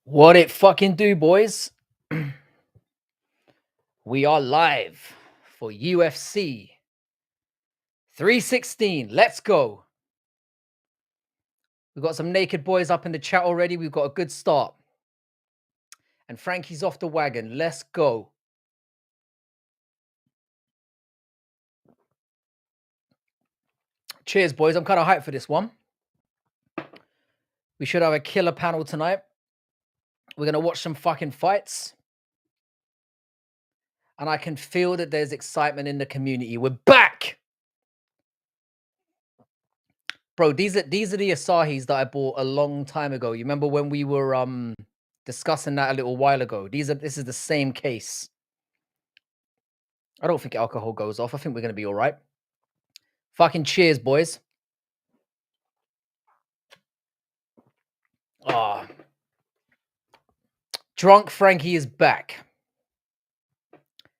What it fucking do, boys? We are live for UFC 316. Let's go. We've got some naked boys up in the chat already. We've got a good start. And Frankie's off the wagon. Let's go. Cheers, boys. I'm kind of hyped for this one. We should have a killer panel tonight. We're going to watch some fucking fights. And I can feel that there's excitement in the community. We're back. Bro, these are the Asahis that I bought a long time ago. You remember when we were discussing that a little while ago? This is the same case. I don't think alcohol goes off. I think we're going to be all right. Fucking cheers, boys. Ah. Drunk Frankie is back.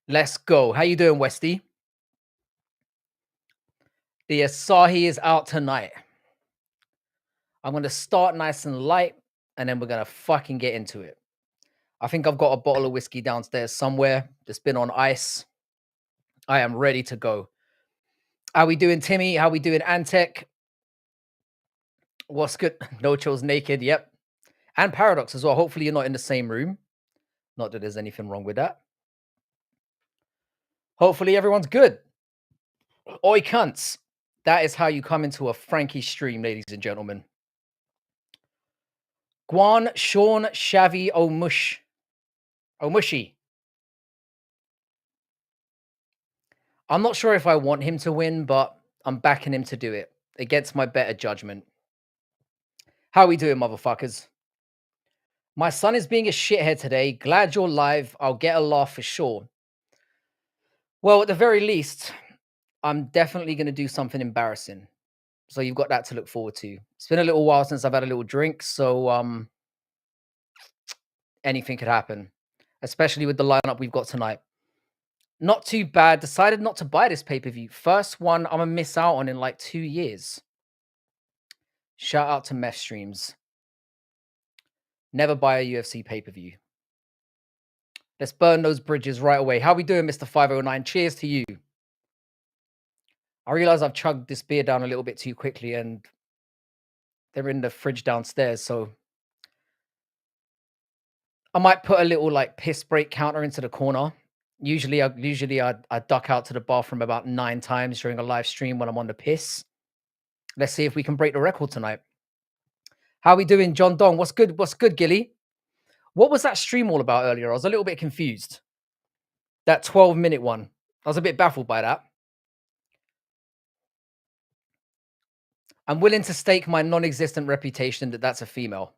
Let's go. How you doing, Westy? The Asahi is out tonight. I'm going to start nice and light, and then we're going to fucking get into it. I think I've got a bottle of whiskey downstairs somewhere. Just been on ice. I am ready to go. How we doing, Timmy? How we doing, Antec? What's good? No Chills Naked. Yep. And Paradox as well. Hopefully you're not in the same room. Not that there's anything wrong with that. Hopefully everyone's good. Oi, cunts. That is how you come into a Frankie stream, ladies and gentlemen. Guan, Sean, Shavi, Omushi. I'm not sure if I want him to win, but I'm backing him to do it against my better judgment. How we doing, motherfuckers? My son is being a shithead today. Glad you're live. I'll get a laugh for sure. Well, at the very least, I'm definitely going to do something embarrassing. So you've got that to look forward to. It's been a little while since I've had a little drink, so anything could happen, especially with the lineup we've got tonight. Not too bad. Decided not to buy this pay-per-view. First one I'm going to miss out on in like 2 years. Shout out to Meth Streams. Never buy a UFC pay-per-view. Let's burn those bridges right away. How we doing, Mr. 509? Cheers to you. I realize I've chugged this beer down a little bit too quickly and they're in the fridge downstairs, so I might put a little like piss break counter into the corner. Usually I duck out to the bathroom about 9 times during a live stream when I'm on the piss. Let's see if we can break the record tonight. How we doing, John Dong? What's good? What's good, Gilly? What was that stream all about earlier? I was a little bit confused. That 12-minute one. I was a bit baffled by that. I'm willing to stake my non-existent reputation that that's a female.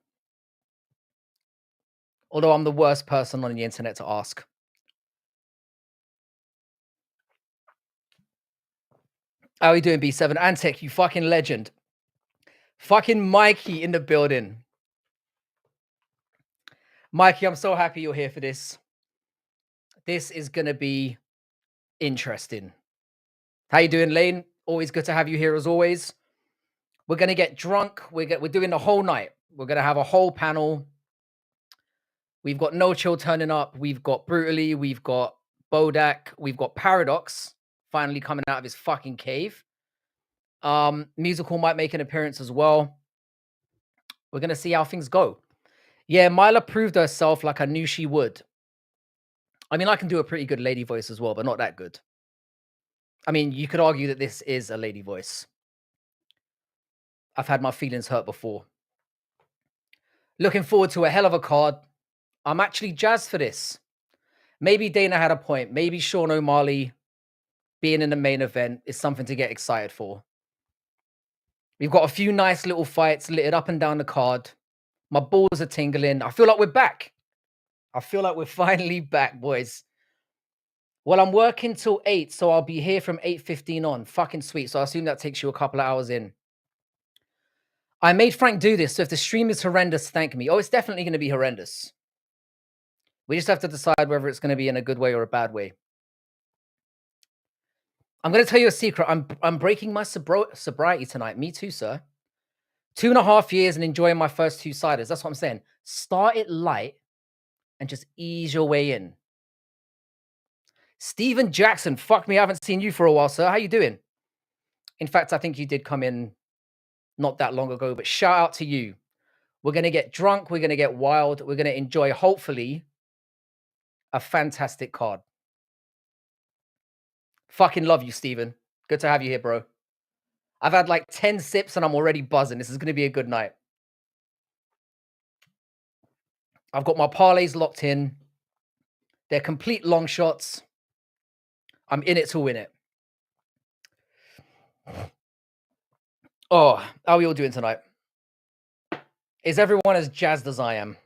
Although I'm the worst person on the internet to ask. How are you doing, B7? Antec, you fucking legend. Fucking Mikey in the building. Mikey, I'm so happy you're here for this. This is going to be interesting. How you doing, Lane? Always good to have you here as always. We're going to get drunk. We're doing the whole night. We're going to have a whole panel. We've got No Chill turning up. We've got Brutally. We've got Bodak. We've got Paradox finally coming out of his fucking cave. Musical might make an appearance as well. We're going to see how things go. Yeah, Myla proved herself like I knew she would. I mean, I can do a pretty good lady voice as well, but not that good. I mean, you could argue that this is a lady voice. I've had my feelings hurt before. Looking forward to a hell of a card. I'm actually jazzed for this. Maybe Dana had a point. Maybe Sean O'Malley being in the main event is something to get excited for. We've got a few nice little fights littered up and down the card. My balls are tingling. I feel like we're back. I feel like we're finally back, boys. Well, I'm working till 8, so I'll be here from 8:15 on. Fucking sweet. So I assume that takes you a couple of hours in. I made Frank do this, so if the stream is horrendous, thank me. Oh, it's definitely going to be horrendous. We just have to decide whether it's going to be in a good way or a bad way. I'm going to tell you a secret. I'm breaking my sobriety tonight. Me too, sir. 2.5 years and enjoying my first 2-siders. That's what I'm saying. Start it light and just ease your way in. Steven Jackson, fuck me, I haven't seen you for a while, sir. How you doing? In fact, I think you did come in not that long ago, but shout out to you. We're going to get drunk. We're going to get wild. We're going to enjoy, hopefully, a fantastic card. Fucking love you, Steven. Good to have you here, bro. I've had like 10 sips and I'm already buzzing. This is going to be a good night. I've got my parlays locked in. They're complete long shots. I'm in it to win it. Oh, how are we all doing tonight? Is everyone as jazzed as I am?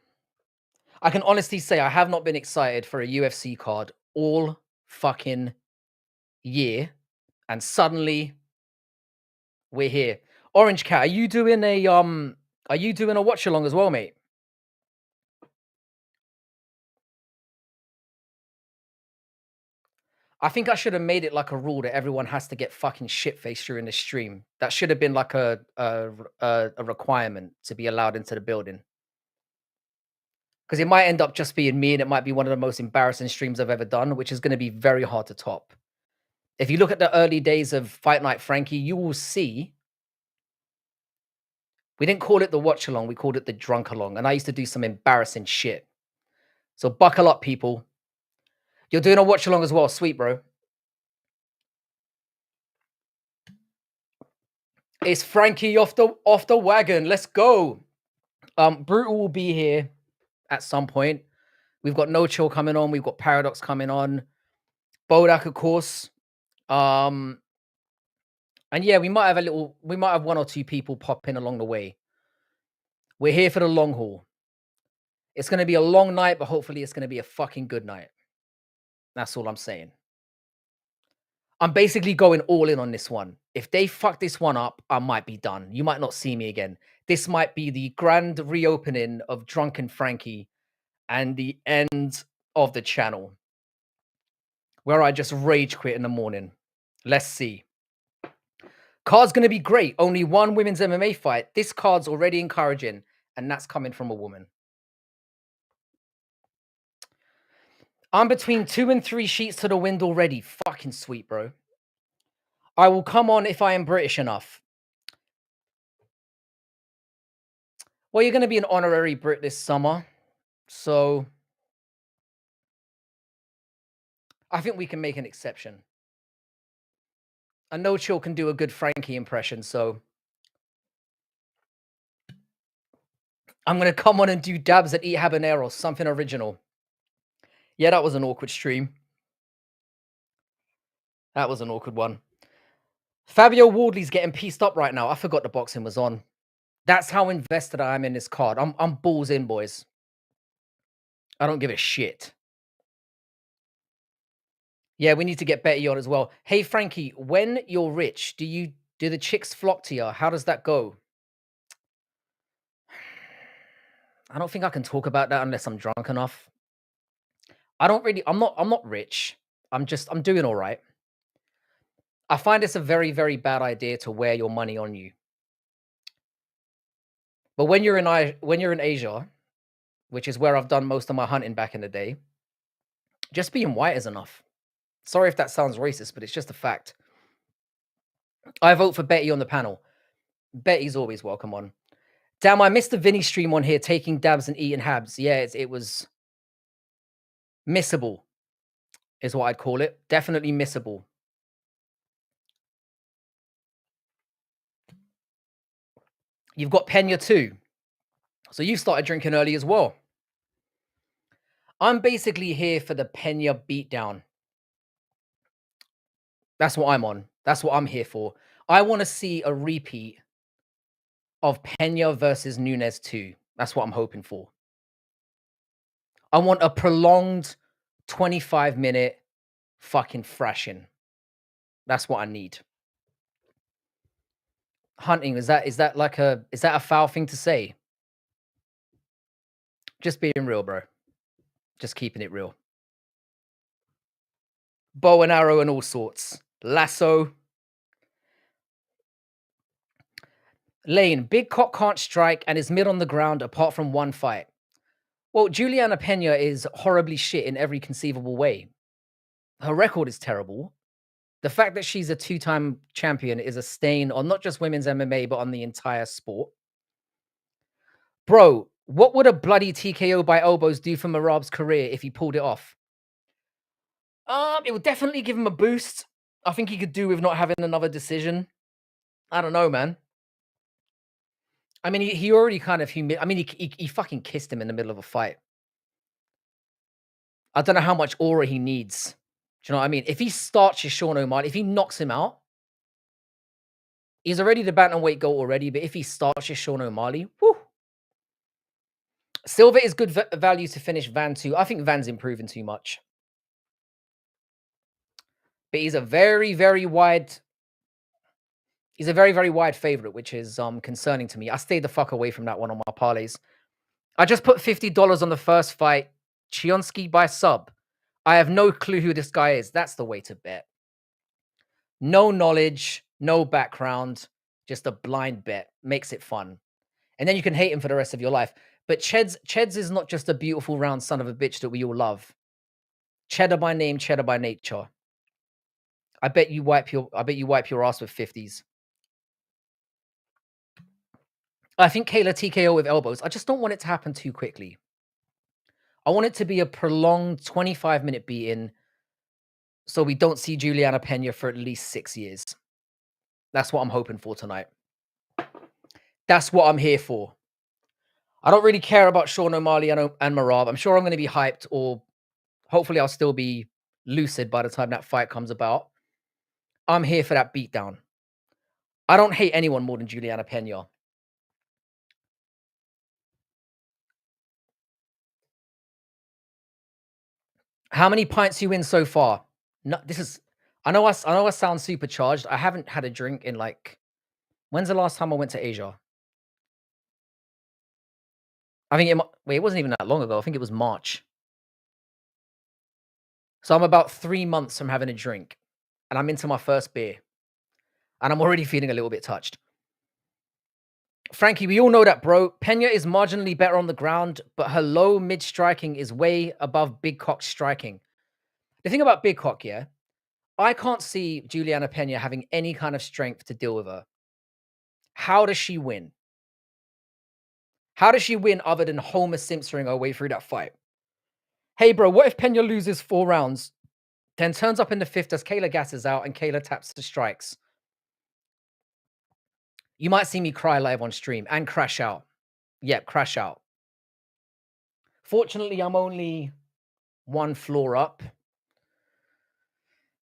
I can honestly say I have not been excited for a UFC card all fucking year. And suddenly we're here. Orange Cat, are you doing a watch along as well, mate? I think I should have made it like a rule that everyone has to get fucking shit-faced during the stream. That should have been like a requirement to be allowed into the building. Because it might end up just being me, and it might be one of the most embarrassing streams I've ever done, which is going to be very hard to top. If you look at the early days of Fight Night Frankie, you will see we didn't call it the watch along, we called it the drunk along. And I used to do some embarrassing shit. So buckle up, people. You're doing a watch along as well. Sweet, bro. It's Frankie off the wagon. Let's go. Brutal will be here at some point. We've got No Chill coming on. We've got Paradox coming on. Bodak, of course. And yeah, we might have one or two people pop in along the way. We're here for the long haul. It's going to be a long night, but hopefully it's going to be a fucking good night. That's all I'm saying. I'm basically going all in on this one. If they fuck this one up, I might be done. You might not see me again. This might be the grand reopening of Drunken Frankie and the end of the channel, where I just rage quit in the morning. Let's see. Card's going to be great. Only one women's MMA fight. This card's already encouraging, and that's coming from a woman. I'm between 2 and 3 sheets to the wind already. Fucking sweet, bro. I will come on if I am British enough. Well, you're going to be an honorary Brit this summer, so I think we can make an exception. And No Chill can do a good Frankie impression, so I'm going to come on and do dabs at Eat Habanero, something original. Yeah, that was an awkward stream. That was an awkward one. Fabio Wardley's getting pieced up right now. I forgot the boxing was on. That's how invested I am in this card. I'm balls in, boys. I don't give a shit. Yeah, we need to get Betty on as well. Hey, Frankie, when you're rich, do the chicks flock to you? How does that go? I don't think I can talk about that unless I'm drunk enough. I'm not rich. I'm doing all right. I find it's a very, very bad idea to wear your money on you. But when you're in Asia, which is where I've done most of my hunting back in the day, just being white is enough. Sorry if that sounds racist, but it's just a fact. I vote for Betty on the panel. Betty's always welcome on. Damn, I missed the Vinny stream on here, taking dabs and eating habs. Yeah, it was missable, is what I'd call it. Definitely missable. You've got Peña too. So you started drinking early as well. I'm basically here for the Peña beatdown. That's what I'm on. That's what I'm here for. I want to see a repeat of Peña versus Nunes 2. That's what I'm hoping for. I want a prolonged 25-minute fucking thrashing. That's what I need. Hunting, is that a foul thing to say? Just being real, bro. Just keeping it real. Bow and arrow and all sorts. Lasso. Lane, big cock can't strike and is mid on the ground apart from one fight. Well, Julianna Peña is horribly shit in every conceivable way. Her record is terrible. The fact that she's a two-time champion is a stain on not just women's MMA, but on the entire sport. Bro, what would a bloody TKO by elbows do for Merab's career if he pulled it off? It would definitely give him a boost. I think he could do with not having another decision. I don't know, man. I mean, he already kind of he fucking kissed him in the middle of a fight. I don't know how much aura he needs. Do you know what I mean? If he starches Sean O'Malley, if he knocks him out, he's already the bantamweight goal already. But if he starches Sean O'Malley, whew. Silva is good value to finish Van too. I think Van's improving too much. But he's a very, very wide favorite, which is concerning to me. I stayed the fuck away from that one on my parlays. I just put $50 on the first fight. Chionsky by sub. I have no clue who this guy is. That's the way to bet. No knowledge, no background, just a blind bet. Makes it fun. And then you can hate him for the rest of your life. But Cheds is not just a beautiful round son of a bitch that we all love. Cheddar by name, cheddar by nature. I bet you wipe your ass with 50s. I think Kayla TKO with elbows. I just don't want it to happen too quickly. I want it to be a prolonged 25-minute beating so we don't see Julianna Peña for at least 6 years. That's what I'm hoping for tonight. That's what I'm here for. I don't really care about Sean O'Malley and Merab. I'm sure I'm going to be hyped, or hopefully I'll still be lucid by the time that fight comes about. I'm here for that beatdown. I don't hate anyone more than Julianna Peña. How many pints you win so far? No, this is. I know I sound supercharged. I haven't had a drink in like. When's the last time I went to Asia? I think it wasn't even that long ago. I think it was March. So I'm about 3 months from having a drink, and I'm into my first beer, and I'm already feeling a little bit touched. Frankie, we all know that, bro. Peña is marginally better on the ground, but her low mid striking is way above big cock striking. The thing about big cock, yeah, I can't see Julianna Peña having any kind of strength to deal with her. How does she win? How does she win other than Homer Simpsoning her way through that fight? Hey, bro, what if Peña loses 4 rounds, then turns up in the 5th as Kayla gasses out and Kayla taps the strikes? You might see me cry live on stream and crash out. Yep, crash out. Fortunately, I'm only 1 floor up.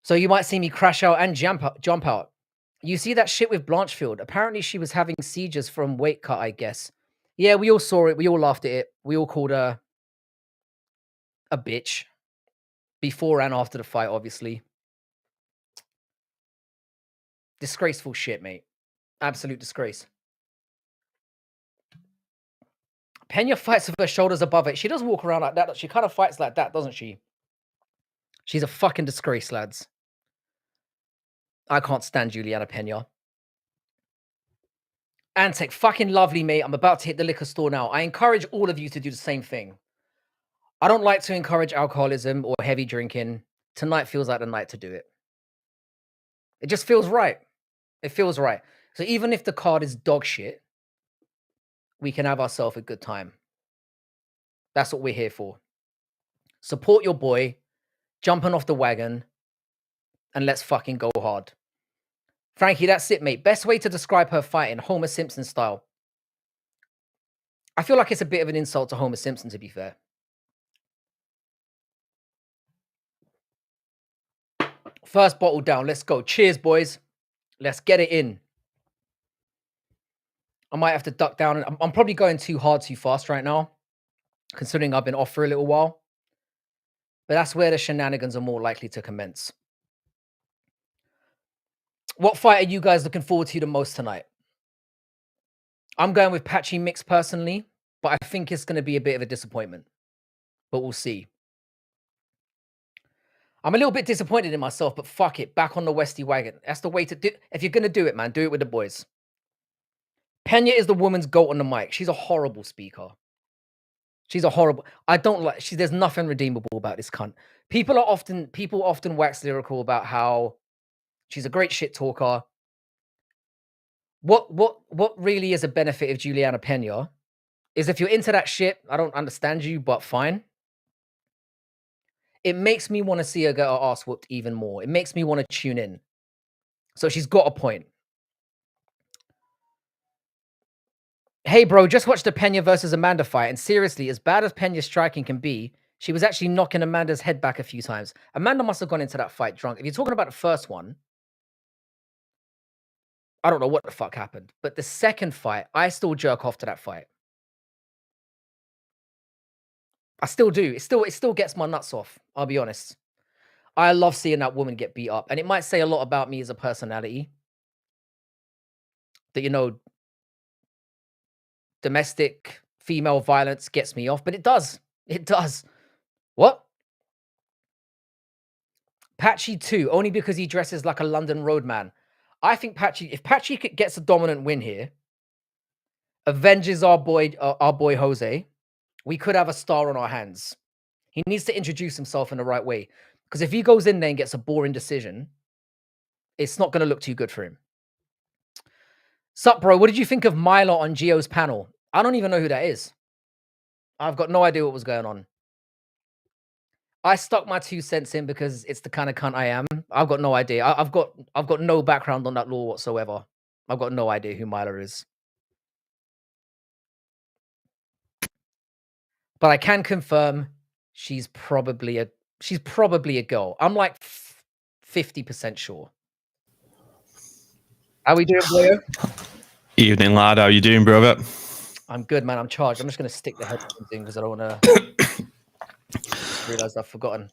So you might see me crash out and jump out. You see that shit with Blanchfield? Apparently she was having seizures from weight cut, I guess. Yeah, we all saw it. We all laughed at it. We all called her a bitch. Before and after the fight, obviously. Disgraceful shit, mate. Absolute disgrace. Peña fights with her shoulders above it. She does walk around like that. She kind of fights like that, doesn't she? She's a fucking disgrace, lads. I can't stand Julianna Peña. Antec, fucking lovely, mate. I'm about to hit the liquor store now. I encourage all of you to do the same thing. I don't like to encourage alcoholism or heavy drinking. Tonight feels like the night to do it. It just feels right. It feels right. So even if the card is dog shit, we can have ourselves a good time. That's what we're here for. Support your boy, jumping off the wagon, and let's fucking go hard. Frankie, that's it, mate. Best way to describe her fighting, Homer Simpson style. I feel like it's a bit of an insult to Homer Simpson, to be fair. First bottle down. Let's go. Cheers, boys. Let's get it in. I might have to duck down. I'm probably going too hard, too fast right now, considering I've been off for a little while. But that's where the shenanigans are more likely to commence. What fight are you guys looking forward to the most tonight? I'm going with Patchy Mix personally, but I think it's going to be a bit of a disappointment. But we'll see. I'm a little bit disappointed in myself, but fuck it. Back on the Westy wagon. That's the way to do it. If you're going to do it, man, do it with the boys. Peña is the woman's goat on the mic. She's a horrible speaker. She's a horrible. I don't like. There's nothing redeemable about this cunt. People often wax lyrical about how she's a great shit talker. What really is a benefit of Julianna Peña is if you're into that shit. I don't understand you, but fine. It makes me want to see her get her ass whooped even more. It makes me want to tune in. So she's got a point. Hey, bro, just watched the Peña versus Amanda fight, and seriously, as bad as Peña's striking can be, she was actually knocking Amanda's head back a few times. Amanda must have gone into that fight drunk. If you're talking about the first one, I don't know what the fuck happened. But the second fight, I still jerk off to that fight. I still do. It still gets my nuts off. I'll be honest. I love seeing that woman get beat up. And it might say a lot about me as a personality. That, you know, domestic female violence gets me off. But it does. It does. What? Patchy too, only because he dresses like a London roadman. I think if Patchy gets a dominant win here, avenges our boy Jose, we could have a star on our hands. He needs to introduce himself in the right way. Because if he goes in there and gets a boring decision, it's not going to look too good for him. Sup, bro? What did you think of Milo on Gio's panel? I don't even know who that is. I've got no idea what was going on. I stuck my 2 cents in because it's the kind of cunt I am. I've got no idea. I've got no background on that law whatsoever. I've got no idea who Mila is. But I can confirm she's probably a girl. I'm like 50% sure. How we doing, boyo? Evening, lad. How you doing, brother? I'm good, man. I'm charged. I'm just going to stick the headphones in because I don't want to realize I've forgotten.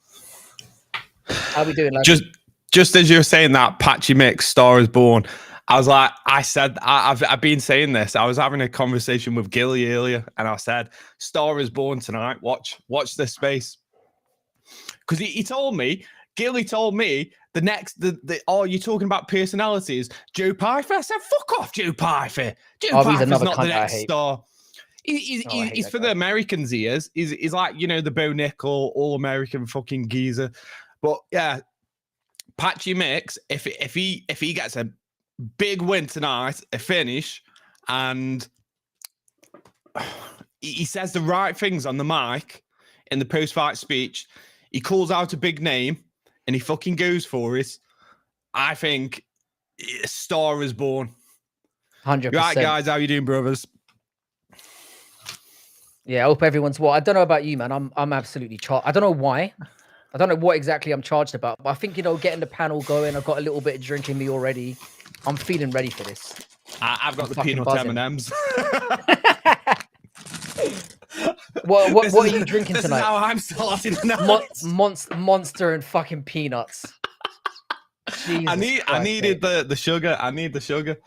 How we doing, lad? Just as you were saying that, Patchy mix, Star is Born, I was like, I've been saying this. I was having a conversation with Gilly earlier, and I said, Star is Born tonight. Watch this space. Because Gilly told me you're talking about personalities. Joe Pyfer. I said, fuck off, Joe Pyfer. Pyfer's not the next Star. He's for the Americans. He is. He's like, you know, the Bo Nickel, all-American fucking geezer. But yeah, Patchy mix. If he gets a big win tonight, a finish, and he says the right things on the mic in the post-fight speech, he calls out a big name, and he fucking goes for it, I think a star is born. 100%. Right, guys, how you doing, brothers? Yeah, I hope everyone's well. I don't know about you, man. I'm absolutely charged. I don't know why. I don't know what exactly I'm charged about, but I think, you know, getting the panel going, I've got a little bit of drink in me already. I'm feeling ready for this. I've got the peanut M&Ms. What are you drinking tonight? This is how I'm starting the night. Monster and fucking peanuts. I needed the sugar. I need the sugar.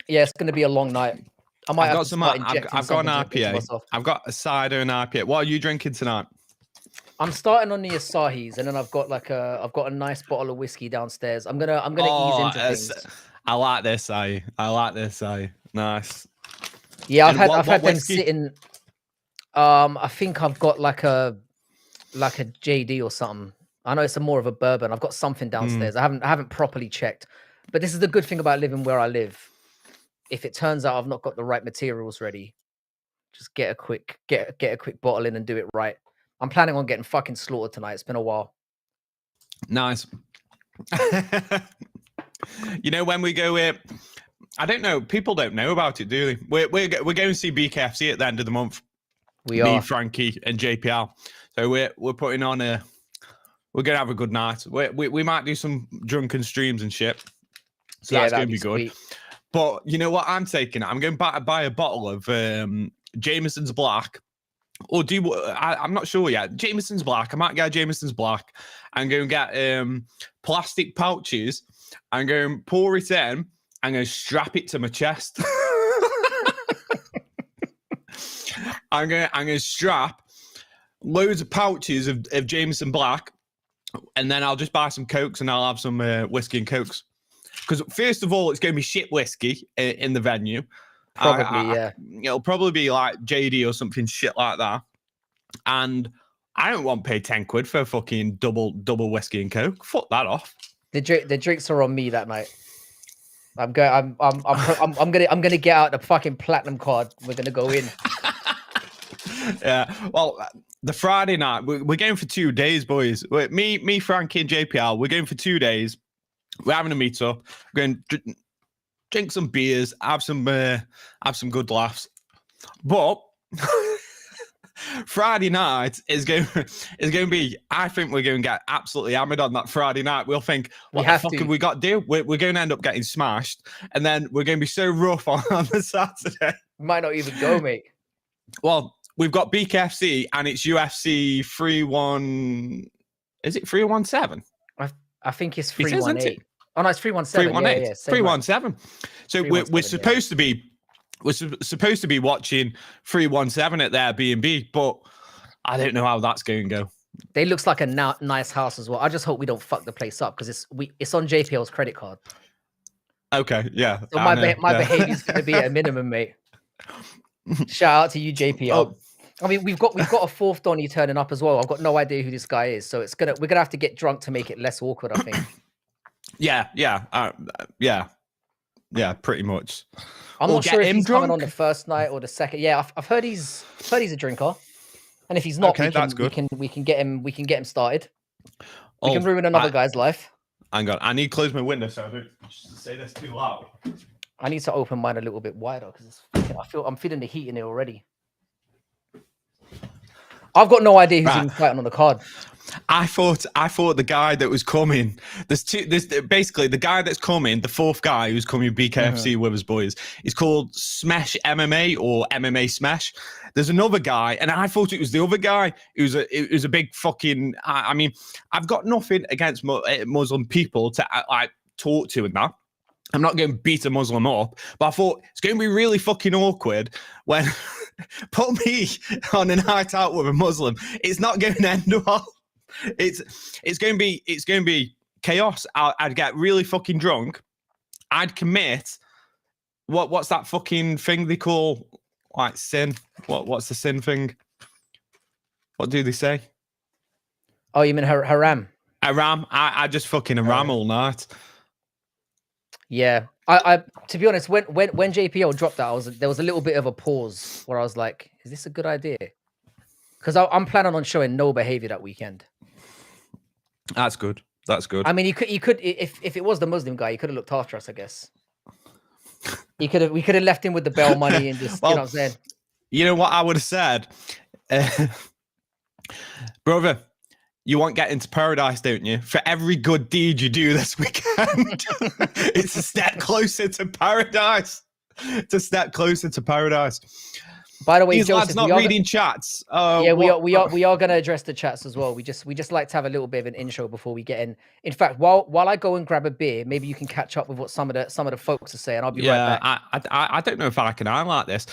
Yeah, it's going to be a long night. I've got an IPA. I've got a cider and IPA. What are you drinking tonight? I'm starting on the Asahis, and then I've got a nice bottle of whiskey downstairs. I'm gonna ease into things. I like this, I like this, nice. Yeah, I've had them sitting. I think I've got like a JD or something. I know it's more of a bourbon. I've got something downstairs. I haven't properly checked. But this is the good thing about living where I live. If it turns out I've not got the right materials ready, just get a quick bottle in and do it right. I'm planning on getting fucking slaughtered tonight. It's been a while. Nice. You know, when we go here, I don't know. People don't know about it, do they? We're going to see BKFC at the end of the month. Me, Frankie, and JPL. So we're putting on we're going to have a good night. We might do some drunken streams and shit. So yeah, that's going to be good. Sweet. But you know what I'm taking? I'm going to buy a bottle of Jameson's Black. Or I'm not sure yet. Jameson's Black. I might get Jameson's Black. I'm going to get plastic pouches. I'm going to pour it in. I'm going to strap it to my chest. I'm going to strap loads of pouches of Jameson Black. And then I'll just buy some Cokes and I'll have some whiskey and Cokes. because first of all, it's going to be shit whiskey in the venue. Probably, yeah. It'll probably be like JD or something shit like that. And I don't want to pay 10 quid for a fucking double whiskey and coke. Fuck that off. The drinks are on me that night. I'm gonna get out the fucking platinum card. We're gonna go in. Yeah. Well, the Friday night, we're going for 2 days, boys. Me, Frankie, and JPL. We're going for 2 days. We're having a meet up. We're going to drink some beers, have some good laughs. But Friday night is going to be. I think we're going to get absolutely hammered on that Friday night. We'll think, what the fuck have we got to do? We're going to end up getting smashed, and then we're going to be so rough on the Saturday. Might not even go, mate. Well, we've got BKFC and it's UFC 3-1. Is it 317? I think it's 318. Oh no, it's 317. 318. Yeah, 317. So we're supposed to be. We're supposed to be watching 317 at their B&B, but I don't know how that's going to go. They looks like a nice house as well. I just hope we don't fuck the place up because it's on JPL's credit card. Okay, yeah. So my behavior is going to be at a minimum, mate. Shout out to you, JPL. Oh. I mean, we've got a fourth Donny turning up as well. I've got no idea who this guy is, so we're gonna have to get drunk to make it less awkward, I think. Yeah, pretty much. I'm not sure if he's coming on the first night or the second. Yeah, I've heard he's a drinker, and if he's not, okay, that's good. We can get him started. We can ruin another guy's life. Hang on, I need to close my window so I don't say this too loud. I need to open mine a little bit wider because I'm feeling the heat in it already. I've got no idea who's even fighting on the card. I thought the guy that was coming. There's basically the guy that's coming. The fourth guy who's coming BKFC with us, boys. He's called Smash MMA or MMA Smash. There's another guy, and I thought it was the other guy. It was a big fucking. I mean, I've got nothing against Muslim people to like talk to and that. I'm not going to beat a Muslim up, but I thought it's going to be really fucking awkward when put me on a night out with a Muslim. It's not going to end well. It's going to be chaos. I'd get really fucking drunk. I'd commit. What's that fucking thing they call like sin? What's the sin thing? What do they say? Oh, you mean haram? Haram. I just fucking haram all night. Yeah, I to be honest, when JPL dropped that, there was a little bit of a pause where I was like, "Is this a good idea?" Because I'm planning on showing no behavior that weekend. That's good. That's good. I mean, you could if it was the Muslim guy, he could have looked after us, I guess. We could have left him with the bail money and just you know what I'm saying. You know what I would have said, brother. You want to get into paradise, don't you? For every good deed you do this weekend, it's a step closer to paradise. It's a step closer to paradise. By the way, these Joseph, lads not reading chats. Yeah, we are going to address the chats as well. We just like to have a little bit of an intro before we get in. In fact, while I go and grab a beer, maybe you can catch up with what some of the folks are saying. I'll be right back. I don't know if I can highlight this.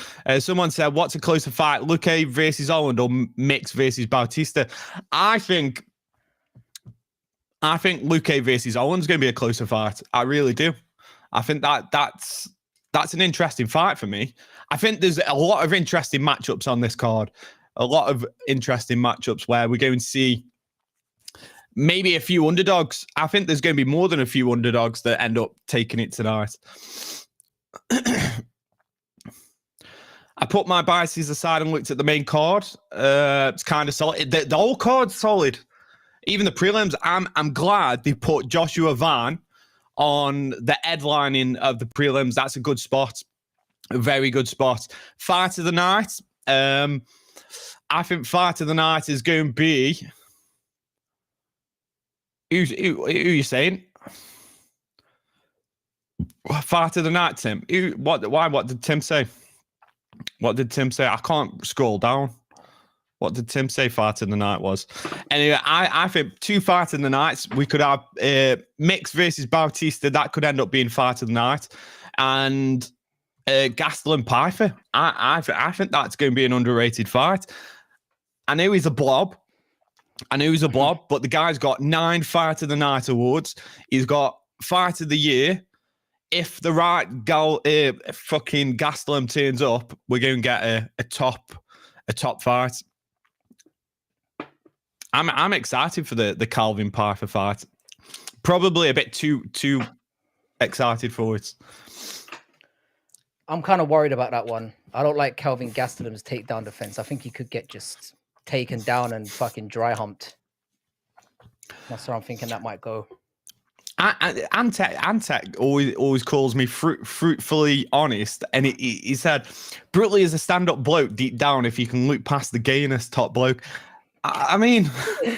Someone said, "What's a closer fight, Luque versus Holland or Mix versus Bautista?" I think Luque versus Holland's going to be a closer fight. I really do. I think that's an interesting fight for me. I think there's a lot of interesting matchups on this card. A lot of interesting matchups where we're going to see maybe a few underdogs. I think there's going to be more than a few underdogs that end up taking it tonight. I put my biases aside and looked at the main card. It's kind of solid. The whole card's solid. Even the prelims, I'm glad they put Joshua Van on the headlining of the prelims. That's a good spot. A very good spot. Fight of the night. I think fight of the night is going to be... Who are you saying? Fight of the night, Tim. What did Tim say? What did Tim say? I can't scroll down. What did Tim say fight of the night was? Anyway, I think two fight of the nights. We could have Mix versus Bautista. That could end up being fight of the night. And Gastelum Pyfer. I think that's going to be an underrated fight. I know he's a blob. But the guy's got 9 fight of the night awards. He's got fight of the year. if the right fucking Gastelum turns up, we're going to get a top fight. I'm excited for the Kelvin Pyfer fight. Probably a bit too excited for it. I'm kind of worried about that one. I don't like Kelvin Gastelum's takedown defense. I think he could get just taken down and fucking dry humped. That's where I'm thinking that might go. Antec always calls me fruitfully honest, and he said, brutally is a stand-up bloke deep down if you can look past the gayness top bloke. I mean,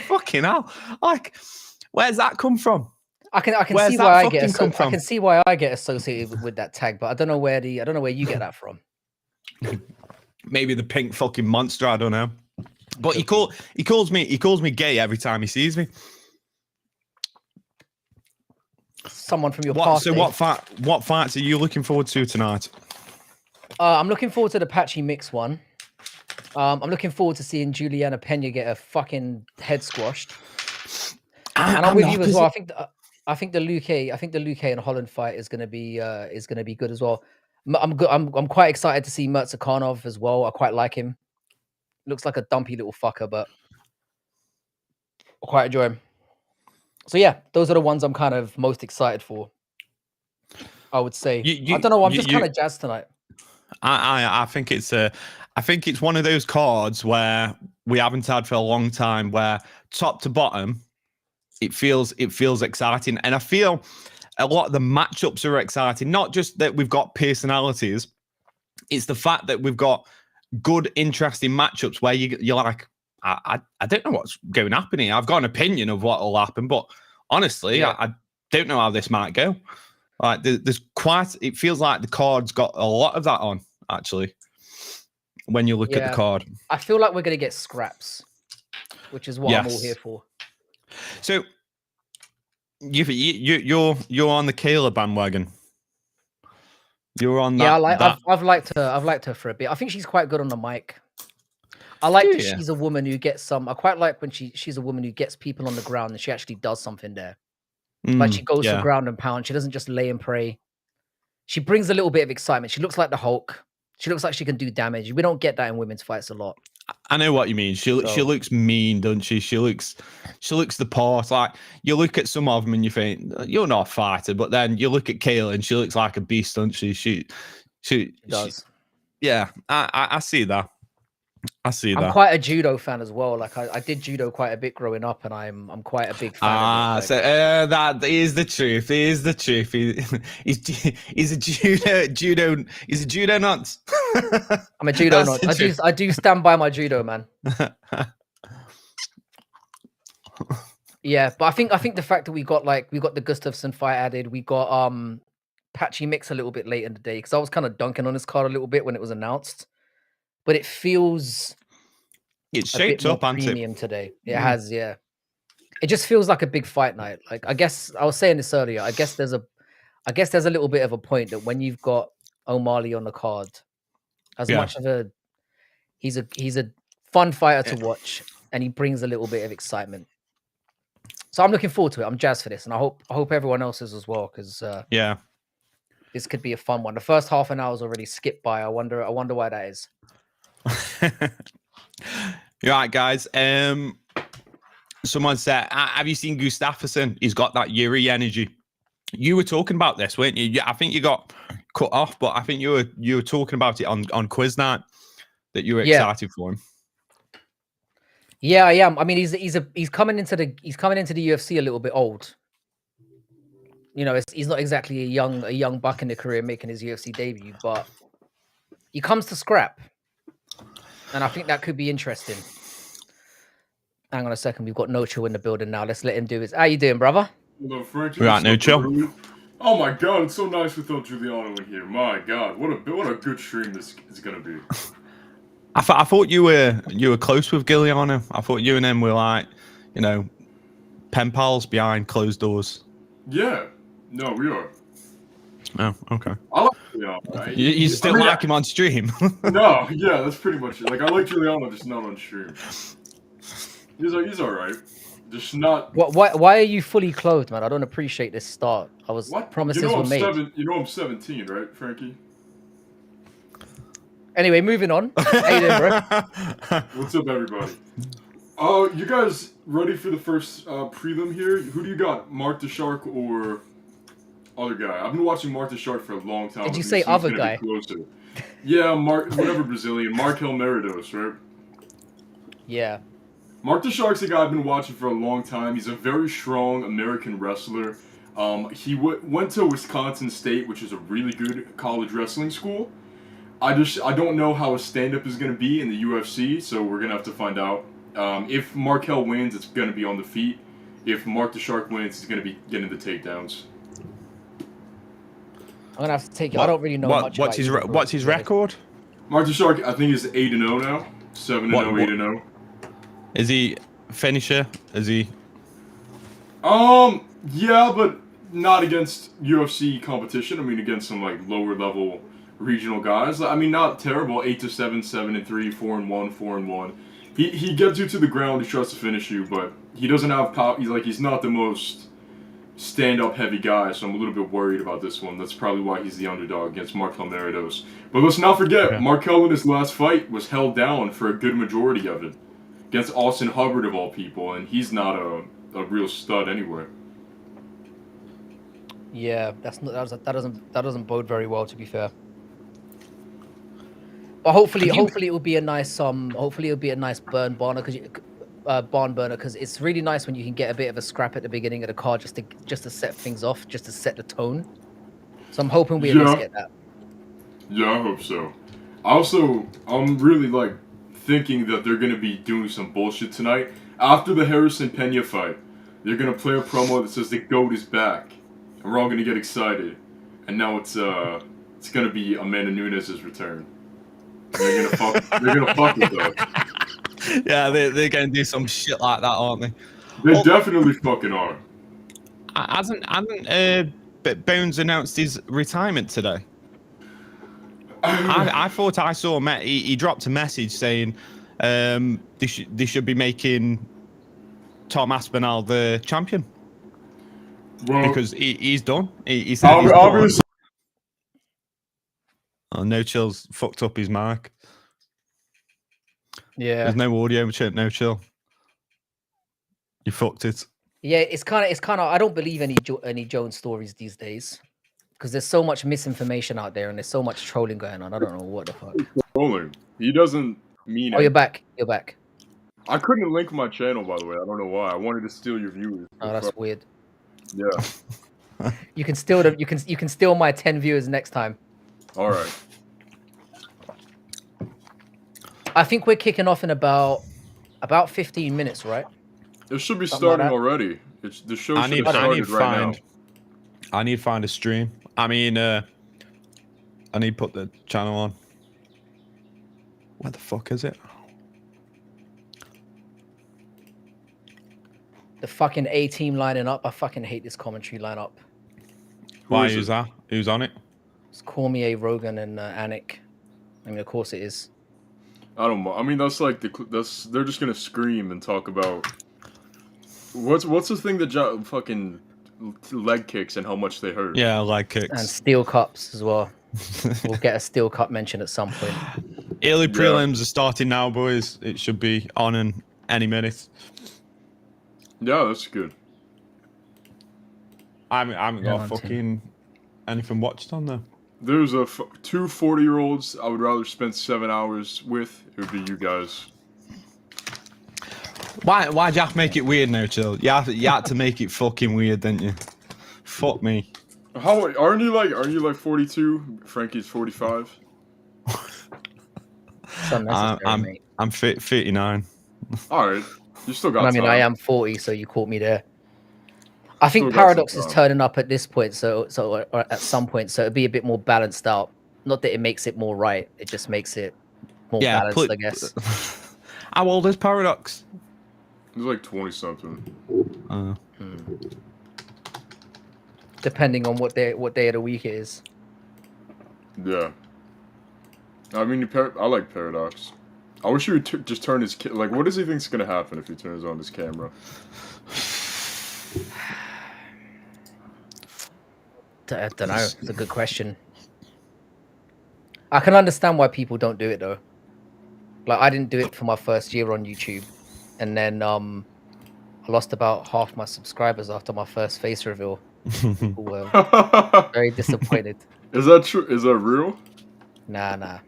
fucking hell. Like, where's that come from? I can see why I can see why I get associated with that tag, but I don't know where you get that from. Maybe the pink fucking monster, I don't know. But he calls me gay every time he sees me. Someone from your past. So what fights are you looking forward to tonight? I'm looking forward to the Patchy mix one. I'm looking forward to seeing Julianna Peña get a fucking head squashed. And I'm with you as well. I think the Luque and Holland fight is gonna be good as well. I'm quite excited to see Murzakanov as well. I quite like him. Looks like a dumpy little fucker, but I quite enjoy him. So yeah, those are the ones I'm kind of most excited for. I would say. I don't know. I'm just kind of jazzed tonight. I think it's one of those cards where we haven't had for a long time, where top to bottom, it feels exciting, and I feel a lot of the matchups are exciting. Not just that we've got personalities, it's the fact that we've got good, interesting matchups where you're like, I don't know what's going to happen here. I've got an opinion of what will happen, but honestly, I don't know how this might go. Like it feels like the card's got a lot of that on, actually, when you look at the card. I feel like we're going to get scraps, which is what I'm all here for. So you're on the Kayla bandwagon. You're on that. Yeah, I've liked her for a bit. I think she's quite good on the mic. I like that she's a woman who gets some. I quite like when she's a woman who gets people on the ground and she actually does something there. Like she goes to ground and pound. She doesn't just lay and pray. She brings a little bit of excitement. She looks like the Hulk. She looks like she can do damage. We don't get that in women's fights a lot. I know what you mean. She looks mean, doesn't she? She looks the part. Like, you look at some of them and you think, you're not a fighter, but then you look at Kayla and she looks like a beast, doesn't she? She does. I see that. I'm quite a judo fan as well. Like I did judo quite a bit growing up, and I'm quite a big fan. So that is the truth. He's the truth. He's a judo. He's a judo nut. I'm a judo nut. I do stand by my judo, man. Yeah, but I think the fact that we got the Gustafsson fight added, we got Patchy mix a little bit late in the day, because I was kind of dunking on this card a little bit when it was announced. But it feels it's shaped up premium today. It has, yeah. It just feels like a big fight night. Like, I guess I was saying this earlier. I guess there's a little bit of a point that when you've got O'Malley on the card, as much of he's a fun fighter to watch, and he brings a little bit of excitement. So I'm looking forward to it. I'm jazzed for this, and I hope everyone else is as well, because this could be a fun one. The first half an hour is already skipped by. I wonder why that is. You're right, guys. Someone said, have you seen Gustafsson? He's got that Yuri energy. You were talking about this, weren't you? I think you got cut off, but I think you were talking about it on quiz night, that you were excited for him. Yeah, I am. I mean, he's coming into the UFC a little bit old. You know, he's not exactly a young buck in the career making his UFC debut, but he comes to scrap. And I think that could be interesting. Hang on a second. We've got Nocho in the building now. Let's let him do his. How you doing, brother? Hello, Frank. Right, Nocho. Oh my God, it's so nice without Julianna in here. My God, what a good stream this is gonna be. I thought you were close with Julianna. I thought you and him were like, pen pals behind closed doors. Yeah. No, we are. Oh, okay. I like Julianna, right? You still like him on stream? No, yeah, that's pretty much it. Like, I like Julianna, just not on stream. He's all right. Just not. Why are you fully clothed, man? I don't appreciate this start. I was What? promises You know were I'm made. You know I'm 17, right, Frankie? Anyway, moving on. How you doing, bro? What's up, everybody? You guys ready for the first prelim here? Who do you got, Mark the Shark or other guy? I've been watching Mark the Shark for a long time. Did you say other guy? Be closer. Yeah, Mark, whatever Brazilian, Markel Meridos, right? Yeah. Mark the Shark's a guy I've been watching for a long time. He's a very strong American wrestler. He went to Wisconsin State, which is a really good college wrestling school. I don't know how his stand-up is going to be in the UFC, so we're going to have to find out. If Markel wins, it's going to be on the feet. If Mark the Shark wins, he's going to be getting the takedowns. I'm gonna have to take it. I don't really know much. What's his record? Mark the Shark, I think, is 8-0 now. 7-0, 8-0. Is he finisher? Is he? Yeah, but not against UFC competition. I mean, against some like lower level regional guys. I mean, not terrible. 8-7, 7-3, 4-1, 4-1. He gets you to the ground. He tries to finish you, but he doesn't have power. He's not the most stand-up heavy guy, so I'm a little bit worried about this one. That's probably why he's the underdog against Markel Meridos. But let's not forget, Markel in his last fight was held down for a good majority of it against Austin Hubbard of all people, and he's not a real stud anyway. Yeah, that doesn't bode very well, to be fair. But hopefully it will be a nice barn burner because it's really nice when you can get a bit of a scrap at the beginning of the card just to set things off, just to set the tone. So I'm hoping we at least get that. Yeah, I hope so. I'm really like thinking that they're gonna be doing some bullshit tonight after the Harrison Peña fight. They're gonna play a promo that says the GOAT is back, and we're all gonna get excited. And now it's gonna be Amanda Nunes' return. They're gonna fuck with us. Yeah, they're gonna do some shit like that, aren't they? They definitely fucking are. Hasn't Bones announced his retirement today? I thought I saw he dropped a message saying they should be making Tom Aspinall the champion. Well, because he's done. He said he's obviously. Oh, No Chill's fucked up his mic. Yeah. There's no audio, No Chill. You fucked it. Yeah, it's kind of. I don't believe any Jones stories these days because there's so much misinformation out there and there's so much trolling going on. I don't know what the fuck. Trolling. He doesn't mean. Oh, you're back. You're back. I couldn't link my channel, by the way. I don't know why. I wanted to steal your viewers. Oh, that's weird. Yeah. You can steal them. You can steal my 10 viewers next time. All right. I think we're kicking off in about 15 minutes, right? It should be starting already. The show should have started right now. I need to find a stream. I mean, I need to put the channel on. Where the fuck is it? The fucking A team lining up. I fucking hate this commentary lineup. Why is that? Who's on it? It's Cormier, Rogan, and Anik. I mean, of course it is. I don't know. I mean, that's like they're just gonna scream and talk about what's the thing that fucking leg kicks and how much they hurt. Yeah, leg kicks and steel cups as well. We'll get a steel cup mention at some point. Early prelims are starting now, boys. It should be on in any minute. Yeah, that's good. I haven't got fucking anything watched on there. There's two 40-year-olds I would rather spend 7 hours with. It would be you guys. Why'd you have to make it weird now, Chill? You had to make it fucking weird, didn't you? Fuck me. Aren't you like 42? Frankie's 45. I'm 39. All right, you still got. I mean, time. I am 40, so you caught me there. I think Paradox is turning up at this point, so or at some point, so it'll be a bit more balanced out. Not that it makes it more right; it just makes it more balanced, I guess. How old is Paradox? He's like 20-something. Depending on what day of the week it is. Yeah. I mean, I like Paradox. I wish he would just turn his like. What does he think's gonna happen if he turns on his camera? I don't know. It's a good question. I can understand why people don't do it though. Like I didn't do it for my first year on YouTube, and then I lost about half my subscribers after my first face reveal. People were very disappointed. Is that true? Is that real? Nah.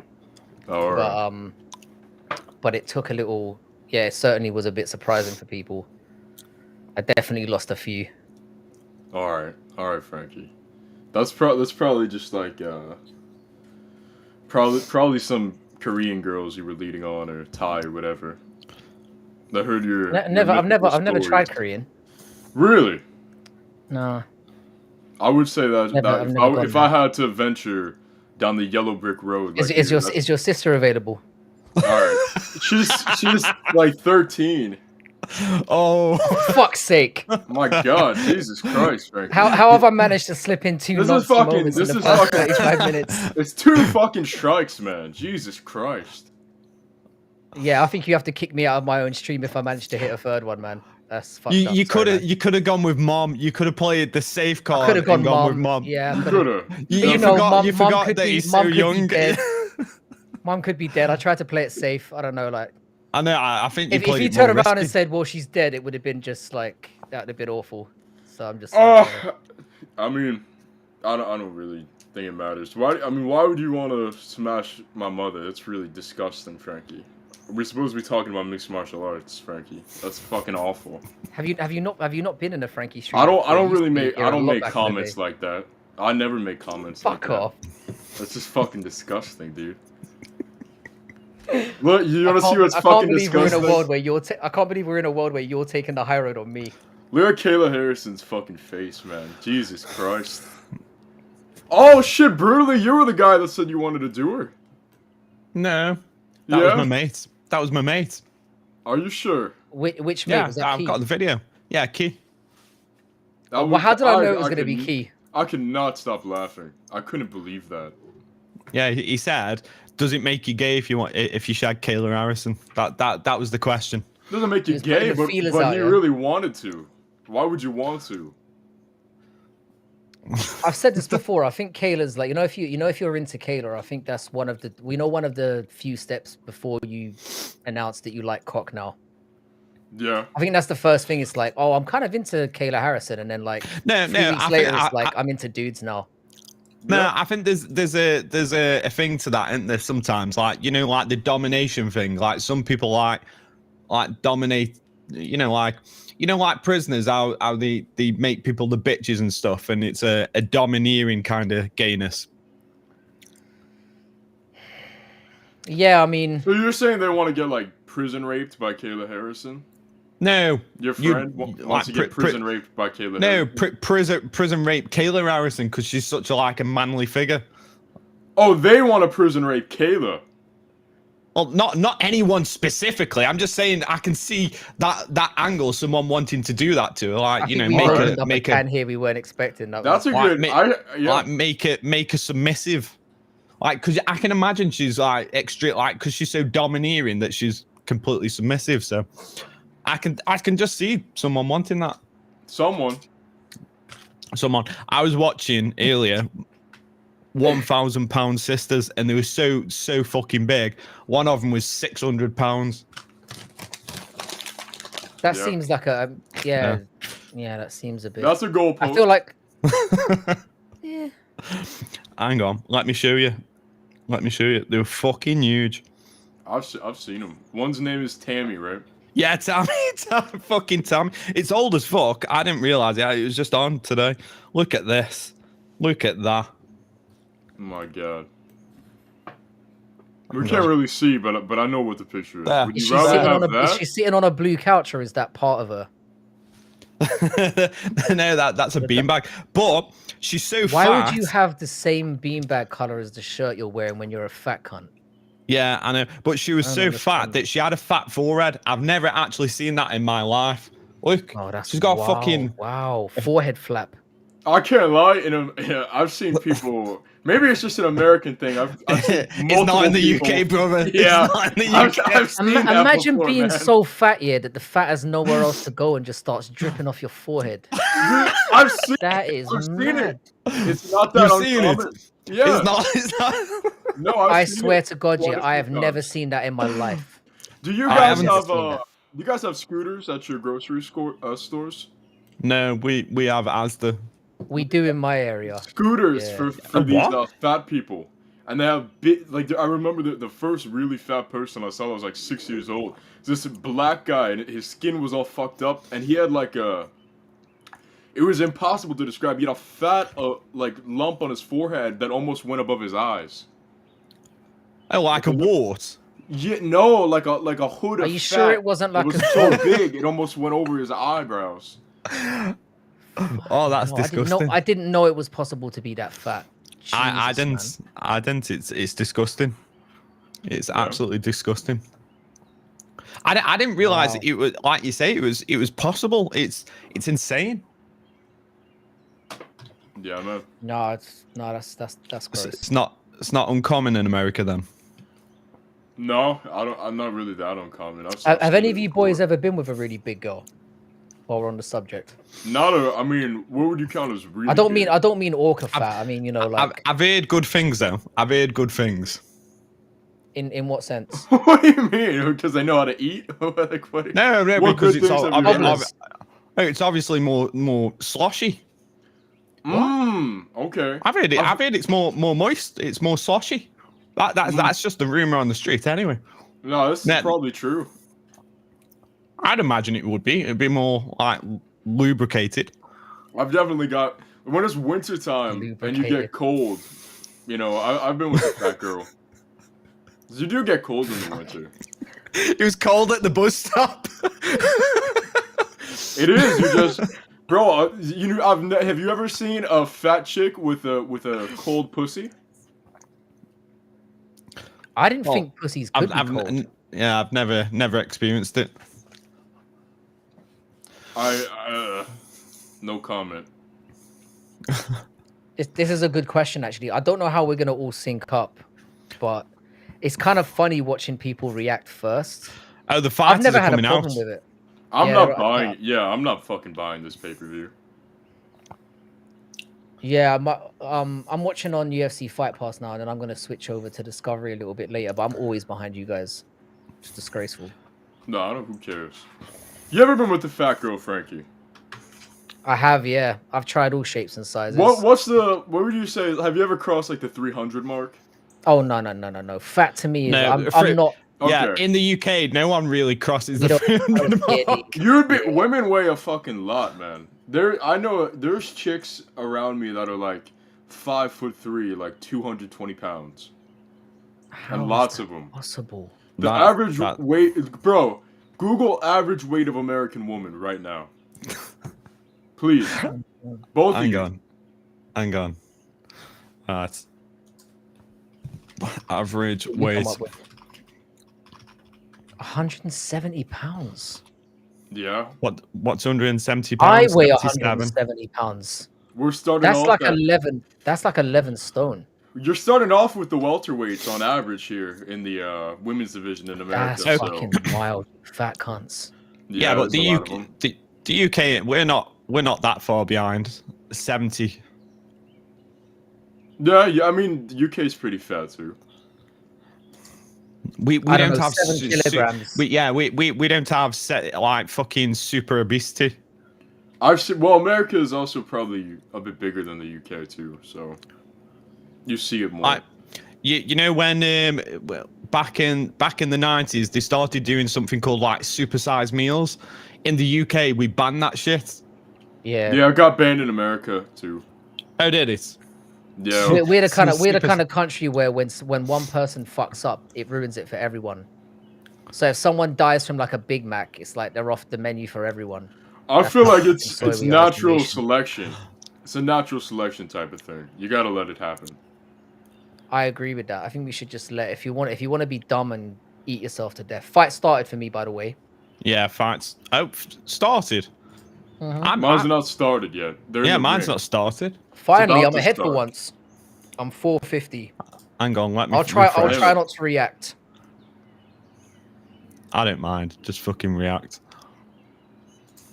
Oh, all right. But it took a little. Yeah, it certainly was a bit surprising for people. I definitely lost a few. All right, Frankie. That's probably just like probably some Korean girls you were leading on or Thai or whatever. I heard your I've never tried Korean. Really? No. I would say that if I had to venture down the yellow brick road, like is your sister available? All right, she's like 13. Oh, for fuck's sake! My God, Jesus Christ, Frank! How have I managed to slip in two moments in the first 35 minutes? It's 2 fucking strikes, man. Jesus Christ! Yeah, I think you have to kick me out of my own stream if I manage to hit a third one, man. That's fucked up. You could have gone with mom. You could have played the safe card. Could have gone with mom. Yeah, you could have. You forgot that he's so young. Mom could be dead. I tried to play it safe. I don't know, like. I know. I think if you turned around and said, "Well, she's dead," it would have been just like that would have been awful. So I'm just. I mean, I don't really think it matters. Why would you want to smash my mother? It's really disgusting, Frankie. We're supposed to be talking about mixed martial arts, Frankie. That's fucking awful. Have you not been in a Frankie stream? I don't make comments like that. I never make comments like that. Fuck off. That's just fucking disgusting, dude. Look, you want to see what's fucking disgusting? I can't believe we're in a world where you're taking the high road on me. Look at Kayla Harrison's fucking face, man. Jesus Christ. Oh shit, brutally, you were the guy that said you wanted to do her. No. That was my mate. That was my mate. Are you sure? Which mate? Was that I've Key? got the video. Yeah, Key. Well, how did I know it was going to be Key? I could not stop laughing. I couldn't believe that. Yeah, he said, "Does it make you gay if you shag Kayla Harrison?" That was the question. It doesn't make you gay, but he really wanted to. Why would you want to? I've said this before. I think Kayla's like, if you're into Kayla, I think that's one of the few steps before you announce that you like cock now. Yeah. I think that's the first thing. It's like, oh, I'm kind of into Kayla Harrison, and then like 3 weeks later, it's like I'm into dudes now. No, yeah. I think there's a thing to that, isn't there? Sometimes, like like the domination thing. Like some people like dominate. Like prisoners, how they make people the bitches and stuff, and it's a domineering kind of gayness. Yeah, I mean. So you're saying they want to get like prison raped by Kayla Harrison? No. Your friend wants to get prison raped by Kayla Harrison? No, prison rape Kayla Harrison because she's such a manly figure. Oh, they want to prison rape Kayla. Well, not anyone specifically. I'm just saying I can see that angle. Someone wanting to do that to her, like make a can here we weren't expecting that. That's a good. Like make her submissive. Like, because I can imagine she's like extra, like because she's so domineering that she's completely submissive. So I can just see someone wanting that. Someone. I was watching earlier. 1,000 pound sisters, and they were so fucking big. One of them was 600 pounds. That seems like a yeah. That seems a bit. That's a goal post. I feel like. Yeah. Hang on, let me show you. They were fucking huge. I've seen them. One's name is Tammy, right? Yeah, Tammy. Fucking Tammy. It's old as fuck. I didn't realize it. It was just on today. Look at this. Look at that. Oh my God. We can't really see, but I know what the picture is. Yeah. Would you rather have that? Is she sitting on a blue couch, or is that part of her? No, that's a beanbag. But she's so fat. Why would you have the same beanbag color as the shirt you're wearing when you're a fat cunt? Yeah, I know. But she was so fat that she had a fat forehead. I've never actually seen that in my life. Look, she's got a fucking forehead flap. I can't lie. I've seen people. Maybe it's just an American thing. I've seen It's not in the people, UK, brother. Yeah, It's not in the I've UK. seen that Imagine before, being man. so fat, yeah, that the fat has nowhere else to go and just starts dripping off your forehead. I've seen That is I've seen mad. it. It's not that You've seen it? uncommon. Yeah. It's not. It's not. No, I seen swear it to God, quite yeah, a I few have never times. seen that in my life. Do you I guys haven't have seen that. do you guys have scooters at your grocery stores? No, we have Asda. We do in my area. Scooters Yeah. for these What? fat people, and they have big. Like I remember the first really fat person I saw was like 6 years old. This black guy, and his skin was all fucked up, and he had like a. It was impossible to describe. He had a fat like lump on his forehead that almost went above his eyes. Oh, like a wart. Yeah, no, like a hood of Are you fat. sure it wasn't like It was a so big it almost went over his eyebrows. Oh, that's No, disgusting. I didn't know it was possible to be that fat. I Jesus, didn't. I didn't. It's disgusting. It's absolutely disgusting. I didn't realize Wow. it was like you say. It was possible. It's insane. Yeah, man. No, that's gross. It's not uncommon in America then. No, I'm not really that uncommon. Have any of you boys ever been with a really big girl? While we're on the subject, I mean, what would you count as really? I don't big? mean orca fat. I mean, you know, like I've heard good things though. I've heard good things. in what sense? What do you mean? Because they know how to eat? Like, what? No, What because good it's things have you heard? it's obviously more sloshy. Okay. I've heard it's more moist. It's more sloshy. That's just the rumor on the street anyway. No, this is probably true. I'd imagine it would be. It'd be more like lubricated. I've definitely got when it's winter time and you get cold. You know, I've been with a fat girl. You do get cold in the winter. It was cold at the bus stop. It is. You just, bro. Have you ever seen a fat chick with a cold pussy? I didn't think pussies could be cold. Yeah, I've never experienced it. No comment. This is a good question, actually. I don't know how we're gonna all sync up, but it's kind of funny watching people react first. Oh, the I've fighters never are had a coming problem out. with it. I'm not buying. Yeah, I'm not fucking buying this pay-per-view. Yeah, I'm watching on UFC Fight Pass now, and then I'm gonna switch over to Discovery a little bit later. But I'm always behind you guys. It's disgraceful. No, I don't. Who cares? You ever been with the fat girl, Frankie? I have, yeah. I've tried all shapes and sizes. What would you say? Have you ever crossed like the 300 mark? Oh no. Fat to me is I'm not. Yeah, Okay. in the UK, no one really crosses You the don't- 300 mark. You'd be women weigh a fucking lot, man. I know there's chicks around me that are like 5'3", like 220 pounds, How and is lots that of them. possible? The average weight, bro. Google average weight of American woman right now. Please, both of you. Hang on. It's average What do you weight. come up with? 170 pounds. Yeah, What's 170 I pounds? weigh 77? 170 pounds. we're starting That's off. like 11. That's like 11 stone. You're starting off with the welterweights on average here in the women's division in America. That's so, fucking wild. Fat cunts. Yeah, but there's a lot of them. the UK, we're not that far behind. 70. Yeah. I mean, the UK is pretty fat too. We I don't know, have 7 kilograms. we don't have like fucking super obesity. America is also probably a bit bigger than the UK too, so you see it more. Like, you know when back in the 90s they started doing something called like supersized meals. In the UK we banned that shit. Yeah, it got banned in America too. Oh, did it? Yeah, We're the kind of country where when one person fucks up, it ruins it for everyone. So if someone dies from like a Big Mac, it's like they're off the menu for everyone. I feel like it's we are as a natural nation. selection. It's a natural selection type of thing. You gotta let it happen. I agree with that. I think we should just if you want to be dumb and eat yourself to death. Fight started for me, by the way. Yeah, fights. Oh, started. Mine's not started yet. Yeah, mine's not started. Finally, I'm ahead for once. I'm 450. Hang on, let me. I'll try not to react. I don't mind. Just fucking react.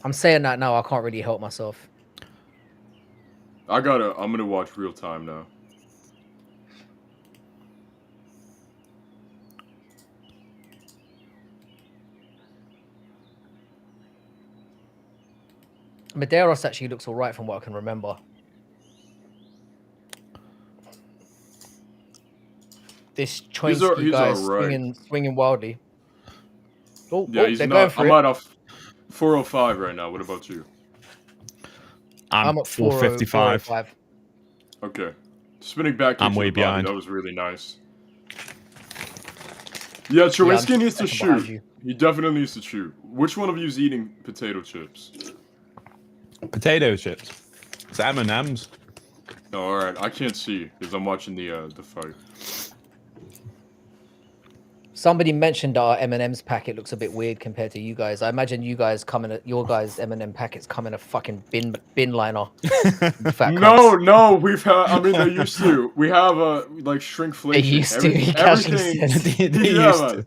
I'm saying that now. I can't really help myself. I'm gonna watch real time now. Medeiros actually looks all right from what I can remember. This Choinsky guy is swinging wildly. Oh, yeah, he's not. I'm at 405 right now. What about you? I'm at 455. Okay. Spinning back. I'm way behind. That was really nice. Yeah, Choinsky needs to shoot. He definitely needs to shoot. Which one of you is eating potato chips? Potato chips. It's M&M's. Oh, all right. I can't see because I'm watching the fight. Somebody mentioned our M&M's packet looks a bit weird compared to you guys. I imagine you guys your guys' M&M packets come in a fucking bin liner. No, we've had. I mean, they used to. We have like shrinkflation. They used to.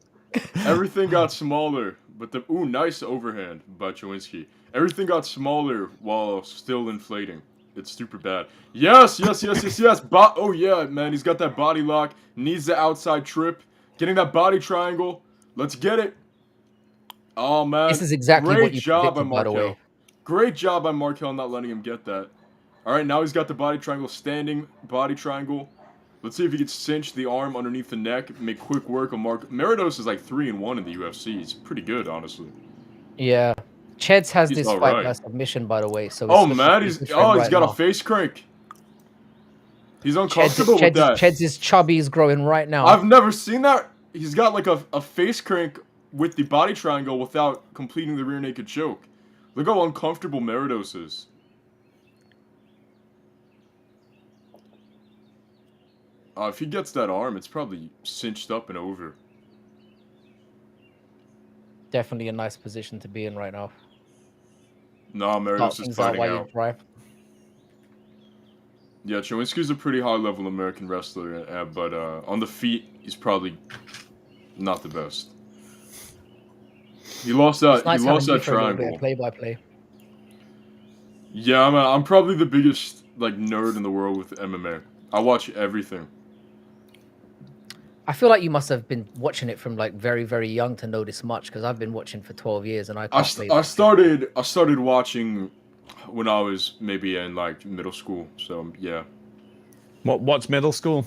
Everything got smaller, but nice overhand by Choinsky. Everything got smaller while still inflating. It's super bad. Yes. Oh yeah, man, he's got that body lock. Needs the outside trip. Getting that body triangle. Let's get it. Oh, man. This is exactly what you predicted, by the way. Great job by Markel not letting him get that. All right, now he's got the body triangle, standing body triangle. Let's see if he can cinch the arm underneath the neck, make quick work of Mark. Meridos is like 3-1 in the UFC. He's pretty good, honestly. Yeah. Cheds has this fight by submission, by the way. So oh, man. He's got a face crank. He's uncomfortable with that. Cheds' chubby is growing right now. I've never seen that. He's got like a face crank with the body triangle without completing the rear naked choke. Look how uncomfortable Meridos is. If he gets that arm, it's probably cinched up and over. Definitely a nice position to be in right now. Nah, Meridos is fighting out. Yeah, Choinsky's a pretty high-level American wrestler, but on the feet, he's probably not the best. He lost that. He lost that triangle. Play-by-play. Yeah, I'm probably the biggest nerd in the world with MMA. I watch everything. I feel like you must have been watching it from very, very young to know this much, because I've been watching for 12 years and I started watching when I was maybe in middle school. So yeah. What's middle school?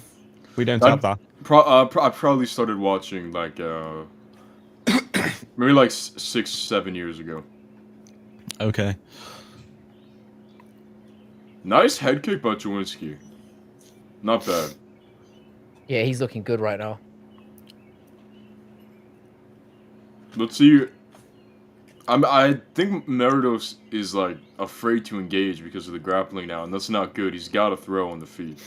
We don't have that. I probably started watching maybe 6-7 years ago. Okay. Nice head kick by Choinsky. Not bad. Yeah, he's looking good right now. Let's see. I think Meridos is afraid to engage because of the grappling now, and that's not good. He's got to throw on the feet.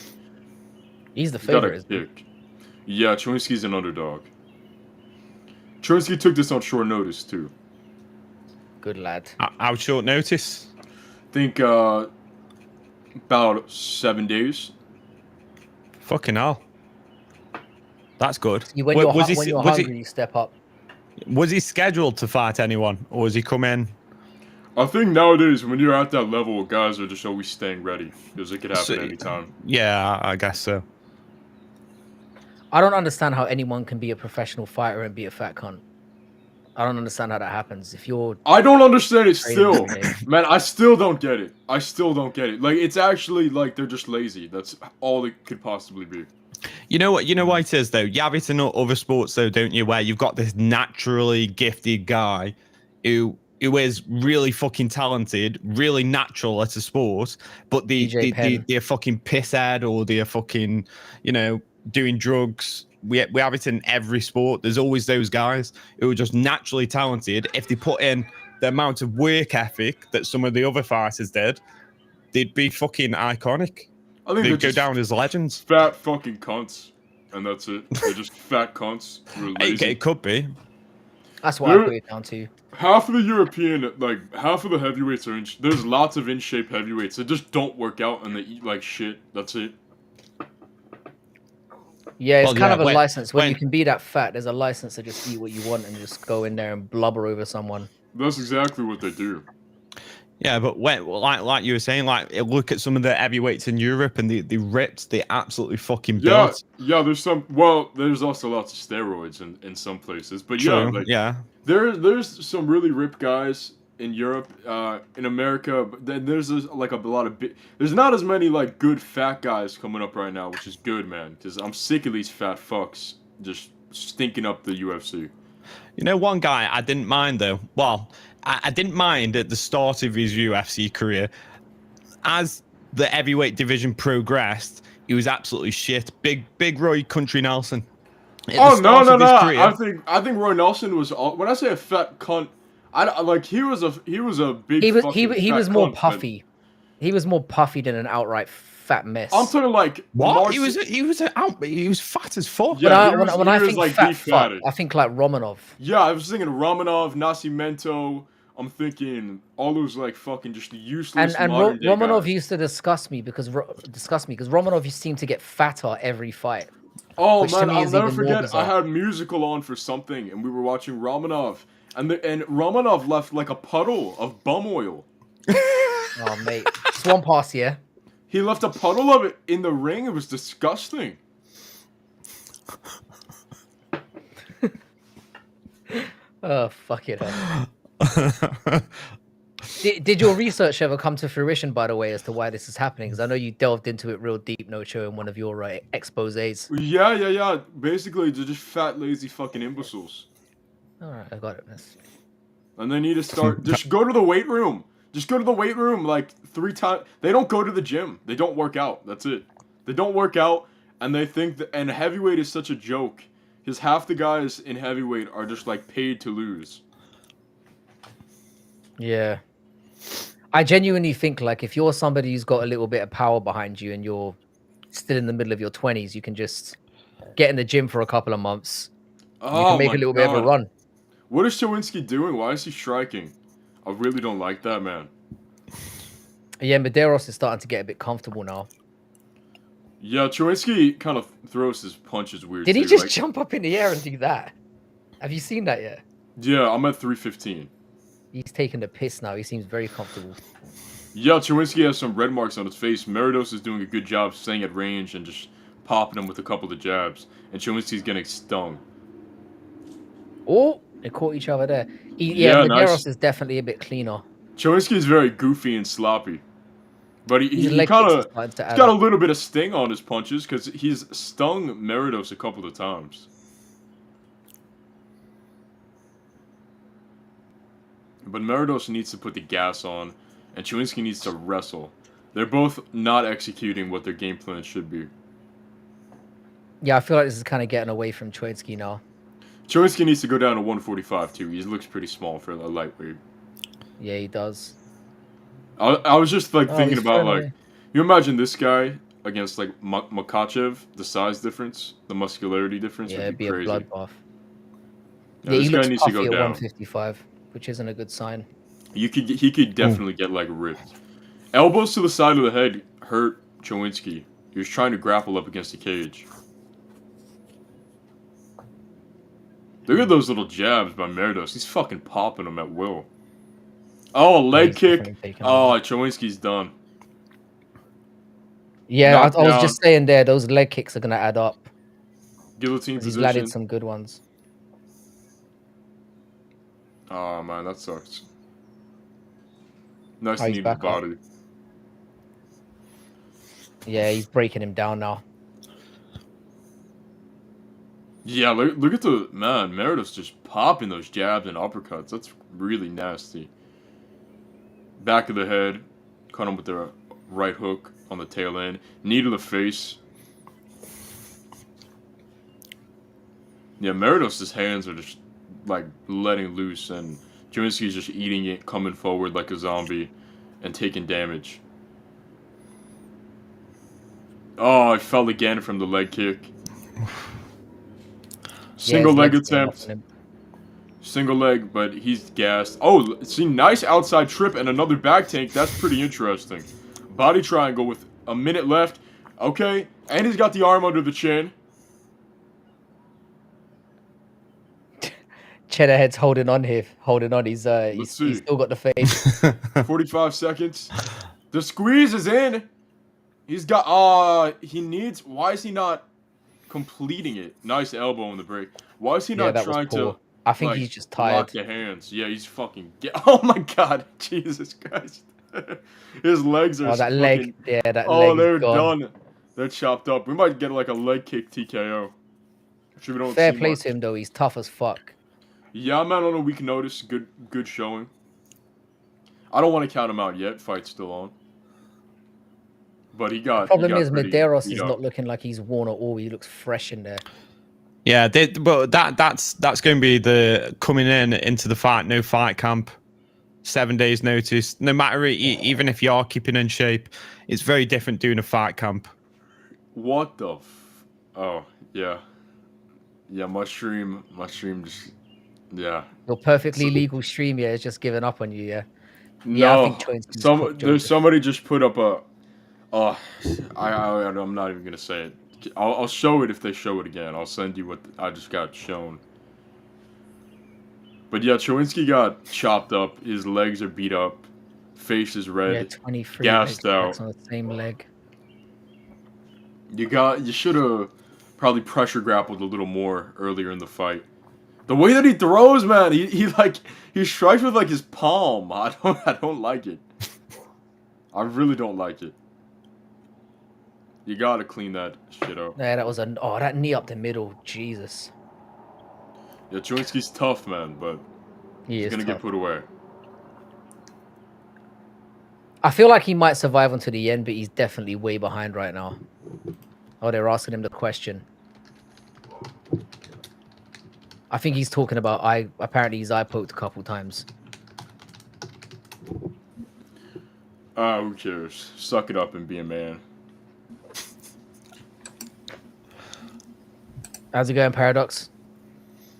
He's the favorite. Yeah, Choinsky's an underdog. Choinsky took this on short notice too. Good lad. How short notice? I think about 7 days. Fucking hell. That's good. When you're hungry, you step up. Was he scheduled to fight anyone, or was he come in? I think nowadays, when you're at that level, guys are just always staying ready, because it could happen anytime. Yeah, I guess so. I don't understand how anyone can be a professional fighter and be a fat cunt. I don't understand how that happens. I don't understand it still. Man, I still don't get it. It's actually they're just lazy. That's all it could possibly be. You know what it is though? You have it in other sports though, don't you? Where you've got this naturally gifted guy who is really fucking talented, really natural at a sport, but they're fucking pisshead or they're fucking, doing drugs. We have it in every sport. There's always those guys who are just naturally talented. If they put in the amount of work ethic that some of the other fighters did, they'd be fucking iconic. I think they'd go down as legends. Fat fucking cunts, and that's it. They're just fat cunts. It could be. That's what I put it down to. Half of the European, like half of the heavyweights are there's lots of in shape heavyweights that just don't work out and they eat like shit. That's it. Yeah, it's kind of a license. When you can be that fat, there's a license to just eat what you want and just go in there and blubber over someone. That's exactly what they do. Yeah, but like you were saying, like look at some of the heavyweights in Europe and they ripped, they absolutely fucking built. Yeah, there's some. Well, there's also lots of steroids in some places, but True, yeah, there's some really ripped guys in Europe, in America. But then there's like a lot of there's not as many like good fat guys coming up right now, which is good, man. Because I'm sick of these fat fucks just stinking up the UFC. You know, one guy I didn't mind though. Well, I didn't mind at the start of his UFC career. As the heavyweight division progressed, he was absolutely shit. Big Roy Country Nelson. Oh no! I think Roy Nelson was. When I say a fat cunt, I like he was a big. He was more puffy. He was more puffy than an outright fat mess. I'm talking like what? He was fat as fuck. Yeah, when I think like fat fuck, I think like Romanov. Yeah, I was thinking Romanov, Nascimento. I'm thinking all those like fucking just useless. And Romanov used to disgust me because Romanov seemed to get fatter every fight. Oh man, I'll never forget. I had musical on for something, and we were watching Romanov, and Romanov left like a puddle of bum oil. Oh mate, swamp ass, yeah. He left a puddle of it in the ring. It was disgusting. Oh fuck it. Did your research ever come to fruition, by the way, as to why this is happening? Because I know you delved into it real deep, Nocho, in one of your exposés. Yeah. Basically, they're just fat, lazy fucking imbeciles. All right, I got it. And they need to start. Just go to the weight room. Just go to the weight room like 3 times. They don't go to the gym. They don't work out. That's it. They don't work out, and they think that. And heavyweight is such a joke. Because half the guys in heavyweight are just like paid to lose. Yeah. I genuinely think like if you're somebody who's got a little bit of power behind you and you're still in the middle of your 20s, you can just get in the gym for a couple of months. You can make a little bit of a run. What is Chowinski doing? Why is he striking? I really don't like that, man. Yeah, Medeiros is starting to get a bit comfortable now. Yeah, Chowinski kind of throws his punches weird. Did he just jump up in the air and do that? Have you seen that yet? Yeah, I'm at 315. He's taking the piss now. He seems very comfortable. Yeah, Chowinski has some red marks on his face. Meridos is doing a good job staying at range and just popping him with a couple of jabs. And Chowinski's getting stung. Oh, they caught each other there. Medeiros nice. Is definitely a bit cleaner. Chowinski is very goofy and sloppy. But he kind of got a little bit of sting on his punches because he's stung Meridos a couple of times. But Meridos needs to put the gas on, and Chowinski needs to wrestle. They're both not executing what their game plan should be. Yeah, I feel like this is kind of getting away from Chowinski now. Chowinski needs to go down to 145 too. He looks pretty small for a lightweight. Yeah, he does. I was just like thinking about like, you imagine this guy against like Makachev, the size difference, the muscularity difference would be crazy. A bloodbath. Yeah, this guy needs to go down. 155, which isn't a good sign. He could definitely get like ripped. Elbows to the side of the head hurt Chowinski. He was trying to grapple up against the cage. Look at those little jabs by Meridos. He's fucking popping them at will. Oh, a leg kick. Oh, Chowinski's done. Yeah, I was just saying there, those leg kicks are going to add up. Guillotine position. He's landed some good ones. Oh, man, that sucks. Nice knee to the body. Yeah, he's breaking him down now. Yeah, look at the... Man, Meridos just popping those jabs and uppercuts. That's really nasty. Back of the head. Caught him with the right hook on the tail end. Knee to the face. Yeah, Meridos' hands are just, like, letting loose. And Chowinski's just eating it, coming forward like a zombie. And taking damage. Oh, I fell again from the leg kick. Single leg attempt. Single leg, but he's gassed. Oh, see, nice outside trip and another back tank. That's pretty interesting. Body triangle with a minute left. Okay, and he's got the arm under the chin. Cheddarhead's holding on here, holding on. He's still got the face. 45 seconds. The squeeze is in. He's got he needs. Why is he not completing it? Nice elbow in the break. Why is he not trying to? I think he's just tired. Lock the hands. Yeah, he's fucking. Oh my god, Jesus Christ! His legs are. Oh, that leg. Yeah, that leg. Oh, they're done. They're chopped up. We might get like a leg kick TKO. Which we don't Fair see play much. to him though. He's tough as fuck. Yeah, man, on a weak notice. Good showing. I don't want to count him out yet. Fight's still on. But he got. Problem is, Medeiros is not looking like he's worn at all. He looks fresh in there. Yeah, but that's going to be the coming into the fight, no fight camp, 7 days notice. No matter even if you are keeping in shape, it's very different doing a fight camp. What the? Oh yeah, mushroom just yeah. Your perfectly legal stream, yeah, is just giving up on you, yeah. No, yeah, I think there's somebody just put up a. I'm not even gonna say it. I'll show it if they show it again. I'll send you what I just got shown. But yeah, Chowinski got chopped up. His legs are beat up. Face is red. Yeah, 23 gassed out. On the same leg. You should have probably pressure grappled a little more earlier in the fight. The way that he throws, man, he strikes with like his palm. I don't like it. I really don't like it. You gotta clean that shit up. Yeah, that was that knee up the middle, Jesus. Yeah, Chowinski's tough, man, but he's gonna get put away. I feel like he might survive until the end, but he's definitely way behind right now. Oh, they're asking him the question. I think he's talking about apparently he's eye poked a couple times. Who cares? Suck it up and be a man. How's it going, Paradox?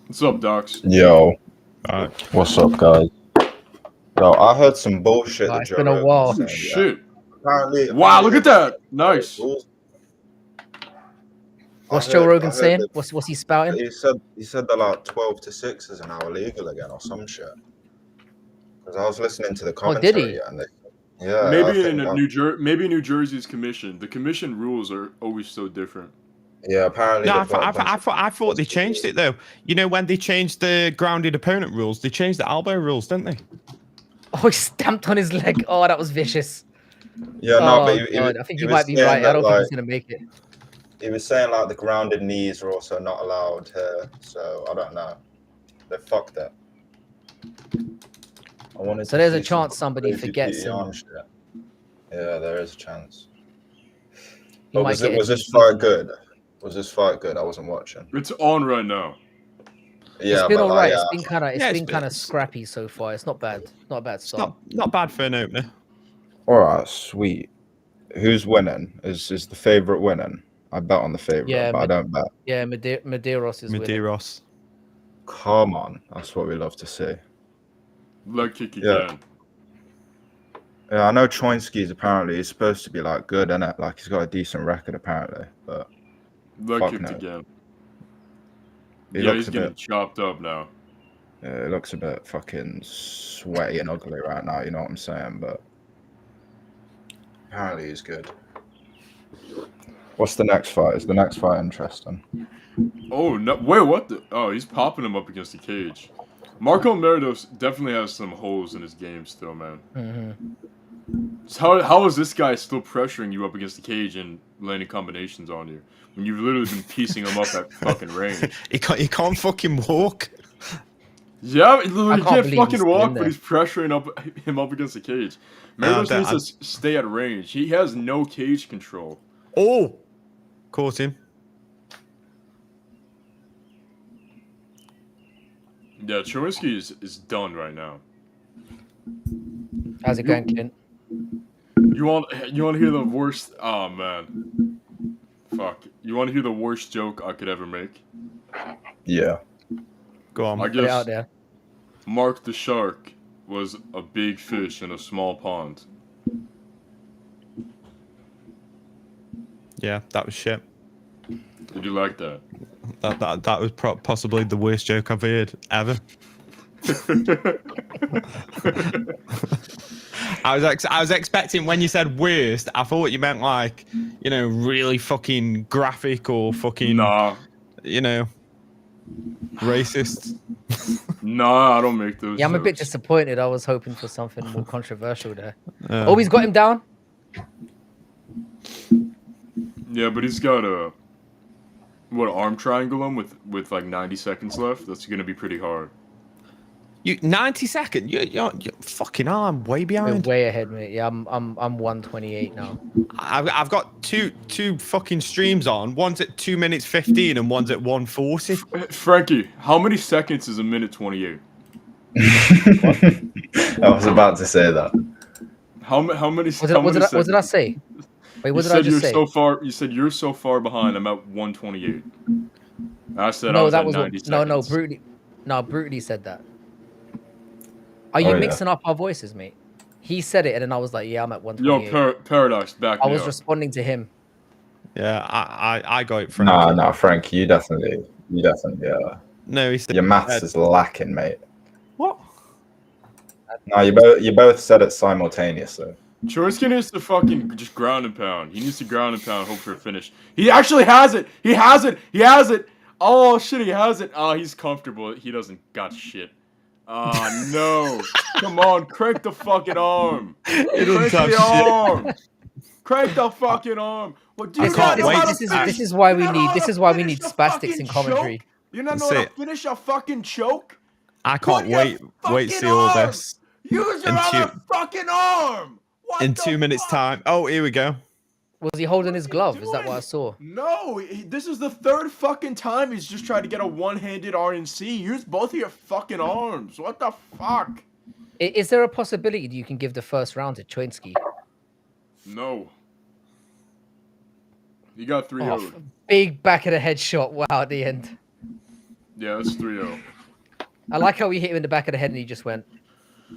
What's up, Docs? Yo. What's up, guys? Yo, I heard some bullshit. It's been a while. Oh, shit. Apparently, wow, look at that. Nice. What's Joe Rogan saying? What's he spouting? He said that like 12 to 6 is now illegal again or some shit. Because I was listening to the commentary. Oh, did he? And yeah. Maybe New Jersey's commission. The commission rules are always so different. Yeah, apparently. No, I thought they changed it though. You know, when they changed the grounded opponent rules, they changed the elbow rules, didn't they? Oh, he stamped on his leg. Oh, that was vicious. Yeah, no, but I think he might be right. I don't think he's gonna make it. He was saying like the grounded knees are also not allowed here, so I don't know. They fucked it. So there's a chance somebody forgets him. Yeah, there is a chance. But was this fight good? Was this fight good? I wasn't watching. It's on right now. Yeah, it's been alright. Yeah. It's been kind of scrappy so far. It's not bad. Not a bad start. Not bad for an opener. All right, sweet. Who's winning? Is the favorite winning? I bet on the favorite, but I don't bet. Yeah, Medeiros is winning. Medeiros. Come on, that's what we love to see. Leg kick again. Yeah, I know Chowinski's apparently is supposed to be like good, innit? Like he's got a decent record apparently, but leg kicked again. He's getting chopped up now. Yeah, it looks a bit fucking sweaty and ugly right now. You know what I'm saying? But apparently he's good. What's the next fight? Is the next fight interesting? Oh no! Wait, what? He's popping him up against the cage. Marco Meridos definitely has some holes in his game still, man. Mm-hmm. So how is this guy still pressuring you up against the cage and landing combinations on you when you've literally been piecing him up at fucking range? He can't fucking walk. Yeah, he can't fucking walk, but he's pressuring him up against the cage. Meridos needs to stay at range. He has no cage control. Oh, caught him. Yeah, Chowinski is done right now. How's it going, Clint? You want to hear the worst? Oh man, fuck! You want to hear the worst joke I could ever make? Yeah. Go on. I Put it out there. Mark the Shark was a big fish in a small pond. Yeah, that was shit. Did you like that? That was possibly the worst joke I've heard ever. I was expecting when you said worst, I thought you meant like, you know, really fucking graphic or fucking, Nah. you know, racist. Nah, I don't make those Yeah, I'm a bit jokes. disappointed. I was hoping for something more controversial there. Oh, he's got him down. Yeah, but he's got a arm triangle him with like 90 seconds left. That's gonna be pretty hard. You 90 seconds. You're fucking arm way We're behind. way ahead, mate. Yeah, I'm 128 now. I've got two fucking streams on. One's at 2 minutes 15 and one's at 140. Frankie, how many seconds is a minute 28? I was about to say that. How many? What did I say? Wait, what did I just say? You said you're so far behind. I'm at 128. I said I No, was that at was 90 seconds. brutally said that. Are you mixing up our voices, mate? He said it, and then I was like, "Yeah, I'm at 128." Yo, Paradox, back I me was up. responding to him. Yeah, I got it from. No, Frank, you definitely. No, he said Your maths is lacking, mate. What? No, you both said it simultaneously. Chorsky needs to fucking just ground and pound. He needs to ground and pound, hope for a finish. He actually has it! He has it! He has it! Oh, shit, he has it. Oh, he's comfortable. He doesn't got shit. Oh, no. Come on, crank the fucking arm. Crank the arm. Crank the fucking arm. Well, do you not know how to finish? This is why we need spastics in commentary. You not know how to finish a fucking choke? I can't wait to see all this. Use your other fucking arm! In 2 minutes' time. Oh, here we go. Was he holding his glove? Is that what I saw? No, this is the third fucking time he's just tried to get a one-handed RNC. Use both of your fucking arms. What the fuck? Is there a possibility that you can give the first round to Choinsky? No. You got 3-0. Big back of the head shot. Wow, at the end. Yeah, that's 3-0. I like how we hit him in the back of the head and he just went.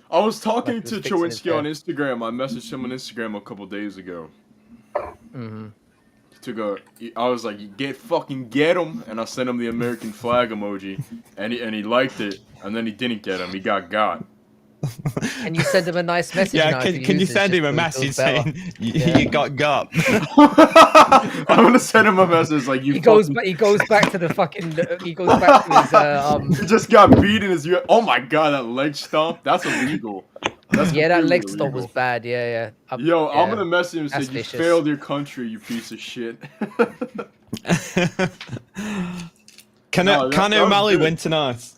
I was talking Like to fixing his Choinsky on head. Instagram. I messaged him on Instagram a couple days ago. Mm-hmm. I was like, get him, and I sent him the American flag emoji, and he liked it, and then he didn't get him. He got. Can you send him a nice message? Yeah, now can you send him a message saying you got? I'm gonna send him a message like you. He goes back to the fucking. He goes back to his. He just got beat in his. Oh my god, that leg stomp. That's illegal. That leg stomp was bad. Yeah. I'm gonna message him and say you failed your country, you piece of shit. Can O'Malley win tonight?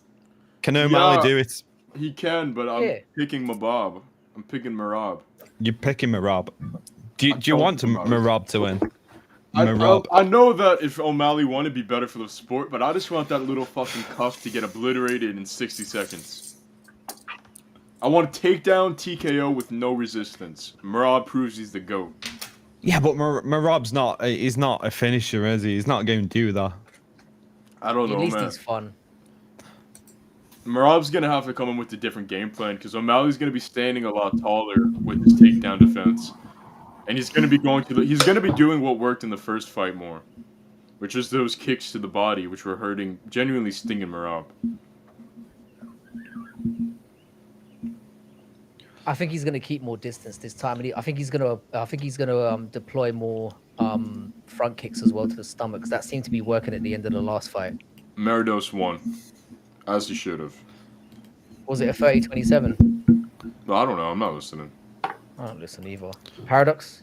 Can O'Malley do it? He can, but I'm picking Mabab. I'm picking Merab. You're picking Merab. Do you want Merab to win? I know that if O'Malley won, it'd be better for the sport, but I just want that little fucking cuff to get obliterated in 60 seconds. I want a takedown TKO with no resistance. Merab proves he's the GOAT. Yeah, but Merab's not. He's not a finisher, is he? He's not going to do that. I don't know, man. At least he's fun. Merab's gonna have to come in with a different game plan because O'Malley's gonna be standing a lot taller with his takedown defense, and he's gonna be doing what worked in the first fight more, which is those kicks to the body, which were hurting, genuinely stinging Merab. I think he's gonna keep more distance this time. I think he's gonna deploy more front kicks as well to the stomach because that seemed to be working at the end of the last fight. Meridos won. As he should have. Was it a 30-27? No, I don't know. I'm not listening. I don't listen either. Paradox?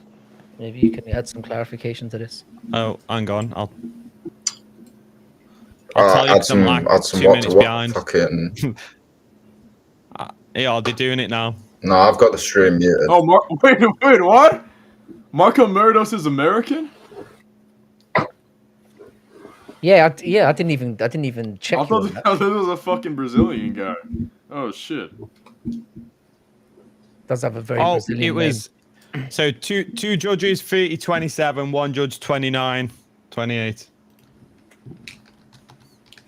Maybe you can add some clarification to this. Oh, hang on. I'll tell you because I'm like 2 minutes behind. Fucking... Yeah, are they doing it now? No, I've got the stream muted. Oh, wait, what? Marco Meridos is American? Yeah, I didn't even check. I thought it was a fucking Brazilian guy. Oh shit. Does have a very Brazilian it was name. So two judges 30-27, one judge 29-28.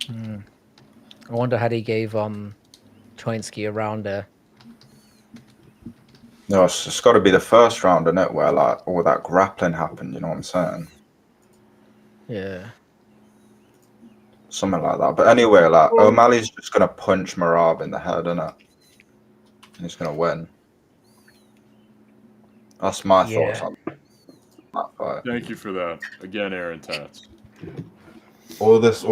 I wonder how they gave Choinsky around there. No, it's got to be the first round, isn't it, where like all that grappling happened. You know what I'm saying? Yeah. Something like that. But anyway, like O'Malley's just gonna punch Merab in the head, innit? And he's gonna win. That's my thoughts on that fight. Thank you for that. Again, Aaron Tats. All this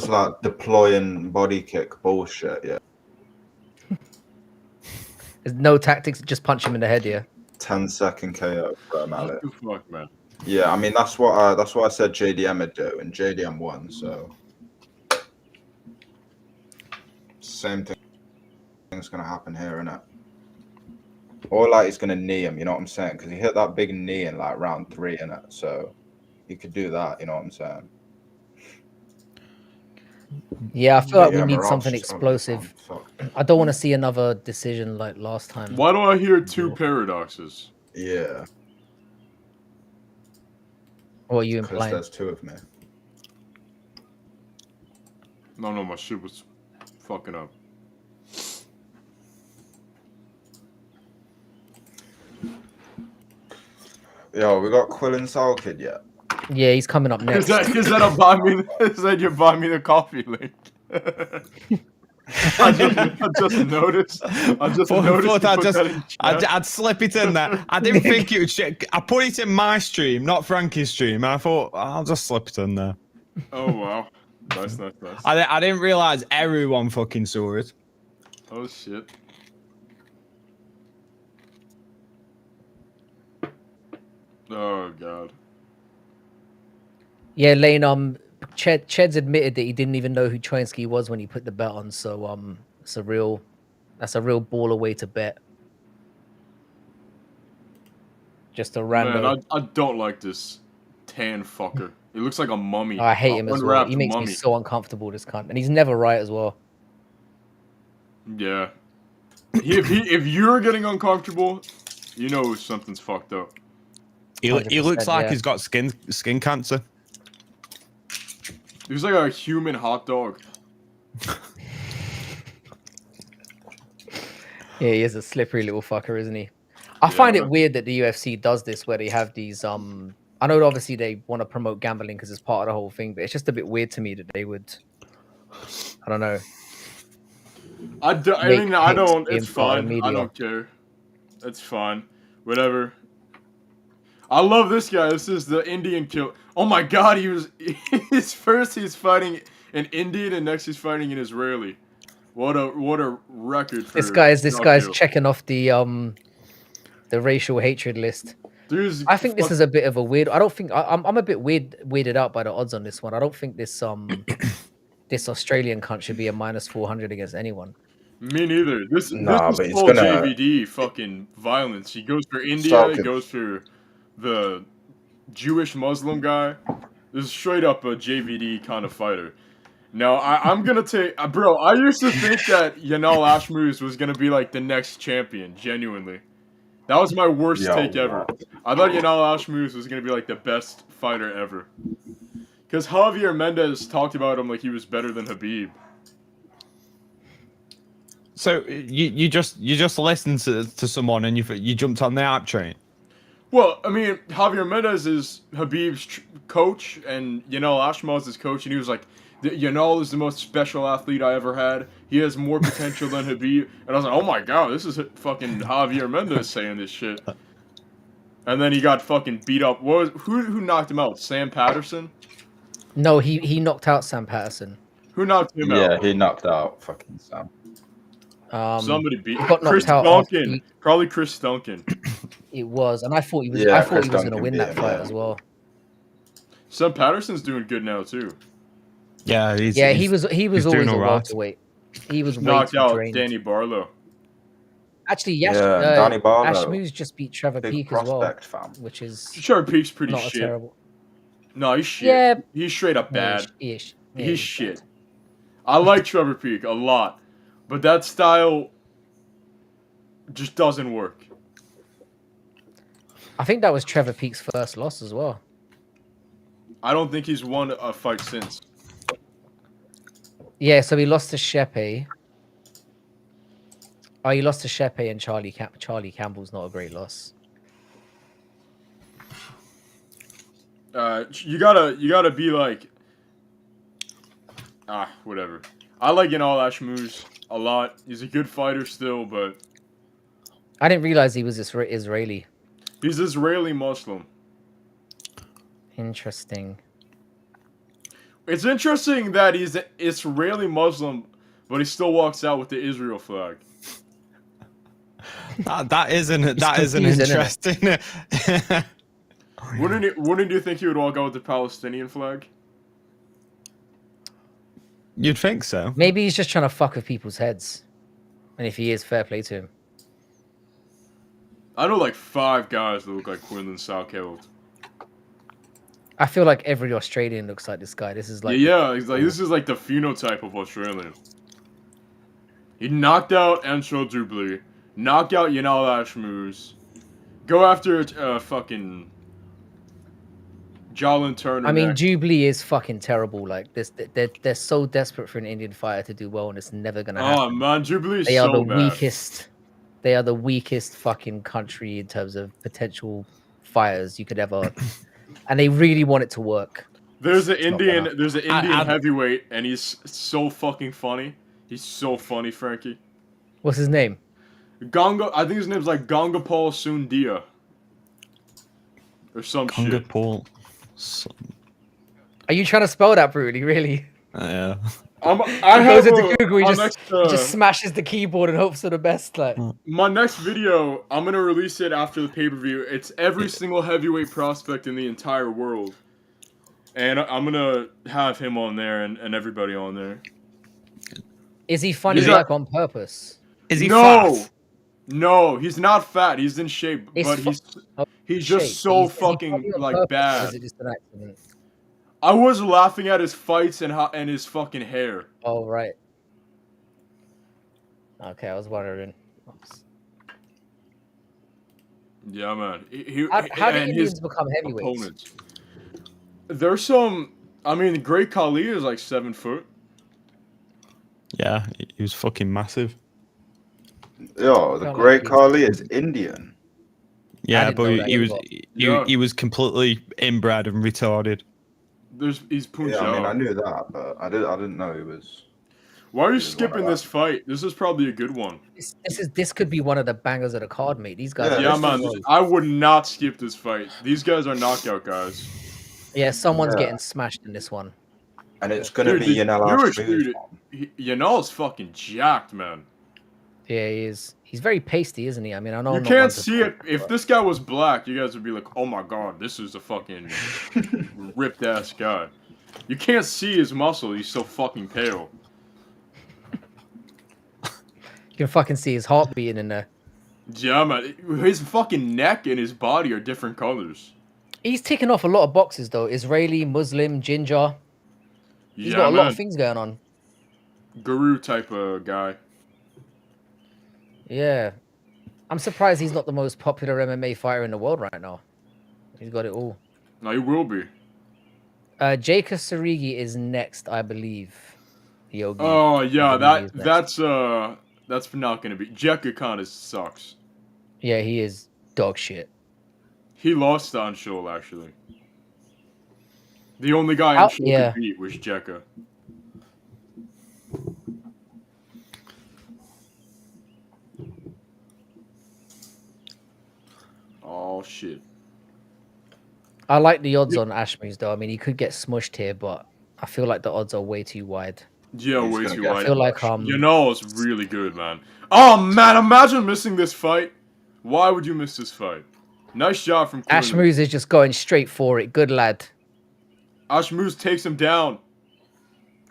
like deploying body kick bullshit. Yeah. There's no tactics, just punch him in the head, yeah. 10-second KO for O'Malley. What the fuck, man? Yeah, I mean that's what I said JDM would do, and JDM won. So same thing's gonna happen here, innit? Or like he's gonna knee him, you know what I'm saying? Because he hit that big knee in like round 3, innit? So he could do that, you know what I'm saying? Yeah, I feel like we Yeah, need Merab's something just explosive. fuck. I don't want to see another decision like last time. Why do I hear two paradoxes? Yeah, What are you because implying? there's 2 of me. No, my shit was fucking up. Yo, we got Quill and Soul Kid yet? Yeah, he's coming up next. Is that a buy me? Is that you buy me the coffee link? I just noticed. I just noticed. I'd slip it in there. I didn't think it would shit. I put it in my stream, not Frankie's stream. And I thought I'll just slip it in there. Oh wow, nice. I didn't realize everyone fucking saw it. Oh shit. Oh god. Yeah, Lane. Ched's admitted that he didn't even know who Choinsky was when he put the bet on. So that's a real baller way to bet. Just a random. Man, I don't like this tan fucker. He looks like a mummy. I hate him as well. Unwrapped He makes me mummy. so uncomfortable. This cunt, and he's never right as well. Yeah. If you're getting uncomfortable, you know something's fucked up. He looks 100%, like yeah. he's got skin cancer. He's like a human hot dog. Yeah, he is a slippery little fucker, isn't he? I find it man. weird that the UFC does this, where they have these. I know obviously they want to promote gambling because it's part of the whole thing, but it's just a bit weird to me that they would. I don't know. I mean, I picks don't. being It's part of the fine. I media. don't care. It's fine. Whatever. I love this guy. This is the Indian kill. Oh my god, he's fighting an Indian and next he's fighting an Israeli. What a record for This guy's Knockout. checking off the racial hatred list. I think this is a bit of a weird. I don't think I'm a bit weirded out by the odds on this one. I don't think this this Australian cunt should be a -400 against anyone. Me neither. This Nah, is but he's full gonna- JVD fucking violence. He goes for India. Stalker. He goes for the Jewish Muslim guy. This is straight up a JVD kind of fighter. Now I'm gonna take, bro. I used to think that Yanal Ashmouz was gonna be like the next champion. Genuinely, that was my worst take ever. what? I thought Yanal Ashmouz was gonna be like the best fighter ever. Because Javier Mendez talked about him like he was better than Khabib. So you just listened to someone and you jumped on the hype train. Well, I mean, Javier Mendez is Khabib's coach, and Yanal Ashmouz is his coach, and he was like, Yanal is the most special athlete I ever had. He has more potential than Khabib. And I was like, oh my god, this is fucking Javier Mendez saying this shit. And then he got fucking beat up. Who knocked him out? Sam Patterson? No, he knocked out Sam Patterson. Who knocked him Yeah, out? he knocked out fucking Sam. Somebody beat got knocked Chris out Duncan. Probably Chris Duncan. It was, and I thought he was. Yeah, I thought Chris he was going to Duncan win beat that him, fight yeah. as well. Sam Patterson's doing good now too. Yeah, He was he's always doing a all right. welterweight. He was way Knocked too out drained. Danny Barlow. Actually, Danny Barlow. Ashmouz just beat Trevor Big Peak as well, prospect, fam. which is Sure, Peak's pretty not a shit. terrible. No, he's shit. Yeah. He's straight up bad. Ish. Yeah, He's shit. I like Trevor Peak a lot, but that style just doesn't work. I think that was Trevor Peak's first loss as well. I don't think he's won a fight since. Yeah, so he lost to Shepe. Oh, he lost to Shepe and Charlie Campbell's not a great loss. You gotta be like, whatever. I like Yanal Ashmuz a lot. He's a good fighter still, but I didn't realize he was Israeli. he's Israeli Muslim. Interesting. It's interesting that he's an Israeli Muslim, but he still walks out with the Israel flag. That isn't confusing, interesting. Wouldn't you think he would walk out with the Palestinian flag? You'd think so. Maybe he's just trying to fuck with people's heads. And if he is, fair play to him. I know like 5 guys that look like Quinlan Salkeld. I feel like every Australian looks like this guy. This is like This is like the phenotype of Australian. He knocked out Anshul Dubli, knocked out Yanal Ashmuz, go after fucking Jalen Turner. I mean, next. Jubilee is fucking terrible. Like this, they're so desperate for an Indian fighter to do well, and it's never gonna happen. Oh man, Jubilee is They are so the bad. weakest. They are the weakest fucking country in terms of potential fighters you could ever. And they really want it to work. There's an It's not Indian gonna- heavyweight, and he's so fucking funny. He's so funny, Frankie. What's his name? Ganga, I think his name's like Gangapal Sundia. Or some Conga shit. Paul. Are you trying to spell that brutally? Really? Yeah. I He have goes into Google. He my just, next, he just smashes the keyboard and hopes for the best. Like, my next video, I'm gonna release it after the pay-per-view. It's every single heavyweight prospect in the entire world. And I'm gonna have him on there and everybody on there. is he funny He's like on purpose? Is he No! fat? No, he's not fat. He's in shape, He's but fu- he's Shape. just so Is he fucking funny on like purpose, or bad. Is it just an accident? I was laughing at his fights and his fucking hair. Oh right. Okay, I was wondering. Oops. Yeah, man. How do and Indians his become heavyweights? opponents. There's some. I mean, the Great Khali is like 7 foot. Yeah, he was fucking massive. Yo, the Can't Great like Khali is Indian. Yeah, didn't but know that he was either. Yeah. he was completely inbred and retarded. He's Punjab. Yeah, I mean, I knew that, but I didn't know he was. Why are you He's one skipping of this fight? This is probably a good one. This could be one of the bangers of the card, mate. These guys. Yeah, are Yeah, this man. so- I would not skip this fight. These guys are knockout guys. Yeah, someone's Yeah. getting smashed in this one. And it's gonna be Dude, Yanal you Ashmuz. excluded. Yanal's fucking jacked, man. Yeah, he is. He's very pasty, isn't he? I mean, I know. You I'm not one can't to see it. talk, If but- this guy was black, you guys would be like, "Oh my god, this is a fucking ripped ass guy." You can't see his muscle. He's so fucking pale. you can fucking see his heart beating in there. Yeah, man. His fucking neck and his body are different colors. He's ticking off a lot of boxes though. Israeli, Muslim, ginger. He's Yeah, got a man. lot of things going on. Guru type of guy. Yeah. I'm surprised he's not the most popular MMA fighter in the world right now. He's got it all. No, he will be. Jacob Serghei is next, I believe. Yogi. Oh yeah, I believe he's next. that's not gonna be. Jekka Khan sucks. Yeah, he is dog shit. He lost to Anshul, actually. The only guy How- Anshul yeah. could beat was Jekka. Oh shit. I like the odds on Ashmuz though. I mean, he could get smushed here, but I feel like the odds are way too wide. Yeah, He's way gonna too get- I wide. feel like You know it's really good, man. Oh man, imagine missing this fight. Why would you miss this fight? Nice job from Quinlan. Ashmuz is just going straight for it. Good lad. Ashmuz takes him down.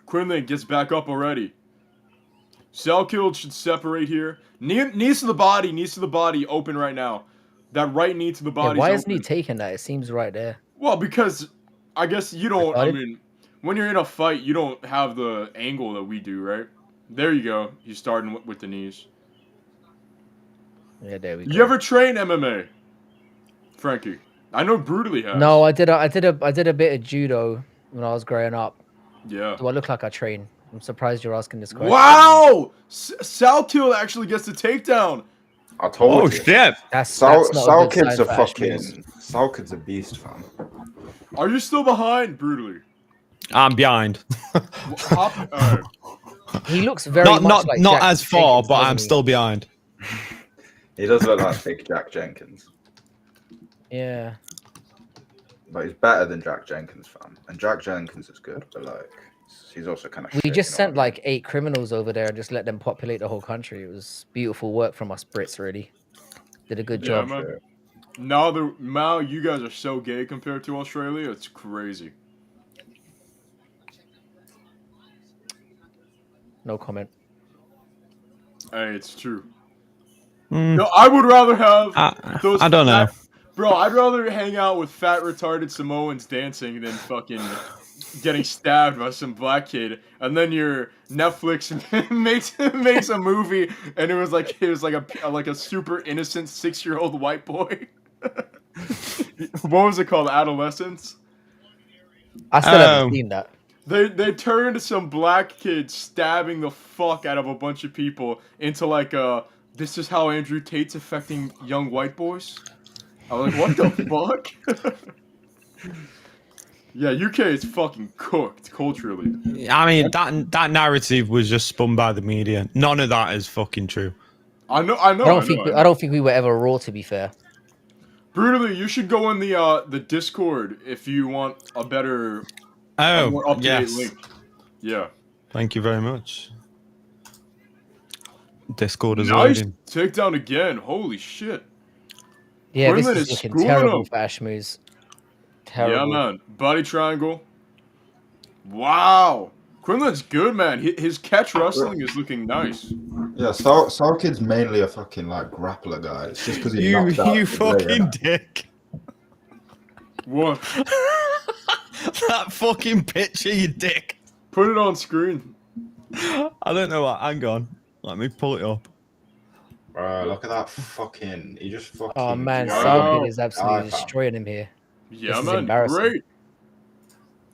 Quinlan gets back up already. Selkild should separate here. Knees to the body, open right now. That right knee to the Yeah, body. why isn't he taking that? It seems right there. Well, because I guess you don't. I Retarded? mean, when you're in a fight, you don't have the angle that we do, right? There you go. He's starting with the knees. Yeah, there we go. You ever train MMA, Frankie? I know brutally has. No, I did a bit of judo when I was growing up. Yeah. Do I look like I train? I'm surprised you're asking this question. Wow! Salkill actually gets the takedown. I told Oh you. shit! That's not a good Salkid's sign a for Ashmuz. Salkid's a beast, fam. Are you still behind, brutally? I'm behind. He looks very not much like not Jack as far, Jenkins, but doesn't I'm he? still behind. He does look like big Jack Jenkins, Yeah. but he's better than Jack Jenkins, fam. And Jack Jenkins is good, but like he's also kind of. We just sent like 8 criminals over there and just let them populate the whole country. It was beautiful work from us Brits, really. Did a good job. Man. Now you guys are so gay compared to Australia. It's crazy. No comment. Hey, it's true. No, I would rather have those. I don't know. Bro, I'd rather hang out with fat retarded Samoans dancing than fucking getting stabbed by some black kid. And then your Netflix makes a movie, and it was like a super innocent 6-year-old white boy. What was it called? Adolescence. I still haven't seen that. They turned some black kid stabbing the fuck out of a bunch of people into like this is how Andrew Tate's affecting young white boys. I was like, what the fuck? Yeah, UK is fucking cooked culturally. I mean, that narrative was just spun by the media. None of that is fucking true. I know. I don't think we were ever raw, to be fair. Brutally, you should go in the Discord if you want a better, more up-to-date link. Yeah. Thank you very much. Discord is nice loading. takedown again. Holy shit. Yeah, Quinlan this is is looking schooling terrible him. for Ashmuz. Terrible. Yeah, man. Body triangle. Wow. Quinlan's good, man. His catch wrestling is looking nice. Yeah, Salkid's mainly a fucking like grappler guy. It's just because he knocked out You the fucking player. dick. What? That fucking picture, you dick. Put it on screen. I don't know what. Hang on. Let me pull it up. Bro, look at that fucking. He just fucking. Oh man, Wow. Salkid is absolutely Wow. destroying him here. Yeah, This is man. embarrassing.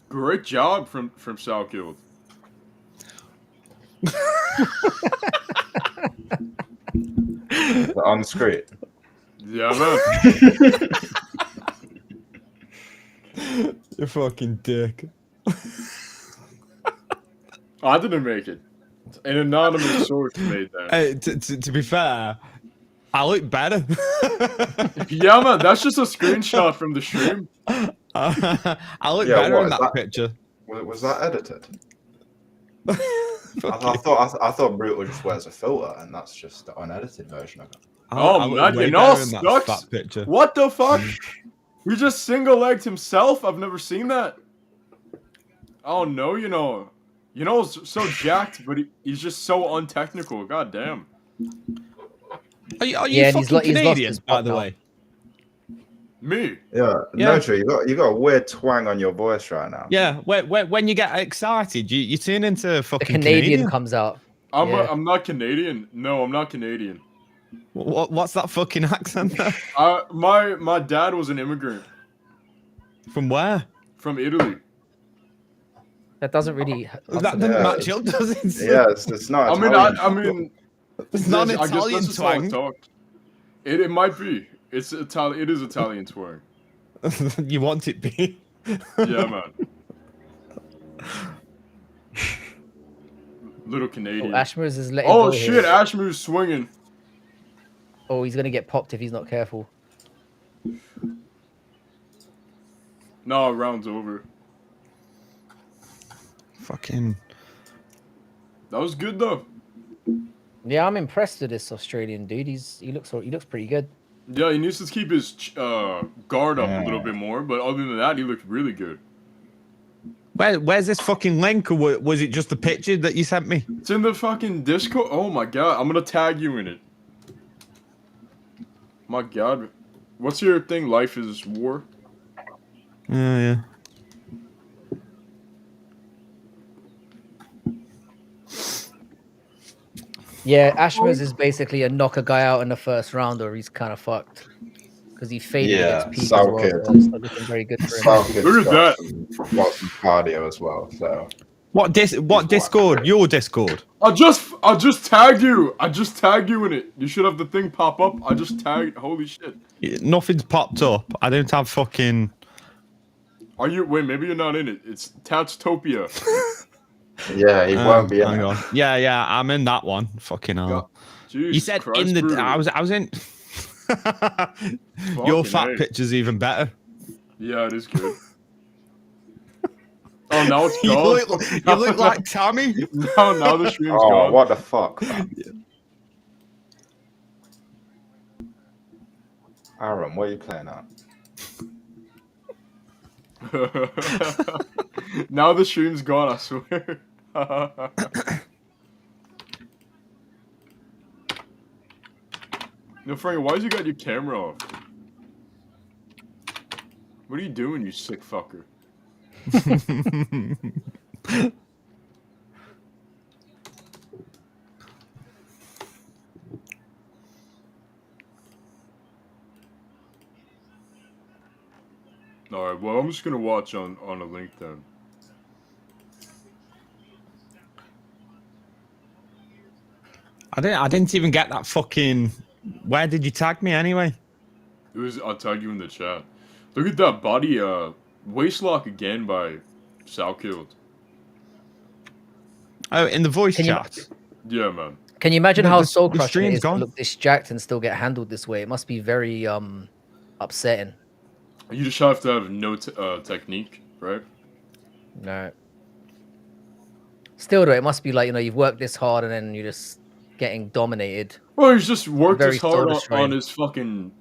Great job from Salkill. On screen. Yeah, man. You fucking dick. I didn't make it. An anonymous source made that. Hey, to be fair, I look better. Yeah, man. That's just a screenshot from the stream. I look Yeah, better what, in that is that- picture. Was that edited? I thought Brutal just wears a filter, and that's just the unedited version of it. Oh, man, you know, sucks. Picture. What the fuck? He just single-legged himself? I've never seen that. Oh, no, you know, so jacked, but he's just so untechnical. God damn. Are you Yeah, and fucking he's lost Canadian, his by pop the now. way? Me? Yeah, Yeah. no, true. You got a weird twang on your voice right now. Yeah, when you get excited, you turn into The fucking Canadian comes out. Yeah. I'm not Canadian. No, I'm not Canadian. What's that fucking accent there? My dad was an immigrant From where? from Italy. That doesn't really. That doesn't match up, does it? Yeah, it's not. I mean, It's not an I guess that's Italian just how I twang. talk. It might be. It's Italian. It is Italian twang. You want it be? Yeah, man. Little Canadian. Ashmuz is letting Oh go shit! here. Ashmoo's swinging. Oh, he's gonna get popped if he's not careful. No, round's over. Fucking. That was good though. Yeah, I'm impressed with this Australian dude. He looks pretty good. Yeah, he needs to keep his guard up a little bit more, but other than that, he looked really good. Where's this fucking link, or was it just the picture that you sent me? It's in the fucking Discord. Oh my god, I'm gonna tag you in it. My god, what's your thing? Life is war. Yeah. Yeah, Ashmuz is basically a knock a guy out in the first round, or he's kind of fucked because he faded Yeah, against Peak as well. Salkid. So it's not looking very good for him. Look at that. Got some cardio as well. So What Discord? Your Discord. I just tagged you. I just tagged you in it. You should have the thing pop up. I just tagged. Holy shit. Nothing's popped up. I don't have fucking. Are you? Wait, maybe you're not in it. It's Tatstopia. Yeah, he won't be in hang it. on. Yeah, I'm in that one. Fucking hell. Jesus You said Christ, in the. Bruno. I was in. Your fat A. picture's even better. Yeah, it is good. Oh, now it's You gone. look like Tommy. now the stream's Oh, gone. what the fuck, man? Aaron, what are you playing at? Now the stream's gone, I swear. No, Frank, why'd you got your camera off? What are you doing, you sick fucker? Alright, well, I'm just gonna watch on a link then. I didn't even get that fucking. Where did you tag me anyway? I'll tag you in the chat. Look at that body, waist lock again by Salkilled. Oh, in the voice Can you- chat. Yeah, man. Can you imagine No, how the soul crushing it stream's is to gone. look this jacked and still get handled this way? It must be very upsetting. You just have to have no technique, right? No. Still though, it must be like, you've worked this hard and then you're just getting dominated. Well, he's just worked Very as hard on soul-destroying. his fucking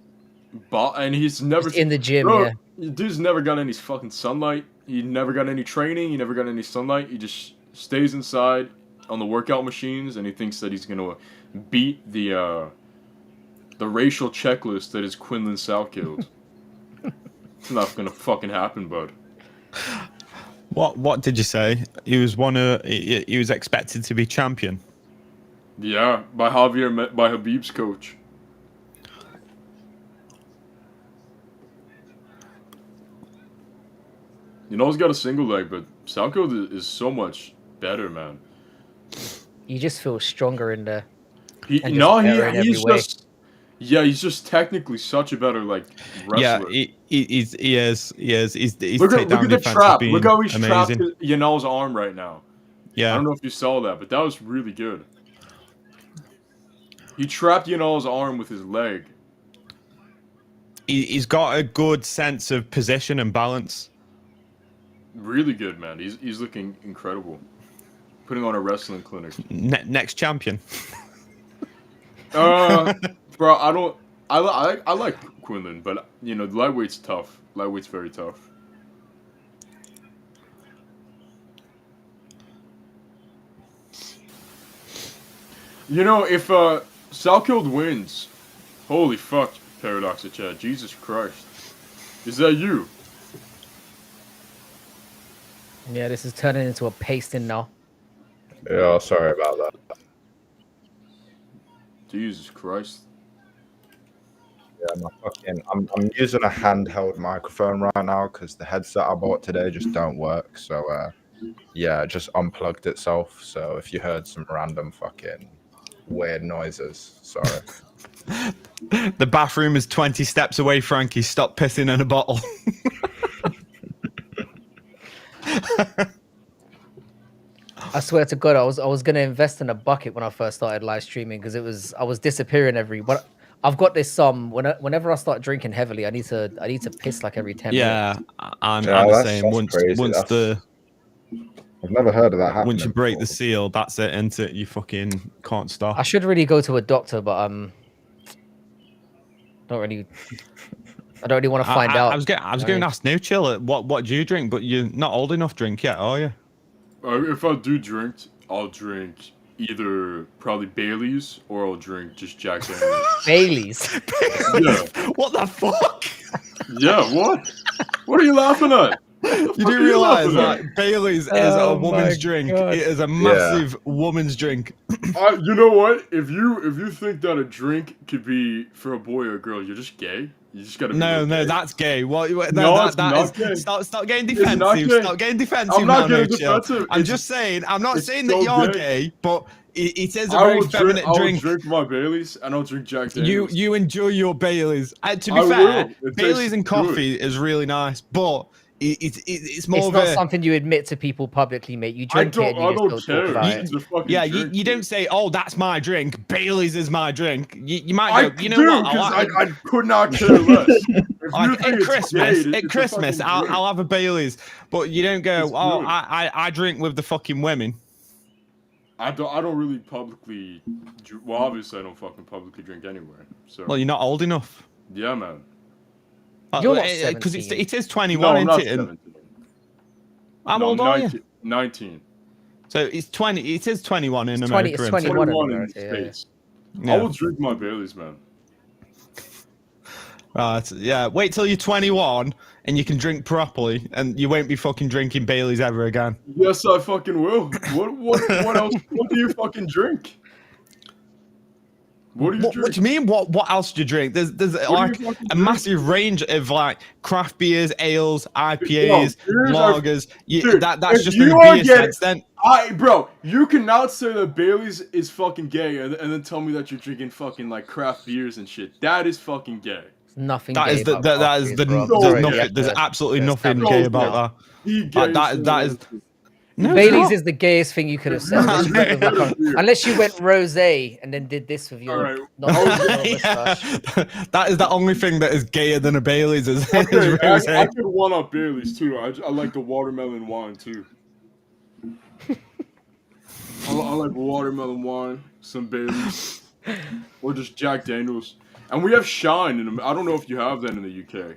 bot, and he's never Just in the gym, Bro, yeah. Dude's never got any fucking sunlight. He never got any training. He never got any sunlight. He just stays inside on the workout machines, and he thinks that he's gonna beat the racial checklist that is Quinlan Salkilled. It's not gonna fucking happen, bud. What did you say? He was he was expected to be champion. Yeah, by Habib's coach. He's got a single leg, but Salkilled is so much better, man. You just feel stronger in there. He's in every way. just technically such a better wrestler. Yeah, he is. His Look at takedown the defense trap. has Look been how he's trapped amazing. Yanal's arm right now. I Yeah, don't know if you saw that, but that was really good. He trapped Yanal's arm with his leg. he's got a good sense of position and balance. Really good, man. He's looking incredible. Putting on a wrestling clinic. Next champion. Bro, I like Quinlan, but the lightweight's tough. Lightweight's very tough. If Salkilled wins, holy fuck, Paradox of Chat, Jesus Christ, is that you? Yeah, this is turning into a pasting now. Yeah, sorry about that. Jesus Christ. Yeah, I'm using a handheld microphone right now because the headset I bought today just don't work. So yeah, it just unplugged itself. So if you heard some random fucking weird noises, sorry. The bathroom is 20 steps away, Frankie. Stop pissing in a bottle. I swear to God, I was gonna invest in a bucket when I first started live streaming because I was disappearing But I've got this whenever I start drinking heavily, I need to piss like every 10 minutes. Yeah, I'm Yeah, the that's- same. that's crazy. I've never heard of that happening. Once you break the before. seal, that's it, isn't it? You fucking can't stop. I should really go to a doctor, but I don't really want to find out. I was going to ask No Chill, what do you drink? But you're not old enough to drink yet, are you? If I do drink, I'll drink either probably Bailey's or I'll drink just Jack Daniels. Bailey's. Yeah. What the fuck? Yeah, what? What are you laughing at? You do realize that Bailey's is a Oh woman's my drink. God. It is a massive woman's drink. You know what? If you think that a drink could be for a boy or a girl, you're just gay. You just gotta be No, okay. that's gay. What? No, That not is gay. stop getting It's not defensive. gay. Stop getting defensive. I'm not now, getting no chill. defensive. I'm It's- just saying. I'm not it's saying so that you're gay. gay, but it is a I very will feminine I will drink. drink my Baileys and I'll drink Jack Daniels. You enjoy your Baileys. To be I fair, will. It Baileys tastes and coffee is really nice, but it's more It's of not a something you admit to people publicly, mate. You I drink it and you don't just don't care. talk about It's it. a fucking yeah. drink, You dude. don't say, "Oh, that's my drink. Baileys is my drink." You might I go, "You know do what? because like I could not care less. If you Like, think at it's Christmas, gay, at it's a Christmas, fucking drink. I'll have a Baileys, but you don't go, It's "Oh, good. I drink with the fucking women." I don't really publicly. Well, obviously I don't fucking publicly drink anywhere. So Well, you're not old enough. yeah, man. You're not Because 17. it is No, 21, I'm not isn't it? 17. How No, old I'm are you? 19. 19. So it's 20. It is 21 in It's America. 20 it's isn't it? 21 in 21 in America, the yeah. States. Yeah. I will drink my Baileys, man. Right, yeah. Wait till you're 21 and you can drink properly, and you won't be fucking drinking Baileys ever again. Yes, I fucking will. What else? What do you fucking drink? What do you What drink? do you mean? What else do you drink? There's do like you fucking a drink? massive range of like craft beers, ales, IPAs, beers are- lagers. Dude, That's if just you in are beer getting- sense. Then Bro, you cannot say that Bailey's is fucking gay and then tell me that you're drinking fucking like craft beers and shit. That is fucking gay. Nothing that gay is the about that is coffee, the bro. No, there's yeah. nothing. There's absolutely nothing No, gay yeah. about that. He gay. that is- No, Bailey's it's is the gayest thing you could have said. Unless you went, with like unless you went rosé and then did this with your Alright. not moustache. yeah. That is the only thing that is gayer than a Bailey's. Is Okay, rosé. I could one up Bailey's too. I like the watermelon wine too. I like watermelon wine, some Bailey's, or just Jack Daniels. And we have Shine in them. I don't know if you have that in the UK.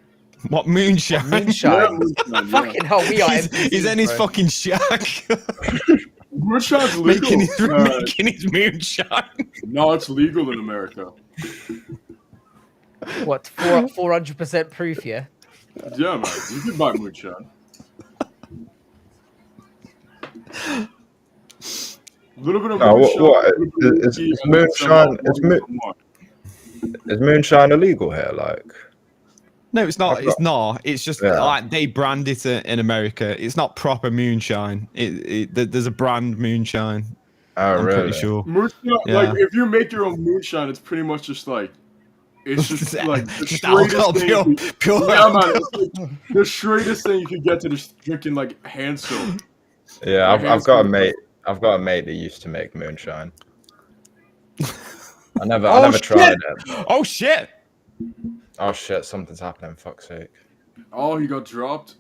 What moonshine? Moonshine. Yeah, moonshine, yeah. Fucking hell, we are. He's in his bro. fucking shack, Moonshine's legal. making his moonshine. No, it's legal in America. What 400% proof? Yeah. Yeah, man. You can buy moonshine. A little bit of No, moonshine. what? a little bit of Is whiskey, and then some moonshine- is watermelon wine. Is moonshine illegal here? Like, No, it's not. I've It's not. It's just Yeah. like they brand it in America. It's not proper moonshine. There's a brand moonshine. oh I'm really? pretty sure. Moonshine, Yeah. like if you make your own moonshine, it's pretty much just like it's just like the just straightest alcohol, thing. pure Yeah, alcohol. man. It's like the straightest thing you could get to just drinking like hand soap. Yeah, My I've got a hands- mate. I've got a mate that used to make moonshine. I never Oh, tried shit! it. Oh shit! Oh shit! Something's happening. Fuck's sake. Oh, he got dropped.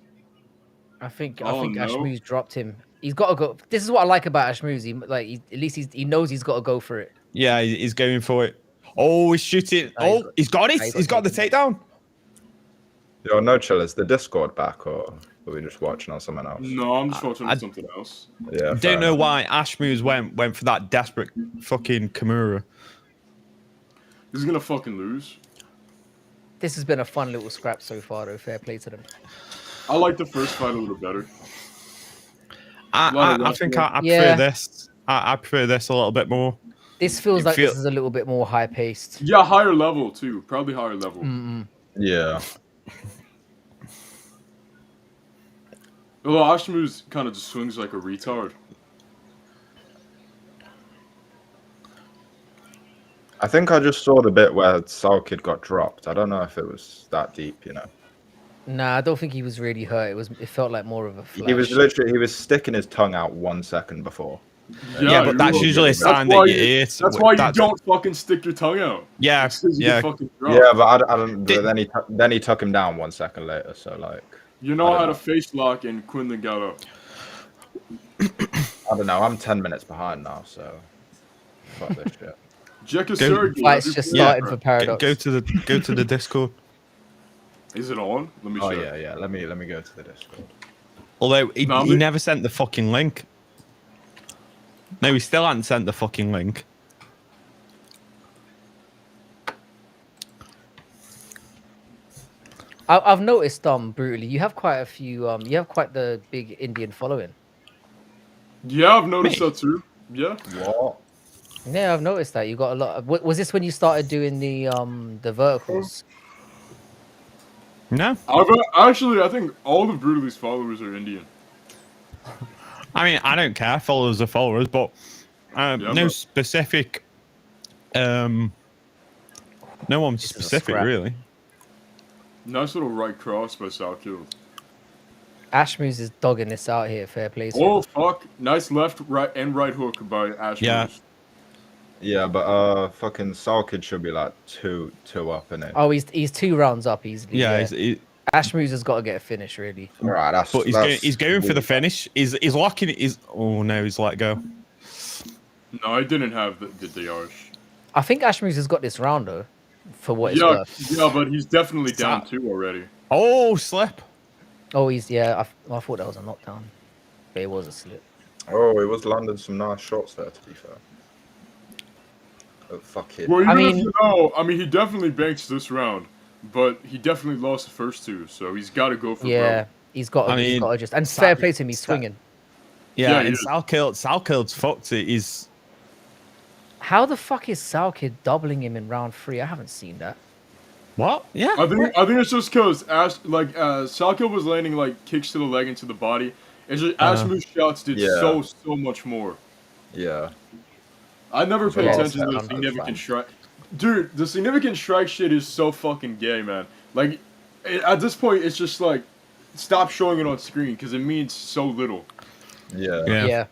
I think Oh, no. Ashmoo's dropped him. He's got to go. This is what I like about Ashmoo's. At least he knows he's got to go for it. Yeah, he's going for it. Oh, he's shooting. No, Oh, he's got it. he's He's got the takedown. Yo, no chill. Is the Discord back or are we just watching on something else? No, I'm just watching I- something else. Yeah. fair Don't know enough. why Ashmoo's went for that desperate fucking Kimura. He's gonna fucking lose. This has been a fun little scrap so far, though. Fair play to them. I like the first fight a little better. I think I Yeah. prefer this. I prefer this a little bit more. This feels You like feel- this is a little bit more high paced. Yeah, higher level too. Probably higher level. Yeah. Although Ashmoo's kind of just swings like a retard. I think I just saw the bit where Salkid got dropped. I don't know if it was that deep, you know. Nah, I don't think he was really hurt. It felt like more of a flash. He was sticking his tongue out 1 second before. Yeah, but you that's will. usually a That's sign why that you you- ate. That's why you don't fucking stick your tongue out. Yeah, It's 'cause you yeah. get fucking dropped. Yeah, but I don't. Did- Then he took him down 1 second later. So like, You know I don't how know. to face lock and Quinlan got up. I don't know. I'm 10 minutes behind now, so fuck this shit. Jack is Go- Serghei. Fight's Have you just played started that? for Paradox. Go to the Discord. Is it on? Let me Oh check. yeah. Let me go to the Discord. Although he No, he never sent the fucking link. No, he still hasn't sent the fucking link. I've noticed, brutally, you have quite a few. You have quite the big Indian following. Yeah, I've noticed Me? that too. Yeah. What? Yeah, I've noticed that you got a lot. Was this when you started doing the verticals? No. Actually, I think all of Brutali's followers are Indian. I mean, I don't care. Followers are followers, but no specific. No one specific, really. Nice little right cross by Salkill. Ashmoose is dogging this out here. Fair play to Oh him. fuck! Nice left, right, and right hook by Ashmoose. Yeah. Yeah, but fucking Salkid should be like two up in it. Oh, he's 2 rounds up easily. Yeah, Ashmoose has got to get a finish, really. Right, but he's going for the finish. He's locking it. Oh no, he's let go. No, I didn't have the Arsh. I think Ashmoose has got this round though, for what it's worth. Yeah, but he's definitely down 2 already. Oh, slip. Oh, I thought that was a knockdown, but it was a slip. Oh, he was landing some nice shots there, to be fair. Oh, fuck it. Well, I mean, he definitely banks this round, but he definitely lost the first 2, so he's got to go for Yeah, he's got to just. And fair play to him, he's swinging. Yeah, and Salkild's fucked it. He's. How the fuck is Salkid doubling him in round 3? I haven't seen that. What? Yeah. I think it's just because Salkill was landing like kicks to the leg into the body. It's just Ashmoose shots did so much more. Yeah. I never paid attention to the significant strike. Dude, the significant strike shit is so fucking gay, man. Like, at this point, it's just like, stop showing it on screen because it means so little. Yeah.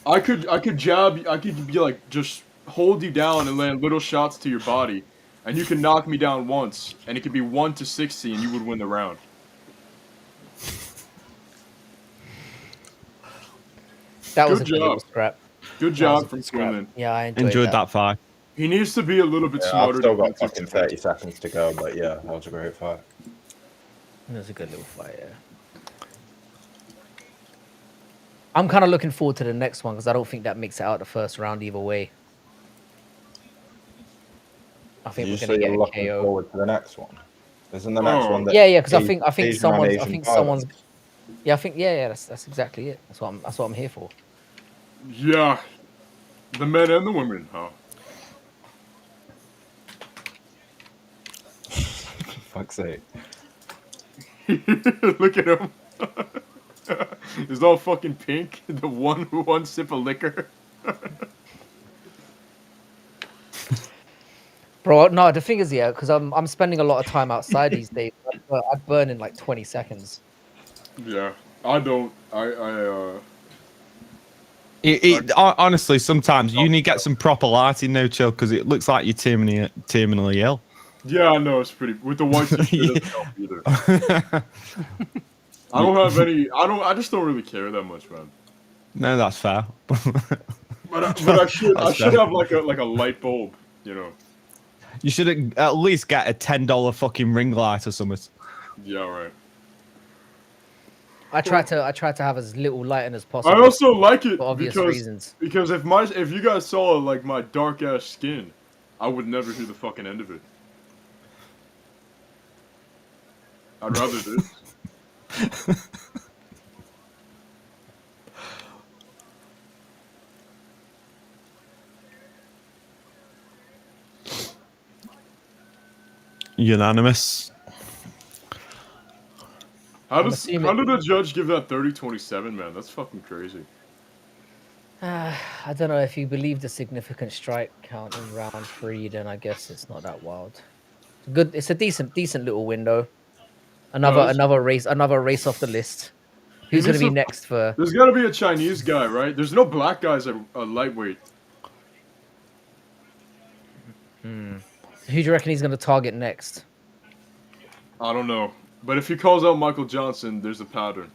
I could be like, just hold you down and land little shots to your body, and you can knock me down once, and it could be 1-60, and you would win the round. That was a good little scrap. Good job from Quinlan. Yeah, I enjoyed that fight. He needs to be a little bit smarter. I've still got fucking 30 seconds to go, but yeah, that was a great fight. It was a good little fight, yeah. I'm kind of looking forward to the next one because I don't think that makes it out the first round either way. I think we're going to get a KO. Forward to the next one. Isn't the next one? That yeah, because I think someone's. Yeah, I think that's exactly it. That's what I'm here for. Yeah, the men and the women, huh? Fuck's sake! Look at him. He's all fucking pink. The one sip of liquor. Bro, no, the thing is, because I'm spending a lot of time outside these days. I'd burn in like 20 seconds. Yeah, I don't. Honestly, sometimes you need to get some proper lighting, no chill, because it looks like you're terminally ill. Yeah, I know, it's pretty. With the white t-shirt, doesn't help either. I don't have any. I just don't really care that much, man. No, that's fair. but I should have like a light bulb, you know. You should at least get a $10 fucking ring light or something. Yeah, right. I try to have as little lighting as possible. I also like it for obvious reasons. Because if you guys saw like my dark ass skin, I would never hear the fucking end of it. I'd rather this. Unanimous. How did the judge give that 30-27, man? That's fucking crazy. I don't know, if you believe the significant strike count in round 3, then I guess it's not that wild. It's a decent little window. Another race off the list. Who's going to be next for? There's got to be a Chinese guy, right? There's no black guys at lightweight. Who do you reckon he's going to target next? I don't know. But if he calls out Michael Johnson, there's a pattern.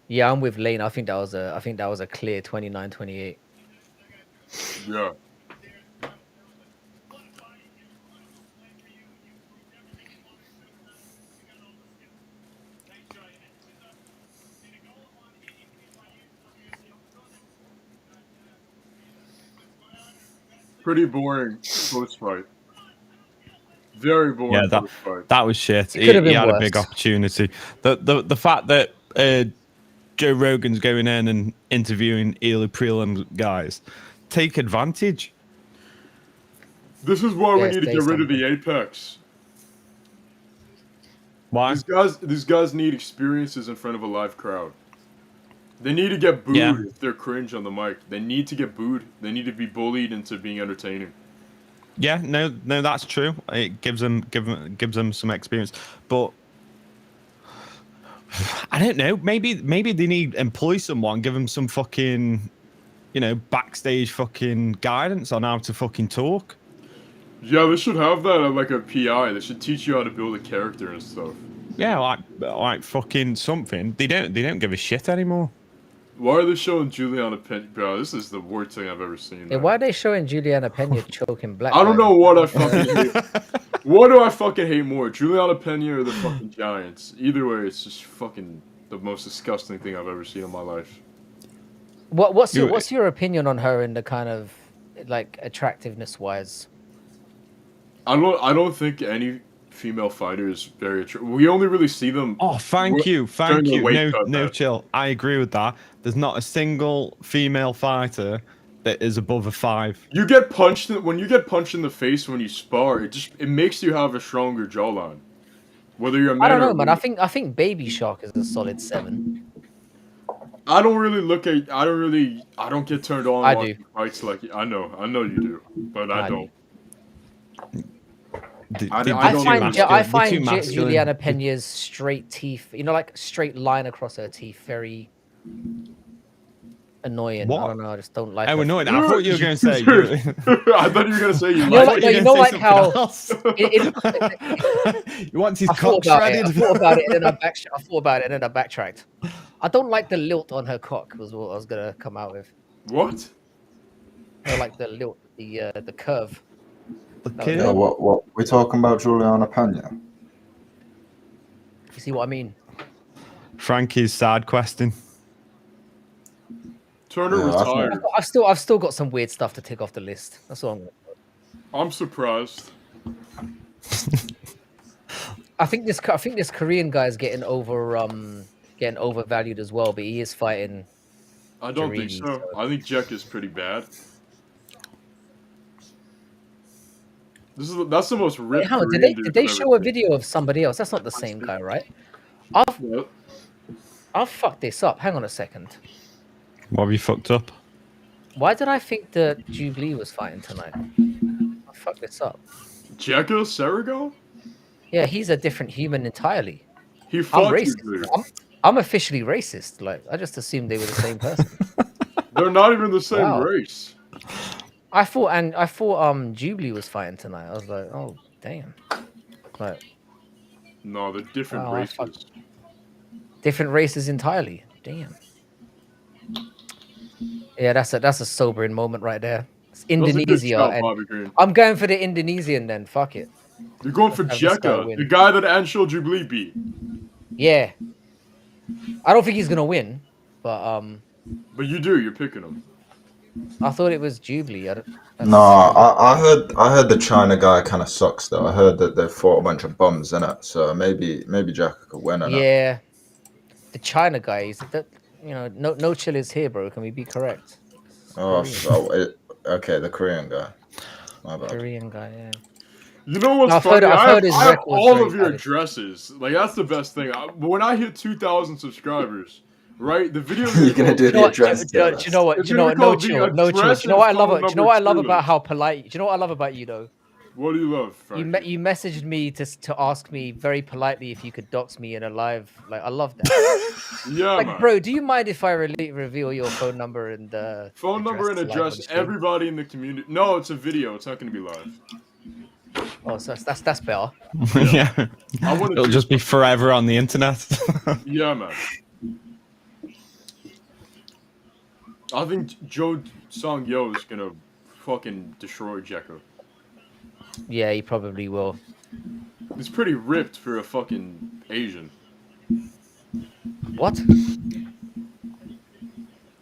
Yeah, I'm with Lane. I think that was a clear 29-28. Yeah. Pretty boring post fight. Very boring. Yeah, that was shit. He had a big opportunity. The fact that Joe Rogan's going in and interviewing early prelim guys, take advantage. This is why we Yes, need to say get rid of something. the Apex. Why? These guys need experiences in front of a live crowd. They need to get booed Yeah. if they're cringe on the mic. They need to get booed. They need to be bullied into being entertaining. Yeah, no, that's true. It gives them some experience, but I don't know. Maybe they need employ someone, give them some fucking, backstage fucking guidance on how to fucking talk. Yeah, they should have that at like a PI. They should teach you how to build a character and stuff. Yeah, like fucking something. They don't give a shit anymore. Why are they showing Julianna Peña? Bro, this is the worst thing I've ever seen. Hey, man. why are they showing Julianna Peña choking black? I don't guy? know what I fucking hate. What do I fucking hate more, Julianna Peña or the fucking Giants? Either way, it's just fucking the most disgusting thing I've ever seen in my life. What's your opinion on her in the kind of like attractiveness wise? I don't think any female fighter is very attractive. We only really see them. Oh, thank you. during the weight cut, No, man. chill. I agree with that. There's not a single female fighter that is above a 5. You get punched when you get punched in the face when you spar. It makes you have a stronger jawline. Whether you're a man I don't know, or man. I think Baby Shark is a solid 7. I don't really look at. I don't get turned on. I watching fights like I know you do, but I don't. I find Julianna Peña's straight teeth, like straight line across her teeth, very annoying. What? I don't know. I just don't like. Oh, her. annoying. I thought you were going to say. I thought you were going to say you like how you want his I cock thought about shredded. it. I thought about it, and then I backtracked. I don't like the lilt on her cock. Was what I was gonna come out with. What? I like the lilt, the curve. Okay. Yeah, what we're talking about Julianna Peña. You see what I mean? Frankie's side questing. Turner Yeah, that's retired. I've still got some weird stuff to tick off the list. That's all I'm gonna do. I'm surprised. I think this Korean guy is getting overvalued as well, but he is fighting. I don't think Jaridi, so. so- I think Jack is pretty bad. That's the most ripped. Hang on, Korean did dude they I've show a ever seen. video of somebody else? That's not the same guy, right? Yep. I've fucked this up. Hang on a second. What have you fucked up? Why did I think that Jubilee was fighting tonight? I fucked this up. Jekka Serghei? Yeah, he's a different human entirely. He I'm fought racist. Jubilee. I'm officially racist. Like, I just assumed they were the same person. They're not even the same Wow. race. I thought Jubilee was fighting tonight. I was like, oh damn. Like, No, they're different Wow, I fucked- races. different races entirely. Damn. Yeah, that's a sobering moment right there. It's That was a good Indonesia. shout, And Bobby Green. I'm going for the Indonesian then. Fuck it. You're going for Let's have this guy Jekka, win. the guy that Anshul Jubilee beat. Yeah. I don't think he's gonna win, but But you do. You're picking him. I thought it was Jubilee. No, I heard the China guy kind of sucks though. I heard that they fought a bunch of bums in it, so maybe Jack could win it. Yeah. The China guy is that no chill is here, bro. Can we be correct? Oh, okay, the Korean guy. My bad. Korean guy, yeah. You know what's I've funny? heard I have his all record's very of your valid. addresses. Like that's the best thing. When I hit 2,000 subscribers, right? The video. You're gonna do Do you know the what? address. Do you know what? It's Do you know gonna what? be No called chill, the no chill. address Do you know what I and love? phone Do you know what I love number about how polite? Do you know what I love about you though? What do you love, Frank? You messaged me to ask me very politely if you could dox me in a live. Like I love that. Yeah, Like, man. bro, do you mind if I reveal your phone number and Phone number and live on address. stream? Everybody in the community. No, it's a video. It's not going to be live. Oh, so that's better. Yeah. I want It'll to. just be forever on the internet. Yeah, man. I think Joo-sang is gonna fucking destroy Jekka. Yeah, he probably will. He's pretty ripped for a fucking Asian. What? I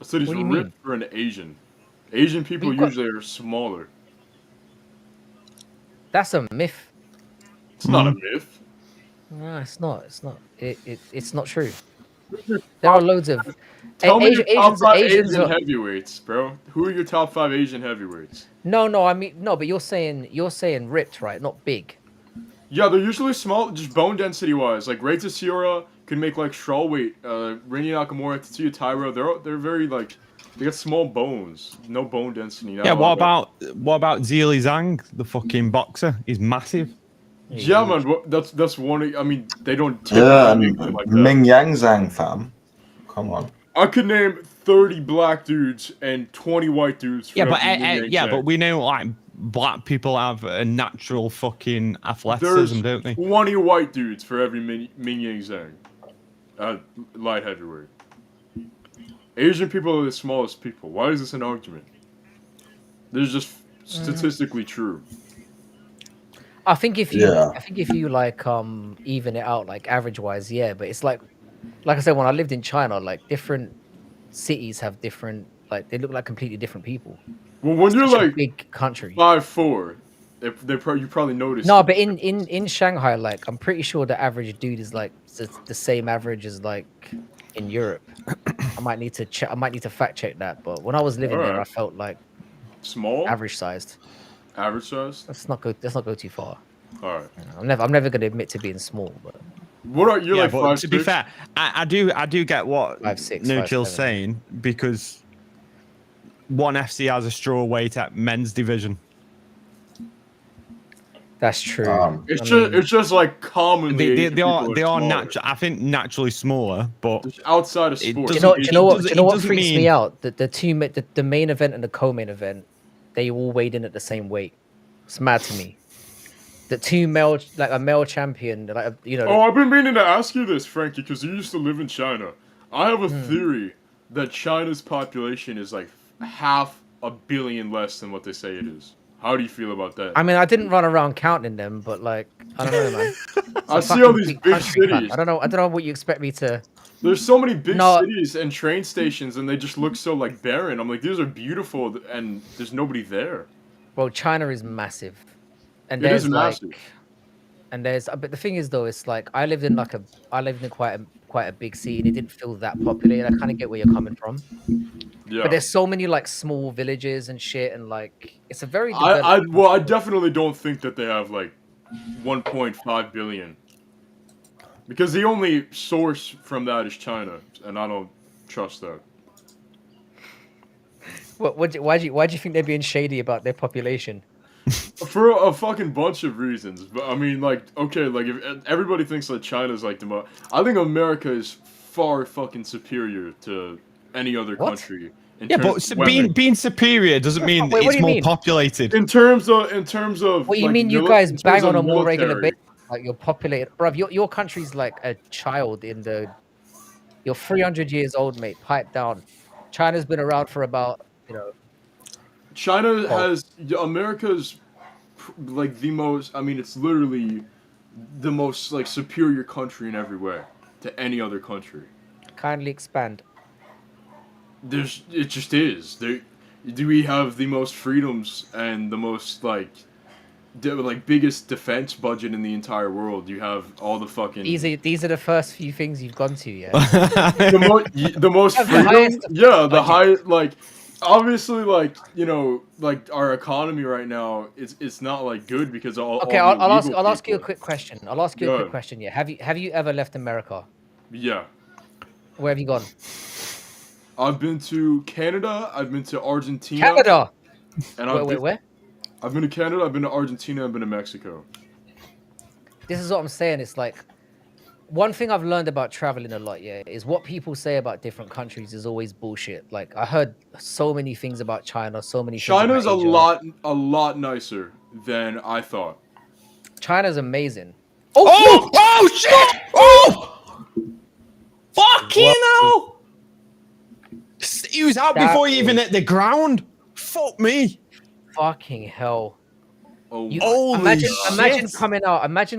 said he's What do you ripped mean? for an Asian. Asian people You've got- usually are smaller. That's a myth. It's not a myth. No, it's not. It's not. It's not true. There are loads of Tell me your top Asians, 5 Asians Asian are, heavyweights, bro. Who are your top 5 Asian heavyweights? no, I mean no, but you're saying ripped, right? Not big. Yeah, they're usually small, just bone density wise. Like Ray Tsuura can make like strawweight. Rinny Nakamura, Tetsuya Tairo, they're very like they got small bones, no bone density. Yeah, what about Zili Zhang, the fucking boxer? He's massive. Yeah, man, that's one. I mean, they don't. Yeah, typically and make them like Ming that. Yang Zhang, fam. Come on. I could name 30 black dudes and 20 white dudes. For Yeah, but every Ming Yang but Zhang. we know like black people have a natural fucking athleticism, There's don't they? 20 white dudes for every Ming Yang Zhang. Light heavyweight. Asian people are the smallest people. Why is this an argument? This is just statistically true. I think if you Yeah. like even it out like average wise, yeah, but it's like I said, when I lived in China, like different cities have different, like they look like completely different people. Well, when you're Such a like big country. 5'4", you probably noticed. No, but in Shanghai, like I'm pretty sure the average dude is like the same average as like in Europe. I might need to check. I might need to fact check that. But when I was living there, Alright. I felt like Small, average sized. average size. Let's not go too far. All right. I'm never going to admit to being small, but What are you Yeah, like? but 5'6"? to be fair, I do get what 5'6", Nurkill's 5'7". saying, because one FC has a straw weight at men's division. that's true. It's just like commonly. They are smaller. natural. I think naturally smaller, but Just outside of It sports. Do doesn't- you know what? doesn't- Do you know it what doesn't freaks me mean- out? The main event and the co-main event, they all weighed in at the same weight. It's mad to me. The two male, like a male champion, like you know. Oh, I've been meaning to ask you this, Frankie, because you used to live in China. I have a Hmm. theory that China's population is like 500 million less than what they say it is. How do you feel about that? I mean, I didn't run around counting them, but like, I don't know, man. It's I a see all fucking these big big country, man. cities. I don't know what you expect me to. There's so many big No. cities and train stations, and they just look so like barren. I'm like, these are beautiful, and there's nobody there. Well, China is massive, and It there's is like, massive. and there's. But the thing is, though, it's like I lived in quite a big city, and it didn't feel that populated. I kind of get where you're coming from, Yeah. but there's so many like small villages and shit, and like it's a very. I definitely don't think that they have like 1.5 billion. Because the only source from that is China, and I don't trust that. Why do you think they're being shady about their population? For a fucking bunch of reasons. But I mean, like, okay, like, if everybody thinks that China's like the most. I think America is far fucking superior to any other What? country. in yeah, terms but of women. being superior doesn't mean Wait, what do it's you more mean? populated. In terms of. What you like, mean? You mili- guys in terms bang of on a more regular military. basis? Like you're populated, bruv. Your country's like a child in the. You're 300 years old, mate. Pipe down. China's been around for about, China has America's like the most. I mean, it's literally the most like superior country in every way to any other country. kindly expand. It just is. Do we have the most freedoms and the most like biggest defense budget in the entire world? You have all the fucking These are the first few things you've gone to, yeah. the most Have the freedom. highest Yeah, the budget. high like obviously like like our economy right now it's not like good because Okay, all the I'll illegal ask you a people. quick question. I'll ask you Go a quick ahead. question. Yeah, have you ever left America? Yeah. Where have you gone? I've been to Canada, I've been to Argentina. Canada. And Where? I've been to Canada, I've been to Argentina, I've been to Mexico. This is what I'm saying. It's like one thing I've learned about traveling a lot, yeah, is what people say about different countries is always bullshit. Like I heard so many things about China, so many things China's about Asia. a lot nicer than I thought. China's amazing. Oh shit! Oh, fucking hell! He was out That before he even was- hit the ground. Fuck me! Fucking hell. Oh, You, Holy imagine shit.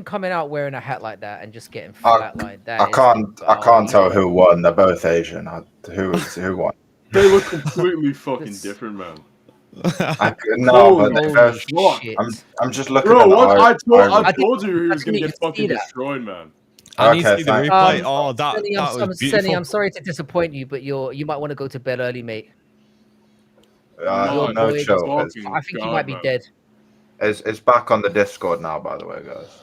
coming out wearing a hat like that and just getting I- flatlined. That I is- can't oh, tell who won. They're both Asian. Who won? they look completely fucking This- different, man. No, but Holy they both. fuck. shit. I'm just looking Bro, at what the I told you he I was gonna didn't get see fucking that. destroyed, man. I need to Okay, see the thank- replay. Oh, that Senny, was beautiful. Senny, I'm sorry to disappoint you, but you might want to go to bed early, mate. Oh, no boy, joke. fucking I think you God, might be man. dead. It's back on the Discord now, by the way, guys.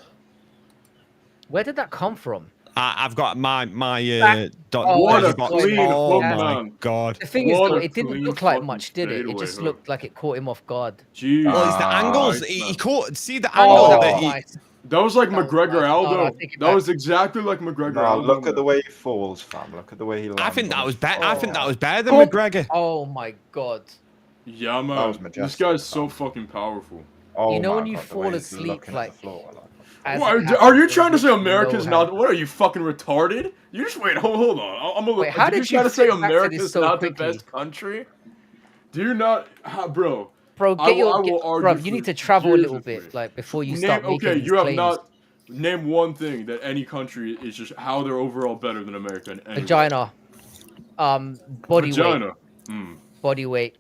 Where did that come from? I've got my Oh, What I've a got- clean oh hook, my man. god. The thing is, What though, a it didn't clean look like fucking much, did it? It fadeaway just hook. looked like it caught him off guard. Jeez. Well, it's the angles. Nice, He man. caught. See the Oh, angle that that was he. nice. That was like That was McGregor nice. Aldo. No, I take it That back. was exactly like McGregor Nah, Aldo. look at the man. way he falls, fam. Look at the way he lands. I think that on was his- better. I think that was better than Oh. McGregor. Oh my god. Yeah, man. That was This majestic, guy's so man. fucking powerful. Oh You know my when you God, the fall way he's asleep, looking at the like, floor, like- As What, it happens, are you there trying to was say no America's hand. not? What are you fucking retarded? You just wait. Hold on. I'm a little. Wait, how did you trying to say flip back to this America's so not quickly? the best country? Do you not, bro? Bro, I will bro, argue you need for to travel a years little with bit, me. like before you start Name, making okay, these you have claims. not. Name one thing that any country is just how they're overall better than America. In any way. Vagina, body Vagina. weight, body weight.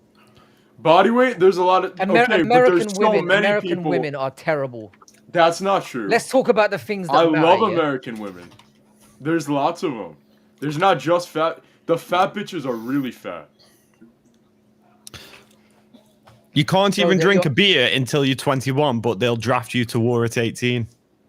Body weight. There's a lot of okay, but American there's so women, many American people. women are terrible. That's not true. Let's talk about the things that I matter. love yeah? American women. There's lots of them. There's not just fat. The fat bitches are really fat. You can't So even they're drink your- a beer until you're 21, but they'll draft you to war at 18.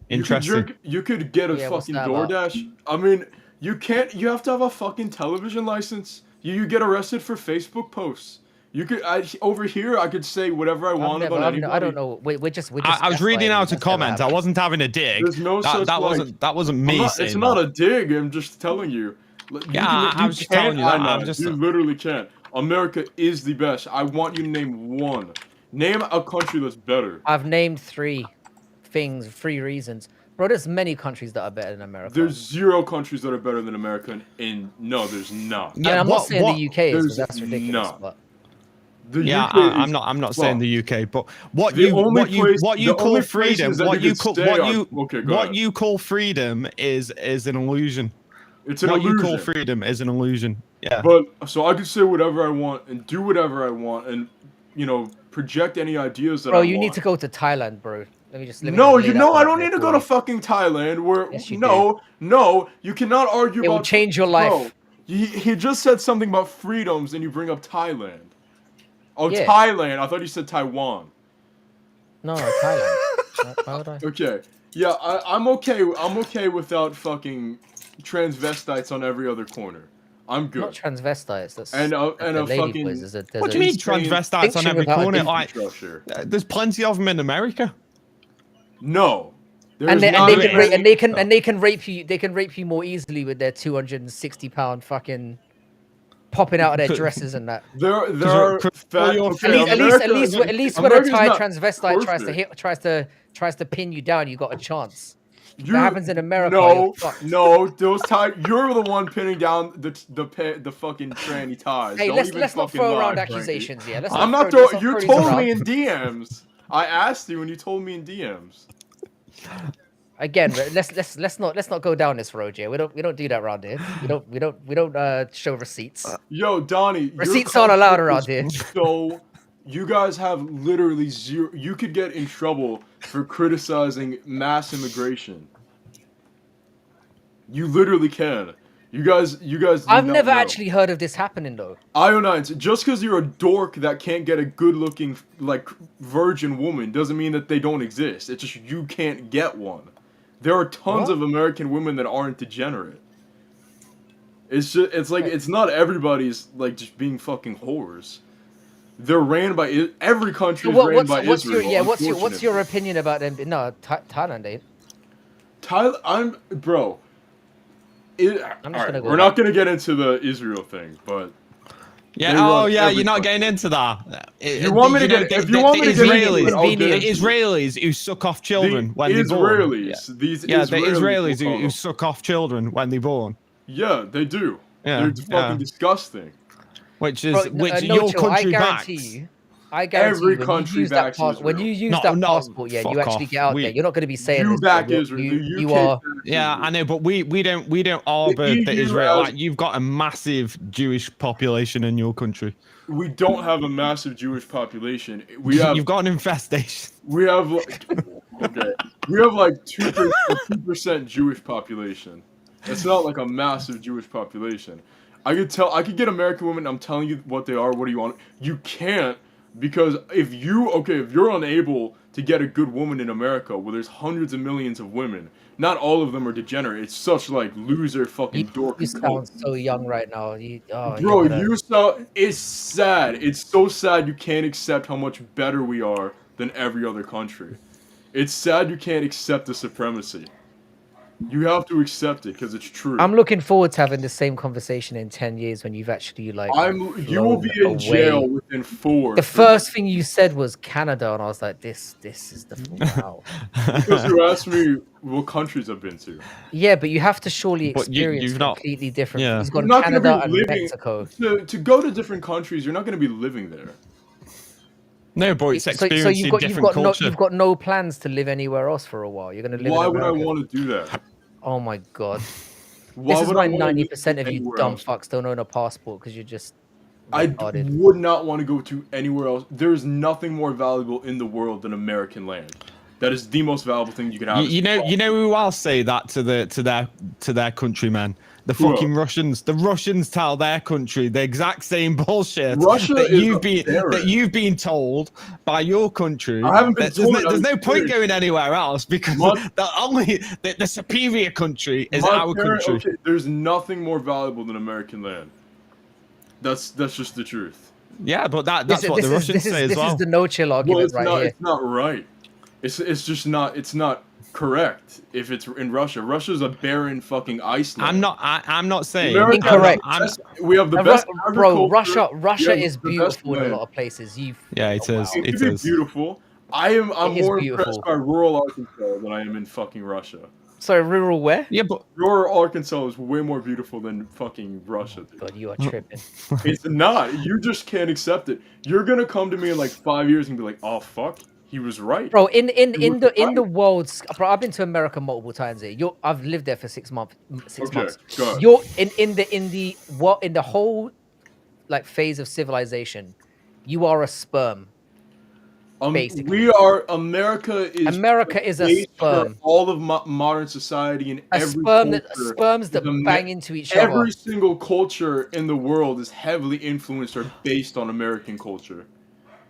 Interesting. You could get a Yeah, what's fucking that about? DoorDash. I mean, you can't. You have to have a fucking television license. You get arrested for Facebook posts. You could over here. I could say whatever I want about anybody. I don't know. We're just. I was reading gaslighting. out a That's never comment. I happened. wasn't having a dig. There's no that, such that like- wasn't me saying It's not that. a dig. I'm just telling you. Yeah, I was just telling you that. I know, I'm just- You literally can't. America is the best. I want you to name one. Name a country that's better. I've named 3 things, 3 reasons. Bro, there's many countries that are better than America. There's 0 countries that are better than America, and no, there's not. I mean, I'm not saying the UK is, There's because that's ridiculous. not. But The Yeah, UK I'm is- not saying well, the UK, but what the you only what you place- what the you call only freedom, places that what you you could call stay what are- you okay, go what ahead. you call freedom is an illusion. It's an What illusion. you call freedom is an illusion. Yeah. But so I can say whatever I want and do whatever I want and project any ideas that bro, I you want. need to go to Thailand, bro. Let me just. No, lay you that know I out don't there need to for go to you. fucking Thailand. Where Yes, you no, you cannot argue It will about. change your life. Bro, he just said something about freedoms, and you bring up Thailand. Oh, Yeah. Thailand. I thought you said Taiwan. No, Thailand. Why would I? Okay. Yeah, I'm okay. I'm okay without fucking transvestites on every other corner. I'm good. Not transvestites. That's And a the lady fucking- boys. There's What do you mean insane transvestites on distinction every without a corner? different Like, Structure. there's plenty of them in America. No. And There's they, not and, they can, any- they can rape you. They can rape you more easily with their 260-pound fucking popping out of their dresses and that. There you're- are 'cause fat. you're okay, free. At least when a America's Thai not transvestite tries to pin you down, you got a chance. If that happens in America, No, you're fucked. no, those Thai. You're the one pinning down the fucking tranny ties. Hey, Don't let's even not fucking throw lie, around Frankie. accusations here. I'm not let's throwing. You throw these told around. me in DMs. I asked you and you told me in DMs. Again, let's not go down this road here. We don't do that around here. We don't show receipts. Yo, Donnie, your Receipts aren't allowed country around is here. So, you guys have literally 0. You could get in trouble for criticizing mass immigration. You literally can. You guys. do I've not never know. actually heard of this happening though. Ionines, just because you're a dork that can't get a good-looking, like, virgin woman doesn't mean that they don't exist. It's just you can't get one. There are tons What? of American women that aren't degenerate. It's just, it's like, it's not everybody's, like, just being fucking whores. They're ran by, every country is ran by Israel. What's your opinion about them? No, Thailand ain't. I'm bro. I'm just Alright, gonna go we're not gonna get into the Israel thing, but Yeah. They Oh, run yeah. every You're not country. getting into that. you want me to get? If you want me to get into it, I'll get the into it. Israelis who suck off children The when they're born. Israelis, these Yeah, the Israelis Israelis who suck off children when they're born. Yeah, they do. Yeah, They're fucking disgusting. Which is Bro, which no, your Joe, country I backs. guarantee you. I guarantee Every you, country backs when you use No, that no, passport, yeah, you fuck actually off. get out We- there. You're not going to be saying You this, back but Israel. You the UK are. backs Yeah, Israel. I know, but we don't harbor the EU Israel. has- Like, you've got a massive Jewish population in your country. We don't have a massive Jewish population. We have You've got an infestation. We have like, okay. We have like 2% Jewish population. It's not like a massive Jewish population. I could get American women. I'm telling you what they are. What do you want? You can't, because if you're unable to get a good woman in America, where there's hundreds of millions of women, not all of them are degenerate. It's such like loser fucking dork. You sound so young right now. It's sad. It's so sad you can't accept how much better we are than every other country. It's sad you can't accept the supremacy. You have to accept it because it's true. I'm looking forward to having the same conversation in 10 years when you've actually like. You will be in jail within 4. The first thing you said was Canada, and I was like, this is the wow. Because you asked me what countries I've been to. Yeah, but you have to surely experience you've not, completely different. Yeah. He's gone Canada and Mexico. To go to different countries, you're not going to be living there. No, but it's experiencing different culture. You've got no plans to live anywhere else for a while. You're going to live. Why in would I America. want to do that? Oh my god! Why this is would why I wanna 90% of you anywhere dumb else? fucks don't own a passport, because you're just. I retarded. would not want to go to anywhere else. There is nothing more valuable in the world than American land. That is the most valuable thing you can have. You know who else say that to their countrymen? The fucking Russians. The Russians tell their country the exact same bullshit that you've been told by your country. I haven't been told. There's no point going anywhere else, because the superior country is our country. Okay, there's nothing more valuable than American land. That's just the truth. Yeah, but that's what the Russians say as well. This is the no chill argument here. It's not right. It's just not. It's not correct. If it's in Russia, Russia's a barren fucking Iceland. I'm not saying incorrect. We have the best. Bro, Russia is beautiful in a lot of places. It is. It is beautiful. I'm more impressed by rural Arkansas than I am in fucking Russia. Sorry, rural where? Yeah, but rural Arkansas is way more beautiful than fucking Russia, dude. God, you are tripping. It's not. You just can't accept it. You're gonna come to me in like 5 years and be like, "Oh fuck, he was right." Bro, in the world's, bro, I've been to America multiple times here. I've lived there for 6 months. Go ahead. You're in the whole like phase of civilization. You are a sperm. Basically, America is a sperm. All of modern society and every sperms that bang into each other. Every single culture in the world is heavily influenced or based on American culture.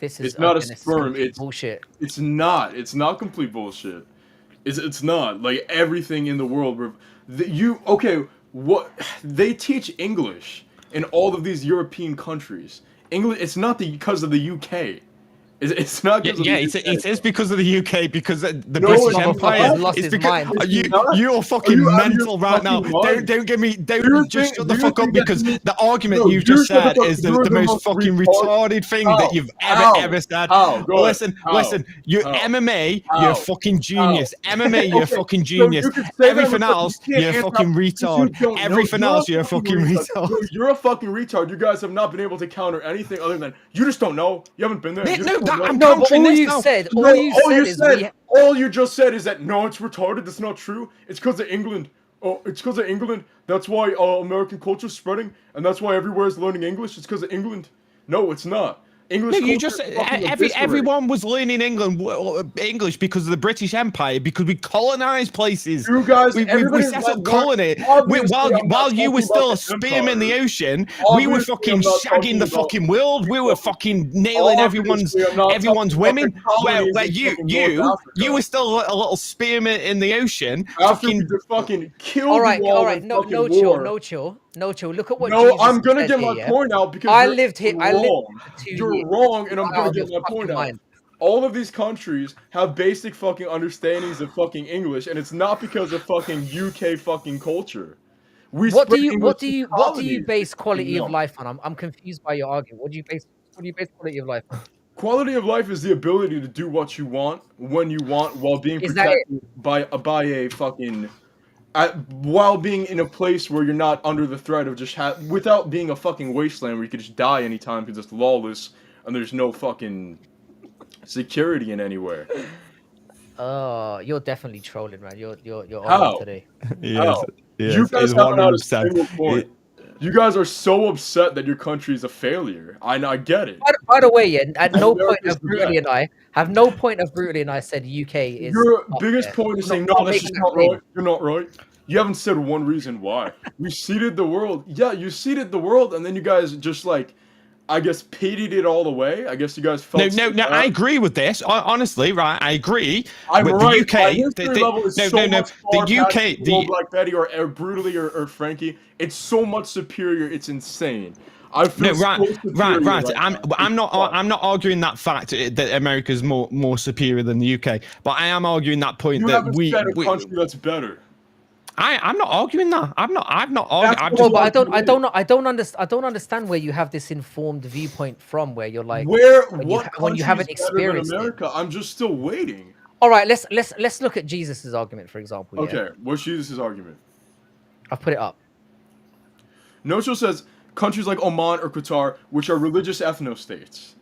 It's not a sperm. It's bullshit. It's not. It's not complete bullshit. It's not. Like everything in the world. What they teach English in all of these European countries. English. It's not because of the UK. It's not. It is because of the UK, because the British Empire lost his mind. You're fucking mental right now. Don't get me. Just shut the fuck up, because the argument you've just said is the most fucking retarded thing that you've ever said. Listen. You're MMA. You're a fucking genius. MMA. You're a fucking genius. Everything else, you're a fucking retard. Everything else, you're a fucking retard. You're a fucking retard. You guys have not been able to counter anything other than you just don't know. You haven't been there. All you just said is that no, it's retarded. That's not true. It's because of England. Oh, it's because of England. That's why American culture is spreading, and that's why everywhere is learning English. It's because of England. No, it's not. English. No, you just everyone was learning English because of the British Empire, because we colonized places. You guys, we set up colony. While you were still a sperm in the ocean, we were fucking shagging the fucking world. We were fucking nailing everyone's women. Where you were still a little sperm in the ocean. After we fucking killed. All right. No chill. Look at what. No, I'm gonna get my point out, because I lived here. You're wrong, and I'm gonna get my point out. All of these countries have basic fucking understandings of fucking English, and it's not because of fucking UK fucking culture. What do you base quality of life on? I'm confused by your argument. What do you base quality of life on? Quality of life is the ability to do what you want when you want, while being protected by a fucking. While being in a place where you're not under the threat of without being a fucking wasteland where you could just die anytime because it's lawless and there's no fucking security in anywhere. Oh, you're definitely trolling, man. You're How? on today. Yes, you guys haven't had a single point. You guys are so upset that your country is a failure. I get it. By the way, yeah, at no point America's have the Brutally and I have no point of Brutally and I said UK is. Your up biggest there. point is I'm saying, not no, that's making just that not claim. right. You're not right. You haven't said one reason why. We seeded the world. Yeah, you seeded the world, and then you guys just like, I guess, pitied it all away. I guess you guys felt. No. I agree with this. Honestly, right? I agree. I'm with right. The UK. My history level is so much far The past UK. Lil Black Betty or Brutally or Frankie. It's so much superior. It's insane. I feel right. now. I'm not arguing that fact that America's more superior than the UK, but I am arguing that point You that haven't said a country that's better. I'm not arguing that. I've not arguing. I'm No, just, but I don't understand where you have this informed viewpoint from, where you're like, when you haven't experienced America. I'm just still waiting. All right, let's look at Jesus's argument, for example. Yeah? Okay, what's Jesus' argument? I've put it up. Nocho says countries like Oman or Qatar, which are religious ethno-states.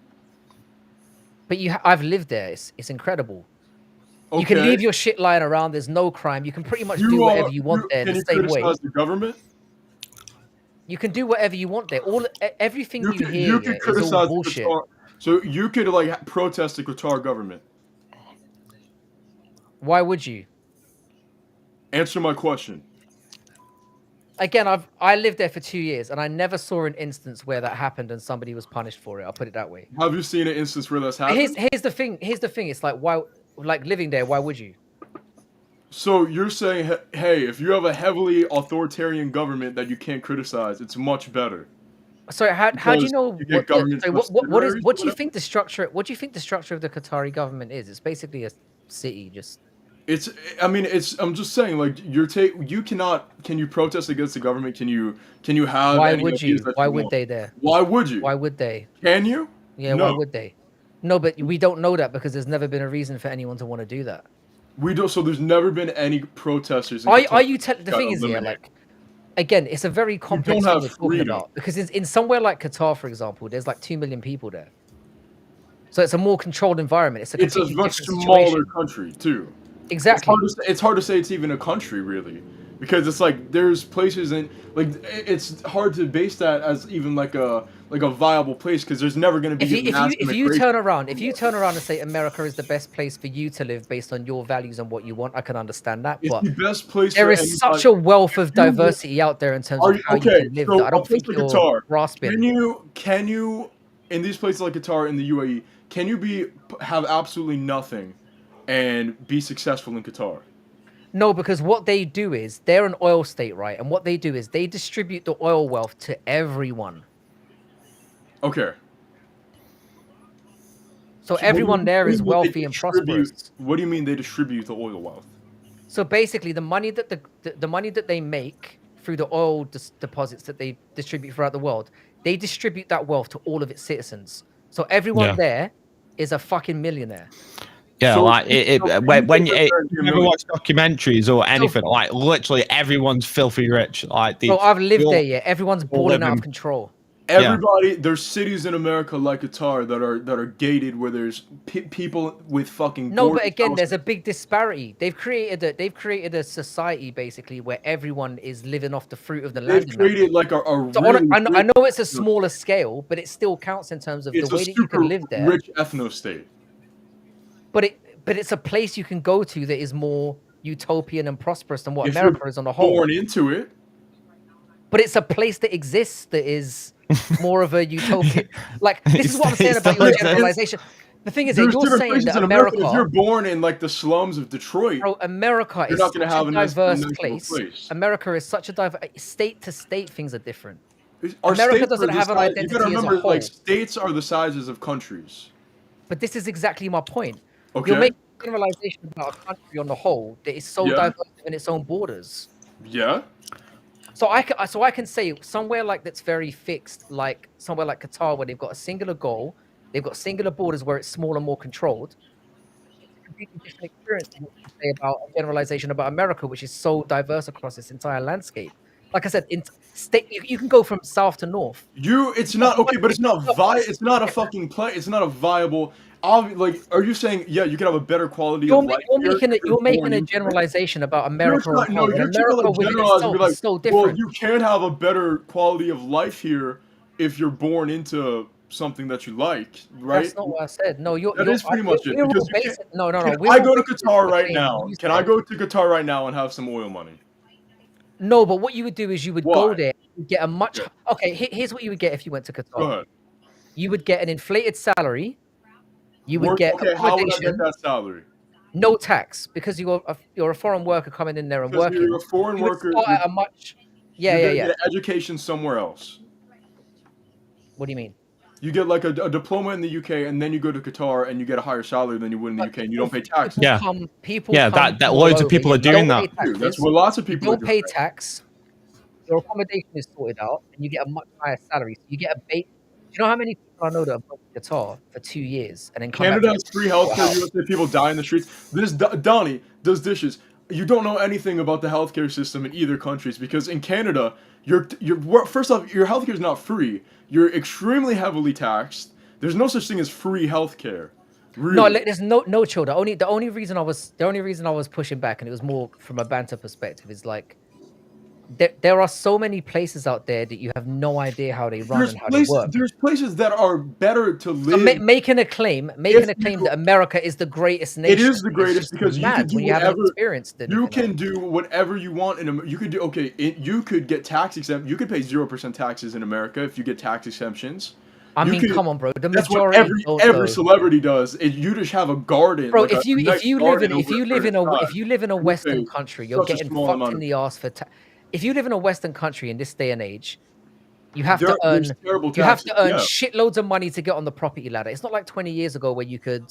But I've lived there. It's incredible. Okay. You can leave your shit lying around. There's no crime. You can pretty much do whatever you want there in the same way. Can you criticize the government? You can do whatever you want there. Everything you hear you can criticize is all bullshit. Qatar. So you could like protest the Qatar government. Why would you? Answer my question. Again, I lived there for 2 years, and I never saw an instance where that happened and somebody was punished for it. I'll put it that way. Have you seen an instance where that's happened? Here's the thing. It's like, why? Like living there, why would you? So you're saying, hey, if you have a heavily authoritarian government that you can't criticize, it's much better. So how do you know what do you think the structure? What do you think the structure of the Qatari government is? It's basically a city, just. I'm just saying, like, can you protest against the government? Can you have? Why would you? Why would they there? Why would you? Why would they? Can you? Yeah, no. Why would they? No, but we don't know that because there's never been a reason for anyone to want to do that. We don't. So there's never been any protesters. Are you the thing is, yeah, like, again, it's a very complex thing we're talking about because in somewhere like Qatar, for example, there's like 2 million people there, so it's a more controlled environment. It's a much smaller country too. Exactly. It's hard to say it's even a country really, because it's like there's places and like it's hard to base that as even like a viable place because there's never going to be. If you turn around and say America is the best place for you to live based on your values and what you want, I can understand that. It's but the best place. There is such a wealth of diversity out there in terms of how you can live. So I don't think you're grasping. Can you in these places like Qatar in the UAE? Can you have absolutely nothing and be successful in Qatar? No, because what they do is they're an oil state, right? And what they do is they distribute the oil wealth to everyone. Okay. So everyone there is wealthy and prosperous. What do you mean they distribute the oil wealth? So basically, the money that the money that they make through the oil deposits that they distribute throughout the world, they distribute that wealth to all of its citizens. So everyone there is a fucking millionaire. Yeah, so, like when you ever watch documentaries or anything, like literally everyone's filthy rich. Like, I've lived there. Yeah, everyone's balling out of control. Everybody, there's cities in America like Qatar that are gated where there's people with fucking. No, but again, there's a big disparity. They've created a society basically where everyone is living off the fruit of the land. They've created like a so really I know it's a smaller scale, but it still counts in terms of the way that you can live there. Rich ethno state. But it's a place you can go to that is more utopian and prosperous than what America is on the whole. Born into it. But it's a place that exists that is more of a utopian. Like, this is what I'm saying about your generalization. The thing is, you're saying that America, if you're born in like the slums of Detroit, bro, America is such a diverse place. America is such a diverse state to state. Things are different. America doesn't have an identity as a whole. You gotta remember, like, states are the sizes of countries. But this is exactly my point. Okay. You're making a generalization about a country on the whole that is so diverse in its own borders. Yeah. So I can say somewhere like that's very fixed, like somewhere like Qatar, where they've got a singular goal, they've got singular borders where it's smaller, more controlled. It's a completely different experience than what you say about a generalization about America, which is so diverse across its entire landscape. Like I said, in state, you can go from south to north. It's not okay, but it's not a fucking play. It's not a viable. like, are you saying you can have a better quality of life? You're making a generalization about America. You're America trying to within generalize and itself be like, is so well, different. you can have a better quality of life here if you're born into something that you like, right? That's not what I said. No, That is pretty much it. We're all Because basing, no. can We're I all go to basing Qatar the right same now? you Can I said. go to Qatar right now and have some oil money? No, but what you would do is you would Why? go there and get a much. Okay, here's what you would get if you went to Go Qatar. ahead. You would get an inflated salary. You would get Okay, how would I get accommodation, that salary? no tax, because you're a foreign worker coming in there and Because working. you're a foreign You would worker. start at a much. You're Yeah. gonna get an education somewhere else. What do you mean? You get like a diploma in the UK, and then you go to Qatar and you get a higher salary than you would in the UK, and you don't pay taxes. Yeah. People Yeah, come that from loads all of people over. are doing You don't that. pay taxes, That's what lots of you people are don't pay doing. tax. Your accommodation is sorted out, and you get a much higher salary. So you get a base. Do you know how many people I know that have gone to Qatar for 2 years and then come Canada back? has free healthcare. USA people die in the streets. Donnie does dishes. You don't know anything about the healthcare system in either countries, because in Canada, first off, your healthcare is not free. You're extremely heavily taxed. There's no such thing as free healthcare. Really. No, there's no chill. The only reason I was pushing back, and it was more from a banter perspective, is like there are so many places out there that you have no idea how they run and how they work. There's places that are better to live. So making a claim that America is the greatest nation. It is the greatest because you can do whatever. You can do whatever you want in America. You could do you could get tax exempt. You could pay 0% taxes in America if you get tax exemptions. I mean, come on, bro. The That's majority what every celebrity does. You just have a garden. Bro, like if you live in a Western pay country, you're such a getting small fucked amount in of- the ass for. If you live in a Western country in this day and age, you have to There's earn. terrible You have to taxes, earn yeah. shitloads of money to get on the property ladder. It's not like 20 years ago where you could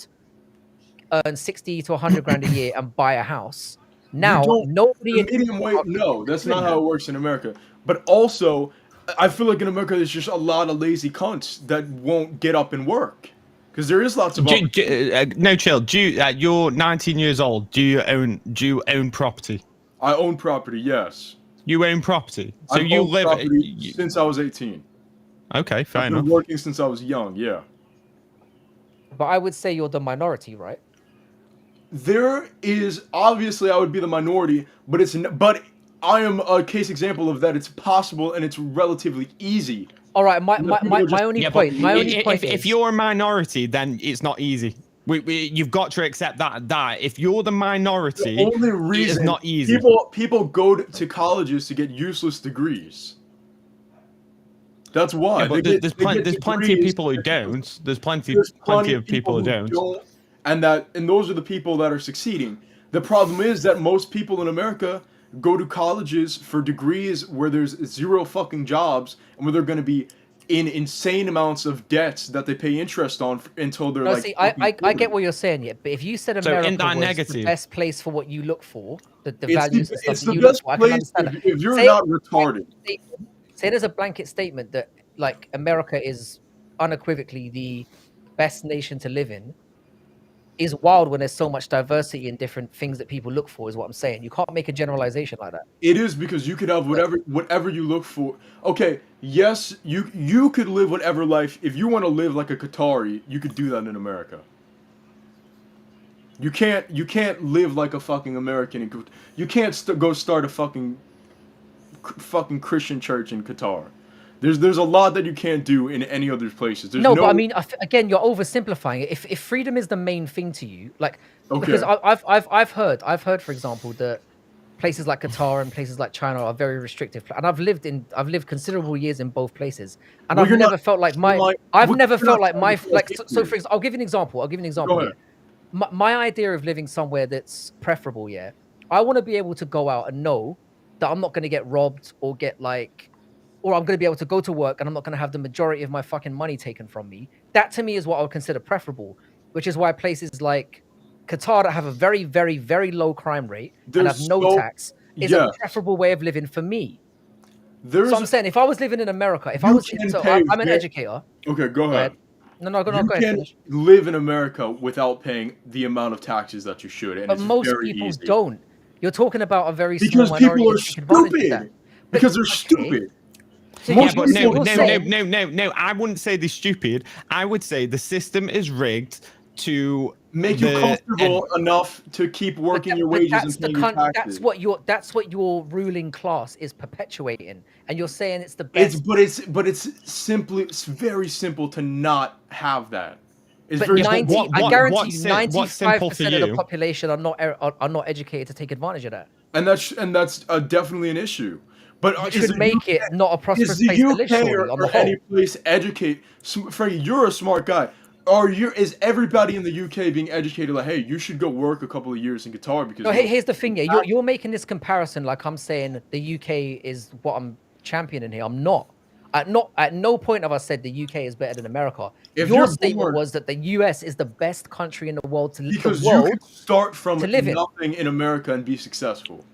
earn 60 to 100 grand a year and buy a house. Now nobody. The medium wage. No, that's not how it works in America. But also, I feel like in America there's just a lot of lazy cunts that won't get up and work. Because there is lots of no chill. You're 19 years old. Do you own property? I own property, yes. You own property, so I've you owned live property since I was 18. Okay, fair I've enough. been working since I was young, yeah. But I would say you're the minority, right? There is obviously I would be the minority, but I am a case example of that. It's possible and it's relatively easy. All right, my only point. If you're a minority, then it's not easy. You've got to accept that if you're the minority, The only reason it's not easy. People go to colleges to get useless degrees. That's why. Yeah, but there's plenty of people who don't. There's plenty of people who don't. And those are the people that are succeeding. The problem is that most people in America go to colleges for degrees where there's zero fucking jobs and where they're going to be in insane amounts of debts that they pay interest on until they're like. See, I get what you're saying, yeah, but if you said America was the negative, best place for what you look for, the values and stuff it's that the you look best for, I can place understand that. if you're not retarded. Say there's a blanket statement that like America is unequivocally the best nation to live in. Is wild when there's so much diversity in different things that people look for, is what I'm saying. You can't make a generalization like that. It is because you could have whatever you look for. Okay, yes, you could live whatever life. If you want to live like a Qatari, you could do that in America. You can't live like a fucking American. You can't go start a fucking Christian church in Qatar. There's a lot that you can't do in any other places. But I mean, again, you're oversimplifying it. If freedom is the main thing to you, like, because I've heard, for example, that places like Qatar and places like China are very restrictive, and I've lived considerable years in both places, and I've never felt like my So for example, I'll give you an example. Go ahead. My idea of living somewhere that's preferable, yeah, I want to be able to go out and know that I'm not going to get robbed or get like. Or I'm going to be able to go to work and I'm not going to have the majority of my fucking money taken from me. That to me is what I would consider preferable, which is why places like Qatar that have a very, very, very low crime rate and have no tax is a preferable way of living for me. So I'm saying if I was living in America, I'm an educator. Okay, go ahead. Go ahead. You can live in America without paying the amount of taxes that you should. And but most people don't. You're talking about a very small minority. Because people are stupid. Because they're stupid. So no. I wouldn't say they're stupid. I would say the system is rigged to make you comfortable enough to keep working your wages and paying your taxes. That's what your ruling class is perpetuating, and you're saying it's the best. It's very simple to not have that. It's But very 90, I guarantee you, what's simple for 95% of the you? population are not educated to take advantage of that. and that's definitely an issue. But Which would make it not a prosperous place to live, surely, on the whole. any place educate? Frankie, you're a smart guy. Is everybody in the UK being educated like, hey, you should go work a couple of years in Qatar because? No, here's the thing. Yeah, you're making this comparison like I'm saying the UK is what I'm championing here. I'm not. At no point have I said the UK is better than America. Your statement was that the US is the best country in the world to live in. Because you can start from nothing in America and be successful.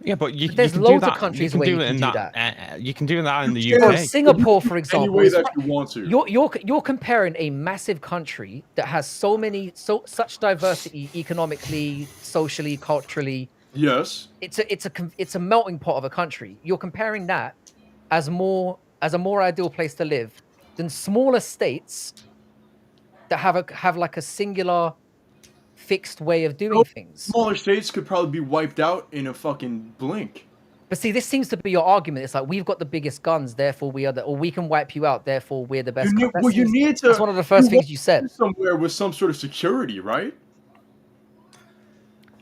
Yeah, but there's loads of countries where you can do that. You can do that in the UK. Bro, Singapore, for example, any way that you want to. You're comparing a massive country that has such diversity economically, socially, culturally. Yes. It's a melting pot of a country. You're comparing that as a more ideal place to live than smaller states that have like a singular fixed way of doing things. Smaller states could probably be wiped out in a fucking blink. But see, this seems to be your argument. It's like we've got the biggest guns, therefore or we can wipe you out, therefore we're the best. That's one of the first things you said. Somewhere with some sort of security, right?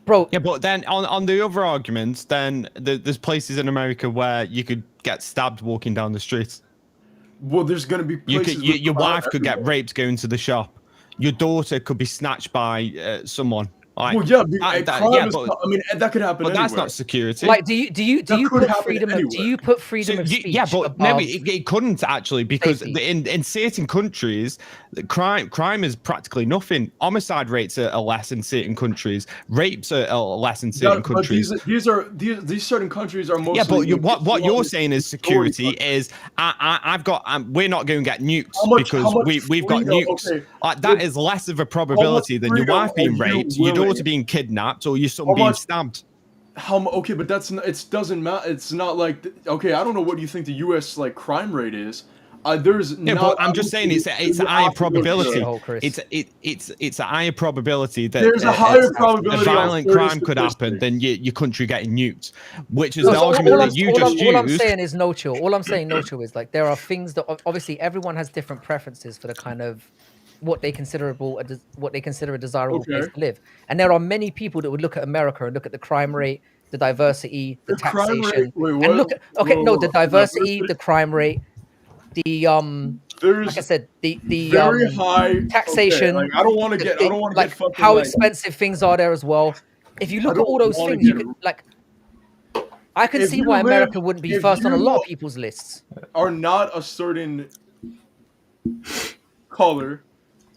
Bro. Yeah, but then on the other arguments, then there's places in America where you could get stabbed walking down the street. Well, there's going to be places your wife could get raped going to the shop. Your daughter could be snatched by someone. Like, well, yeah, I mean that could happen. But that's not security. Like, do you put freedom of speech? Yeah, but no, it couldn't actually, because in certain countries, crime is practically nothing. Homicide rates are less in certain countries. Rapes are less in certain countries. These certain countries are mostly. Yeah, but what you're saying is security is we're not going to get nuked because we've got nukes. Okay. Like that is less of a probability than your wife being raped, your daughter being kidnapped, or your son being stabbed. Okay, but it doesn't matter. It's not like okay. I don't know what you think the U.S. like crime rate is. But I'm just saying it's a higher probability. It's a higher probability that there's a higher probability a violent crime could happen than your country getting nuked, which is the argument that you just used. All I'm saying is no chill. All I'm saying no chill is like there are things that obviously everyone has different preferences for the kind of what they consider a desirable place to live, and there are many people that would look at America and look at the crime rate, the diversity, the taxation, and look at the diversity, the crime rate. The like I said, the very high taxation. Okay, like, I don't want to get fucking how expensive things are there as well. If you look at all those things, you could like. I can see why America wouldn't be first on a lot of people's lists. Are not a certain color,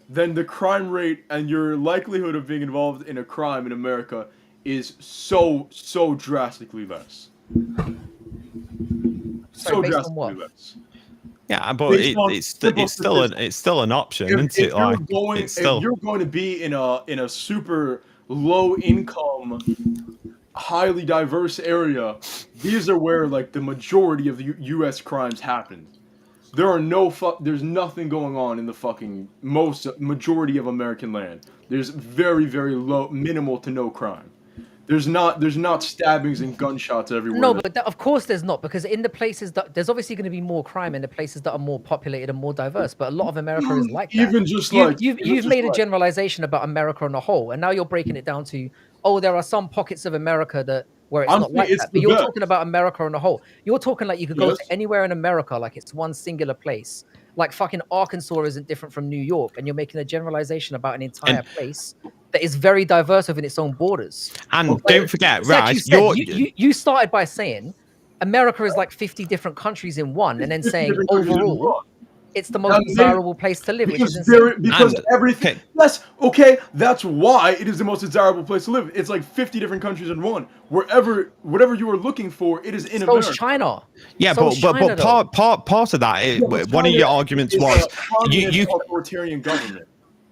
then the crime rate and your likelihood of being involved in a crime in America is so drastically less. Sorry, based on what? Less. Yeah, but it's still an option, isn't it? If you're going to be in a super low income, highly diverse area, these are where like the majority of U.S. crimes happen. There's nothing going on in the fucking majority of American land. There's very, very low, minimal to no crime. There's not stabbings and gunshots everywhere. No, but of course there's not, because in the places that there's obviously going to be more crime in the places that are more populated and more diverse. But a lot of America is like that. Even just you've made a generalization about America on a whole, and now you're breaking it down to there are some pockets of America where it's not like that. But you're talking about America on a whole. You're talking like you could go to anywhere in America like it's one singular place. Like fucking Arkansas isn't different from New York, and you're making a generalization about an entire place that is very diverse within its own borders. And don't forget, Raj, you started by saying America is like 50 different countries in one, and then saying overall it's the most desirable place to live, which is everything. Yes, okay, that's why it is the most desirable place to live. It's like 50 different countries in one. Whatever you are looking for, it is in America. China. Yeah, but part of that, one of your arguments was you authoritarian government.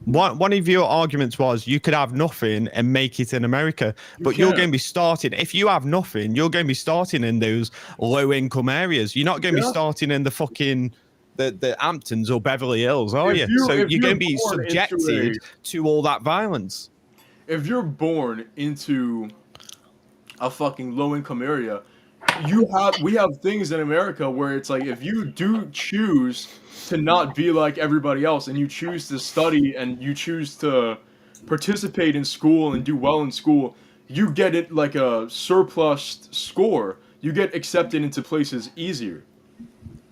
One of your arguments was you could have nothing and make it in America, but you're going to be starting. If you have nothing, you're going to be starting in those low income areas. You're not going to be starting in the fucking the Hamptons or Beverly Hills, are you? So you're going to be subjected to all that violence. If you're born into a fucking low-income area, we have things in America where it's like, if you do choose to not be like everybody else, and you choose to study and you choose to participate in school and do well in school, you get it like a surplus score. You get accepted into places easier.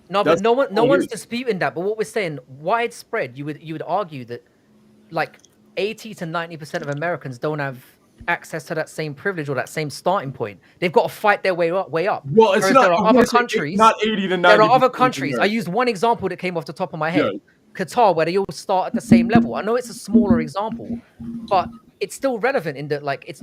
No, but no one's disputing that. But what we're saying, widespread, you would argue that like 80 to 90% of Americans don't have access to that same privilege or that same starting point. They've got to fight their way up. Well, it's not. There are other countries. Not 80 to 90. There are other countries. I used one example that came off the top of my head. Yeah. Qatar, where they all start at the same level. I know it's a smaller example, but it's still relevant in that, like, it's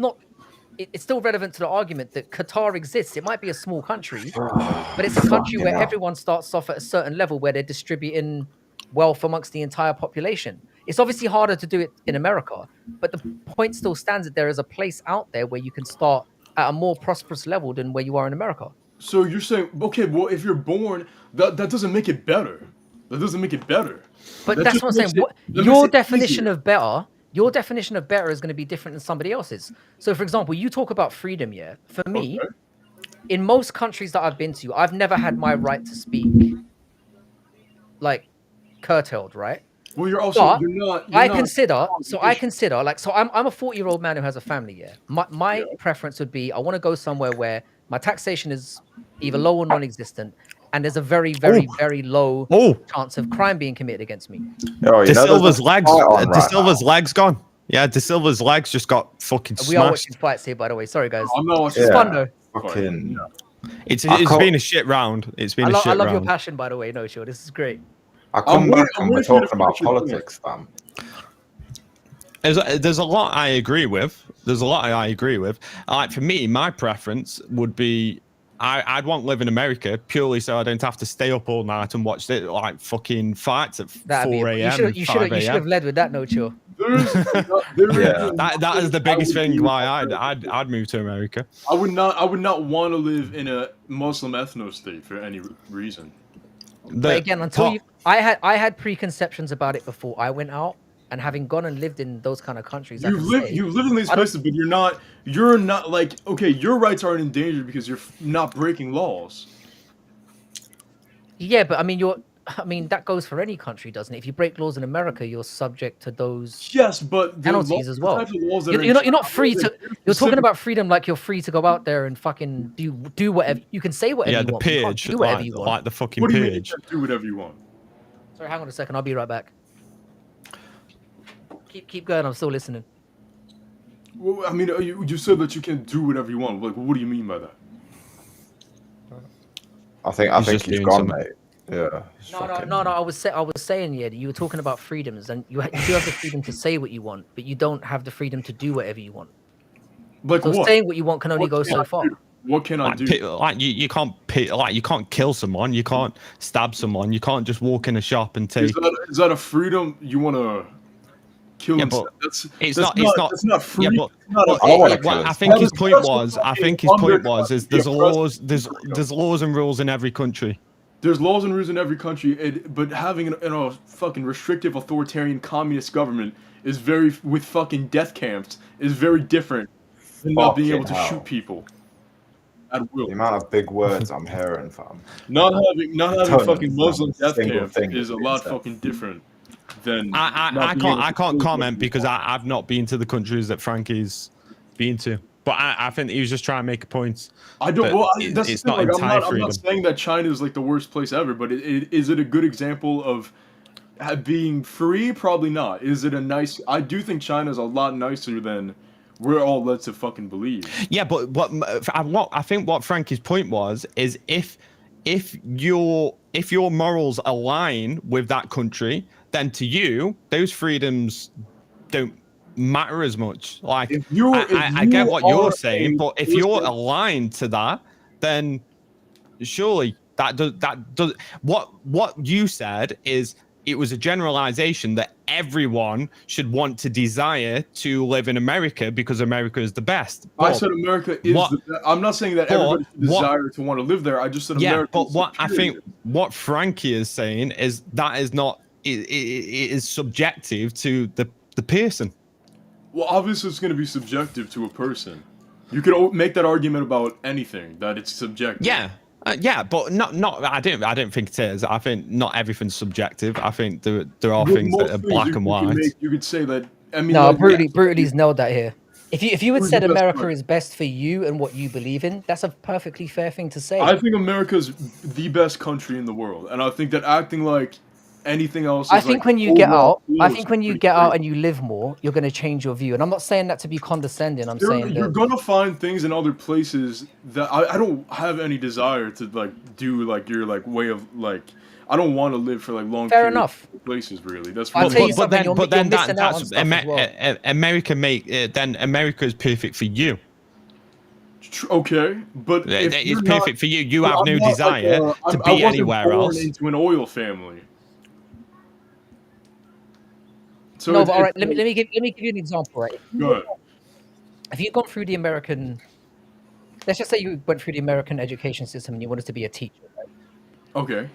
still relevant to the argument that Qatar exists. It might be a small country, but it's a country where everyone starts off at a certain level where they're distributing wealth amongst the entire population. It's obviously harder to do it in America, but the point still stands that there is a place out there where you can start at a more prosperous level than where you are in America. So you're saying, okay, well, if you're born, that doesn't make it better. That doesn't make it better. But that's what I'm saying. Your definition of better is going to be different than somebody else's. So, for example, you talk about freedom, yeah? For me, in most countries that I've been to, I've never had my right to speak, like, curtailed, right? Well, you're also I consider I'm a 40-year-old man who has a family, yeah. My preference would be I want to go somewhere where my taxation is either low or non-existent, and there's a very, very, very low chance of crime being committed against me. De Silva's legs gone. Yeah, De Silva's legs just got fucking smashed. We are watching fights here, by the way. Sorry, guys. I'm not watching. It's fun though. It's been a shit round. It's been a shit round. I love your passion, by the way. No, sure, this is great. I come back and we're talking about politics, fam. There's a lot I agree with. Like, for me, my preference would be I'd want to live in America purely so I don't have to stay up all night and watch it like fucking fights at 4 a.m. You should have led with that, no chill. That is the biggest thing why I'd move to America. I would not want to live in a Muslim ethno state for any reason. But again, I had preconceptions about it before I went out, and having gone and lived in those kind of countries, you live in these places, but you're not like, okay, your rights aren't endangered because you're not breaking laws. Yeah, but I mean that goes for any country, doesn't it? If you break laws in America, you're subject to those penalties as well. You're not free to. You're talking about freedom like you're free to go out there and fucking do whatever. You can say whatever you want. Yeah, the peerage, do whatever you want. Like the fucking peerage. What do you mean you do whatever you want? Sorry, hang on a second. I'll be right back. Keep going. I'm still listening. Well, I mean, you said that you can do whatever you want. Like, what do you mean by that? I think he's gone, mate. Yeah. No. I was saying, yeah, you were talking about freedoms, and you do have the freedom to say what you want, but you don't have the freedom to do whatever you want. Like so saying what you want can only go so far. What can I do? You can't kill someone. You can't stab someone. You can't just walk in a shop and take. Is that a freedom you want to kill? Yeah, but it's not free. Yeah, but I think his point was is there's laws and rules in every country. There's laws and rules in every country, but having a fucking restrictive authoritarian communist government with fucking death camps is very different than not being able to shoot people at will. The amount of big words I'm hearing, fam. Not having fucking Muslim death camps is a lot fucking different than. I can't comment because I've not been to the countries that Frankie's been to. But I think he was just trying to make a point. I don't. Well, that's it's not entire freedom. I'm not saying that China is like the worst place ever, but is it a good example of being free? Probably not. Is it a nice? I do think China is a lot nicer than we're all led to fucking believe. Yeah, but I think what Frankie's point was is if your morals align with that country, then to you those freedoms don't matter as much. Like I get what you're saying, but if you're aligned to that, then surely that does what you said is it was a generalization that everyone should want to desire to live in America because America is the best. I said America is the best. I'm not saying that everybody should desire to want to live there. I just said America. But what I think what Frankie is saying is that is not it is subjective to the person. Well, obviously it's going to be subjective to a person. You could make that argument about anything, that it's subjective. Yeah. But not. I don't think it is. I think not everything's subjective. I think there are things that are black and white. You could say that. I mean, no, Brutally's nailed that here. If you had said America is best for you and what you believe in, that's a perfectly fair thing to say. I think America is the best country in the world, and I think that acting like anything else. I think when you get out, and you live more, you're going to change your view. And I'm not saying that to be condescending. I'm saying you're going to find things in other places that I don't have any desire to like do like your like way of like. I don't want to live for like long. Fair enough. Places really. That's. I'll tell you something. But then that's America then America is perfect for you. Okay, but it's perfect for you. You have no desire to be anywhere else. Into an oil family. So no, but all right. Let me give you an example. Right. Go ahead. If you've gone through the American, let's just say you went through the American education system and you wanted to be a teacher. Right? Okay.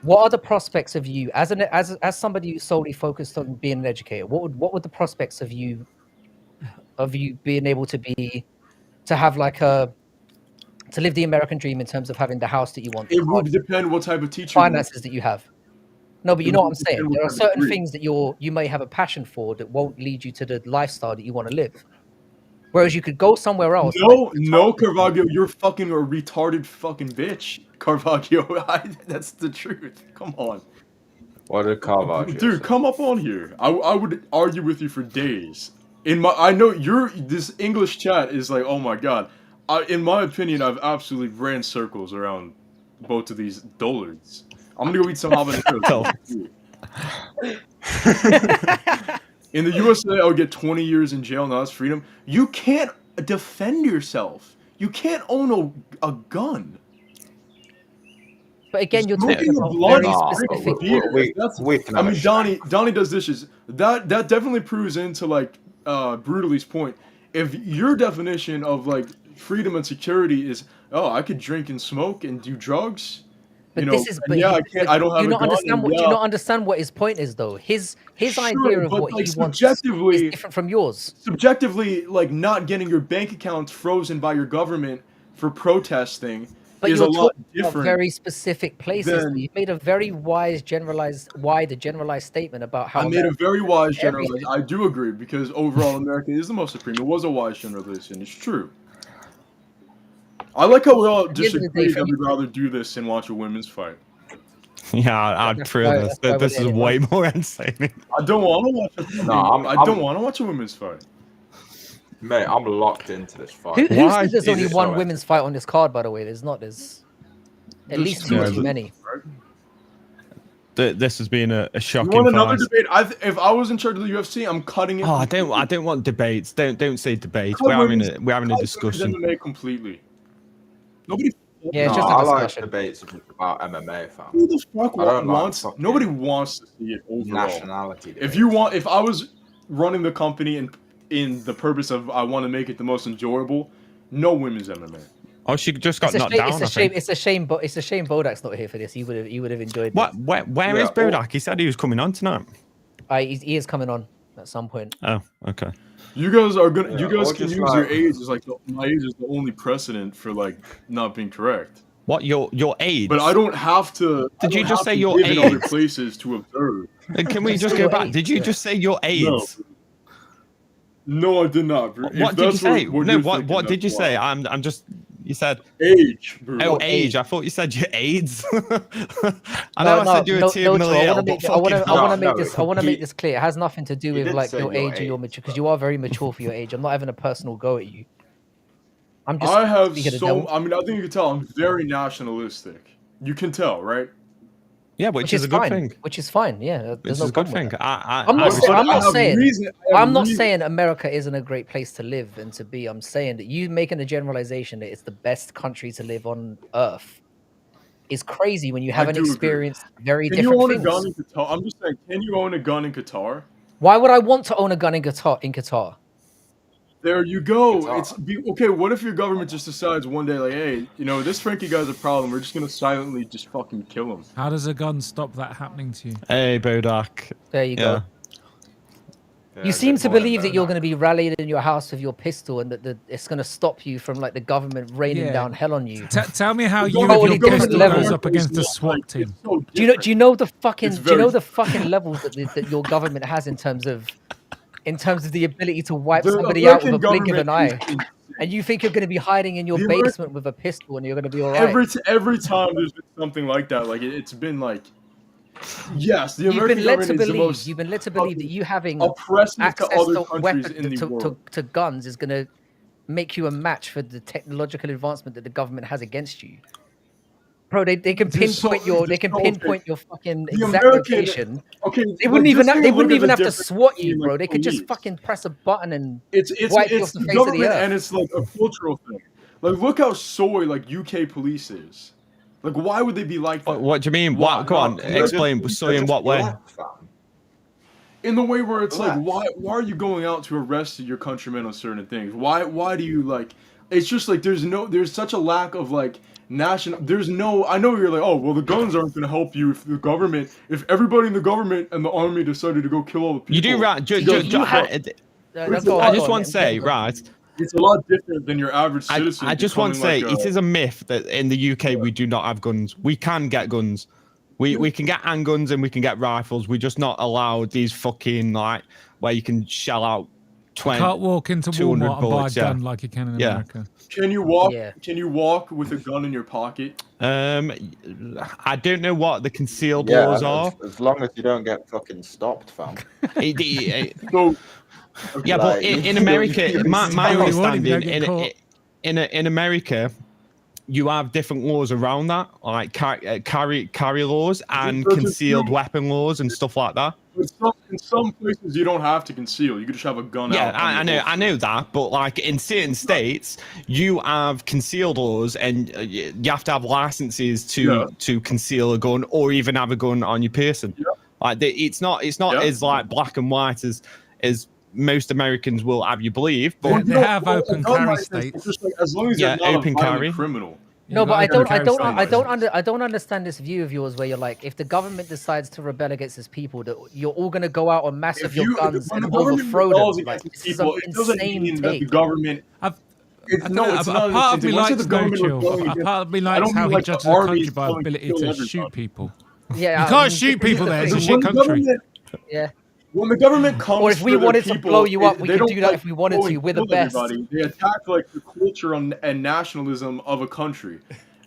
What are the prospects of you as somebody who's solely focused on being an educator? What would the prospects of you being able to have like to live the American dream in terms of having the house that you want? It would depend what type of teacher. Finances that you have. No, but you know what I'm saying. There are certain things that you may have a passion for that won't lead you to the lifestyle that you want to live. Whereas you could go somewhere else. No, Carvalho, you're fucking a retarded fucking bitch, Carvalho. That's the truth. Come on. What did Carvalho? Dude, come up on here. I would argue with you for days. I know this English chat is like, oh my god. In my opinion, I've absolutely ran circles around both of these dullards. I'm gonna go eat some habanero. In the USA, I would get 20 years in jail. Now that's freedom. You can't defend yourself. You can't own a gun. But again, you're talking about very specific. I mean, Donnie does dishes. That definitely proves into like Brutally's point. If your definition of like freedom and security is, oh, I could drink and smoke and do drugs. But this is, but I can't. I don't have. Do you not understand what his point is, though? His idea of what he wants is different from yours. Subjectively, like not getting your bank account frozen by your government for protesting is a lot different. Very specific places. You made a very wide generalized statement about how. I made a very wise generalization. I do agree because overall, America is the most supreme. It was a wise generalization. It's true. I like how we all disagree that we'd rather do this than watch a women's fight. Yeah, I'd prefer this. This is way more entertaining. I don't want to watch I don't want to watch a women's fight. Mate, I'm locked into this fight. Who said there's only one women's fight on this card, by the way? There's not. There's at least too many. This has been a shocking. You want another debate? If I was in charge of the UFC, I'm cutting it. Oh, I don't want debates. Don't say debates. We're having a discussion. MMA completely. Nobody. Yeah, it's just a discussion. I like debates about MMA, fam. Who the fuck wants? Nobody wants to see it overall. Nationality. If I was running the company and in the purpose of I want to make it the most enjoyable, no women's MMA. Oh, she just got knocked down. It's a shame, but it's a shame Bodak's not here for this. He would have enjoyed. What? Where is Bodak? He said he was coming on tonight. He is coming on at some point. Oh, okay. You guys are gonna. Yeah, you guys can use your age as like my age is the only precedent for like not being correct. What your age? But I don't have to. Did you just say your age? In other places to observe. And can we just go back? Did you just say your age? No, I did not. What did you say? No, what did you say? I'm just. You said age. Bro. Oh, age. I thought you said your AIDS. I know I said you were terminally ill. I want to make this clear. It has nothing to do with like your age or your mature, because you are very mature for your age. I'm not having a personal go at you. I'm just. I think you can tell I'm very nationalistic. You can tell, right? Yeah, which is a good thing. Which is fine. Yeah, there's no good thing. I'm not saying America isn't a great place to live and to be. I'm saying that you making a generalization that it's the best country to live on Earth. is crazy when you I haven't do agree. experienced very Can you different own a things. gun in Qatar? I'm just saying, can you own a gun in Qatar? Why would I want to own a gun in Qatar? There you go. Qatar. Okay. What if your government just decides one day, like, hey, you know, this Frankie guy's a problem. We're just gonna silently just fucking kill him. How does a gun stop that happening to you? Hey, Bodak. There you go. Yeah, You seem good to morning, believe that you're Bodak. going to be rallied in your house with your pistol and that it's going to stop you from like the government raining Yeah. down hell on you. Tell me how you Totally with your different pistol level. goes up against a SWAT It's team. so Do you know the fucking It's do you know very- the fucking levels that your government has in terms of the ability to wipe The somebody out with a American blink of an government eye? is- And you think you're going to be hiding in your The Ameri- basement with a pistol and you're going to be all right? Every time there's been something like that, like it's been like, yes, the You've American been led to government is the believe. most You've been led to believe that you having oppressive to access other to countries in the world. to guns is going to make you a match for the technological advancement that the government has against you. Bro, they can This is so- pinpoint your this is so pinpoint your fucking The exact American- location. Okay, They wouldn't even have to difference SWAT you, between, bro. like, They could just police. fucking press a button and It's wipe you off the the face of the government earth. and it's like a cultural thing. Like look how soy like UK police is. Like why would they be like that? What do you mean? Why? What? Go on, No, explain. So in what way? Relax, fam. In the way where it's like Relax. why are you going out to arrest your countrymen on certain things? Why do you like? It's just like there's such a lack of like national. There's no. I know you're like, oh well, the guns aren't going to help you if if everybody in the government and the army decided to go kill all the people. You do right. Go I on, just go want on, to say, go on. right. It's a lot different than your average citizen. I just want to say, becoming it is a myth that in the UK we do not have guns. We can get guns. We can get handguns and we can get rifles. We're just not allowed these fucking like where you can shell out 20. Can't walk into 200 Walmart and buy a bullets, yeah. gun like you can in Yeah. America. Can you walk? Yeah. Can you walk with a gun in your pocket? I don't know what the concealed Yeah, laws are. as long as you don't get fucking stopped, fam. So Yeah, but Like, in you America, don't- my you won't if you understanding don't get caught. in America, you have different laws around that, like carry laws and Because it's concealed true. weapon laws and stuff like that. in some places you don't have to conceal. You could just have a gun Yeah, out. on I your know, holster. I know that, but like in certain states, you have concealed laws, and you have to have licenses to conceal a gun or even have a gun on your person. Yeah. Like it's not Yeah. as like black and white as most Americans will have you believe. But They have open a gun carry license is states. just like, as long as Yeah, you're not open a violent carry. criminal. No, but carry I don't understand this view of yours where you're like, if the government decides to rebel against its people, that you're all going to go out en masse with your guns when and the government overthrow rebels them. Like, against this the is an people, it doesn't insane mean that the take. government. I It's don't no, know, it's a not. part of me When I say likes the No government Chill. rebelling A against- part of me I likes don't how mean he like the judges the army country is by going to ability kill to everybody. shoot people. Yeah, You can't shoot people there. It's a When shit the country. government- Yeah. When the government comes, Or if we for the wanted to people, blow you up, we they could don't, do that like, if we wanted go to. and We're the kill best. everybody. They attack like the culture and nationalism of a country.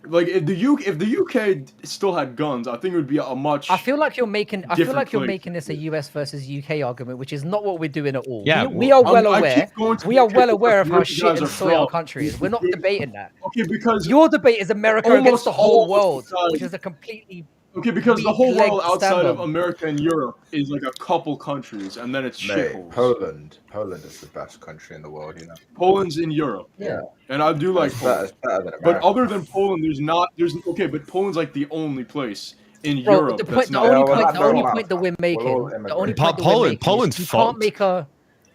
Like if the UK still had guns, I think it would be a much. I feel like you're making. I feel different like you're place. making this a US versus UK argument, which is not what we're doing at all. Yeah, we are well I aware. keep going to We are the well people aware of how where you shit guys and are soy our from. country is. We're not debating that. Okay, because Your debate is America Almost against the whole all of world, society- which is a completely. because the weak whole leg world outside stand of on. America and Europe is like a couple countries, and then it's Mate, shitholes. Poland is the best country in the world, you know. Poland's in Europe, Yeah. and I do like It's Poland. better than But America. other than Poland, but Poland's like the only place in Bro, Europe the that's point, the not. only Yeah, well, point, that the only don't point that matter. we're making, We'll all the immigrate. only point that we're making, Poland's is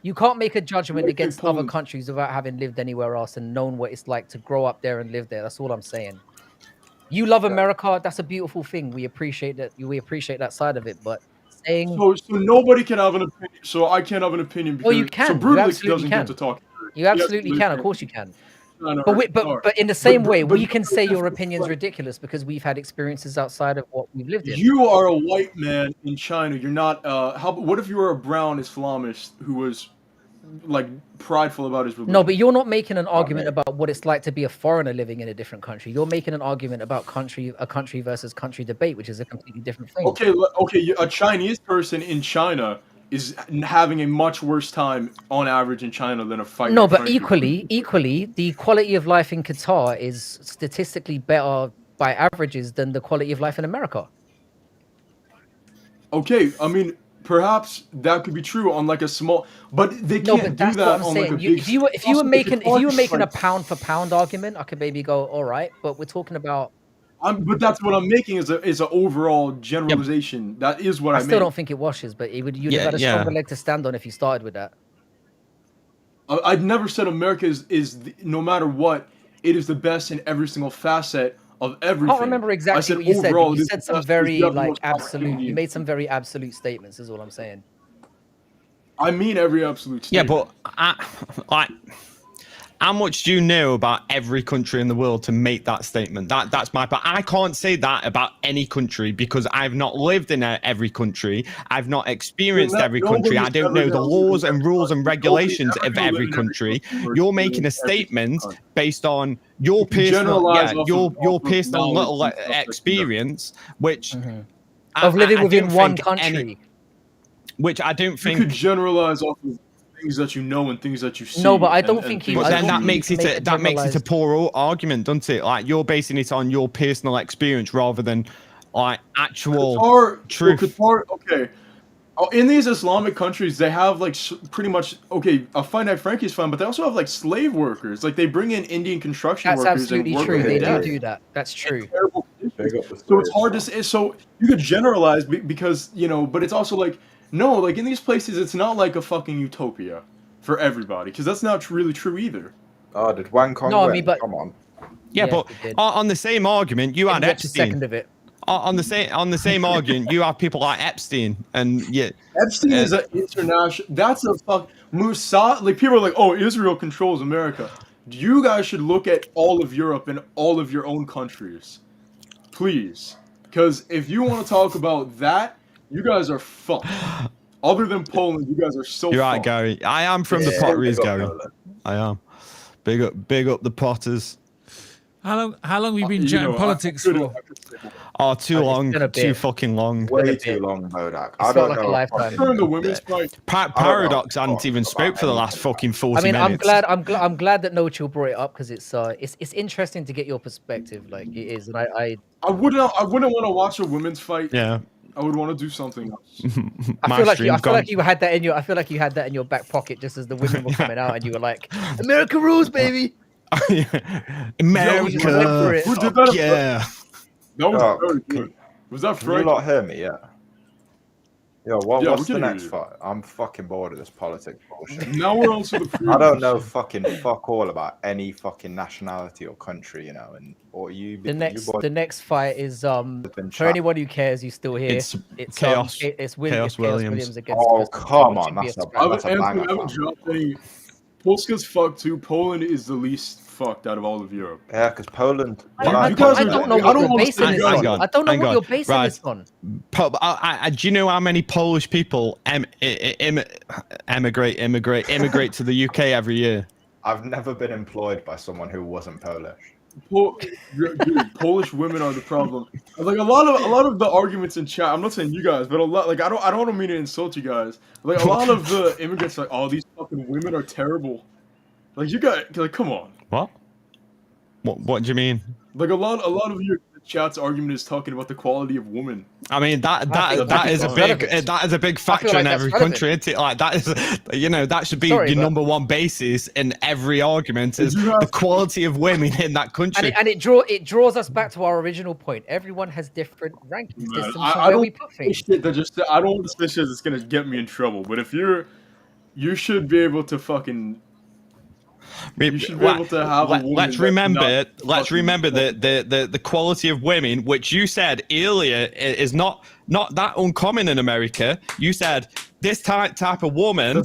you can't make a I judgment don't against think other Poland- countries without having lived anywhere else and known what it's like to grow up there and live there. That's all I'm saying. You love America, that's a beautiful thing. We appreciate that. We appreciate that side of it. But saying, So nobody can have an opinion. So I can't have an opinion because you can. So You Bruno absolutely doesn't can. get to talk. you absolutely can. Of course you can. No, But in the same way, but- we can say your but- opinion's ridiculous because we've had experiences outside of what we've lived in. You are a white man in China. You're not. What if you were a brown Islamist who was like prideful about his religion? No, but you're not making an argument mate. about what it's like to be a foreigner living in a different country. You're making an argument about a country versus country debate, which is a completely different thing. Okay. A Chinese person in China is having a much worse time on average in China than a fighter. No, but equally, the quality of life in Qatar is statistically better by averages than the quality of life in America. Okay, I mean, perhaps that could be true on like a small, but they No, can't but do that's that what I'm on like a saying. big. If you were Also, making Qatar is a like- pound for pound argument, I could maybe go all right. But we're talking about But that's what I'm making is an overall generalization. Yep. That is what I still don't think it washes, but you'd have had a stronger leg to stand on if you started with that. I'd never said America is no matter what, it is the best in every single facet of everything. I don't remember exactly what you said. But you said some very absolute. You made some very absolute statements. Is all I'm saying. I mean every absolute statement. Yeah, but how much do you know about every country in the world to make that statement? That's my part. I can't say that about any country because I've not lived in every country. I've not experienced every country. I don't know the laws and rules and regulations of every country. You're making a statement based on your personal, your personal little experience, which of living within one country. Which I don't think you could generalize off of things that you know and things that you see. No, but I don't think you. But then that makes it a poor argument, doesn't it? Like you're basing it on your personal experience rather than like actual truth. Okay. In these Islamic countries, they have like pretty much a Fight Night Frankie's fine, but they also have like slave workers. Like they bring in Indian construction workers. That's absolutely true. They do that. That's true. So it's hard to say. So you could generalize because but it's also like. No, like in these places, it's not like a fucking utopia for everybody, because that's not really true either. Oh, did Wang Kong win? But come on. Yeah, but on the same argument, you had Epstein. Second of it. On the same argument, you have people like Epstein, and Epstein is an international. That's a fuck. Mossad. Like people are like, oh, Israel controls America. You guys should look at all of Europe and all of your own countries, please, because if you want to talk about that. You guys are fucked. Other than Poland, you guys are so You're fucked. right, Gary. I am from the Potteries, Gary. I am. Big up the Potters. How long have you been chatting politics for? Oh, too long. Too fucking long. Way too long, Bodak. I don't know. Like the women's fight. Paradox hadn't even spoke for the last fucking 40 minutes. I'm glad that No Chill brought it up because it's interesting to get your perspective. Like it is, and I wouldn't want to watch a women's fight. Yeah. I would want to do something else. I feel like you had that in your. I feel like you had that in your back pocket just as the women were coming out, and you were like, "America rules, baby." America. Who did that? Yeah. That was very good. Was that Frank? Can you not hear me? Yeah. Yo, what's the next fight? I'm fucking bored of this politics bullshit. Now we're on to the. I don't know fuck all about any fucking nationality or country, and or you. The next fight is for anyone who cares, you still here. It's Khaos. It's Williams against. Oh come on, that's a banger. Polska's fucked too. Poland is the least fucked out of all of Europe. Yeah, because Poland. I don't know what you're basing this on. I don't know what you're basing this on. Do you know how many Polish people immigrate to the UK every year? I've never been employed by someone who wasn't Polish. Dude, Polish women are the problem. Like a lot of the arguments in chat. I'm not saying you guys, but a lot. Like I don't mean to insult you guys. Like a lot of the immigrants are like, oh, these fucking women are terrible. Like you guys, like come on. What do you mean? Like a lot of your chat's argument is talking about the quality of women. I mean that is a big factor in every country, isn't it? Like that is that should be your number one basis in every argument is the quality of women in that country. And it draws us back to our original point. Everyone has different ranking systems where we put things. I don't want to say shit that's gonna get me in trouble. But if you should be able to fucking. You should be able to have a woman. Let's remember the quality of women, which you said earlier is not that uncommon in America. You said this type of woman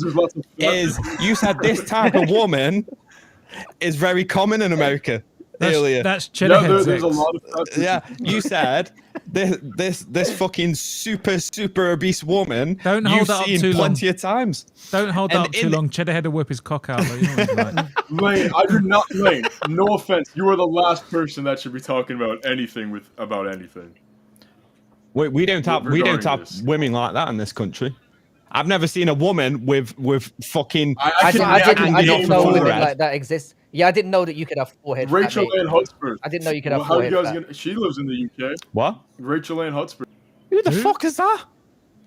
is. You said this type of woman is very common in America. Earlier, that's there's a lot of you said this fucking super obese woman. Don't hold that up too long. Plenty of times. Don't hold that up too long. Cheddar will whip his cock out. Lane, I do not. Lane, no offense, you are the last person that should be talking about anything about anything. We don't have women like that in this country. I've never seen a woman with fucking. I didn't know women like that exist. Yeah, I didn't know that you could have forehead. Rachel Ann Hotspur. I didn't know you could have forehead. She lives in the UK. What? Rachel Ann Hotspur. Who the fuck is that?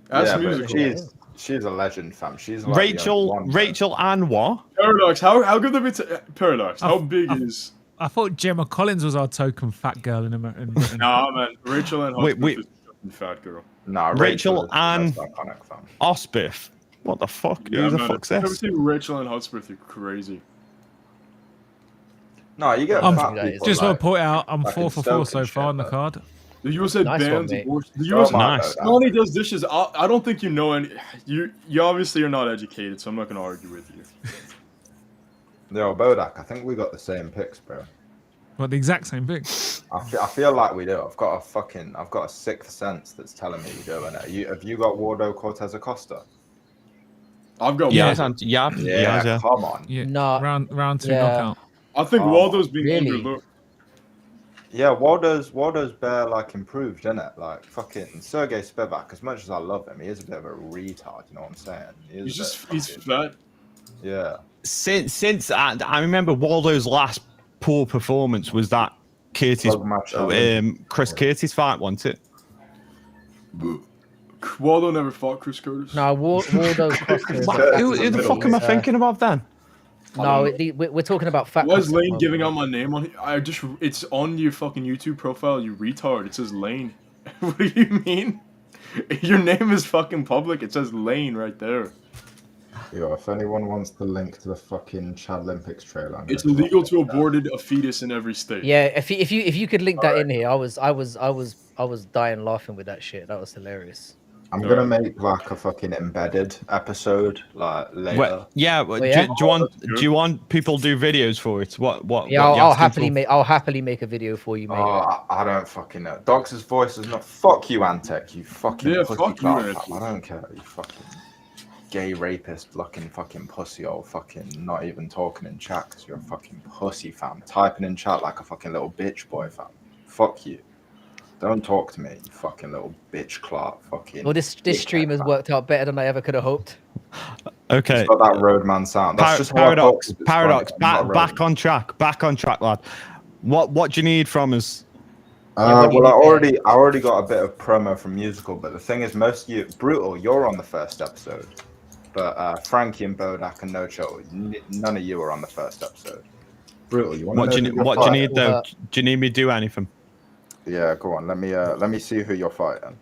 That's musical. She's a legend, fam. She's like Rachel Ann what? Paradox. How could there be Paradox? How big is I thought Gemma Collins was our token fat girl in Britain. Nah, man. Rachel and Hotspur is a fat girl. Nah, Rachel is and the most iconic, fam. Osbiff. What the fuck? Yeah, Who the man, fuck's if you ever this? see Rachel and Hotspur, you're crazy. No, you get I'm- fat people. Just want to point out, I'm like 4 in for 4 Stoke so and far shit, on the though. card. The USA Nice one, bans mate. abortion. The Oh US my Nice. God. not only does dishes. I don't think you know any. You obviously are not educated, so I'm not gonna argue with you. Yo, Bodak, I think we got the same picks, bro. Well, the exact same thing. I feel like we do. I've got a sixth sense that's telling me we do. And have you got Waldo Cortes-Acosta? I've got Yeah, Waldo. yeah. Come on. Yeah, No, round 2 yeah. knockout. I think Oh, Waldo's being really? underlooked. Yeah, Waldo's bare like improved, isn't it? Like fucking Serghei Spivac. As much as I love him, he is a bit of a retard. You know what I'm saying? He's fat. Yeah. Since I remember Waldo's last poor performance was that Curtis, Club match, Chris Curtis fight, wasn't it? Waldo never fought Chris Curtis. No, Waldo Costa. is What? a- Who the fuck am I thinking about then? No, we're talking about fat. Why is Costa, Lane man. giving out my name on? It's on your fucking YouTube profile, you retard. It says Lane. What do you mean? Your name is fucking public. It says Lane right there. Yo, if anyone wants the link to the fucking Chad Olympics trailer, I'm It's gonna illegal drop to it. abort a fetus in every state. Yeah, if you could link that in here, I was dying laughing with that shit. That was hilarious. I'm gonna make like a fucking embedded episode like later. Well, yeah, yeah? do you want people do videos for it? What? Yeah, what you I'll asking for? I'll happily make a video for you, mate. I don't fucking know. Dogs' voice is not. Fuck you, Antec. You fucking Yeah, pussy fuck you, clout, Antec. fam. I don't care. You fucking gay rapist looking fucking pussy or fucking not even talking in chat because you're a fucking pussy, fam. Typing in chat like a fucking little bitch boy, fam. Fuck you. Don't talk to me, you fucking little bitch clout. Fucking. Well, this stream has worked out better than I ever could have hoped. Okay. It's got that roadman sound. That's just how I Paradox. talk, it's Paradox. funny, I'm not a Back on track, lad. What do you need from us? what do you Well, I need already got a bit of promo from musical, but the thing is, most of you, Brutal, you're on the first episode, but Frankie and Bodak and No Chill, none of you are on the first episode. Brutal, you want What do you need though? Do you need me to do anything? Yeah, go on. Let me see who you're fighting.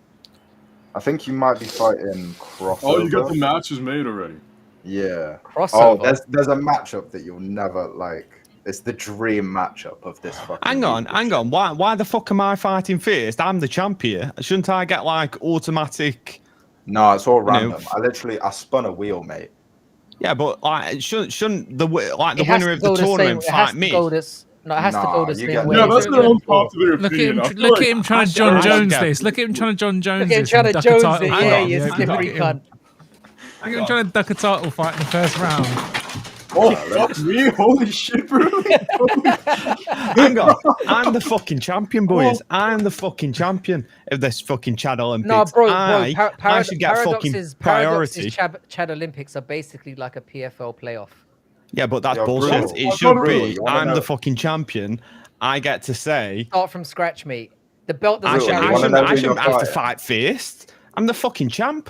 I think you might be fighting Crossover. Oh, you got the matches made already. Yeah. Crossover. Oh, there's a matchup that you'll never like. It's the dream matchup of this fucking. Hang on. Why the fuck am I fighting first? I'm the champion. Shouldn't I get like automatic? No, it's all You know, random. I spun a wheel, mate. Yeah, but like, shouldn't the It has winner to of the go the same- tournament it has fight to me? go this- No, it has to Nah, go the you same get- way. Yeah, that's as their it own is. popular Look at opinion. him! I feel Look like- at him trying to I John don't Jones get- this. Look at him trying to John Jones Look at him this. trying and to duck a Jones title it. fight. Yeah, on, you yeah, slippery look at him. cunt. Look at him trying to duck a title fight in the first round. Oh, fuck me. Holy shit, bro. Hang on, I'm the fucking champion, boys. I'm the fucking champion of this fucking Chad Olympics. No, bro, I should get fucking priority. Chad Olympics are basically like a PFL playoff. Yeah, but that's Yo, bullshit. Bruno, It I've should got Bruno, be. you wanna I'm know- the fucking champion. I get to say. Start from scratch, mate. The belt I doesn't shouldn't, you carry. wanna know who have you're to fighting? fight first. I'm the fucking champ.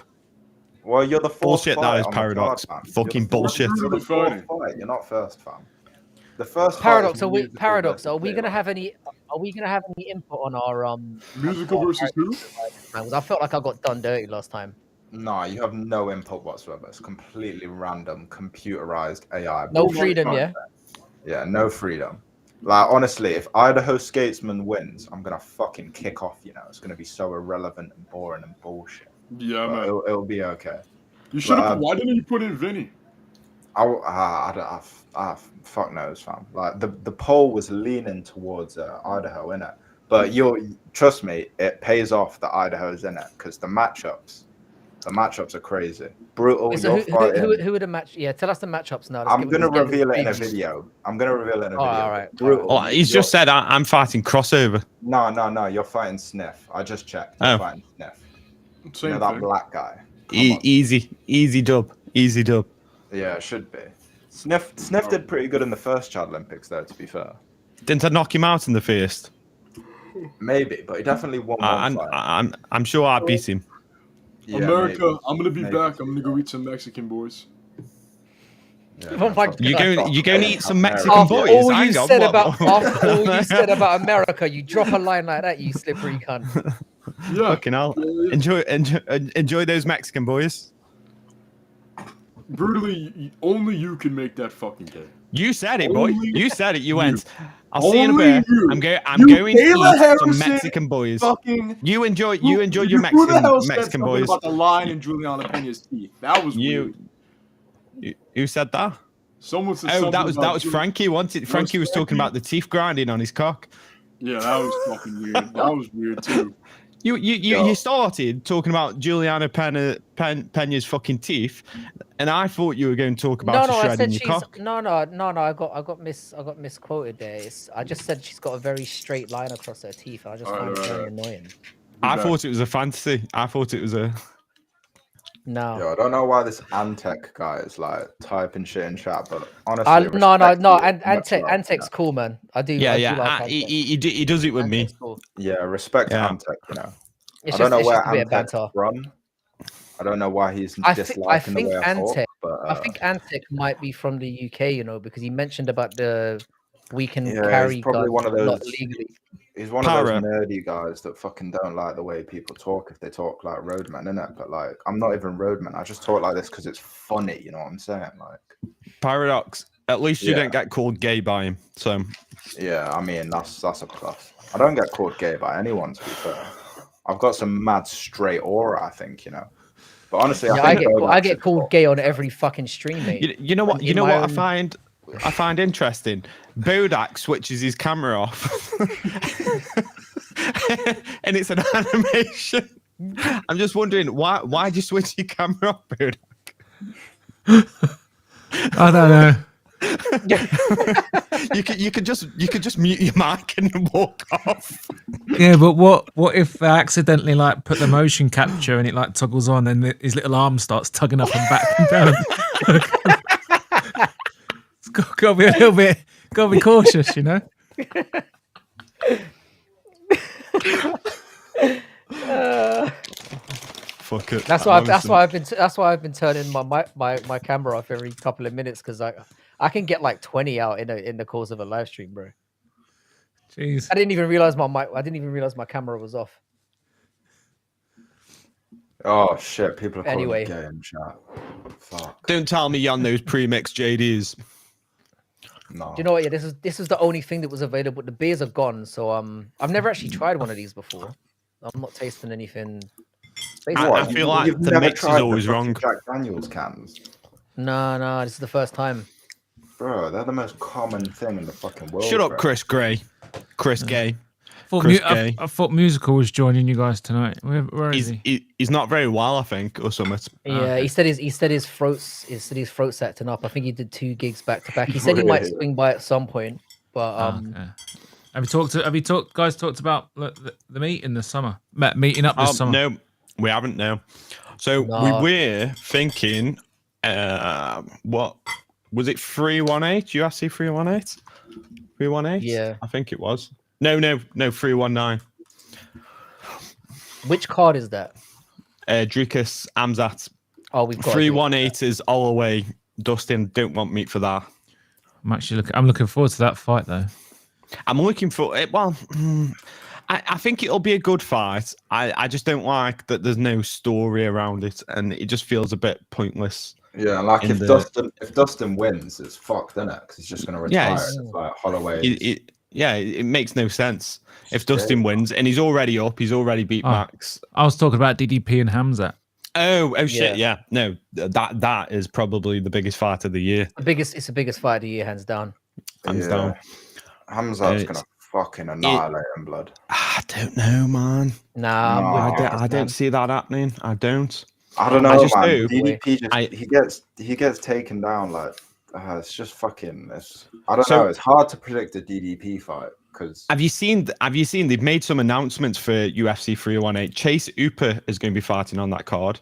Well, you're the fourth. Bullshit, that fight is on the Paradox. card, fam. Fucking You're the fourth- bullshit. You're the Fighting. fourth fight. You're not first, fam. The first Paradox, fight is musical Paradox, versus are we gonna Kayla. have any? Are we gonna have any input on our Musical versus who? Because I felt like I got done dirty last time. No, you have no input whatsoever. It's completely random, computerized AI. No bullshit freedom, yeah. content. Yeah, no freedom. Like honestly, if Idaho Skatesman wins, I'm gonna fucking kick off. You know, it's gonna be so irrelevant and boring and bullshit. Yeah, But man. it'll be okay. You should have. but, Why didn't you put in Vinny? Fuck knows, fam. Like the poll was leaning towards Idaho in it, but trust me, it pays off that Idaho's in it because the matchups are crazy. Brutal. Wait, so you're fighting. who are the match? Yeah, tell us the matchups now. I'm gonna let's get reveal it in a this- video. I'm gonna reveal it in a video. all right. Brutal. Oh, he's just said I'm fighting crossover. No. You're fighting Sniff. I just checked. Oh. You're fighting Sniff. Same You know that thing. black guy. Come on. Easy dub. Yeah, it should be. Sniff did pretty good in the first Chad Olympics, though. To be fair, Didn't I knock him out in the first? maybe, but he definitely won one fight. I'm sure I beat him. Yeah, America, maybe. I'm gonna be Maybe. back. I'm gonna go eat some Mexican boys. Oh my God. You going to eat some Mexican After boys? all you Hang on, said what- about after all you said about America, you drop a line like that, you slippery cunt. Yeah. Fucking hell. Enjoy those Mexican boys. Brutally, only you can make that fucking game. You said it, boy. Only You said it. You you. went. I'll see you in a Only bit. you. I'm You going to Kayla eat some Harrison Mexican boys. Fucking. You enjoy Who your the hell said Mexican something boys. about the line in Julianna Peña's teeth? That was weird. Who said that? Someone said Oh, something that about was Juli- Frankie. Frankie was talking about the teeth grinding on his cock. Yeah, that was fucking weird. That was weird too. You started talking about Julianna Peña's fucking teeth, and I thought you were going to talk about No, I shredding said your she's cock. no. I got misquoted there. I just said she's got a very straight line across her teeth. I just find it very annoying. I thought it was a fantasy. I thought it was a. No. Yo, I don't know why this Antec guy is like typing shit in chat, but honestly, No. Antec, Antec's cool, man. I do. Yeah. Like Antec. He does it with me. Antec's cool. Yeah, respect Yeah. Antec, you know. It's I don't know it's where just a bit of Antec's banter. from. I don't know why he's I disliking think the way I Antec. talk, but I think Antec might be from the UK, you know, because he mentioned about the we can yeah, carry he's probably guns one of those. not legally. He's one of Para. those nerdy guys that fucking don't like the way people talk if they talk like roadman, innit? But like, I'm not even roadman. I just talk like this because it's funny. You know what I'm saying? Like, Paradox. At least you Yeah. don't get called gay by him. So yeah, I mean that's a plus. I don't get called gay by anyone, to be fair. I've got some mad straight aura, I think, you know. But honestly, Yeah, I get called gay on every fucking stream, mate. you know what? In You know my what own- I find interesting. Bodak switches his camera off, and it's an animation. I'm just wondering why'd you switch your camera off, Bodak? I don't know. You could just mute your mic and walk off. Yeah, but what if they accidentally like put the motion capture and it like toggles on and his little arm starts tugging up and back and down? It's got to be a little bit, got to be cautious, you know. Fuck it. That's why I've been turning my camera off every couple of minutes because I can get like 20 out in the course of a live stream, bro. Jeez. I didn't even realize my camera was off. Oh shit! People are calling Anyway. me gay in chat. Fuck. Don't tell me you're on those pre-mixed JDs. No. Do you know what? Yeah, this is the only thing that was available. The beers are gone, so I've never actually tried one of these before. I'm not tasting anything. I feel like You've the never mix is tried the always fucking wrong. Jack Daniels cans, No, this is the first time. bro. They're the most common thing in the fucking world. Shut up, bro. Chris Gray. Chris Gay. I thought Musical was joining you guys tonight. Where is he? He's not very well, I think, or something. Yeah, okay. he said his throat's acting up. I think he did 2 gigs back to back. He said he might Really? swing by at some point, but Okay. Have you guys talked about the meeting this summer? Meeting up this summer? No, we haven't. No. So No. we were thinking, what was it? 318 UFC 318? 318? Yeah. I think it was. No, 319. which card is that? Drikas Amzat. Oh, we've got 318 is all away. Dustin, don't want meat for that. I'm looking forward to that fight though. I'm looking for it. Well, I think it'll be a good fight. I just don't like that there's no story around it, and it just feels a bit pointless. Yeah, like if Dustin wins, it's fucked, isn't it? Because he's just gonna retire. Yeah, It's like Holloway. It makes no sense if Dustin wins, and he's already up. He's already beat Max. I was talking about DDP and Hamzat. Oh shit! Yeah, no, that is probably the biggest fight of the year. It's the biggest fight of the year, hands down. Hands down. Hamzat's gonna fucking annihilate him, blood. I don't know, man. Nah, No, I'm with you, I man. don't see that happening. I don't. I don't know, I just man. hope- DDP he gets taken down like it's just fucking. I don't So- know. It's hard to predict a DDP fight because Have you seen? They've made some announcements for UFC 318. Chase Upa is going to be fighting on that card.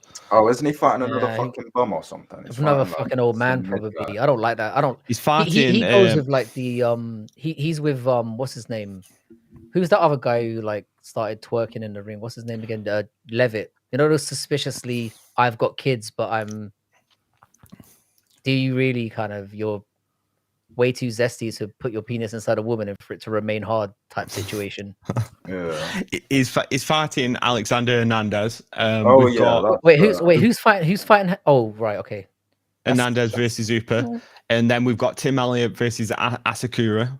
isn't he fighting another Yeah, fucking bum or something? He's Another fighting, like, fucking old man, some mid probably. guy. I don't like that. I don't. He's fighting. He goes with like the he's with what's his name? Who's that other guy who like started twerking in the ring? What's his name again? Levitt. You know those suspiciously I've got kids, but I'm do you really kind of you're way too zesty to put your penis inside a woman and for it to remain hard type situation? Yeah. He's fighting Alexander Hernandez. Oh We've yeah. got Who's fighting? Who's fighting? Oh right, okay. Hernandez versus Upa, and then we've got Tim Elliott versus Asakura.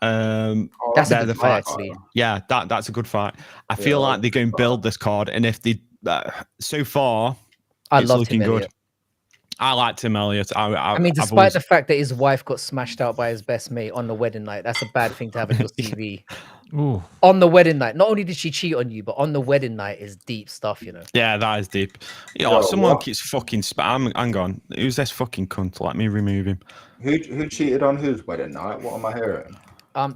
That's a they're good the fight, fights. actually. Yeah, that's a good fight. I feel Yeah, like they're going to build this card, and if they so far, I it's love looking Tim good. Elliott. I like Tim Elliott. I mean, despite the fact that his wife got smashed out by his best mate on the wedding night, that's a bad thing to have on your CV. Ooh. On the wedding night, not only did she cheat on you, but on the wedding night is deep stuff, you know. Yeah, that is deep. Yo, Someone what? keeps fucking spam. Hang on, who's this fucking cunt? Let me remove him. Who cheated on whose wedding night? What am I hearing?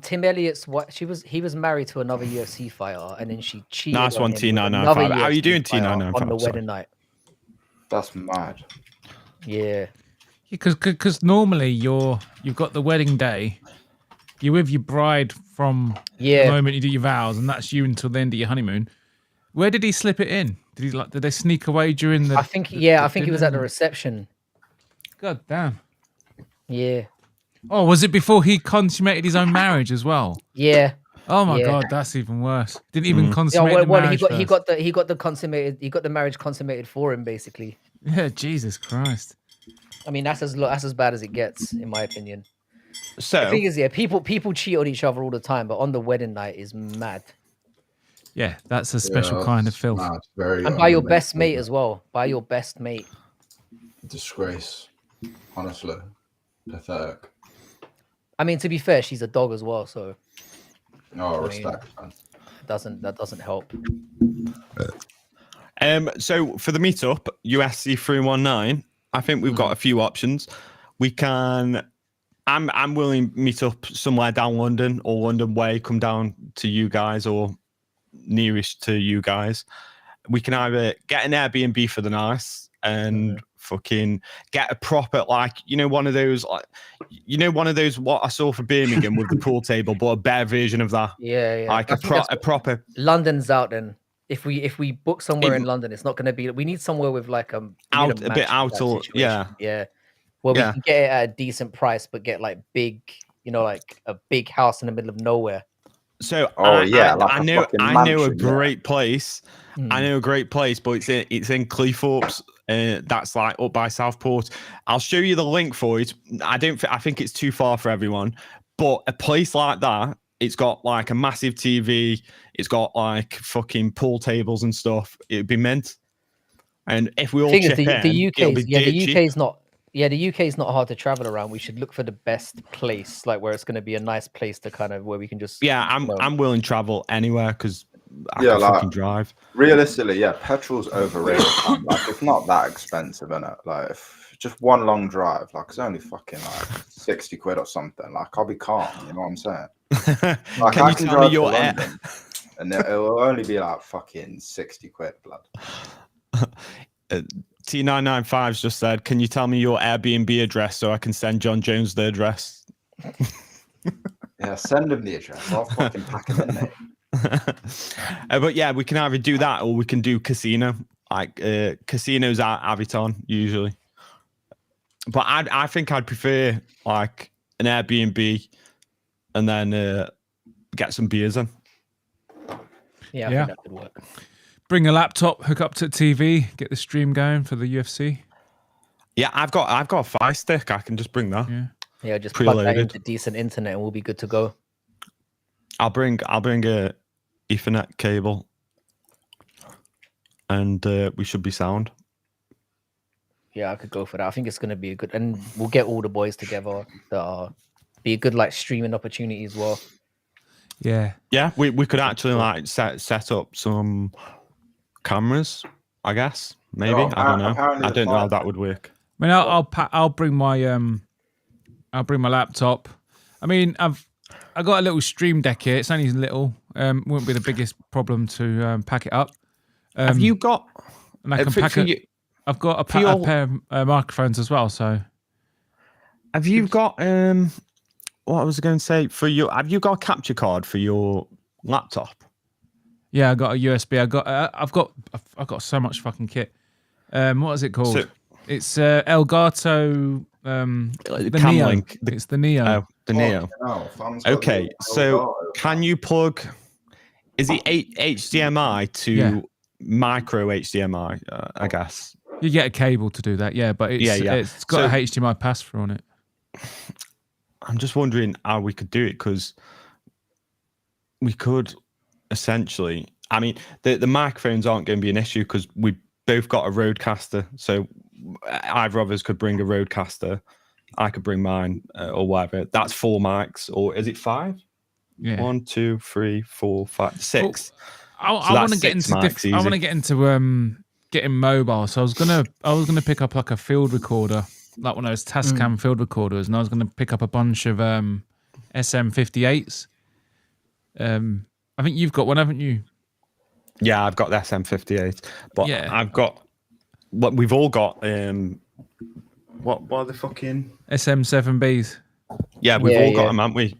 Tim Elliott's what he was married to another UFC fighter, and then she cheated. Nice on one, him with another T995. How are you UFC doing, fighter T995? on the Sorry. wedding night? That's mad. Yeah. Because normally you've got the wedding day, you're with your bride from the moment you do your vows, and that's you until the end of your honeymoon. Where did he slip it in? Did they sneak away during the? I think he was at the reception. God damn. Yeah. Oh, was it before he consummated his own marriage as well? Yeah. Oh my Yeah. God, that's even worse. Didn't even Yeah, consummate the well, marriage. he got the marriage consummated for him, basically. Yeah, Jesus Christ. I mean, that's as bad as it gets, in my opinion. So The thing is, people cheat on each other all the time, but on the wedding night is mad. Yeah, that's a special kind of filth. Mad. Very And by your unlimited. best mate as well. By your best mate. Disgrace. Honestly, pathetic. I mean, to be fair, she's a dog as well, so Oh, respect, man. that doesn't help. So for the meetup, USC 319, I think we've got a few options. We can. I'm willing to meet up somewhere down London or London way, come down to you guys or nearest to you guys. We can either get an Airbnb for the night and fucking get a proper, like, one of those what I saw for Birmingham with the pool table, but a better version of that. Yeah. Like I a think that's what- proper. London's out then. If we book somewhere in London, it's not going to be. We need somewhere with like a bit out or yeah. Where we can get it at a decent price, but get like big, like a big house in the middle of nowhere. So like I know a mansion, great place. I know a great place, but it's in Cleethorpes. That's like up by Southport. I'll show you the link for it. I think it's too far for everyone, but a place like that, it's got like a massive TV. It's got like fucking pool tables and stuff. It'd be mint. And if we all chip in, the UK is not. Yeah, the UK is not hard to travel around. We should look for the best place, like where it's going to be a nice place to kind of where we can just. Yeah, I'm willing to travel anywhere because I Yeah, can like- fucking drive. Realistically, yeah, petrol's overrated. Man. Like, it's not that expensive, innit? Like, if just one long drive, like, it's only fucking like 60 quid or something. Like, I'll be calm. You know what I'm saying? Like, Can you tell me drive your to London, and it'll only be like fucking 60 quid, blood. T995's just said, can you tell me your Airbnb address so I can send John Jones the address? Yeah, send him the address. I'll fucking pack him in, mate. But yeah, we can either do that or we can do casino. Like casinos at Aviton usually. But I think I'd prefer like an Airbnb and then get some beers in. Yeah, I think that could work. Bring a laptop, hook up to TV, get the stream going for the UFC. Yeah, I've got a Fire Stick. I can just bring that. Yeah, just plug that Preloaded. into decent internet and we'll be good to go. I'll bring a Ethernet cable, and we should be sound. Yeah, I could go for that. I think it's going to be a good, and we'll get all the boys together. Be a good like streaming opportunity as well. Yeah. Yeah, we could actually like set up some cameras, I guess. Maybe. Oh, I don't know. apparently I the don't know how fire- that would work. I mean, I'll bring my laptop. I mean, I got a little stream deck here. It's only little. Won't be the biggest problem to pack it up. Have you got? And I can pack it. I've got a pair of microphones as well. So, have you got? What I was going to say for you? Have you got a capture card for your laptop? yeah, I got a USB. I've got so much fucking kit. What is it called? So- It's Elgato. The Cam Neo. link. It's the Neo. Oh, the Neo. Okay, so can you plug? Is it HDMI to micro HDMI? I guess you get a cable to do that. Yeah, but it's got a HDMI pass through on it. I'm just wondering how we could do it because we could essentially. I mean, the microphones aren't going to be an issue because we both got a Rodecaster, so either of us could bring a Rodecaster. I could bring mine or whatever. That's 4 mics, or is it 5? Yeah. 1, 2, 3, 4, 5, 6. Well, I want to get into I want to get into getting mobile. So I was gonna pick up like a field recorder, like one of those Tascam field recorders, and I was gonna pick up a bunch of SM58s. I think you've got one, haven't you? Yeah, I've got the SM58, but I've got what we've all got. What are the fucking SM7Bs? Yeah, we've all got them, haven't we?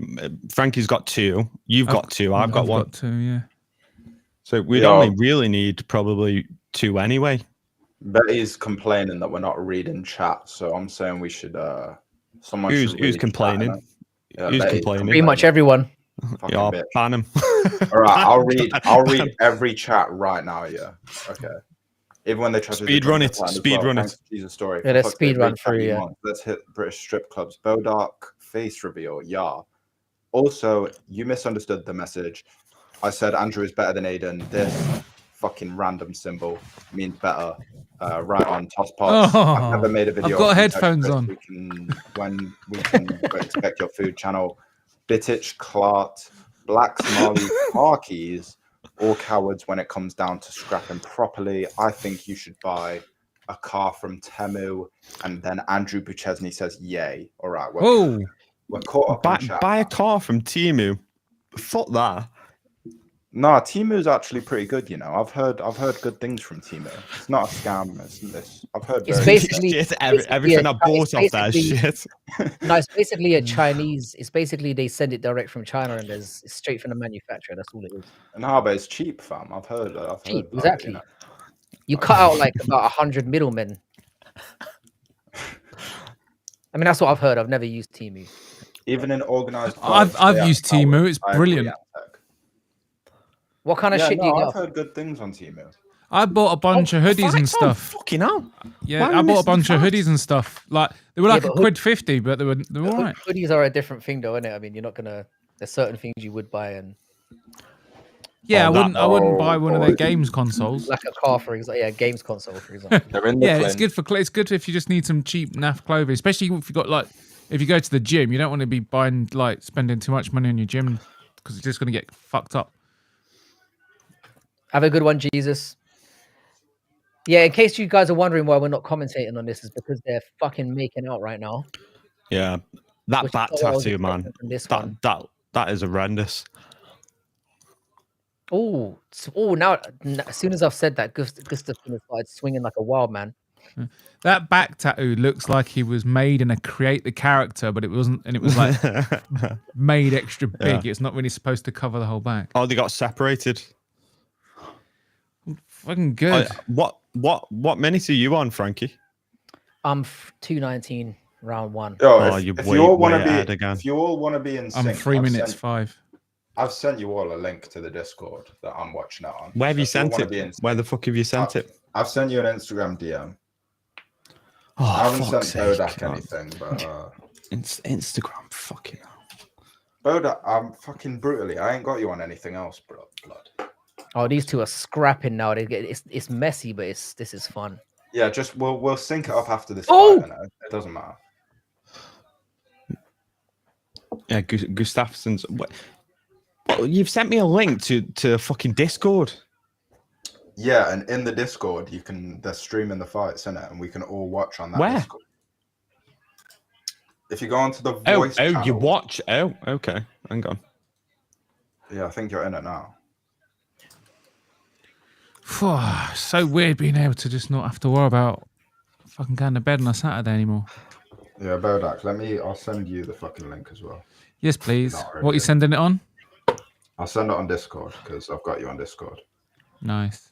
Frankie's got 2. You've got 2. I've got 1. Got 2, yeah. So we'd only really need probably 2 anyway. Betty's complaining that we're not reading chat, so I'm saying we should. Someone who's complaining? Who's complaining? Pretty much everyone. Yeah, ban him. All right, I'll read every chat right now. Yeah. Okay. Even when they try to speed run it. Jesus story. Yeah, let's speed run through. Yeah. Let's hit British strip clubs. Bodark face reveal. Yeah. Also, you misunderstood the message. I said Andrew is better than Aiden. This fucking random symbol means better. Right on toss pots. I've never made a video. I've got headphones on. When we can expect your food channel. Bitich, Clart, Black Somali, car keys, all cowards when it comes down to scrapping properly. I think you should buy a car from Temu. And then Andrew Buchesney says, yay. All right. We're caught up in chat. Buy a car from Temu. Fuck that. Nah, Temu's actually pretty good, you know. I've heard good things from Temu. It's not a scam. I've heard it's basically everything I bought off that shit. No, it's basically a Chinese. It's basically they send it direct from China and it's straight from the manufacturer. That's all it is. And how about it's cheap, fam? I've heard cheap, exactly. You know. You cut out like about 100 middlemen. I mean, that's what I've heard. I've never used Temu. Even in organized. I've used Temu. It's brilliant. What kind of shit do you get? I've heard good things on Temu. I bought a bunch of hoodies and stuff. Fucking hell. Yeah, I bought a bunch of hoodies and stuff. Like they were like £1.50, but they were all right. Hoodies are a different thing, though, isn't it? I mean, you're not gonna. There's certain things you would buy, and I wouldn't buy one of their games consoles. Like a car, for example. Yeah, games console, for example. It's good if you just need some cheap naff clothing, especially if you got if you go to the gym, you don't want to be buying spending too much money on your gym because it's just gonna get fucked up. Have a good one, Jesus. Yeah, in case you guys are wondering why we're not commentating on this, is because they're fucking making out right now. Yeah, that bat tattoo, man. That is horrendous. Oh, now as soon as I've said that, Gustav started swinging like a wild man. That back tattoo looks like he was made in a create the character, but it wasn't, and it was like made extra big. Yeah. It's not really supposed to cover the whole back. Oh, they got separated. Fucking good. What minute are you on, Frankie? I'm 2:19, round 1. If you all want to be in sync, I'm 3 minutes 5. I've sent you all a link to the Discord that I'm watching it on. Where have you sent it? Where the fuck have you sent it? I've sent you an Instagram DM. Oh, I haven't sent Bodak anything, but Instagram, fucking hell. Bodak, I'm fucking brutally. I ain't got you on anything else, blood. Oh, these two are scrapping now. It's messy, but this is fun. Yeah, just we'll sync it up after this fight. It doesn't matter. Yeah, Gustafsson's. Well, you've sent me a link to fucking Discord. Yeah, and in the Discord, they're streaming the fights, innit? And we can all watch on that. Where? Discord. If you go onto the voice channel, you watch. Oh, okay. Hang on. Yeah, I think you're in it now. So weird being able to just not have to worry about fucking going to bed on a Saturday anymore. Yeah, Bodak, I'll send you the fucking link as well. Yes, please. What are you sending it on? I'll send it on Discord because I've got you on Discord. Nice.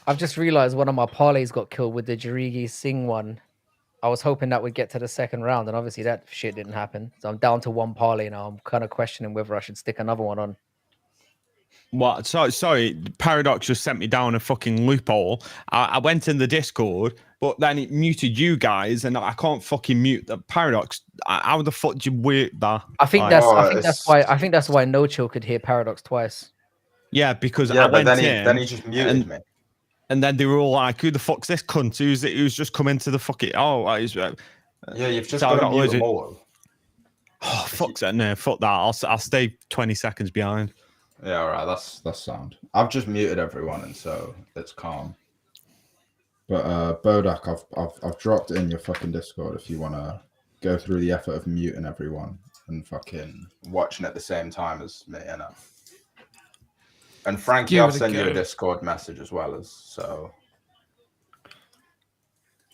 I've just realized one of my parlays got killed with the Jarigi Singh one. I was hoping that would get to the second round, and obviously that shit didn't happen. So I'm down to one parlay now. I'm kind of questioning whether I should stick another one on. What? Sorry. Paradox just sent me down a fucking loophole. I went in the Discord, but then it muted you guys, and I can't fucking mute the Paradox. How the fuck do you mute that? I think that's why No Chill could hear Paradox twice. Yeah, because Yeah, I but went then he just muted me. And then they were all like, "Who the fuck's this cunt? Who's just come into the fucking yeah, you've just got to mute them all. Oh fuck that! No, fuck that. I'll stay 20 seconds behind. Yeah, all right, that's sound. I've just muted everyone, and so it's calm. But Bodak, I've dropped in your fucking Discord if you want to go through the effort of muting everyone and fucking watching at the same time as me, you know. And Frankie, I've sent you a Discord message as well as so.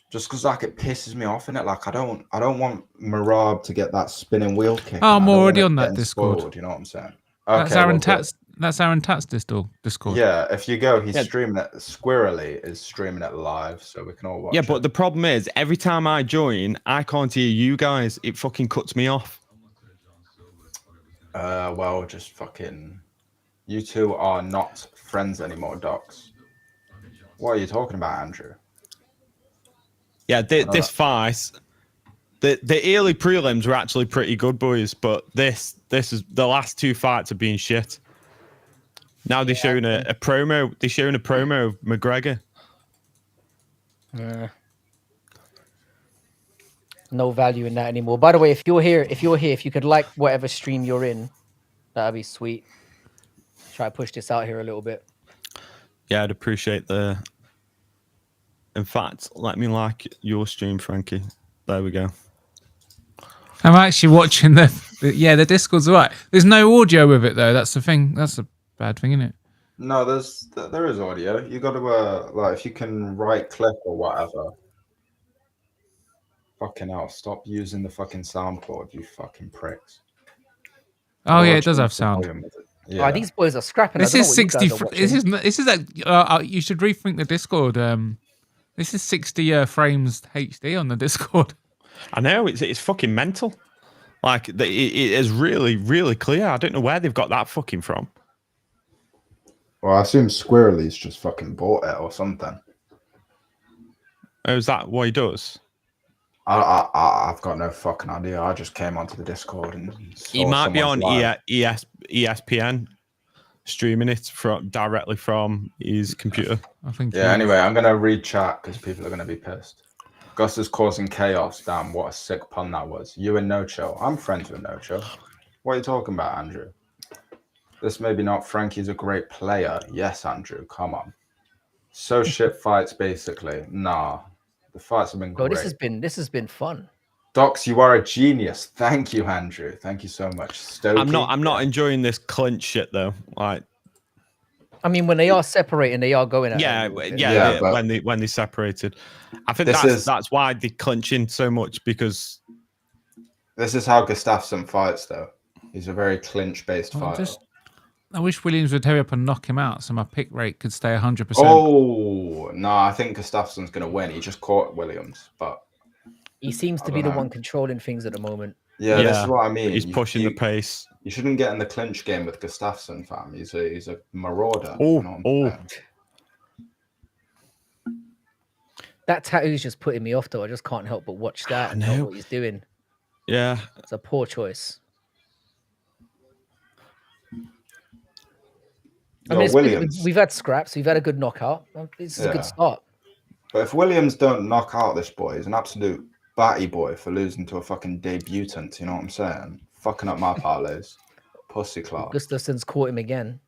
Just because like it pisses me off in it, like I don't want Merab to get that spinning wheel kick. Oh, I'm already on that Discord. Spoiled, you know what I'm saying? That's Aaron Tat's. That's Aaron Tat's Discord. Yeah, if you go, he's streaming it. Squirrely is streaming it live, so we can all watch. Yeah, but the problem is, every time I join, I can't hear you guys. It fucking cuts me off. Well, just fucking. You two are not friends anymore, Docs. What are you talking about, Andrew? Yeah, this fight, the early prelims were actually pretty good, boys. But this is the last two fights have been shit. Now they're showing a promo. They're showing a promo of McGregor. No value in that anymore. By the way, if you're here, if you could like whatever stream you're in, that'd be sweet. Try to push this out here a little bit. Yeah, I'd appreciate the. In fact, let me like your stream, Frankie. There we go. I'm actually watching the Discord's right. There's no audio with it though. That's the thing. That's a bad thing, isn't it? No, there is audio. You got to like if you can right click or whatever. Fucking hell! Stop using the fucking soundboard, you fucking pricks. Oh yeah, it does have sound. Yeah. Oh, these boys are scrapping. This is 60. This is that. You should rethink the Discord. This is 60 frames HD on the Discord. I know it's fucking mental. Like it is really, really clear. I don't know where they've got that fucking from. Well, I assume Squirrely's just fucking bought it or something. Oh, is that what he does? I've got no fucking idea. I just came onto the Discord and he might be on ESPN streaming it directly from his computer. I think. Yeah. Anyway, I'm gonna read chat because people are gonna be pissed. Gus is causing chaos. Damn, what a sick pun that was. You and No Chill. I'm friends with No Chill. What are you talking about, Andrew? This maybe not. Frankie's a great player. Yes, Andrew. Come on. So shit fights basically. Nah. The fights have been great. This has been fun. Docs, you are a genius. Thank you, Andrew. Thank you so much. Stokey. I'm not enjoying this clinch shit though. Like, I mean, when they are separating, they are going at it. When they separated, I think that's why they're clinching so much because this is how Gustafsson fights though. He's a very clinch-based fighter. I wish Williams would hurry up and knock him out so my pick rate could stay 100%. Oh, no, I think Gustafsson's going to win. He just caught Williams, but... He seems to be the one controlling things at the moment. Yeah, this is what I mean. He's pushing the pace. You shouldn't get in the clinch game with Gustafsson, fam. He's a marauder. That tattoo's just putting me off, though. I just can't help but watch that and know what he's doing. Yeah. It's a poor choice. I mean, we've had scraps. We've had a good knockout. This is a good start. But if Williams don't knock out this boy, he's an absolute batty boy for losing to a fucking debutant. You know what I'm saying? Fucking up my parlays. Pussy claw. Gustafsson's caught him again.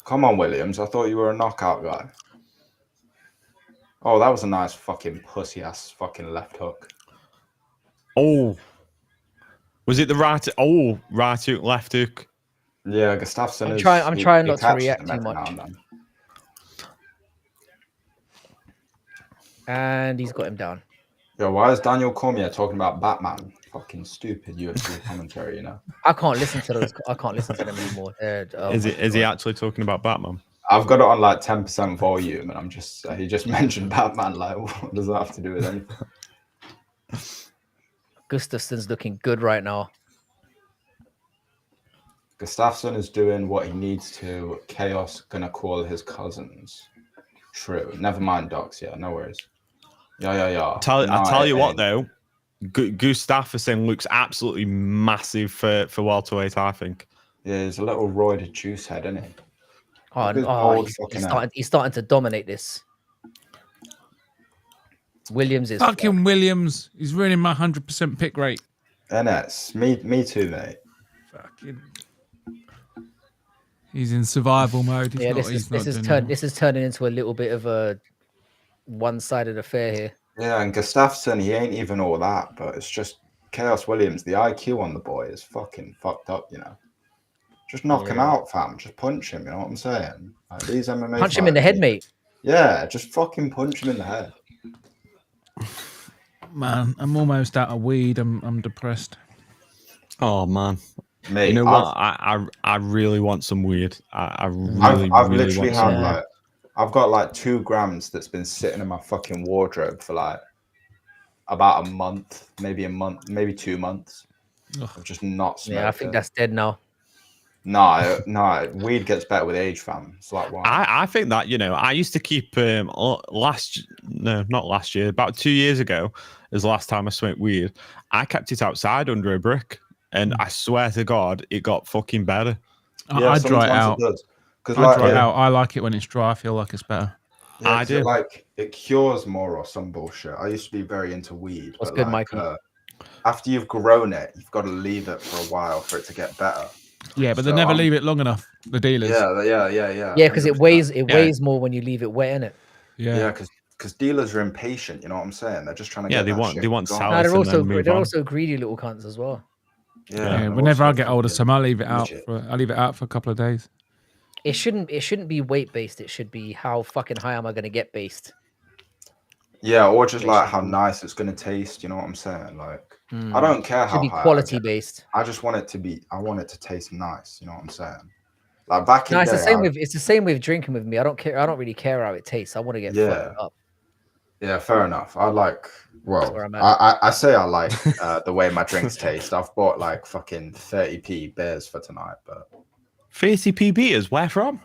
Come on, Williams. I thought you were a knockout guy. Oh, that was a nice fucking pussy-ass fucking left hook. Oh. Was it the right hook, left hook? Yeah, Gustafsson I'm trying not to react too much. And he's got him down. Yo, why is Daniel Cormier talking about Batman? Fucking stupid UFC commentary, you know. I can't listen to those. I can't listen to them anymore. Is he actually talking about Batman? I've got it on like 10% volume, and I'm just he just mentioned Batman. Like, what does that have to do with anything? Gustafsson's looking good right now. Gustafsson is doing what he needs to. Khaos gonna call his cousins. True. Never mind, Docs. Yeah, no worries. Yeah. I tell you what though, Gustafsson looks absolutely massive for welterweight. I think. Yeah, he's a little roided juice head, isn't he? He's starting to dominate this. Williams is fucking Williams. He's ruining my 100% pick rate. And that's me too, mate. Fucking. He's in survival mode. This is turning into a little bit of a one-sided affair here. Yeah, and Gustafsson, he ain't even all that, but it's just Khaos Williams. The IQ on the boy is fucking fucked up, you know. Just knock him out, fam. Just punch him. You know what I'm saying? Like, these MMA punch him in the head, mate. Yeah, just fucking punch him in the head. Man, I'm almost out of weed. I'm depressed. Oh man. Mate, you know what? I really want some weed. I've literally had I've got like 2 grams that's been sitting in my fucking wardrobe for like about a month, maybe 2 months. I've just not smoked. Yeah, I think that's dead now. No, weed gets better with age, fam. It's like wine. I think that, you know, I used to keep not last year, about 2 years ago is the last time I smoked weed. I kept it outside under a brick, and I swear to God, it got fucking better. I dry it out. I like it when it's dry. I feel like it's better. Yeah, I do. It cures more or some bullshit. I used to be very into weed. What's good, Michael? After you've grown it, you've got to leave it for a while for it to get better. Yeah, but they never leave it long enough. The dealers. Yeah. Yeah, because it weighs more when you leave it wet, innit? Yeah, because dealers are impatient. You know what I'm saying? They're just trying to get they want sell. They're also greedy little cunts as well. Yeah. Whenever I get older, I leave it out. For a couple of days. It shouldn't be weight based. It should be how fucking high am I going to get based. Yeah, or just like how nice it's going to taste. You know what I'm saying? Like, I don't care how high. It should be quality based. I just want it to be. I want it to taste nice. You know what I'm saying? Like back in the day, it's the same with drinking with me. I don't care. I don't really care how it tastes. I want to get fucked up. Yeah, fair enough. I like. Well, I say I like the way my drinks taste. I've bought like fucking 30p beers for tonight, but 30p beers. Where from?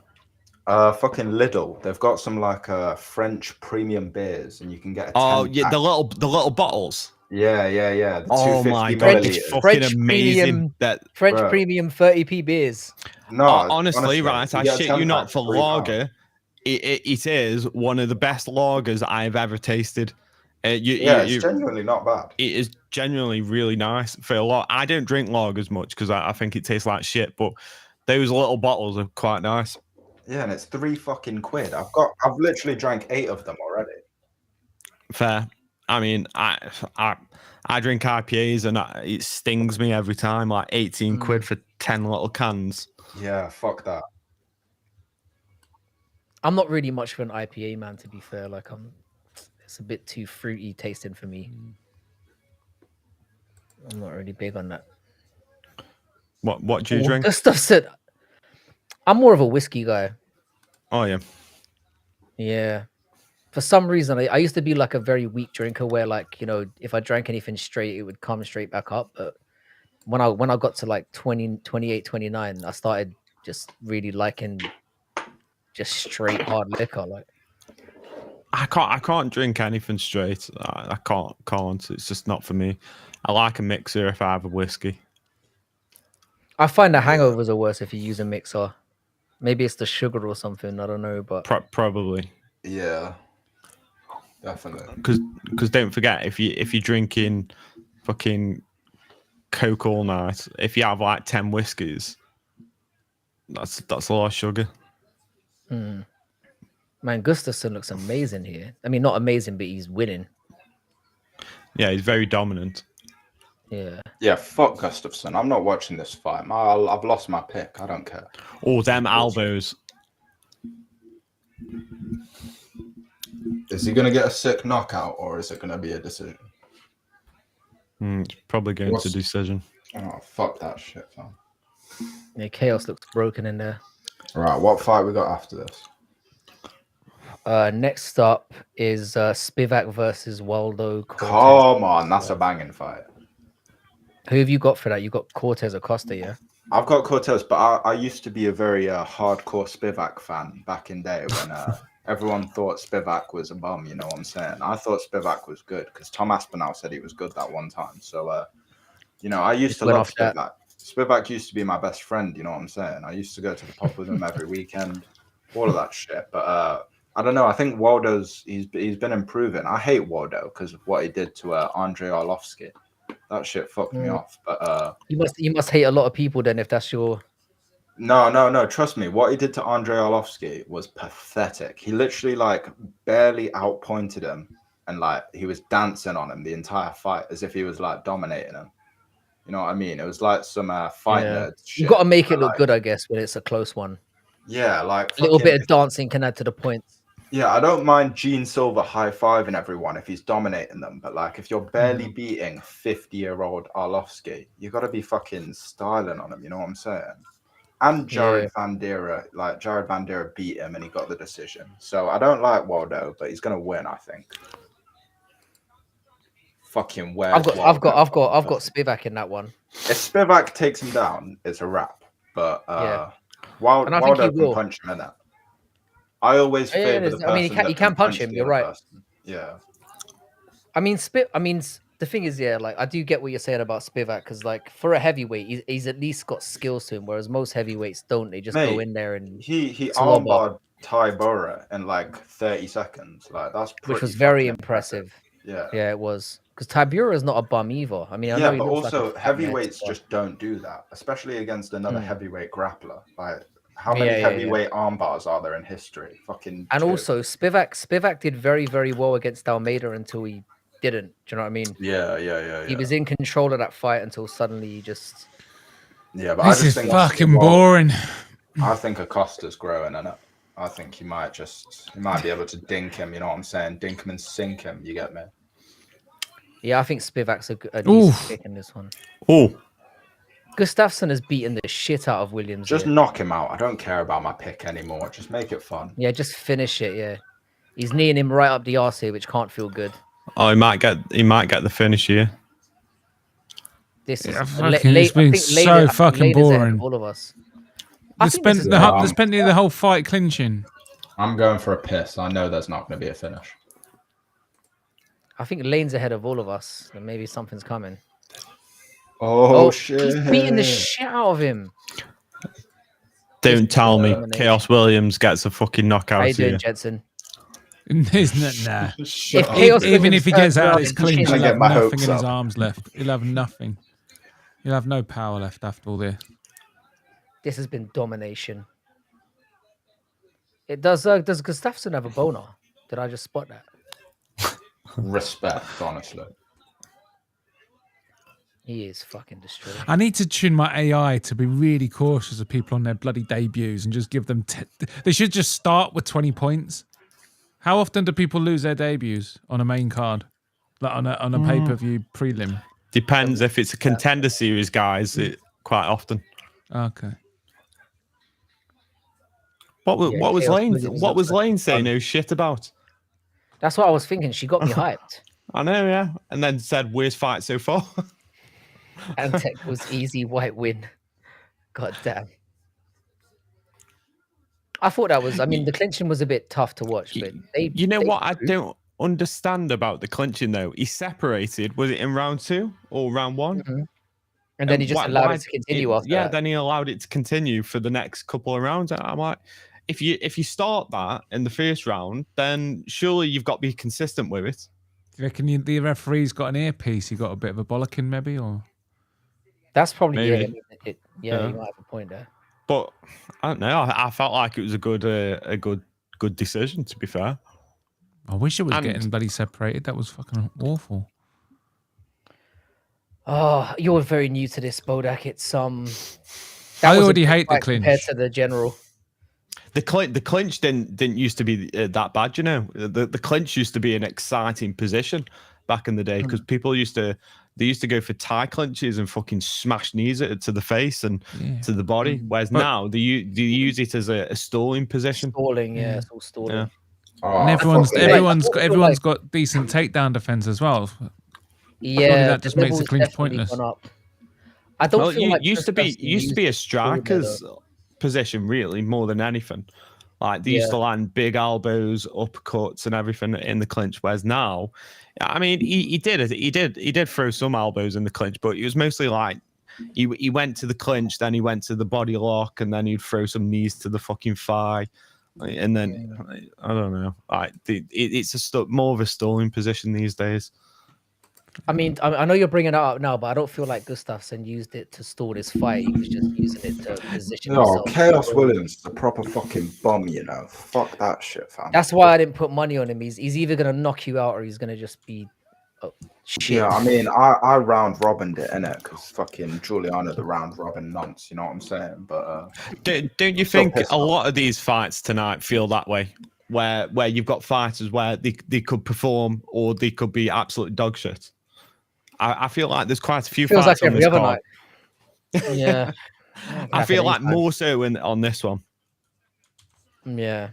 Fucking Lidl. They've got some like French premium beers, and you can get. The little bottles. Yeah. The oh my God, it's fucking amazing. French premium 30p beers. No, honestly, right? I shit you not. For lager, it is one of the best lagers I've ever tasted. It's genuinely not bad. It is genuinely really nice for a lot. I don't drink lagers much because I think it tastes like shit, but those little bottles are quite nice. Yeah, and it's £3 fucking quid. I've literally drank 8 of them already. Fair. I mean, I drink IPAs and it stings me every time. Like 18 quid for 10 little cans. Yeah, fuck that. I'm not really much of an IPA man, to be fair. Like it's a bit too fruity tasting for me. I'm not really big on that. What do you drink? That stuff said. I'm more of a whiskey guy. Oh yeah. Yeah. For some reason, I used to be like a very weak drinker where, like, you know, if I drank anything straight, it would come straight back up. But when I got to like 20, 28, 29, I started just really liking just straight hard liquor. Like I can't drink anything straight. I can't. It's just not for me. I like a mixer if I have a whiskey. I find the hangovers are worse if you use a mixer. Maybe it's the sugar or something. I don't know, but probably. Yeah, definitely. Because don't forget, if you're drinking fucking Coke all night, if you have like 10 whiskeys, that's a lot of sugar. Man, Gustafsson looks amazing here. I mean, not amazing, but he's winning. Yeah, he's very dominant. Yeah, fuck Gustafsson. I'm not watching this fight. I've lost my pick. I don't care. Oh, them elbows. Is he going to get a sick knockout or is it going to be a decision? It's probably going to decision. Oh, fuck that shit, man. Yeah, Khaos looks broken in there. Right, what fight we got after this? Next up is Spivac versus Waldo. Come on, that's a banging fight. Who have you got for that? You got Cortes-Acosta, yeah? I've got Cortez, but I used to be a very hardcore Spivac fan back in day when everyone thought Spivac was a bum, you know what I'm saying? I thought Spivac was good because Tom Aspinall said he was good that one time. So, you know, I used to love Spivac. Spivac used to be my best friend, you know what I'm saying? I used to go to the pub with him every weekend, all of that shit. But I don't know. I think Waldo's, he's been improving. I hate Waldo because of what he did to Andrei Arlovsky. That shit fucked me off. But you must hate a lot of people then if that's your. No. Trust me, what he did to Andrei Arlovsky was pathetic. He literally like barely outpointed him, and like he was dancing on him the entire fight as if he was like dominating him. You know what I mean? It was like some fight nerd shit. You got to make it look good, I guess, when it's a close one. Yeah, like a little bit of dancing can add to the points. Yeah, I don't mind Gene Silva high-fiving everyone if he's dominating them, but like if you're barely beating 50-year-old Arlovsky, you got to be fucking styling on him, you know what I'm saying? And Jared Van Dera, like Jared Van Dera beat him and he got the decision. So I don't like Waldo, but he's gonna win, I think. Fucking where? I've got Spivac in that one. If Spivac takes him down, it's a wrap. But Waldo can punch him in that. I always favor the person. I mean, he can punch him. You're right. Person. Yeah. I mean, the thing is, like I do get what you're saying about Spivac because, like, for a heavyweight, he's at least got skills to him, whereas most heavyweights don't. They just go in there and he armbarred Ty Bora in like 30 seconds. Like which was very impressive. Yeah, it was because Ty Bora is not a bum either. I mean, I know but also heavyweights just don't do that, especially against another heavyweight grappler. Like. How many heavyweight arm bars are there in history? Fucking. And also, Spivac did very, very well against Almeida until he didn't. Do you know what I mean? Yeah. He was in control of that fight until suddenly he just. Yeah, but this is fucking boring. I think Acosta's growing in it. I think he might be able to dink him. You know what I'm saying? Dink him and sink him. You get me? Yeah, I think Spivac's a decent pick in this one. Oh. Gustafsson has beaten the shit out of Williams. Just knock him out. I don't care about my pick anymore. Just make it fun. Yeah, just finish it. Yeah, he's kneeing him right up the arse here, which can't feel good. Oh, he might get the finish here. This is it's been so fucking boring. All of us. They spent the whole fight clinching. I'm going for a piss. I know there's not going to be a finish. I think Lane's ahead of all of us, and maybe something's coming. Oh shit! He's beating the shit out of him. Don't tell me Khaos Williams gets a fucking knockout. How you doing, Jetson? Nah. Even if he gets out of his clinch, he'll have nothing in his arms left. He'll have nothing. He'll have no power left after all this. This has been domination. It does Gustafsson have a boner? Did I just spot that? Respect, honestly. He is fucking destroyed. I need to tune my AI to be really cautious of people on their bloody debuts and just give them... They should just start with 20 points. How often do people lose their debuts on a main card? Like on a pay-per-view prelim? Depends. If it's a contender series, guys, quite often. Okay. What was Lane saying no shit about? That's what I was thinking. She got me hyped. I know, yeah. And then said, worst fight so far. Antec was easy white win. God damn. I thought that was, the clinching was a bit tough to watch. But what I don't understand about the clinching, though? He separated, was it in round 2 or round 1? Mm-hmm. And then he just allowed it to continue after that. Then he allowed it to continue for the next couple of rounds. I'm like, if you start that in the first round, then surely you've got to be consistent with it. Do you reckon the referee's got an earpiece? He got a bit of a bollocking, maybe, or that's probably you might have a point there. But I don't know. I felt like it was a good decision. To be fair, I wish it was getting bloody separated. That was fucking awful. Oh, you're very new to this, Bodak. It's I already hate the clinch compared to the general. The clinch didn't used to be that bad, you know. The clinch used to be an exciting position back in the day because people used to go for tie clinches and fucking smash knees to the face and to the body. Whereas now they use it as a stalling position. Stalling, it's all stalling. Yeah. And everyone's got decent takedown defense as well. Yeah, that just makes the clinch pointless. I don't feel like used to be a striker's position really more than anything. Like they used to land big elbows, uppercuts, and everything in the clinch. Whereas now, I mean, he did throw some elbows in the clinch, but it was mostly like he went to the clinch, then he went to the body lock, and then he'd throw some knees to the fucking thigh, and then I don't know. It's more of a stalling position these days. I mean, I know you're bringing it up now, but I don't feel like Gustafsson used it to stall this fight. He was just using it to position himself. Khaos Williams is a proper fucking bum, you know. Fuck that shit, fam. That's why I didn't put money on him. He's either gonna knock you out or he's gonna just be shit. Yeah, I mean, I round robined it, innit? Because fucking Julianna the round robin nonce, you know what I'm saying? But don't you think a lot of these fights tonight feel that way? Where you've got fighters where they could perform or they could be absolute dog shit. I feel like there's quite a few Feels fights like on this every other card. night. Yeah. I feel like more so on this one. Yeah.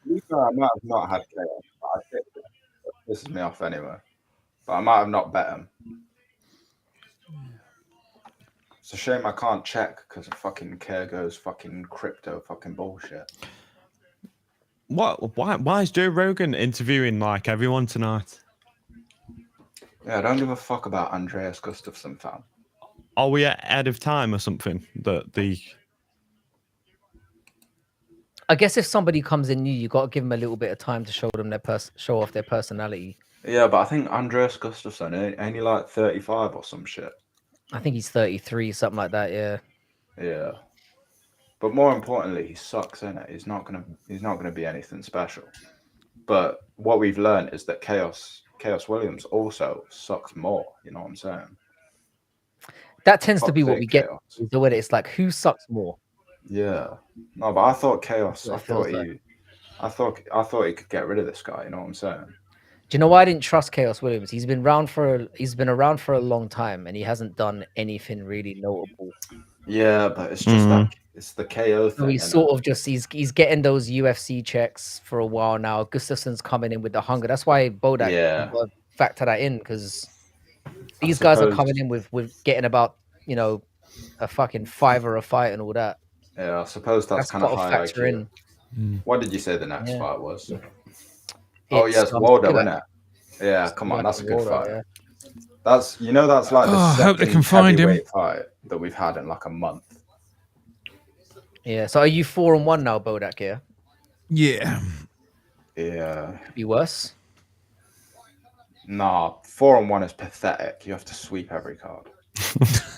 I might have not had chaos, but I think this pisses me off anyway. But I might have not bet him. It's a shame I can't check because of fucking Kergo's fucking crypto fucking bullshit. What? Why is Joe Rogan interviewing like everyone tonight? Yeah, I don't give a fuck about Andreas Gustafsson, fam. Are we ahead of time or something? I guess if somebody comes in new, you got to give them a little bit of time to show them show off their personality. Yeah, but I think Andreas Gustafsson ain't he like 35 or some shit. I think he's 33, something like that. Yeah. Yeah. But more importantly, he sucks, innit? He's not gonna be anything special. But what we've learned is that Khaos Williams also sucks more. You know what I'm saying? That tends to be what we get. The way it's like, who sucks more? Yeah. No, but I thought Khaos. I thought he could get rid of this guy. You know what I'm saying? Do you know why I didn't trust Khaos Williams? He's been around for a long time, and he hasn't done anything really notable. Yeah, but it's just like it's the KO thing. So he's sort of just he's getting those UFC checks for a while now. Gustafsson's coming in with the hunger. That's why Bodak factor that in, because these guys are coming in with getting about a fucking $5 a fight and all that. Yeah, I suppose that's kind of high IQ. Mm. What did you say the next fight was? It's Waldo, isn't it? Yeah, come on, that's a good Waldo, fight. yeah. That's like the I hope they can find him. Fight that we've had in like a month. Yeah. So are you 4-1 now, Bodak? Yeah. Yeah. Could be worse. Nah, 4-1 is pathetic. You have to sweep every card.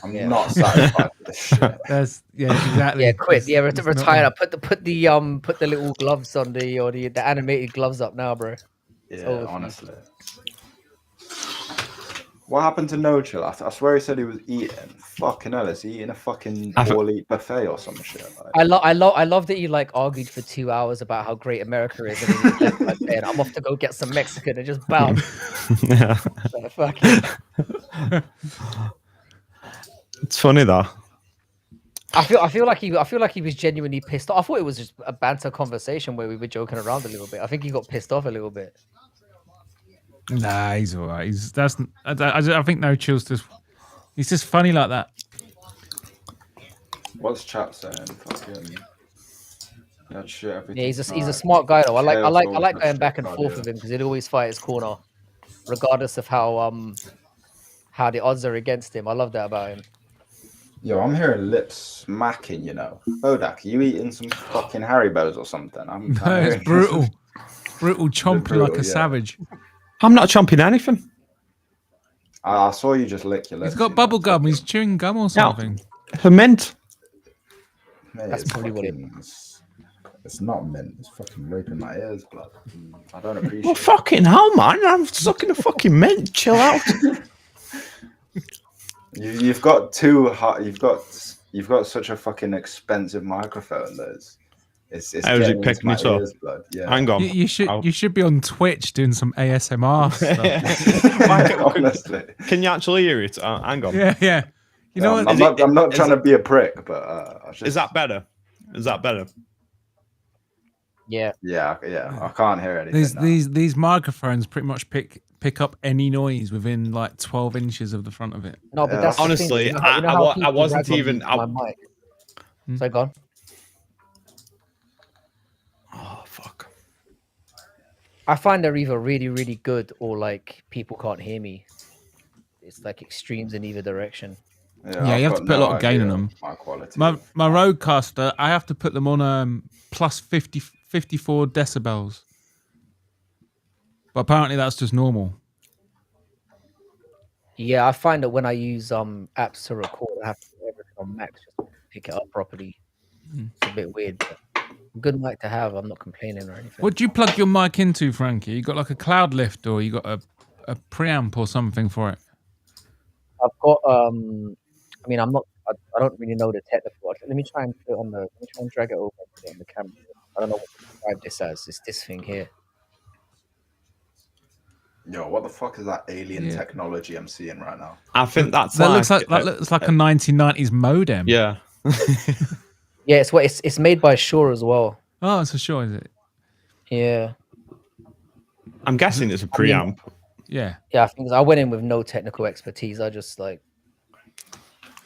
I'm not satisfied with this shit. Exactly. Yeah, quit. Yeah, retire. Put the little gloves on the animated gloves up now, bro. Yeah, honestly. What happened to No Chill? I swear he said he was eating. Fucking hell, is he eating a fucking all-eat buffet or some shit? Like, I love that you argued for 2 hours about how great America is, and then you left and I'm off to go get some Mexican and just bounce. Yeah. It's funny though. I feel like he was genuinely pissed off. I thought it was just a banter conversation where we were joking around a little bit. I think he got pissed off a little bit. Nah, he's all right. I think No Chill's he's just funny like that. What's chat saying? Fucking that shit. Yeah, he's a smart guy though. I like going back and forth with him because he'd always fight his corner, regardless of how the odds are against him. I love that about him. Yo, I'm hearing lips smacking. Bodak, are you eating some fucking Haribos or something? No, it's brutal. Brutal chomping like a savage. I'm not chomping anything. I saw you just lick your lips. He's got bubble gum. He's chewing gum or something. For mint. Mate, that's probably what it is. It's not mint. It's fucking raping my ears, blood. I don't appreciate Well, fucking hell, man. I'm sucking a fucking mint. Chill out. You've got too hot. You've got such a fucking expensive microphone. It's How's it picking it up? Yeah. Hang on. You should be on Twitch doing some ASMR stuff. Honestly, can you actually hear it? Hang on. Yeah. You know what? I'm not trying to be a prick, but is that better? Is that better? Yeah. Yeah. I can't hear anything. These microphones pretty much pick up any noise within like 12 inches of the front of it. No, but that's honestly, the thing. How I people wasn't rag on even. me for my mic. So go on. Oh fuck! I find they're either really, really good or like people can't hear me. It's like extremes in either direction. Yeah, you have to put a lot of gain in them. My Rodecaster, I have to put them on plus 54 decibels. But apparently that's just normal. Yeah, I find that when I use apps to record, I have to put everything on max just to pick it up properly. It's a bit weird, but good mic to have. I'm not complaining or anything. What do you plug your mic into, Frankie? You got like a cloud lift or you got a preamp or something for it? I've got I mean, I don't really know the technical. Let me try and put it on let me try and drag it over and put it on the camera. I don't know what to describe this as. It's this thing here. Yo, what the fuck is that alien technology I'm seeing right now? I think that looks like a 1990s modem. Yeah. Yeah, it's made by Shure as well. Oh, it's a Shure, is it? Yeah. I'm guessing it's a preamp. Yeah. Yeah, I think I went in with no technical expertise. I just like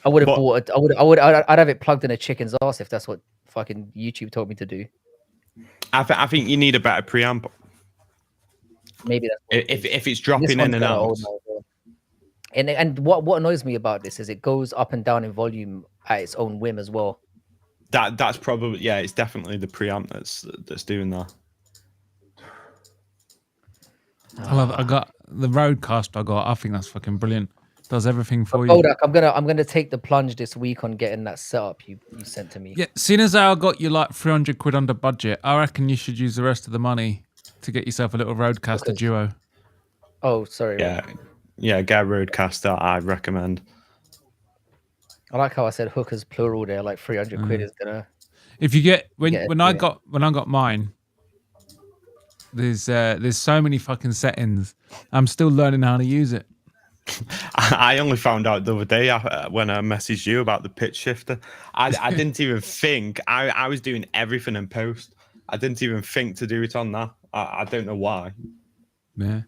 I would have bought it. I'd have it plugged in a chicken's ass if that's what fucking YouTube told me to do. I think you need a better preamp. Maybe that's if it's dropping in and out. And what annoys me about this is it goes up and down in volume at its own whim as well. That's probably it's definitely the preamp that's doing that. I got the Rodecaster. I think that's fucking brilliant. Does everything for you. Bodak, I'm gonna take the plunge this week on getting that setup you sent to me. Yeah, seeing as I got you like 300 quid under budget, I reckon you should use the rest of the money to get yourself a little Rodecaster Duo. Oh, sorry. Yeah, get a Rodecaster. I'd recommend. I like how I said hookers plural there. Like 300 quid is gonna. If you get when I got mine, there's so many fucking settings. I'm still learning how to use it. I only found out the other day when I messaged you about the pitch shifter. I didn't even think. I was doing everything in post. I didn't even think to do it on that. I don't know why. Yeah.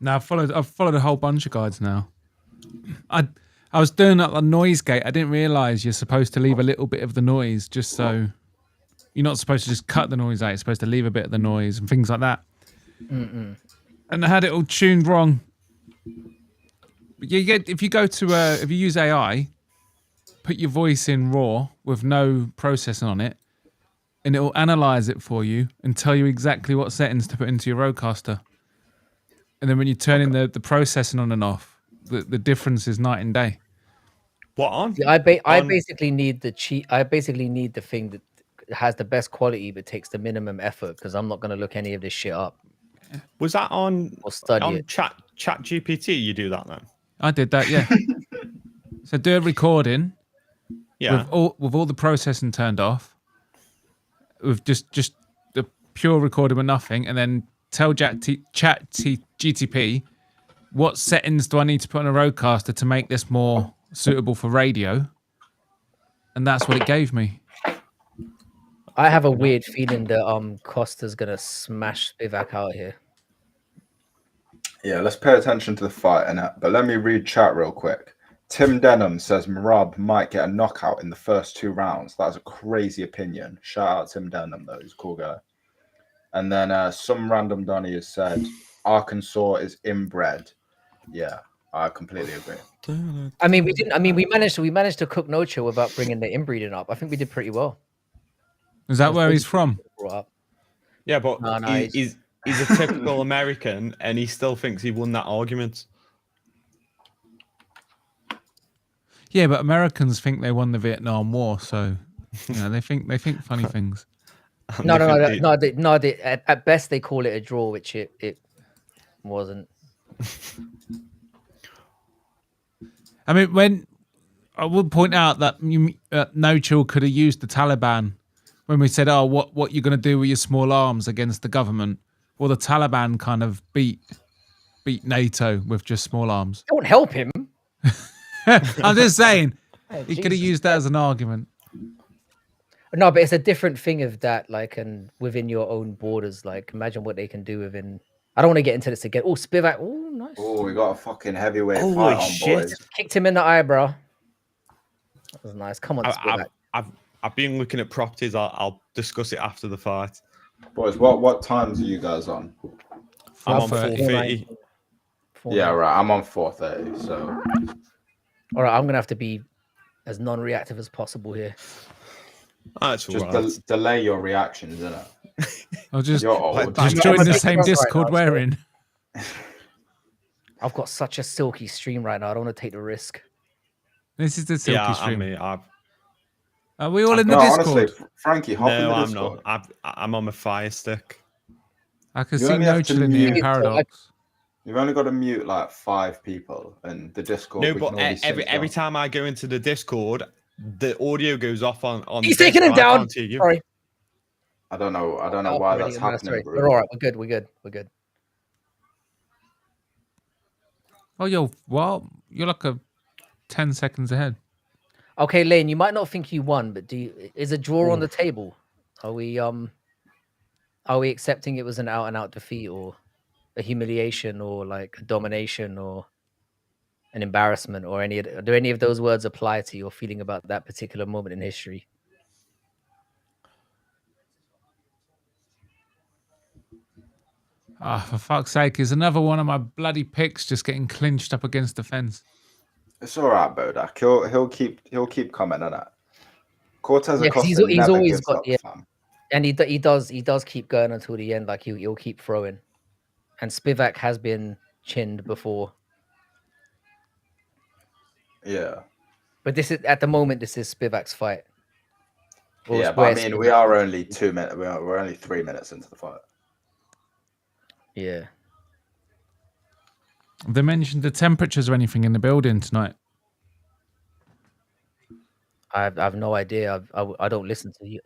Now I've followed a whole bunch of guides now. I was doing that on noise gate. I didn't realise you're supposed to leave a little bit of the noise just so you're not supposed to just cut the noise out. You're supposed to leave a bit of the noise and things like that. And I had it all tuned wrong. But if you use AI, put your voice in raw with no processing on it, and it will analyze it for you and tell you exactly what settings to put into your Rodecaster. And then when you turn in the processing on and off, the difference is night and day. What on? Yeah, I basically need the thing that has the best quality but takes the minimum effort because I'm not going to look any of this shit up. Was that on Chat GPT? You do that then? I did that, yeah. So do a recording, with all the processing turned off, with just the pure recording with nothing, and then tell GTP what settings do I need to put on a Rodecaster to make this more suitable for radio, and that's what it gave me. I have a weird feeling that Costa's gonna smash Spivac out here. Yeah, let's pay attention to the fight, but let me read chat real quick. Tim Denham says Merab might get a knockout in the first 2 rounds. That's a crazy opinion. Shout out Tim Denham, though. He's a cool guy. And then some random Donny has said Arkansas is inbred. Yeah, I completely agree. I mean, we managed to cook Nocho without bringing the inbreeding up. I think we did pretty well. Is that where he's from? Yeah, but he's a typical American, and he still thinks he won that argument. Yeah, but Americans think they won the Vietnam War, so they think funny things. No. At best, they call it a draw, which it wasn't. I mean, when I would point out that No Chill could have used the Taliban when we said, "Oh, what you're going to do with your small arms against the government?" Well, the Taliban kind of beat NATO with just small arms. Don't help him. I'm just saying, he could have used that as an argument. No, but it's a different thing of that, like, and within your own borders. Like, imagine what they can do within. I don't want to get into this again. Oh, Spivac. Oh, nice. Oh, we got a fucking heavyweight Holy fight on, shit. boys. Kicked him in the eyebrow. That was nice. Come on, Spivac. I've been looking at properties. I'll discuss it after the fight. Boys, what times are you guys on? I'm on 4:30. 4:30. Yeah, right. I'm on 4:30. So. All right, I'm gonna have to be as non-reactive as possible here. That's Just right. delay your reactions, innit? I'll just You're old. join the same Right Discord now, we're in. I've got such a silky stream right now. I don't want to take the risk. This is the silky Yeah, stream. I Are we all in the No, Discord? honestly, Frankie, hop in no, the I'm Discord. not. I'm on my Fire Stick. I can You see only have no to chilling here. mute- Paradox. You've only got to mute like 5 people, and the Discord. No, we but can all be synced every up. time I go into the Discord, the audio goes off on. He's this, taking him so I down. can't hear you. Sorry. I don't know Oh, why already, that's no, happening. sorry. Bruno. We're all right. We're good. Oh, you're like a 10 seconds ahead. Okay, Lane, you might not think you won, but is a draw on the table? Are we accepting it was an out and out defeat, or a humiliation, or like a domination, or an embarrassment, or do any of those words apply to your feeling about that particular moment in history? Ah, for fuck's sake, is another one of my bloody picks just getting clinched up against the fence? It's all right, Bodak. He'll keep coming on that. Cortes-Acosta 'cause he's never always gives got- up, yeah. fam. And he does keep going until the end. Like he'll keep throwing. And Spivac has been chinned before, Yeah. but this is at the moment. This is Spivac's fight. Yeah, but I mean, we are only 2 minutes. We're only 3 minutes into the fight. Yeah. Have they mentioned the temperatures or anything in the building tonight? I've no idea. I don't listen to you.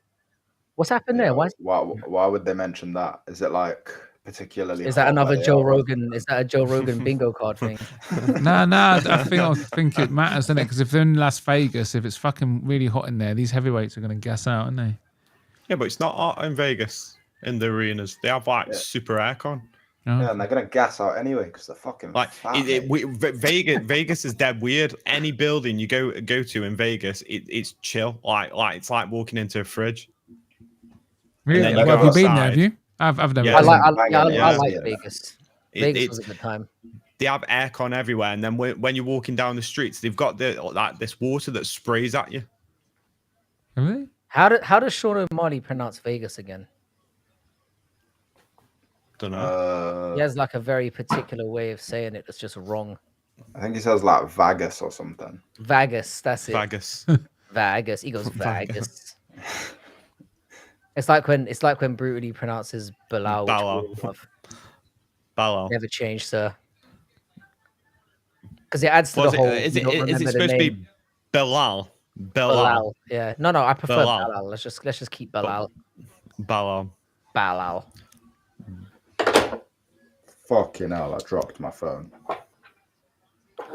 What's happened there? Yeah, Why why would they mention that? Is it like particularly? is that hot another where they Joe are? Rogan? Is that a Joe Rogan bingo card thing? No, I think it matters, doesn't it? Because if they're in Las Vegas, if it's fucking really hot in there, these heavyweights are going to gas out, aren't they? Yeah, but it's not hot in Vegas in the arenas. They have like super aircon. Oh. Yeah, and they're gonna gas out anyway because they're fucking Like fat, mate. Vegas is dead weird. Any building you go to in Vegas, it's chill. Like it's like walking into a fridge. Really? then you Well, go have you been there? outside. Have you? I've never. Yeah. I been. like Yeah. Vegas. It- Vegas it's- was a good time. They have aircon everywhere, and then when you're walking down the streets, they've got this water that sprays at you. Really? How does Sean O'Malley pronounce Vegas again? Don't know. He has like a very particular way of saying it that's just wrong. I think he says like Vegas or something. Vegas, that's it. Vegas. Vegas. He goes Vegas. Vegas. It's like when brutally pronounces Bilal. Bilal. Bilal. Never changed, sir. Because it adds to the whole. Is you don't it remember the supposed to name. be Bilal? Bilal? Yeah. No, I prefer Bilal. Bilal. Let's just keep Bilal. Bilal. Bilal. Fucking hell! I dropped my phone.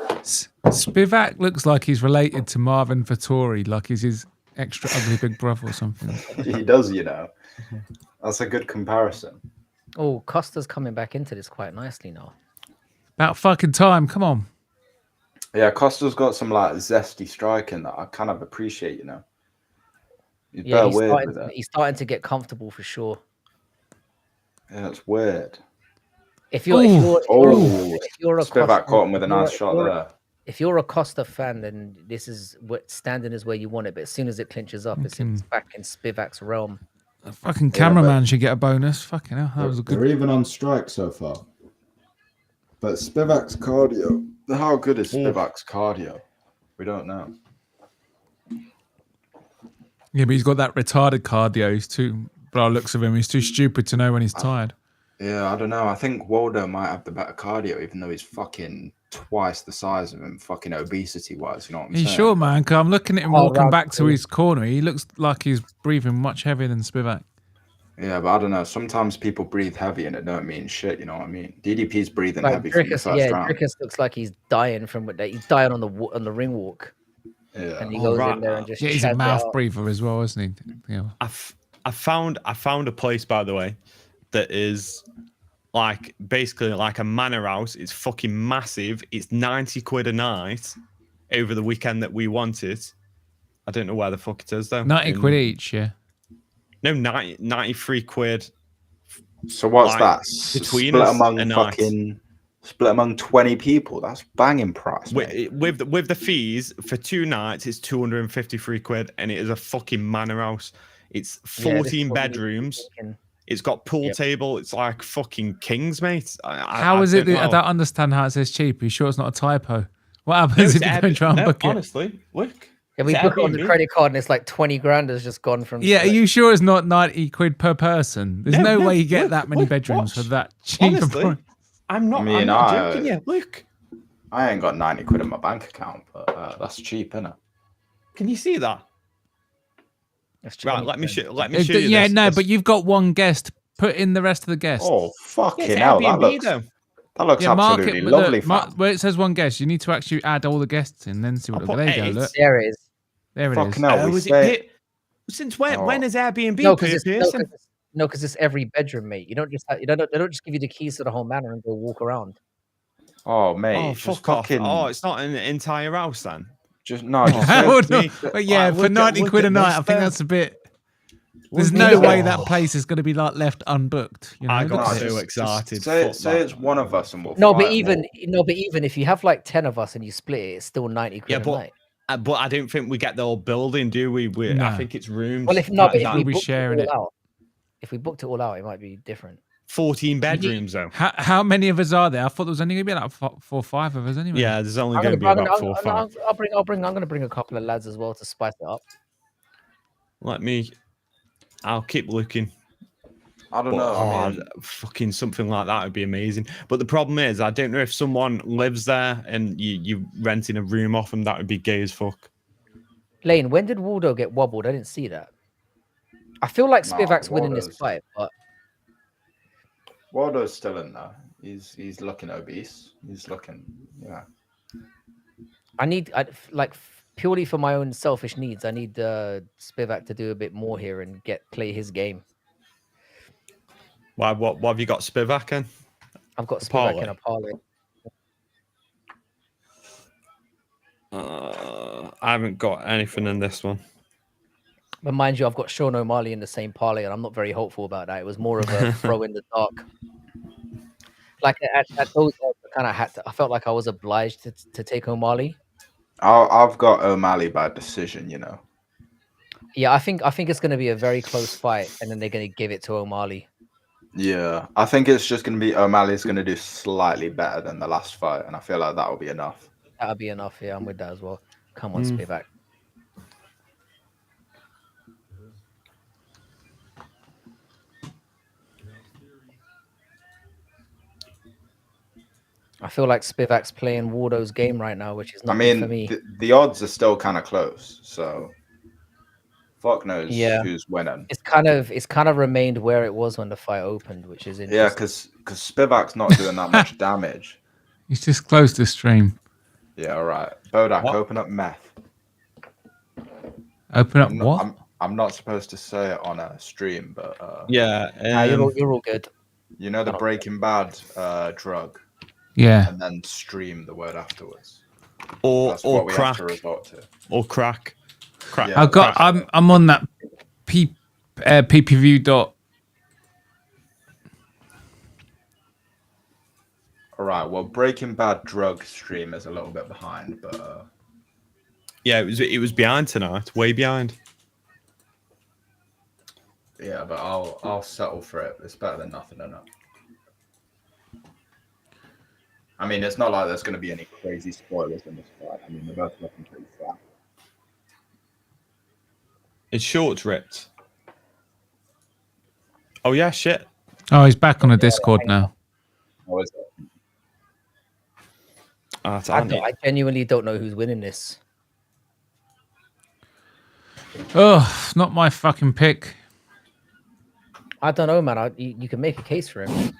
Spivac looks like he's related to Marvin Vettori, like he's his extra ugly big brother or something. He does, you know. That's a good comparison. Oh, Costa's coming back into this quite nicely now. About fucking time. Come on. Yeah, Costa's got some like zesty striking that I kind of appreciate, you know. He's Yeah, weird with it. he's starting to get comfortable for sure. Yeah, it's weird. If you're a Spivac Costa, caught him with a nice shot there. If you're a Costa fan, then this is what standing is where you want it. But as soon as it clinches up, it's back in Spivac's realm. A fucking cameraman should get a bonus. Fucking hell, that was a good. They're even on strike so far. But Spivac's cardio. How good is Spivac's cardio? We don't know. Yeah, but he's got that retarded cardio. He's too. By the looks of him, he's too stupid to know when he's tired. Yeah, I don't know. I think Waldo might have the better cardio, even though he's fucking twice the size of him, fucking obesity-wise. You know what I'm Are you saying? sure, man? 'Cause I'm looking at him walking back to his corner. He looks like he's breathing much heavier than Spivac. Yeah, but I don't know. Sometimes people breathe heavy and it don't mean shit. You know what I mean? DDP's breathing Like heavy from the first round. Drickus looks like he's dying from what he's dying on the ring walk. Yeah. and he goes right. in there and just Yeah, he's a chads it mouth out. breather as well, isn't he? Yeah. I found a place, by the way, that is like basically like a manor house. It's fucking massive. It's 90 quid a night over the weekend that we wanted. I don't know where the fuck it is though. 90 quid each, yeah. No, 93 quid. So what's like, that? between Split us among a night. fucking split among 20 people. That's banging price, mate. With the fees for 2 nights, it's 253 quid, and it is a fucking manor house. It's 14 bedrooms. It's got pool table. It's like fucking kings, mate. How is it? I don't understand how it says cheap. Are you sure it's not a typo? What happens if you don't try and book it? Honestly, look. Yeah, we book it on the credit card and it's like 20 grand has just gone from. Yeah, are you sure it's not 90 quid per person? There's no way you get that many bedrooms for that cheap. Honestly, I'm not joking. Yeah, look. I ain't got 90 quid in my bank account, but that's cheap, isn't it? Can you see that? Right, let me show you. Yeah, this. no, but you've got one guest. Put in the rest of the guests. Oh, fucking it's hell. Airbnb, That looks absolutely lovely. Where it says one guest, you need to actually add all the guests in, then see what there you go. Look. There it is. There it Fucking is. hell, Since when is Airbnb? No, because it's every bedroom, mate. You don't just they don't just give you the keys to the whole manor and go walk around. Oh, mate. Oh, just fuck off. fucking... Oh, it's not an entire house then. Just no. But yeah, for 90 quid a night, I think that's a bit. There's no way that place is going to be like left unbooked. You know? I got so excited. Say it's one of us and we'll. But even if you have like 10 of us and you split it, it's still 90 quid a night. But I don't think we get the whole building, do we? No. I think it's rooms. Well, if we sharing it. If we booked it all out, it might be different. 14 bedrooms though. How many of us are there? I thought there was only going to be like 4 or 5 of us anyway. Yeah, there's only going to be about 4 or 5. I'm going to bring a couple of lads as well to spice it up. I'll keep looking. I don't know. Fucking something like that would be amazing. But the problem is, I don't know if someone lives there and you renting a room off them. That would be gay as fuck. Lane, when did Waldo get wobbled? I didn't see that. I feel like Spivac's winning this fight, but Waldo's still in there. He's looking obese. He's looking, I purely for my own selfish needs, I need Spivac to do a bit more here and play his game. Why? What have you got Spivac in? I've got Spivac in a parlay. I haven't got anything in this one. But mind you, I've got Sean O'Malley in the same parlay, and I'm not very hopeful about that. It was more of a throw in the dark. Like at those odds, I felt like I was obliged to take O'Malley. I've got O'Malley by decision, Yeah, I think it's going to be a very close fight, and then they're going to give it to O'Malley. Yeah, I think it's just going to be O'Malley's going to do slightly better than the last fight, and I feel like that will be enough. That'll be enough. Yeah, I'm with that as well. Come on, Spivac. I feel like Spivac's playing Waldo's game right now, which is not good for me. The odds are still kind of close, so fuck knows who's winning. It's kind of remained where it was when the fight opened, which is interesting. Yeah, because Spivac's not doing that much damage. He's just closed the stream. Yeah, all right. Bodak, open up meth. Open up what? I'm not supposed to say it on a stream, but you're all good. You know the Breaking Bad drug. Yeah. And then stream the word afterwards. Or crack. Or crack. Yeah, I'm on that PPV dot. All right. Well, Breaking Bad drug stream is a little bit behind, but yeah, it was behind tonight, way behind. Yeah, but I'll settle for it. It's better than nothing, isn't it? I mean, it's not like there's going to be any crazy spoilers in this fight. I mean, they're both looking pretty flat. It's short ripped. Oh yeah, shit. Oh, he's back on the Discord now. How is it? I genuinely don't know who's winning this. Oh, not my fucking pick. I don't know, man. You can make a case for him.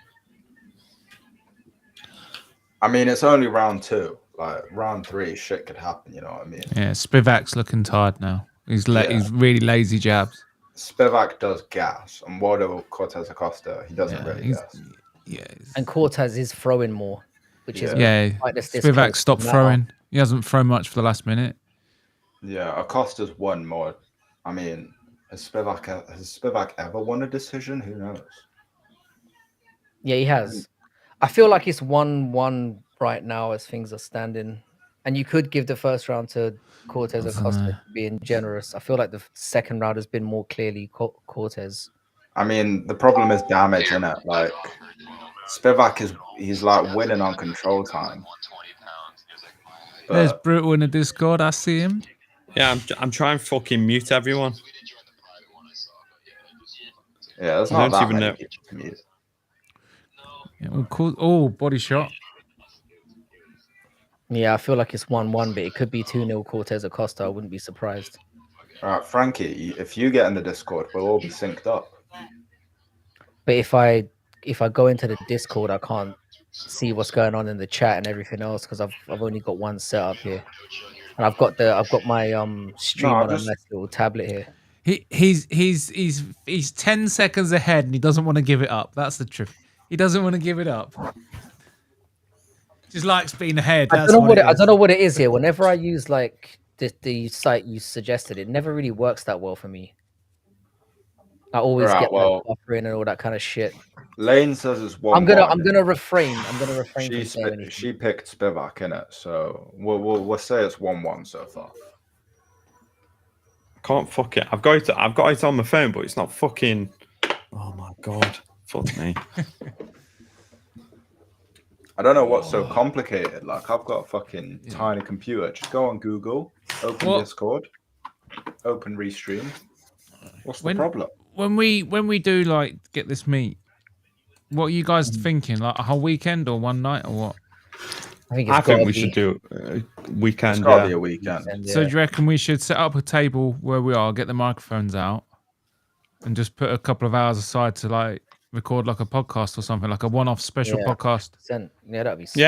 I mean, it's only round 2. Like round 3, shit could happen. You know what I mean? Yeah, Spivac's looking tired now. He's he's really lazy jabs. Spivac does gas, and Waldo Cortes-Acosta, he doesn't really gas. Yeah, And Cortes is throwing more, which is Spivac stopped throwing. He hasn't thrown much for the last minute. Yeah, Acosta's won more. I mean, has Spivac ever won a decision? Who knows? Yeah, he has. I feel like it's 1-1 right now as things are standing. And you could give the first round to Cortes-Acosta being generous. I feel like the second round has been more clearly Cortes. I mean, the problem is damage, innit? Like, Spivac he's like winning on control time. But there's Brutal in the Discord. I see him. Yeah, I'm trying to fucking mute everyone. Yeah, there's not that many people to mute. Yeah, oh, body shot. Yeah, I feel like it's 1-1, but it could be 2-0 Cortes-Acosta. I wouldn't be surprised. All right, Frankie, if you get in the Discord, we'll all be synced up. But if I go into the Discord, I can't see what's going on in the chat and everything else because I've only got one set up here, and I've got my stream on a nice little tablet here. He's 10 seconds ahead and he doesn't want to give it up. That's the truth. He doesn't want to give it up. Just likes being ahead. I don't know what it is here. Whenever I use like the site you suggested, it never really works that well for me. I always get like buffering and all that kind of shit. Lane says it's 1-1. I'm gonna refrain. from saying anything. She picked Spivac in it, so we'll say it's 1-1 so far. Can't fuck it. I've got it on my phone, but it's not fucking. Oh my god, fuck me. I don't know what's so complicated. Like, I've got a fucking tiny computer. Just go on Google, open Discord, open Restream. What's the problem? When we do like get this meet, what are you guys thinking? Like a whole weekend or one night or what? I think we should do a weekend. It's gotta be a weekend. So do you reckon we should set up a table where we are, get the microphones out, and just put a couple of hours aside to like record like a podcast or something, like a one-off special podcast? Yeah, that'd be sweet.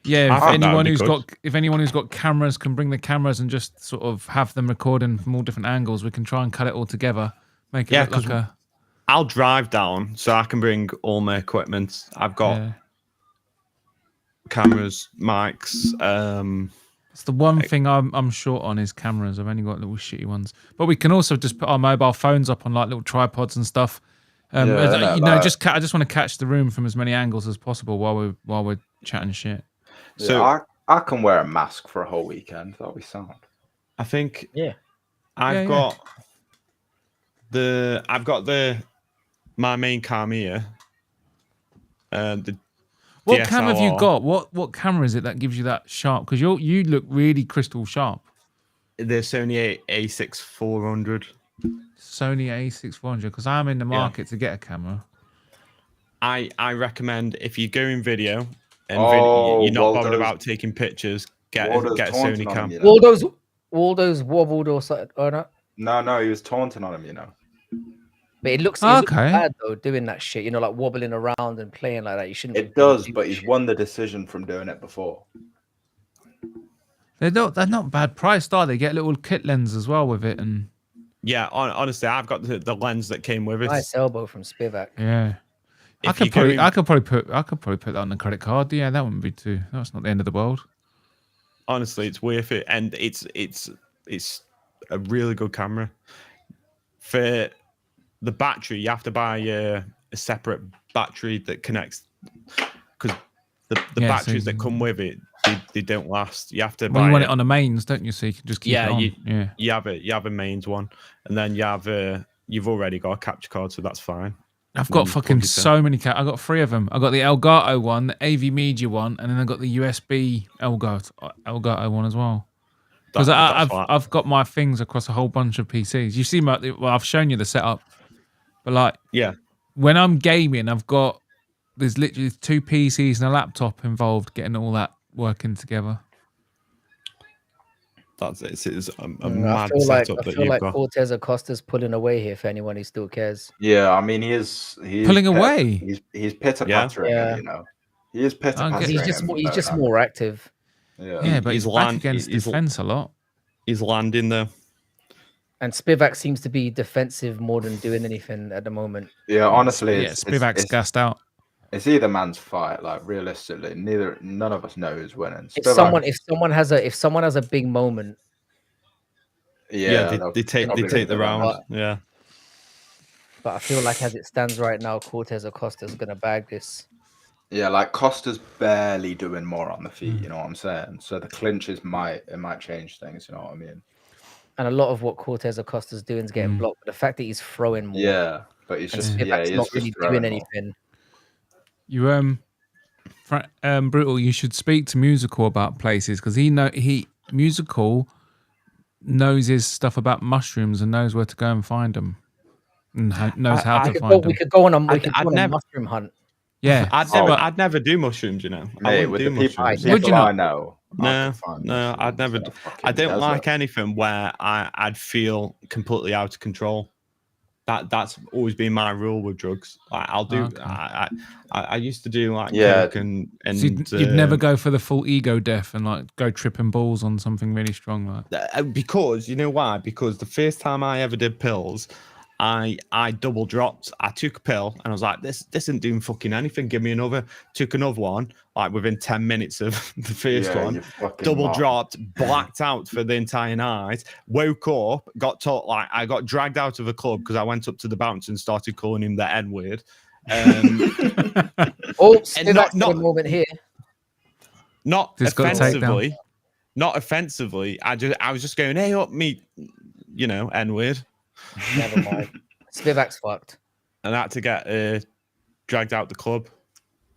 Yeah. If anyone who's got cameras can bring the cameras and just sort of have them recording from all different angles, we can try and cut it all together, make it look like a. I'll drive down so I can bring all my equipment. I've got cameras, mics. It's the one thing I'm short on is cameras. I've only got little shitty ones, but we can also just put our mobile phones up on like little tripods and stuff. I just want to catch the room from as many angles as possible while we're chatting shit. So I can wear a mask for a whole weekend. That'll be sound. I think. Yeah. I've got my main cam here. What DSLR. cam have you got? What camera is it that gives you that sharp? Because you look really crystal sharp. The Sony A6 400. Sony A6 400. Because I'm in the market to get a camera. I recommend if you go in video and you're not bothered about taking pictures, get a Sony cam. Waldo's wobbled or something or not? No, he was taunting on him, you know. But it looks bad though, doing that shit. You know, like wobbling around and playing like that. You shouldn't. It does, but he's won the decision from doing it before. They're not bad priced, are they? Get a little kit lens as well with it, and yeah. Honestly, I've got the lens that came with it. Nice elbow from Spivac. Yeah, I could probably put that on the credit card. Yeah, that wouldn't be too. That's not the end of the world. Honestly, it's worth it, and it's a really good camera. For the battery, you have to buy a separate battery that connects, because the batteries that come with it, they don't last. You have to buy. You want it on the mains, don't you? So you can just keep it on. You have a mains one, and then you've already got a capture card, so that's fine. I've got fucking so many. I've got 3 of them. I got the Elgato one, the AV Media one, and then I got the USB Elgato one as well. Because I've got my things across a whole bunch of PCs. You see I've shown you the setup, but like when I'm gaming, there's literally 2 PCs and a laptop involved, getting all that working together. It's a mad setup that you've got. I feel like Cortes-Acosta's pulling away here for anyone who still cares. Yeah, I mean he's pulling away. He's pitter pattering, you know. He is pitter pattering. He's just more active. Yeah, but he's back against defense a lot. He's landing though. And Spivac seems to be defensive more than doing anything at the moment. Yeah, honestly, Spivac's gassed out. It's either man's fight. Like realistically, none of us know who's winning. If someone has a big moment, they take the round. Yeah, but I feel like as it stands right now, Cortes-Acosta is gonna bag this. Yeah, like Costa's barely doing more on the feet. You know what I'm saying? So the clinches might change things. You know what I mean? And a lot of what Cortes-Acosta's doing is getting blocked. But the fact that he's throwing more, but he's just not really doing anything. You Brutal, you should speak to Musical about places because Musical knows his stuff about mushrooms and knows where to go and find them, and knows how to find them. We could go on a mushroom hunt. Yeah, I'd never do mushrooms. You know, I wouldn't do mushrooms. Would you not? I know. No, I'd never. I don't like anything where I'd feel completely out of control. That's always been my rule with drugs. Like, I'll do. Okay. I used to do like coke and so you'd never go for the full ego death and like go tripping balls on something really strong like. Because you know why? Because the first time I ever did pills, I double dropped. I took a pill and I was like, this isn't doing fucking anything. Give me another. Took another one, like within 10 minutes of the first one. Double dropped, blacked out for the entire night. Woke up, got taught like I got dragged out of a club because I went up to the bouncer and started calling him the N-word. Not moment here. Not offensively. Not offensively. I was just going, hey, up me, N-word. Never mind. Spivac's fucked. And I had to get dragged out the club.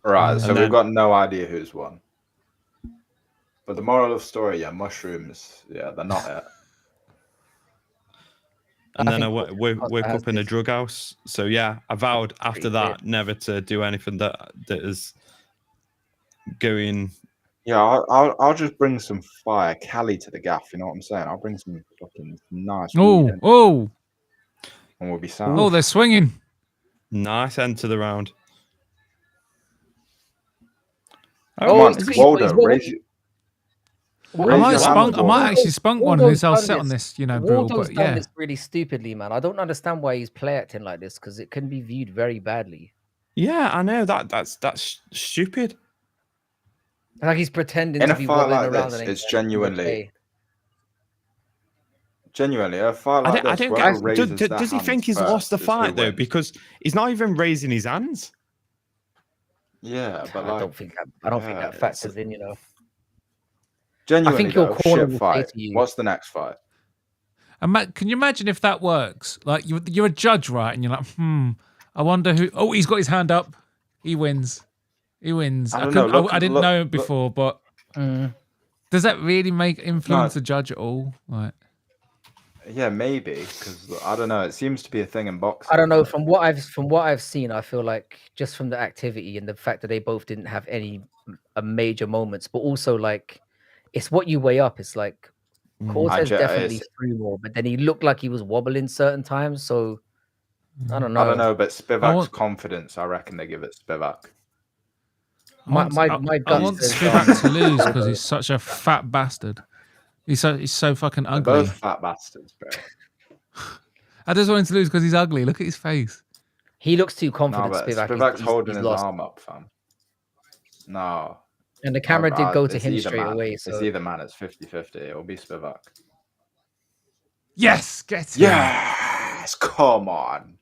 Right, so we've got no idea who's won. But the moral of the story, mushrooms, they're not it. And then I woke up in a drug house. So yeah, I vowed after that never to do anything that is going. Yeah, I'll just bring some fire Cali to the gaff. You know what I'm saying? I'll bring some fucking nice. Oh. And we'll be sound. Oh, they're swinging. Nice end to the round. Waldo, raise you. I might actually spunk one of these. I'll set on this, Brutal. Waldo's done this really stupidly, man. I don't understand why he's play acting like this because it can be viewed very badly. Yeah, I know that's stupid. Like he's pretending in to a be fight like this. It's genuinely a fight like I don't get. Does he think he's lost the fight though? Because he's not even raising his hands. Yeah, but I don't think that factors in. Genuinely, I think your corner will fight. say to you, what's the next fight? Can you imagine if that works? Like you're a judge, right? And you're like, I wonder who. Oh, he's got his hand up. He wins. I didn't know before, but does that really influence the judge at all? Like, yeah, maybe because I don't know. It seems to be a thing in boxing. I don't know. From what I've seen, I feel like just from the activity and the fact that they both didn't have any major moments, but also like it's what you weigh up. It's like Cortes definitely threw more, but then he looked like he was wobbling certain times. So I don't know. But Spivac's confidence, I reckon they give it Spivac. I want Spivac to lose because he's such a fat bastard. He's so fucking ugly. They're both fat bastards, bro. I just want him to lose because he's ugly. Look at his face. He looks too confident. Spivac's holding his arm up, fam. No. And the camera did go to him straight away. So it's either man. It's 50-50. It will be Spivac. Yes, get him. Yes, come on.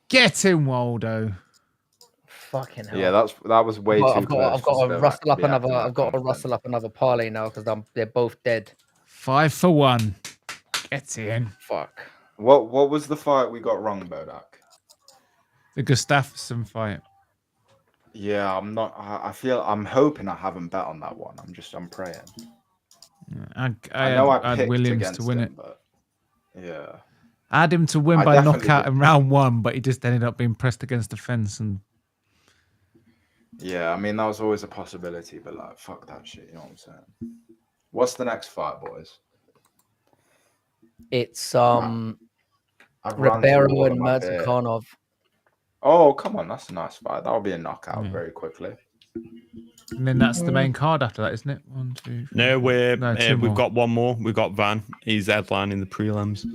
Get him, Waldo. Fucking hell. Yeah, that was way too close. I've got to rustle up another parlay now because they're both dead. 5 for 1. Get in. Fuck. What was the fight we got wrong, Bodak? The Gustafsson fight. Yeah, I'm not. I'm hoping I haven't bet on that one. I'm praying. I know I had Williams to win it. But yeah. I had him to win by knockout in round 1, but he just ended up being pressed against the fence and. Yeah, I mean that was always a possibility, but like fuck that shit. You know what I'm saying? What's the next fight, boys? It's Ribeiro and Murzakanov. Oh, come on, that's a nice fight. That'll be a knockout very quickly. And then that's the main card after that, isn't it? 1, 2, 3. No, two we've more. got one more. We've got Van. He's headlining the prelims.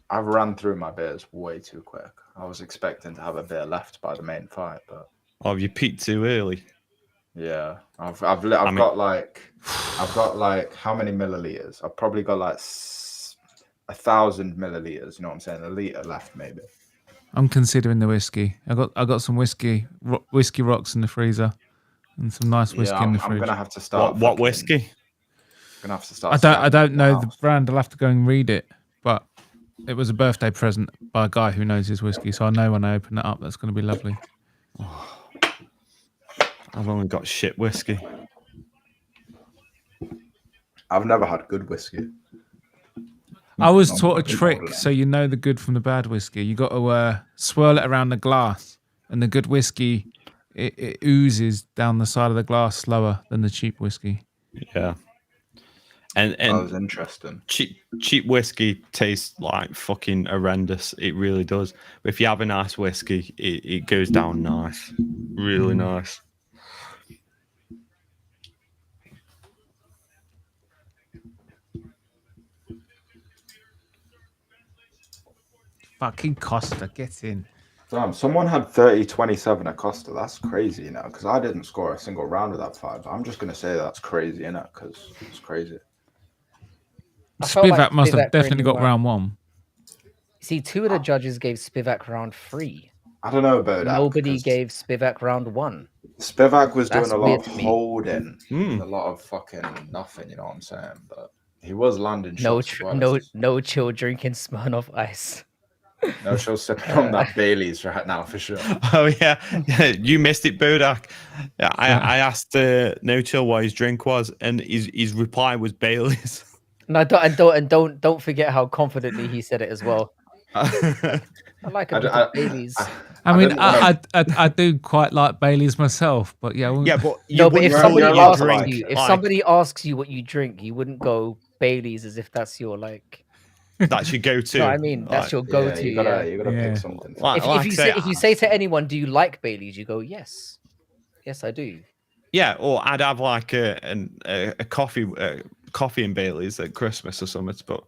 I've ran through my beers way too quick. I was expecting to have a beer left by the main fight, but Oh, you peaked too early. yeah, I've got like how many milliliters? I've probably got like 1,000 milliliters. You know what I'm saying? A liter left, maybe. I'm considering the whiskey. I got some whiskey rocks in the freezer, and some nice whiskey in the fridge. I'm gonna have to start. What whiskey? Gonna have to start. I don't know the brand. I'll have to go and read it. But it was a birthday present by a guy who knows his whiskey, so I know when I open it up, that's going to be lovely. I've only got shit whiskey. I've never had good whiskey. I was taught a trick, so you know the good from the bad whiskey. You got to swirl it around the glass, and the good whiskey it oozes down the side of the glass slower than the cheap whiskey. Yeah, and That was interesting. cheap whiskey tastes like fucking horrendous. It really does. But if you have a nice whiskey, it goes down nice, really nice. Fucking Costa, get in. Damn, someone had 30-27 Acosta. That's crazy, you know, because I didn't score a single round of that fight. But I'm just going to say that's crazy, innit? Because it's crazy. Spivac must have Spivac definitely really got round 1. See, 2 of the judges gave Spivac round 3. I don't know about that. Nobody gave Spivac round 1. Spivac was That's doing a lot weird of to me. holding, a lot of fucking nothing, you know what I'm saying? But he was landing shots. No chill drinking Smirnoff Ice. No, she'll sip on that Bailey's right now for sure. Oh yeah, you missed it, Bodak. I asked No Chill what his drink was, and his reply was Bailey's. No, don't forget how confidently he said it as well. I like a bit of Bailey's. I mean, I do quite like Bailey's myself, but yeah. Yeah, but But if somebody you're allowed asks to like you, it. if somebody asks you what you drink, you wouldn't go Bailey's as if that's your like. that's your go-to. No, I mean that's your go-to. You gotta pick something. If you say to anyone, "Do you like Bailey's?" You go, "Yes, yes, I do." Yeah, or I'd have like a coffee and Bailey's at Christmas or something. But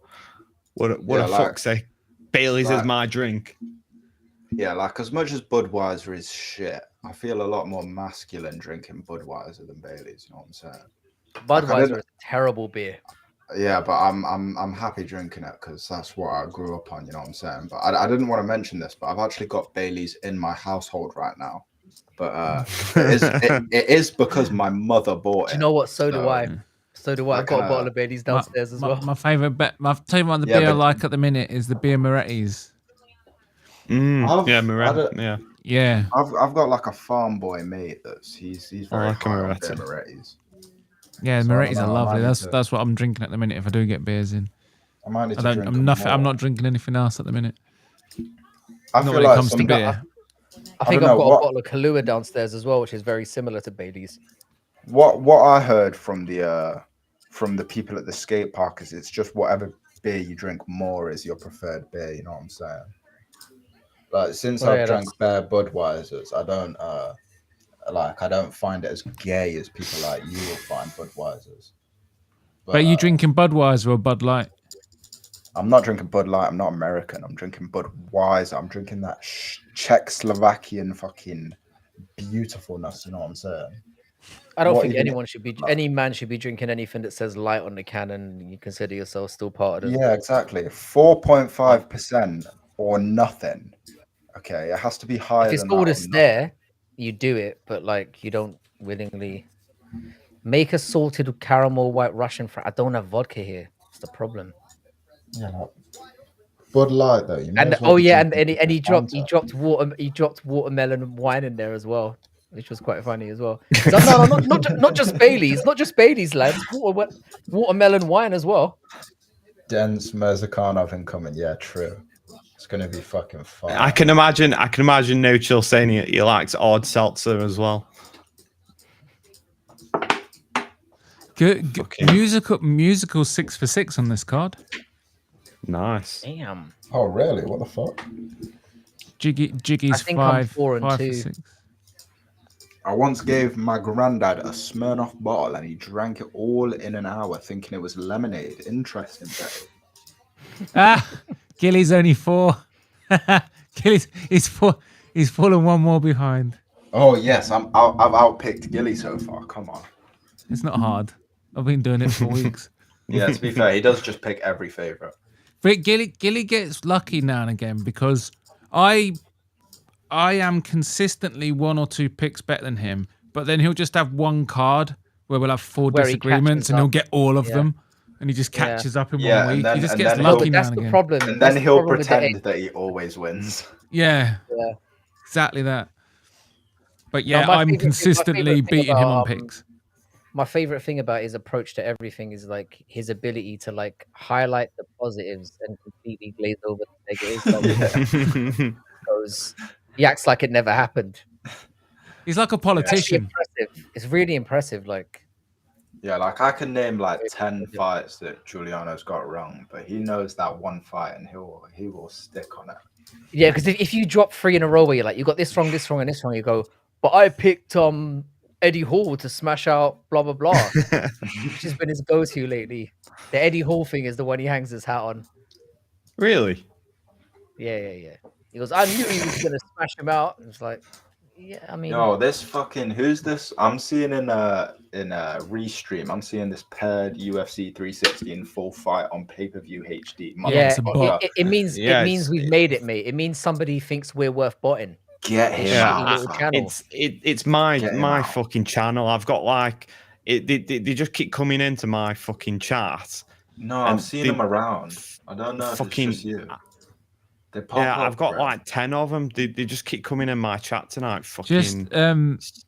what a fuck's sake, Bailey's is my drink. Yeah, like as much as Budweiser is shit, I feel a lot more masculine drinking Budweiser than Bailey's. You know what I'm saying? Budweiser is a terrible beer. Yeah, but I'm happy drinking it because that's what I grew up on. You know what I'm saying? But I didn't want to mention this, but I've actually got Bailey's in my household right now. But it is because my mother bought it. Do you know what? So do I. So do I. I've got a bottle of Bailey's downstairs as well. My favourite I'll tell you what the beer I like at the minute is the beer Moretti's. Yeah. Yeah. I've got like a farm boy mate he's very like a high on Moretti. beer Moretti's. Yeah, So Moretti's are lovely. I That's what I'm drinking at the minute if I do get beers in. I might need to drink them I'm more. not drinking anything else at the minute. I Not feel when it like comes to some beer. I think don't I've know, got what- a bottle of Kahlua downstairs as well, which is very similar to Bailey's. What I heard from the people at the skate park is it's just whatever beer you drink more is your preferred beer. You know what I'm saying? Like since I've drank bare Budweisers, I don't find it as gay as people like you will find Budweisers. But are you drinking Budweiser or Bud Light? I'm not drinking Bud Light. I'm not American. I'm drinking Budweiser. I'm drinking that Czechoslovakian fucking beautifulness. You know what I'm saying? I don't think any man should be drinking anything that says light on the can, and you consider yourself still part of it. Yeah, exactly. 4.5% or nothing. Okay, it has to be higher. If it's than all that that's or there, you do it, but like you don't willingly make a salted caramel white Russian. I don't have vodka here. It's the problem. Yeah, like Bud Light though. You may And as well be drinking he Fanta. dropped watermelon wine in there as well, which was quite funny as well. No, not just Bailey's, lads. Watermelon wine as well. dense Murzakanov incoming. Yeah, true. It's gonna be fucking fun. I can imagine No Chill saying he likes odd seltzer as well. Good musical 6 for 6 on this card. Nice. Damn. Oh really? What the fuck? Jiggy's I think I'm 5 4 and 5 2. for 6. I once gave my granddad a Smirnoff bottle and he drank it all in an hour thinking it was lemonade. Interesting, Betty. Gilly's only 4. Gilly's he's fallen one more behind. Oh, yes, I've outpicked Gilly so far. Come on. It's not hard. I've been doing it for weeks. Yeah, to be fair, he does just pick every favourite. But Gilly gets lucky now and again because I am consistently 1 or 2 picks better than him, but then he'll just have one card where we'll have 4 disagreements and he'll get all of them, and he just catches up in 1 week. He just gets lucky now and again. That's the problem. And then he'll pretend that he always wins. Yeah, exactly that. But yeah, I'm consistently beating him on picks. My favorite thing about his approach to everything is like his ability to like highlight the positives and completely glaze over the negatives. Because he acts like it never happened. He's like a politician. It's really impressive. Like, yeah, like I can name like 10 fights that Julianna's got wrong, but he knows that one fight and he will stick on it. Yeah, because if you drop 3 in a row where you're like, you got this wrong, this wrong, and this wrong, you go, but I picked Eddie Hall to smash out blah blah blah, which has been his go-to lately. The Eddie Hall thing is the one he hangs his hat on. Really? Yeah. He goes, I knew he was gonna smash him out. And it's like, yeah, I mean, no, this fucking who's this? I'm seeing in a restream. I'm seeing this paired UFC 360 in full fight on pay-per-view HD. Yeah, it means we've made it, mate. It means somebody thinks we're worth botting. Get him out. It's my fucking channel. I've got like they just keep coming into my fucking chat. No, I've seen them around. I don't know if it's just you. They pop up, I've got bro. like 10 of them. They just keep coming in my chat tonight. Fucking just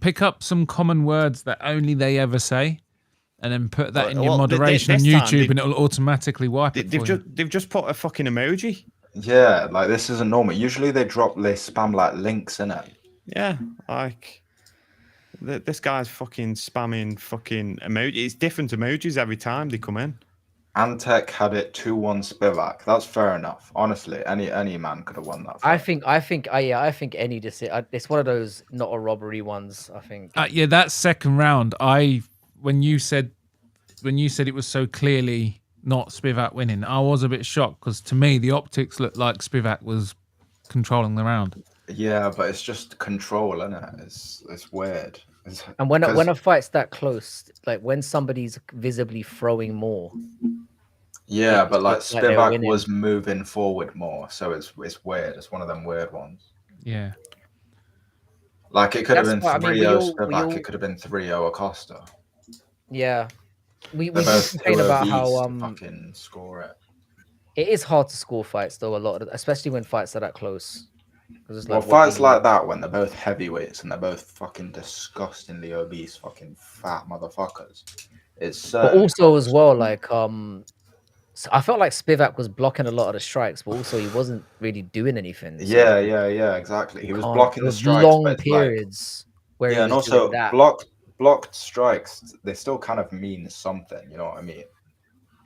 pick up some common words that only they ever say, and then put that in your moderation on YouTube, and it'll automatically wipe it. They've just put a fucking emoji. Yeah, like this isn't normal. Usually they spam like links in it. Yeah, like this guy's fucking spamming fucking emoji. It's different emojis every time they come in. Antec had it 2-1 Spivac. That's fair enough. Honestly, any man could have won that fight. I think any decision. It's one of those not a robbery ones. I think. Yeah, that second round. When you said it was so clearly not Spivac winning, I was a bit shocked because to me the optics looked like Spivac was controlling the round. Yeah, but it's just control, isn't it? It's weird. And when a fight's that close, like when somebody's visibly throwing more. Yeah, but like Spivac was moving forward more, so it's weird. It's one of them weird ones. Yeah. Like it could have been 3-0 Spivac, it could have been 3-0 Acosta. Yeah. We just complain about how fucking score it. It is hard to score fights though, especially when fights are that close. Well, fights like that when they're both heavyweights and they're both fucking disgustingly obese, fucking fat motherfuckers. It's but also as well, like so I felt like Spivac was blocking a lot of the strikes, but also he wasn't really doing anything. So yeah, exactly. He was blocking the strikes. Long periods where and also blocked strikes. They still kind of mean something. You know what I mean?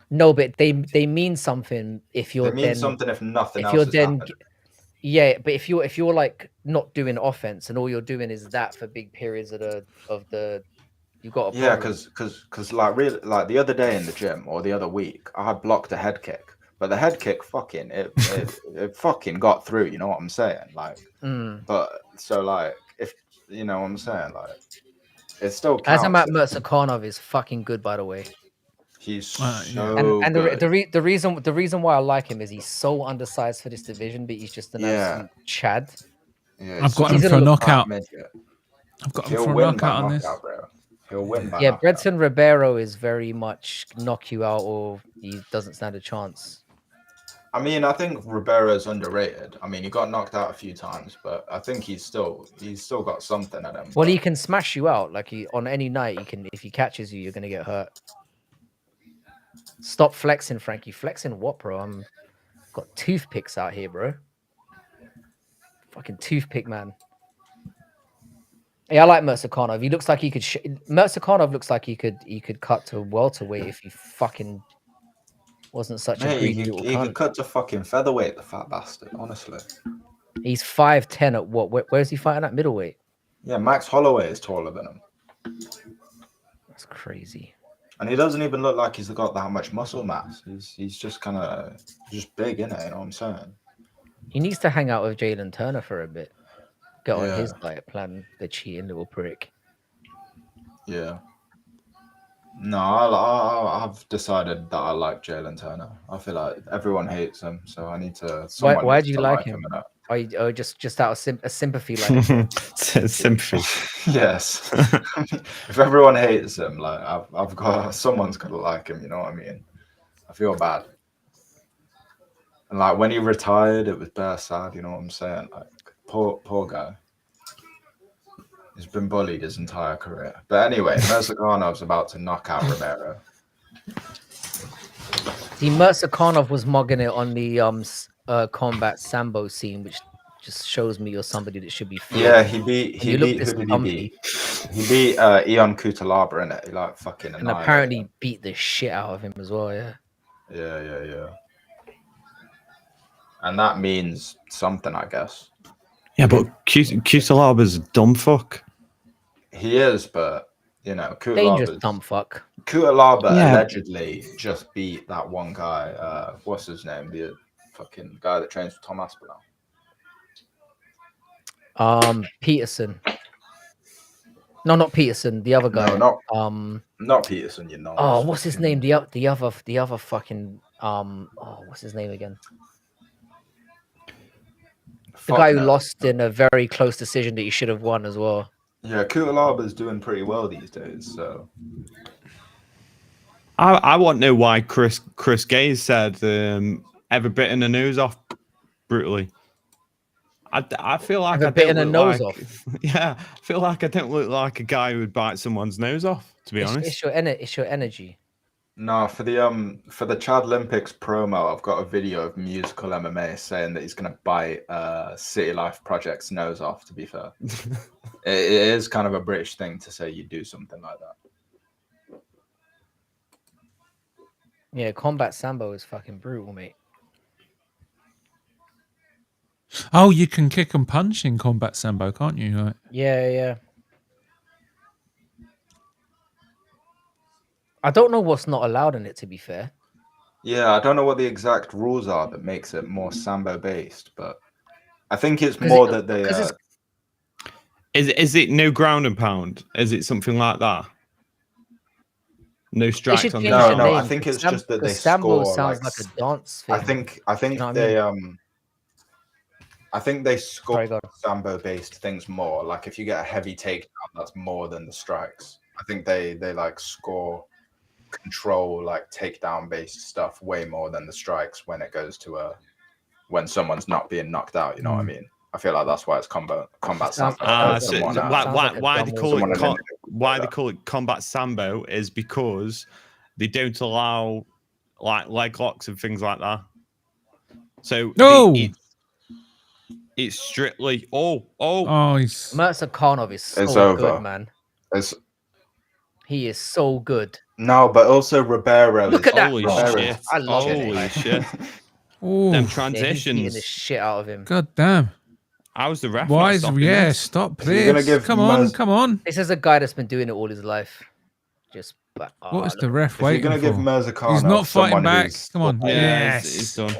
No, but they mean something if you're. They mean something if nothing else. Yeah, but if you're like not doing offense and all you're doing is that for big periods of the you got a because like really like the other day in the gym or the other week I had blocked a head kick, but the head kick fucking it fucking got through. You know what I'm saying? Like, but so like if you know what I'm saying, like it's still Azamat Murzakanov is fucking good, by the way. He's so and good. the reason why I like him is he's so undersized for this division, but he's just an absolute Chad. Yeah, I've got him for a knockout. I've got him for a knockout on this. Bro. He'll win. Yeah, Brendson Ribeiro is very much knock you out or he doesn't stand a chance. I mean, I think Ribeiro's underrated. I mean, he got knocked out a few times, but I think he's still got something at him. Well, he can smash you out. Like on any night, he can. If he catches you, you're gonna get hurt. Stop flexing, Frankie. Flexing what, bro? I'm got toothpicks out here, bro. Fucking toothpick, man. Yeah, I like Murzakanov. He looks like he could. Murzakanov looks like he could cut to welterweight if he fucking wasn't such a greedy little cunt. He could cut to fucking featherweight, the fat bastard. Honestly, he's 5'10" at what? Where's he fighting at? Middleweight. Yeah, Max Holloway is taller than him. That's crazy. And he doesn't even look like he's got that much muscle mass. He's just kind of just big, innit? You know what I'm saying? He needs to hang out with Jalen Turner for a bit. Get on Yeah. his diet plan, the cheating little prick. Yeah. No, I've decided that I like Jalen Turner. I feel like everyone hates him, so I need to. Why do you to like him? innit? Are you just out of a sympathy, like? Sympathy. Yes. If everyone hates him, like I've got someone's got to like him. You know what I mean? I feel bad. And like when he retired, it was bare sad. You know what I'm saying? Like poor guy. He's been bullied his entire career. But anyway, Murzakanov about to knock out Ribeiro. See, Murzakanov was mugging it on the combat sambo scene, which just shows me you're somebody that should be feared. Yeah, he beat you look who this did he dumpy. beat? He beat Ion Kutalaba, innit? He like fucking And annihilated apparently him. beat the shit out of him as well, yeah. Yeah. And that means something, I guess. Yeah, but Kutalaba's a dumb fuck. He is, but you know, Dangerous dumb fuck. Kutalaba Yeah. allegedly just beat that one guy. What's his name? The fucking guy that trains with Tom Aspinall. Peterson. No, not Peterson. The other guy. No, not Peterson. You know. Oh, what's his name? The other fucking what's his name again? The guy who lost in a very close decision that he should have won as well. Yeah, Kutalaba's doing pretty well these days. So I want to know why Chris Gaze said ever bitten a nose off brutally. I feel like Ever I bitten don't a look nose like, off? Yeah, I feel like I don't look like a guy who would bite someone's nose off. To be honest, It's your energy. no, for the Chad Olympics promo, I've got a video of musical MMA saying that he's gonna bite City Life Project's nose off. To be fair, it is kind of a British thing to say you do something like that. Yeah, combat sambo is fucking brutal, mate. Oh, you can kick and punch in combat sambo, can't you? Like, Yeah. I don't know what's not allowed in it, to be fair. Yeah, I don't know what the exact rules are that makes it more sambo based, but I think it's more that they. Is it no ground and pound? Is it something like that? No strikes on the No, ground? I think it's just that they sambo score sounds like a dance thing. I think You know what they I mean? I think they score Sorry, sambo based things more. Like if you get a heavy takedown, that's more than the strikes. I think they like score control like takedown based stuff way more than the strikes when it goes to when someone's not being knocked out. You know what I mean? I feel like that's why it's combat sambo. Why they call it combat sambo is because they don't allow like leg locks and things like that. So it's strictly Murzakanov is so good, man. He is so good. No, but also Ribeiro. Look at that! Holy shit! I love Holy shit! Ooh. Them Yeah, he's transitions. beating the shit out of him. God damn. I was the ref. Why not is stopping this. stop If you're gonna this? give Come Murs- on. This is a guy that's been doing it all his life. Just What is the ref If you're waiting gonna for? give Murzakanov He's not fighting someone back. who's- Come on. Yeah, Yes. it's done.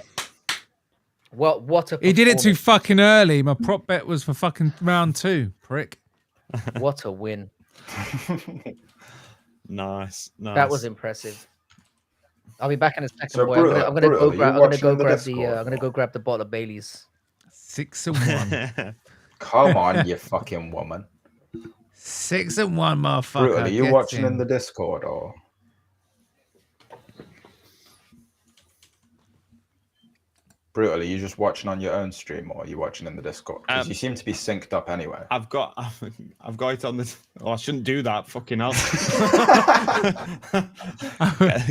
What a He did it too performance. fucking early. My prop bet was for fucking round 2, prick. What a win. Nice. That was impressive. I'll be back in a second, So, boy. Bruno, I'm gonna Bruno, go you grab. I'm gonna watching go in the grab Discord, I'm gonna go grab the bottle of Bailey's. 6-1. Come on, you fucking woman. 6-1, motherfucker. Brutal, are you Get watching in the Discord or? Brutal, are you just watching on your own stream or are you watching in the Discord? Because you seem to be synced up anyway. I've got it on the. Oh, I shouldn't do that. Fucking hell.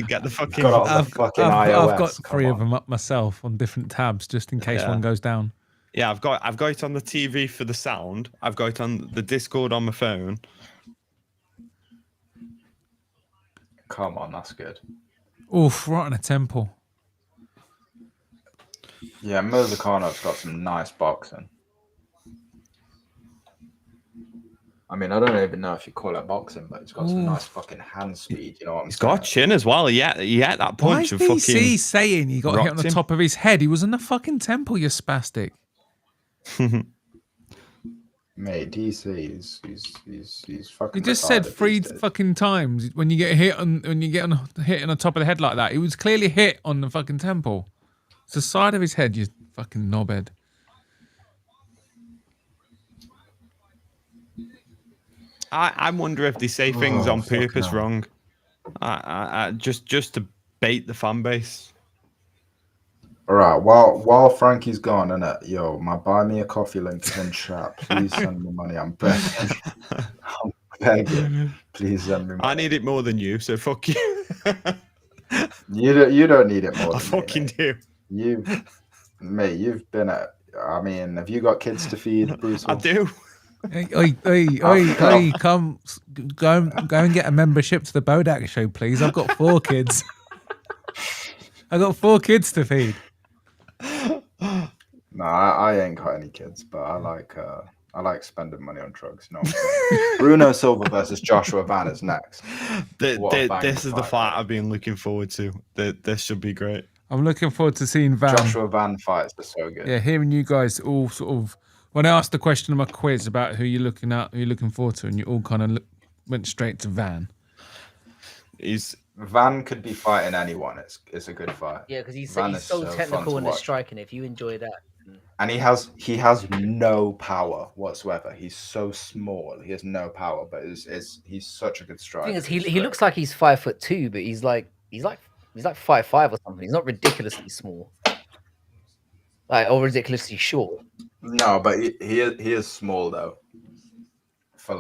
Get the fucking. I've iOS. got 3 of them up myself on different tabs just in case one goes down. Yeah, I've got it on the TV for the sound. I've got it on the Discord on my phone. Come on, that's good. Oof, right on a temple. Yeah, Murzakanov got some nice boxing. I mean, I don't even know if you call it boxing, but he's got some nice fucking hand speed. You know what I'm He's saying? got a chin as well. He had that Why punch is of DC fucking. saying he got hit on the top of his head? He was in the fucking temple, you spastic. Mate, DC he's fucking. You just said 3 fucking times when you get hit on hit on the top of the head like that. It was clearly hit on the fucking temple. It's the side of his head, you fucking knobhead. I wonder if they say things on purpose wrong. I just to bait the fan base. All right, while Frankie's gone, innit? Yo, my buy me a coffee link is in chat. Please send me money. I'm begging. I'm begging. Please send me money. I need it more than you, so fuck you. You don't need it more than I fucking do. You've been at. I mean, have you got kids to feed, Bruce? I do. Hey, come, go and get a membership to the Bodak show, please. I've got 4 kids. I've got 4 kids to feed. No, I ain't got any kids, but I like spending money on drugs. You know, Bruno Silva versus Joshua Van is next. This is the fight I've been looking forward to. This should be great. I'm looking forward to seeing Van. Joshua Van fights are so good. Yeah, hearing you guys all sort of. When I asked the question in my quiz about who you're looking forward to, and you all kind of went straight to Van. Van could be fighting anyone. It's a good fight. Yeah, because he's so technical in his striking. If you enjoy that, and he has no power whatsoever. He's so small. He has no power, but he's such a good striker. The thing is, he looks like he's 5'2", but he's like 5'5" or something. He's not ridiculously small, or ridiculously short. No, but he is small though. For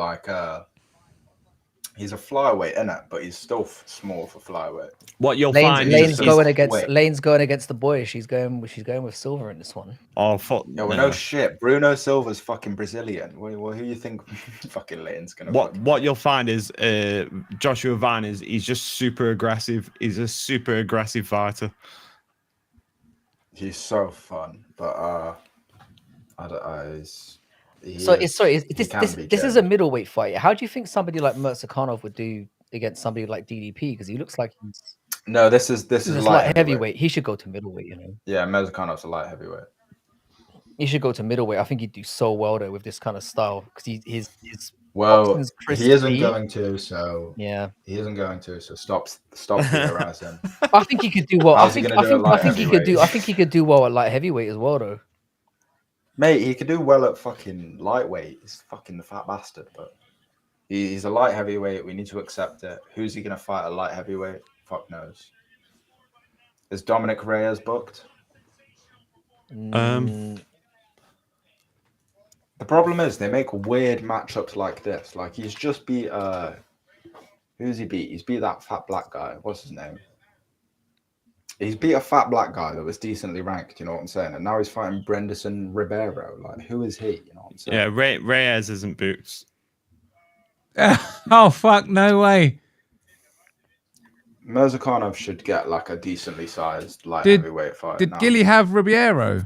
he's a flyweight, innit? But he's still small for flyweight. What you'll find Lane's going against the boy. She's going with Silva in this one. Oh fuck! No shit. Bruno Silva's fucking Brazilian. Well, who you think fucking Lane's gonna? What you'll find is Joshua Van he's just super aggressive. He's a super aggressive fighter. He's so fun, but this is a middleweight fight. How do you think somebody like Murzakanov would do against somebody like DDP? Because he looks like he's this is light heavyweight. He should go to middleweight. You know. Yeah, Murzakonov's a light heavyweight. He should go to middleweight. I think he'd do so well there with this kind of style because he isn't going to. So yeah, he isn't going to. So stop theorizing. I think he could do well. I think he could do well at light heavyweight as well, though. Mate, he could do well at fucking lightweight. He's fucking the fat bastard, but he's a light heavyweight. We need to accept it. Who's he gonna fight at light heavyweight? Fuck knows. Is Dominic Reyes booked? The problem is they make weird matchups like this. Like he's just beat who's he beat? He's beat that fat black guy. What's his name? He's beat a fat black guy that was decently ranked, you know what I'm saying? And now he's fighting Brendson Ribeiro. Like, who is he? You know what I'm saying? Yeah, Reyes isn't boots. Oh fuck, no way. Murzakanov should get like a decently sized light heavyweight fight. Did Gilly have Ribeiro?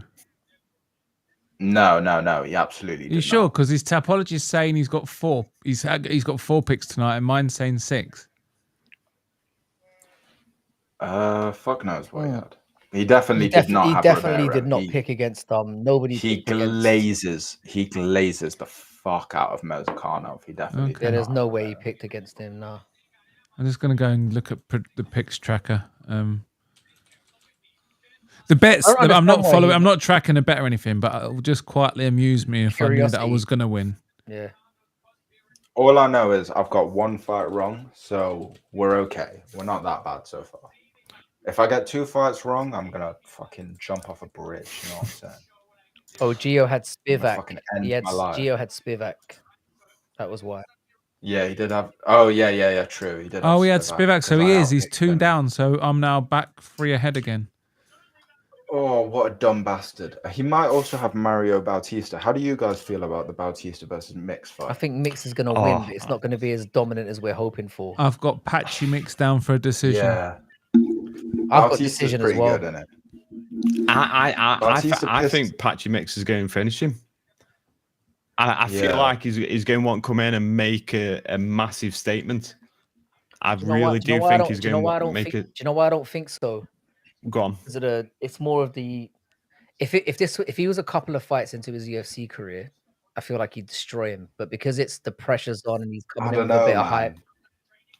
No, he absolutely did. You sure? Because his topology is saying he's got 4. He's got 4 picks tonight, and mine's saying 6. Fuck knows what he had. He definitely did not pick against nobody. He glazes the fuck out of Murzakanov. He definitely did. Yeah, there's no way he picked against him. No. I'm just gonna go and look at the picks tracker. The bets. I'm not following. I'm not tracking a bet or anything, but it will just quietly amuse me if I knew that I was gonna win. Yeah. All I know is I've got 1 fight wrong, so we're okay. We're not that bad so far. If I get 2 fights wrong, I'm gonna fucking jump off a bridge. You know what I'm saying? Oh, Gio had Spivac. Gio had Spivac. That was why. Yeah, he did have. Oh yeah. True, he did. Oh, he had Spivac, so he is. He's 2 down. So I'm now back 3 ahead again. Oh, what a dumb bastard. He might also have Mario Bautista. How do you guys feel about the Bautista versus Mix fight? I think Mix is going to win, but it's not going to be as dominant as we're hoping for. I've got Patchy Mix down for a decision. Yeah. I've got decision as well. Good, isn't it? I think Patchy Mix is going to finish him. I feel like he's going to want to come in and make a massive statement. I really do think he's going to want to make it. Do you know why I don't think so? Go on. It's more of the if he was a couple of fights into his UFC career, I feel like he'd destroy him. But because it's the pressure's on and he's coming in with a bit of hype,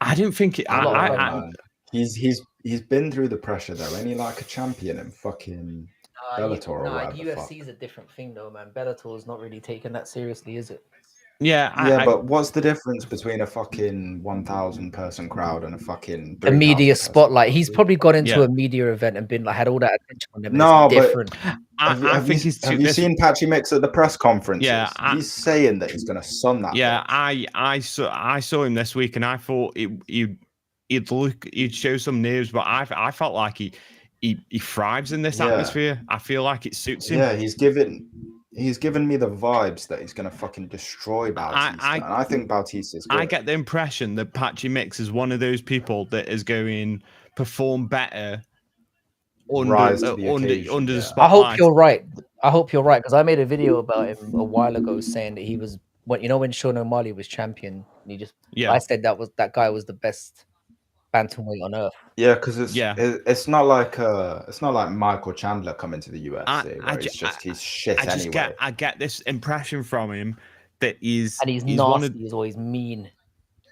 I didn't think it. He's been through the pressure though. Ain't he like a champion in fucking Bellator or whatever? UFC is a different thing though, man. Bellator is not really taken that seriously, is it? Yeah, but what's the difference between a fucking 1,000 person crowd and a fucking a media spotlight? He's probably got into a media event and been like had all that attention on him. No, but different. Have you seen Patchy Mix at the press conference? Yeah, he's saying that he's going to sun that. Yeah, I saw him this week, and I thought he'd show some nerves, but I felt like he thrives in this atmosphere. I feel like it suits him. Yeah, he's given me the vibes that he's going to fucking destroy Bautista. And I think Bautista's good. I get the impression that Patchy Mix is one of those people that is going to perform better under the spotlight. I hope you're right. Because I made a video about him a while ago saying that he was when Sean O'Malley was champion. I said that guy was the best bantamweight on earth. Yeah, because it's not like Michael Chandler coming to the UFC. He's shit anyway. I get this impression from him that he's nasty. He's always mean.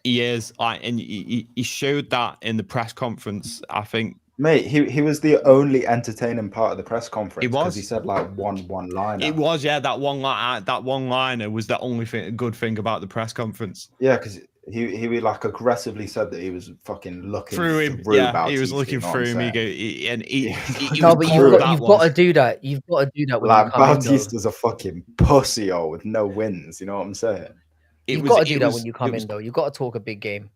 He is, and he showed that in the press conference. I think, mate, he was the only entertaining part of the press conference. He was. He said like one liner. It was, yeah. That one liner was the only good thing about the press conference. Yeah, because he like aggressively said that he was fucking looking through him. Yeah, he was looking through him. You've got to do that. You've got to do that. Like Bautista's a fucking pussy with no wins. You know what I'm saying? You've got to do that when you come in, though. You've got to talk a big game.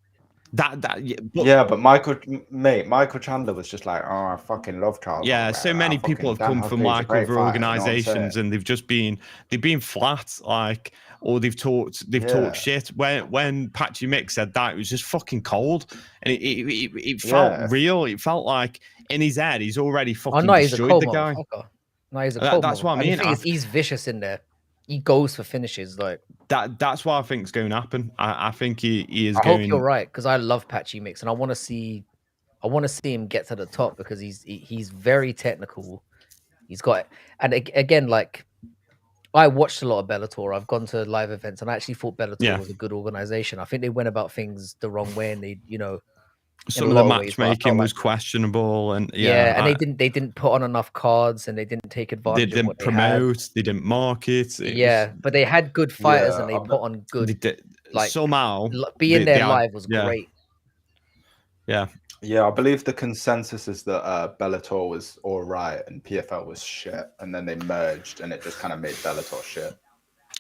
But Michael Chandler was just like, oh, I fucking love Charles. Yeah, so many people have come from like other organizations, and they've been flat, like, or they've talked shit. When Patchy Mix said that, it was just fucking cold, and it felt real. It felt like in his head he's already fucking destroyed the guy. No, he's a cold. That's what I mean. He's vicious in there. He goes for finishes like that. That's what I think is going to happen. I think he is. I hope you're right, because I love Patchy Mix, and I want to see him get to the top, because he's very technical. He's got, and again, like, I watched a lot of Bellator. I've gone to live events, and I actually thought Bellator was a good organization. I think they went about things the wrong way, and they, some of the matchmaking was questionable, and and they didn't put on enough cards, and they didn't take advantage. They didn't promote, they didn't market. But they had good fighters, and they put on good. Like, somehow being there live was great. Yeah, I believe the consensus is that Bellator was all right and PFL was shit, and then they merged, and it just kind of made Bellator shit.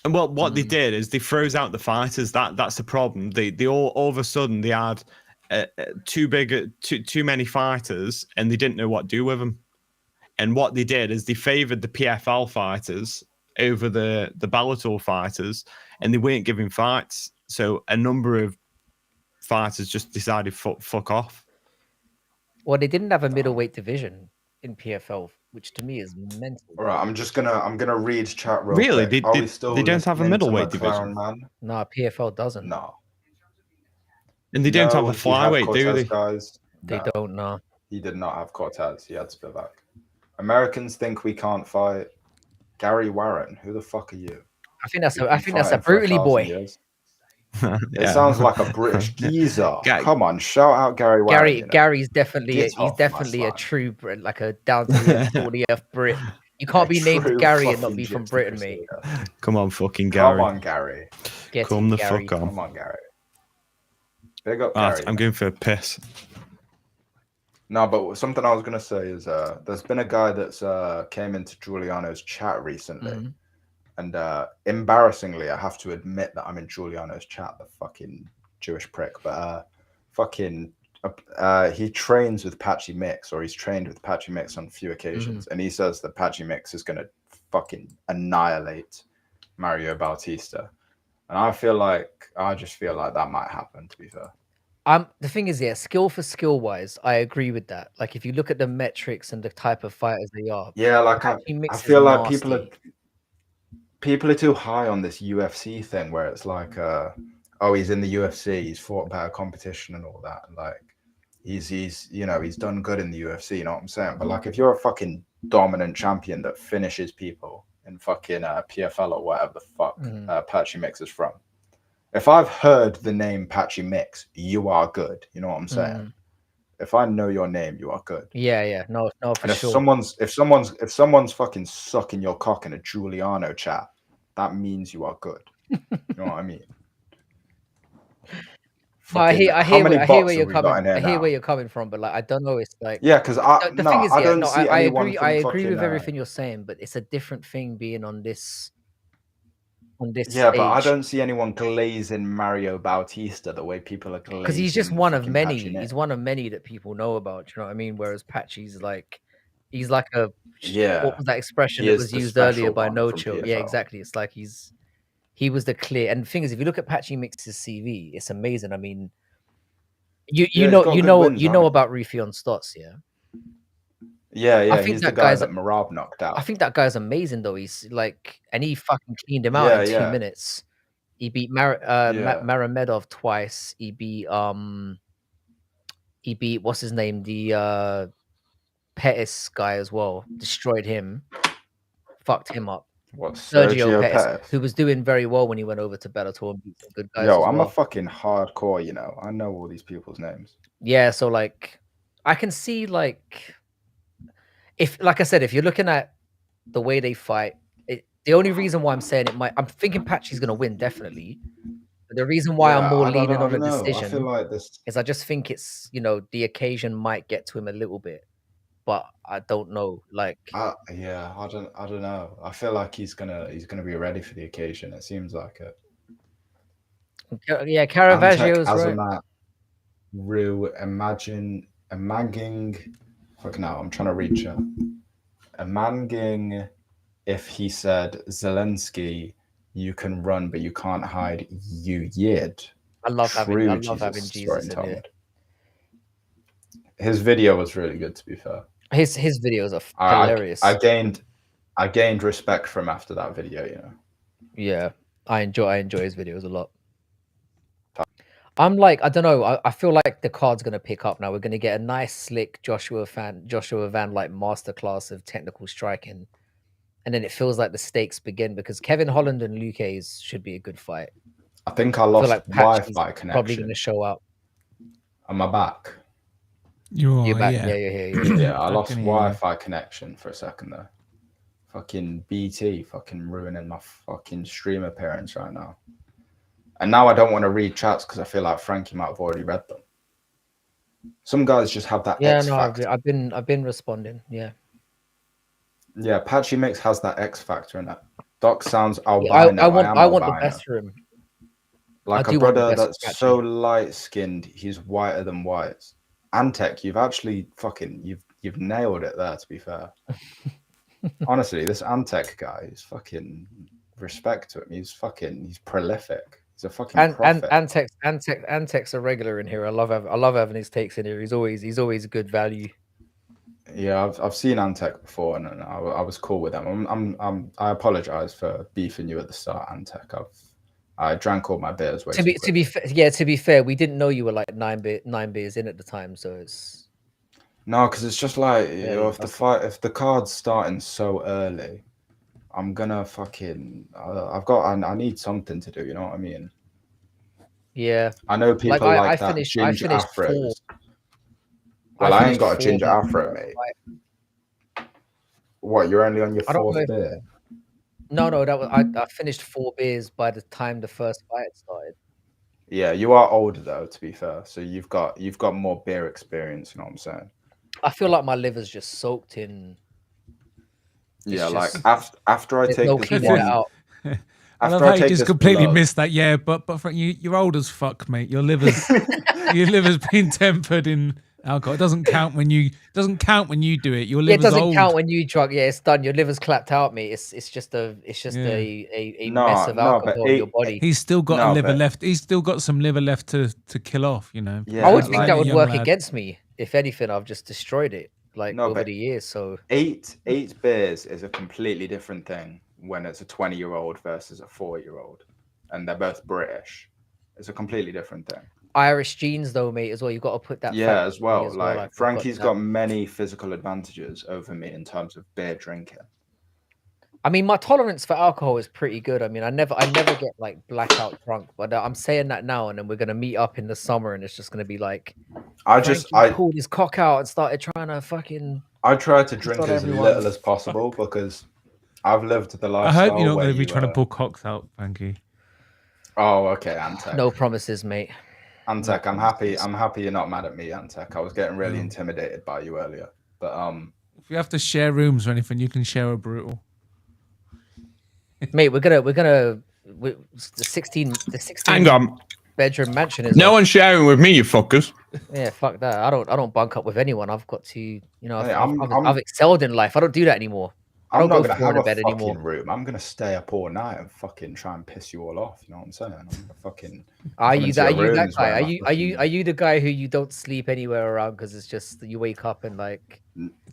And well, what they did is they froze out the fighters. That's the problem. They all of a sudden they had too many fighters, and they didn't know what to do with them. And what they did is they favored the PFL fighters over the Bellator fighters, and they weren't giving fights. So a number of fighters just decided fuck off. Well, they didn't have a middleweight division in PFL, which to me is mental. All right, I'm gonna read chat real really quick. They don't have a middleweight division, man? No, PFL doesn't. No. And they don't have a flyweight, do they? Guys? They don't know. He did not have Cortez. He had Spivac. Americans think we can't fight. Gary Warren, who the fuck are you? I think that's a brutally boy. It sounds like a British geezer. Come on, shout out Gary Warren. Gary's definitely a true Brit, like a down to the 40th Brit. You can't be named Gary and not be from Britain, mate. Come on, fucking Gary. Come on, Gary. Come the fuck on. Come on, Gary. Big up, Gary. I'm going for a piss. No, but something I was going to say is there's been a guy that's came into Julianna's chat recently. And embarrassingly, I have to admit that I'm in Julianna's chat, the fucking Jewish prick. But he trains with Patchy Mix, or he's trained with Patchy Mix on a few occasions. And he says that Patchy Mix is going to fucking annihilate Mario Bautista. And I just feel like that might happen, to be fair. The thing is, skill for skill wise, I agree with that. Like, if you look at the metrics and the type of fighters they are. Yeah, like I feel like people are too high on this UFC thing where it's like, oh, he's in the UFC, he's fought better competition and all that. And like, he's you know, he's done good in the UFC, you know what I'm saying? But like, if you're a fucking dominant champion that finishes people in fucking PFL or whatever the fuck Patchy Mix is from, if I've heard the name Patchy Mix, you are good. You know what I'm saying? If I know your name, you are good. Yeah. No, for and if sure. if someone's fucking sucking your cock in a Julianna chat, that means you are good. You know what I mean? No, I hear where you're coming. I hear where you're coming from, but like, I don't know. It's like, yeah, because the thing is, I don't see I anyone. agree. I agree with everything you're saying, but it's a different thing being on this. Yeah, stage. but I don't see anyone glazing Mario Bautista the way people are glazing. Because he's just one of many. Patchy Mix. He's one of many that people know about. You know what I mean? Whereas Patchy's like, he's like a What was that expression that was used earlier by No Chill? Yeah, exactly. It's like he was the clear. And the thing is, if you look at Patchy Mix's CV, it's amazing. I mean, you know about Ruffion Stotts, yeah. Yeah. He's the guy that Merab knocked out. I think that guy's amazing though. He's like, and he fucking cleaned him out in 2 minutes. He beat Maramedov twice. He beat what's his name? The Pettis guy as well. Destroyed him. Fucked him up. What, Sergio Pettis? Who was doing very well when he went over to Bellator and beat some good guys. Yo, I'm a fucking hardcore, you know. I know all these people's names. Yeah, so like I can see like like I said, if you're looking at the way they fight, the only reason why I'm saying I'm thinking Patchy's gonna win, definitely. But the reason why I'm more leaning on a decision I feel like is I just think it's, you know, the occasion might get to him a little bit. But I don't know, like I don't know. I feel like he's gonna be ready for the occasion. It seems like it. Yeah, Caravaggio's Azamat, Rue, Imaging. Fuck now, I'm trying to reach her. Imaging, if he said Zelensky, you can run but you can't hide. You yid. I love having Jesus in here. His video was really good, to be fair. His videos are hilarious. I gained respect from him after that video, you know. Yeah, I enjoy his videos a lot. I'm like, I don't know. I feel like the card's gonna pick up now. We're gonna get a nice, slick Joshua Van like masterclass of technical striking, and then it feels like the stakes begin because Kevin Holland and Luque should be a good fight. I think I lost Wi-Fi connection. Probably gonna show up. Am I back? You're back. Yeah, you're here. Yeah, I lost Wi-Fi connection for a second there. Fucking BT, fucking ruining my fucking stream appearance right now. And now I don't want to read chats because I feel like Frankie might have already read them. Some guys just have that X factor. I've been responding. Yeah. Yeah, Patchy Mix has that X factor in it. Doc sounds albino. I want the best for him. Like a brother that's so light skinned, he's whiter than white. Antec, you've actually you've nailed it there, to be fair. Honestly, this Antec guy is fucking respect to him. He's prolific. He's a fucking prophet. Antec's a regular in here. I love having his takes in here. He's always good value. Yeah, I've seen Antec before, and I was cool with them. I apologize for beefing you at the start, Antec. I drank all my beers. To be fair, we didn't know you were like nine beers in at the time, so it's no, because it's just like if the card's starting so early, I'm gonna fucking I need something to do. You know what I mean? Yeah. I know people like that ginger afros. Well, I ain't got a ginger afro, mate. What? You're only on your fourth beer? No, I finished 4 beers by the time the first fight started. Yeah, you are older though, to be fair. So you've got more beer experience. You know what I'm saying? I feel like my liver's just soaked in. Yeah, like after I take this one out. I love how you just completely missed that. Yeah, but you're old as fuck, mate. Your liver's been tempered in alcohol. It doesn't count when you do it. Your liver's doesn't count when you drunk. Yeah, it's done. Your liver's clapped out, mate. It's just a mess of alcohol in your body. He's still got a liver left. He's still got some liver left to kill off. You know. Yeah, I would think that would work against me. If anything, I've just destroyed it over the years. So 8 beers is a completely different thing. when it's a 20-year-old versus a 4-year-old, and they're both British. It's a completely different thing. Irish genes, though, mate, as well. You've got to put that. Yeah, as well. Like Frankie's got many physical advantages over me in terms of beer drinking. I mean, my tolerance for alcohol is pretty good. I mean, I never get like blackout drunk, but I'm saying that now, and then we're gonna meet up in the summer, and it's just gonna be like, I pulled his cock out and started trying to fucking. I try to drink as little as possible because I've lived the lifestyle. I hope you're not going to be trying to pull cocks out, Frankie. Oh, okay, Antek. No promises, mate. Antek, I'm happy you're not mad at me, Antek. I was getting really intimidated by you earlier, but if you have to share rooms or anything, you can share a brutal. Mate, the 16 Hang on. bedroom mansion is no one's sharing with me, you fuckers. Yeah, fuck that. I don't bunk up with anyone. I've got to, you know, I've excelled in life. I don't do that anymore. I don't go to have a bed fucking anymore. room. I'm gonna stay up all night and fucking try and piss you all off. You know what I'm saying? I'm gonna fucking. Are you that guy? Are you the guy who you don't sleep anywhere around because it's just you wake up and like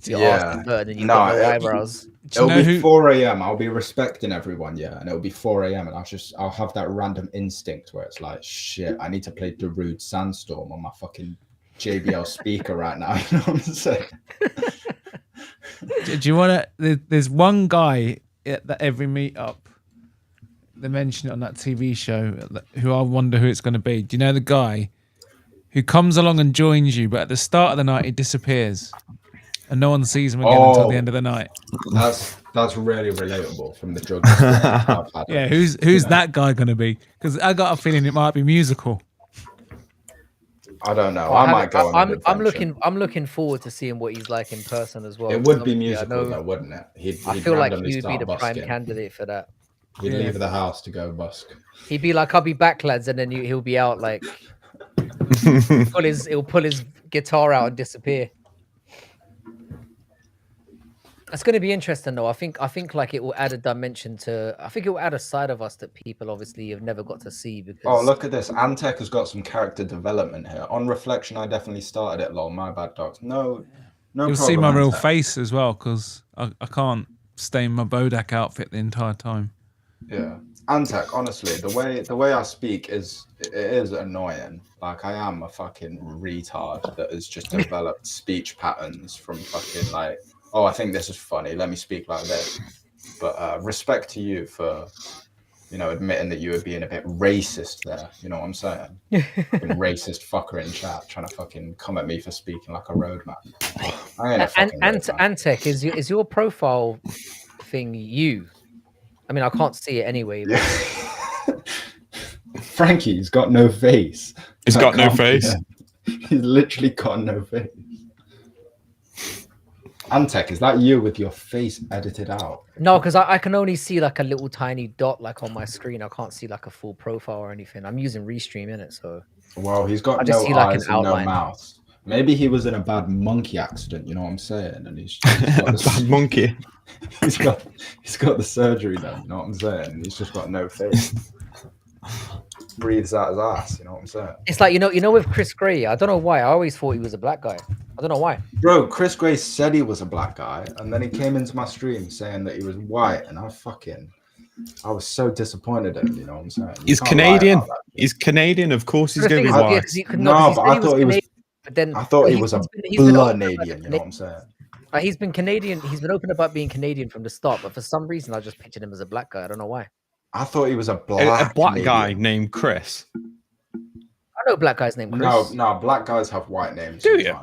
your arse is burnt and you've got no eyebrows? It'll be 4 a.m. I'll be respecting everyone, yeah, and it'll be 4 a.m. and I'll have that random instinct where it's like, shit, I need to play Darude Sandstorm on my fucking JBL speaker right now. You know what I'm saying? Do you want to? There's one guy at every meetup they mention it on that TV show who I wonder who it's going to be. Do you know the guy who comes along and joins you, but at the start of the night he disappears and no one sees him again until the end of the night? That's really relatable from the drug. Yeah, who's that guy going to be? Because I got a feeling it might be musical. I don't know. I might go. I'm looking forward to seeing what he's like in person as well. It would be musical, though, wouldn't it? I feel like he would be the prime candidate for that. He'd leave the house to go busk. He'd be like, "I'll be back, lads," and then he'll be out like he'll pull his guitar out and disappear. It's going to be interesting, though. I think like it will add a dimension to. I think it will add a side of us that people obviously have never got to see. Because look at this. Antek has got some character development here. On reflection, I definitely started it. Lol, my bad, dogs. No. You'll see my real face as well because I can't stay in my Bodak outfit the entire time. Yeah, Antek. Honestly, the way I speak is annoying. Like I am a fucking retard that has just developed speech patterns from fucking like. Oh, I think this is funny. Let me speak like this. But respect to you for, you know, admitting that you were being a bit racist there. You know what I'm saying? Racist fucker in chat trying to fucking come at me for speaking like a roadman. I ain't a fucking Antek, is your profile thing you? I mean, I can't see it anyway. But... Frankie's got no face. He's got no face. He's literally got no face. Antek, is that you with your face edited out? No, because I can only see like a little tiny dot like on my screen. I can't see like a full profile or anything. I'm using Restream in it, so. Well, he's got no eyes and no mouth. Maybe he was in a bad monkey accident. You know what I'm saying? And he's got a bad monkey. He's got the surgery done. You know what I'm saying? And he's just got no face. Breathes out his ass. You know what I'm saying? It's like you know with Chris Gray. I don't know why. I always thought he was a black guy. I don't know why. Bro, Chris Gray said he was a black guy, and then he came into my stream saying that he was white, and I was so disappointed in him. You know what I'm saying? He's Canadian. He's Canadian. Of course, he's going to be white. But I thought he was. But then I thought he was a Canadian. You know what I'm saying? He's been Canadian. He's been open about being Canadian from the start, but for some reason, I just pictured him as a black guy. I don't know why. I thought he was a black guy named Chris. I know black guys named Chris. No, black guys have white names. Do you?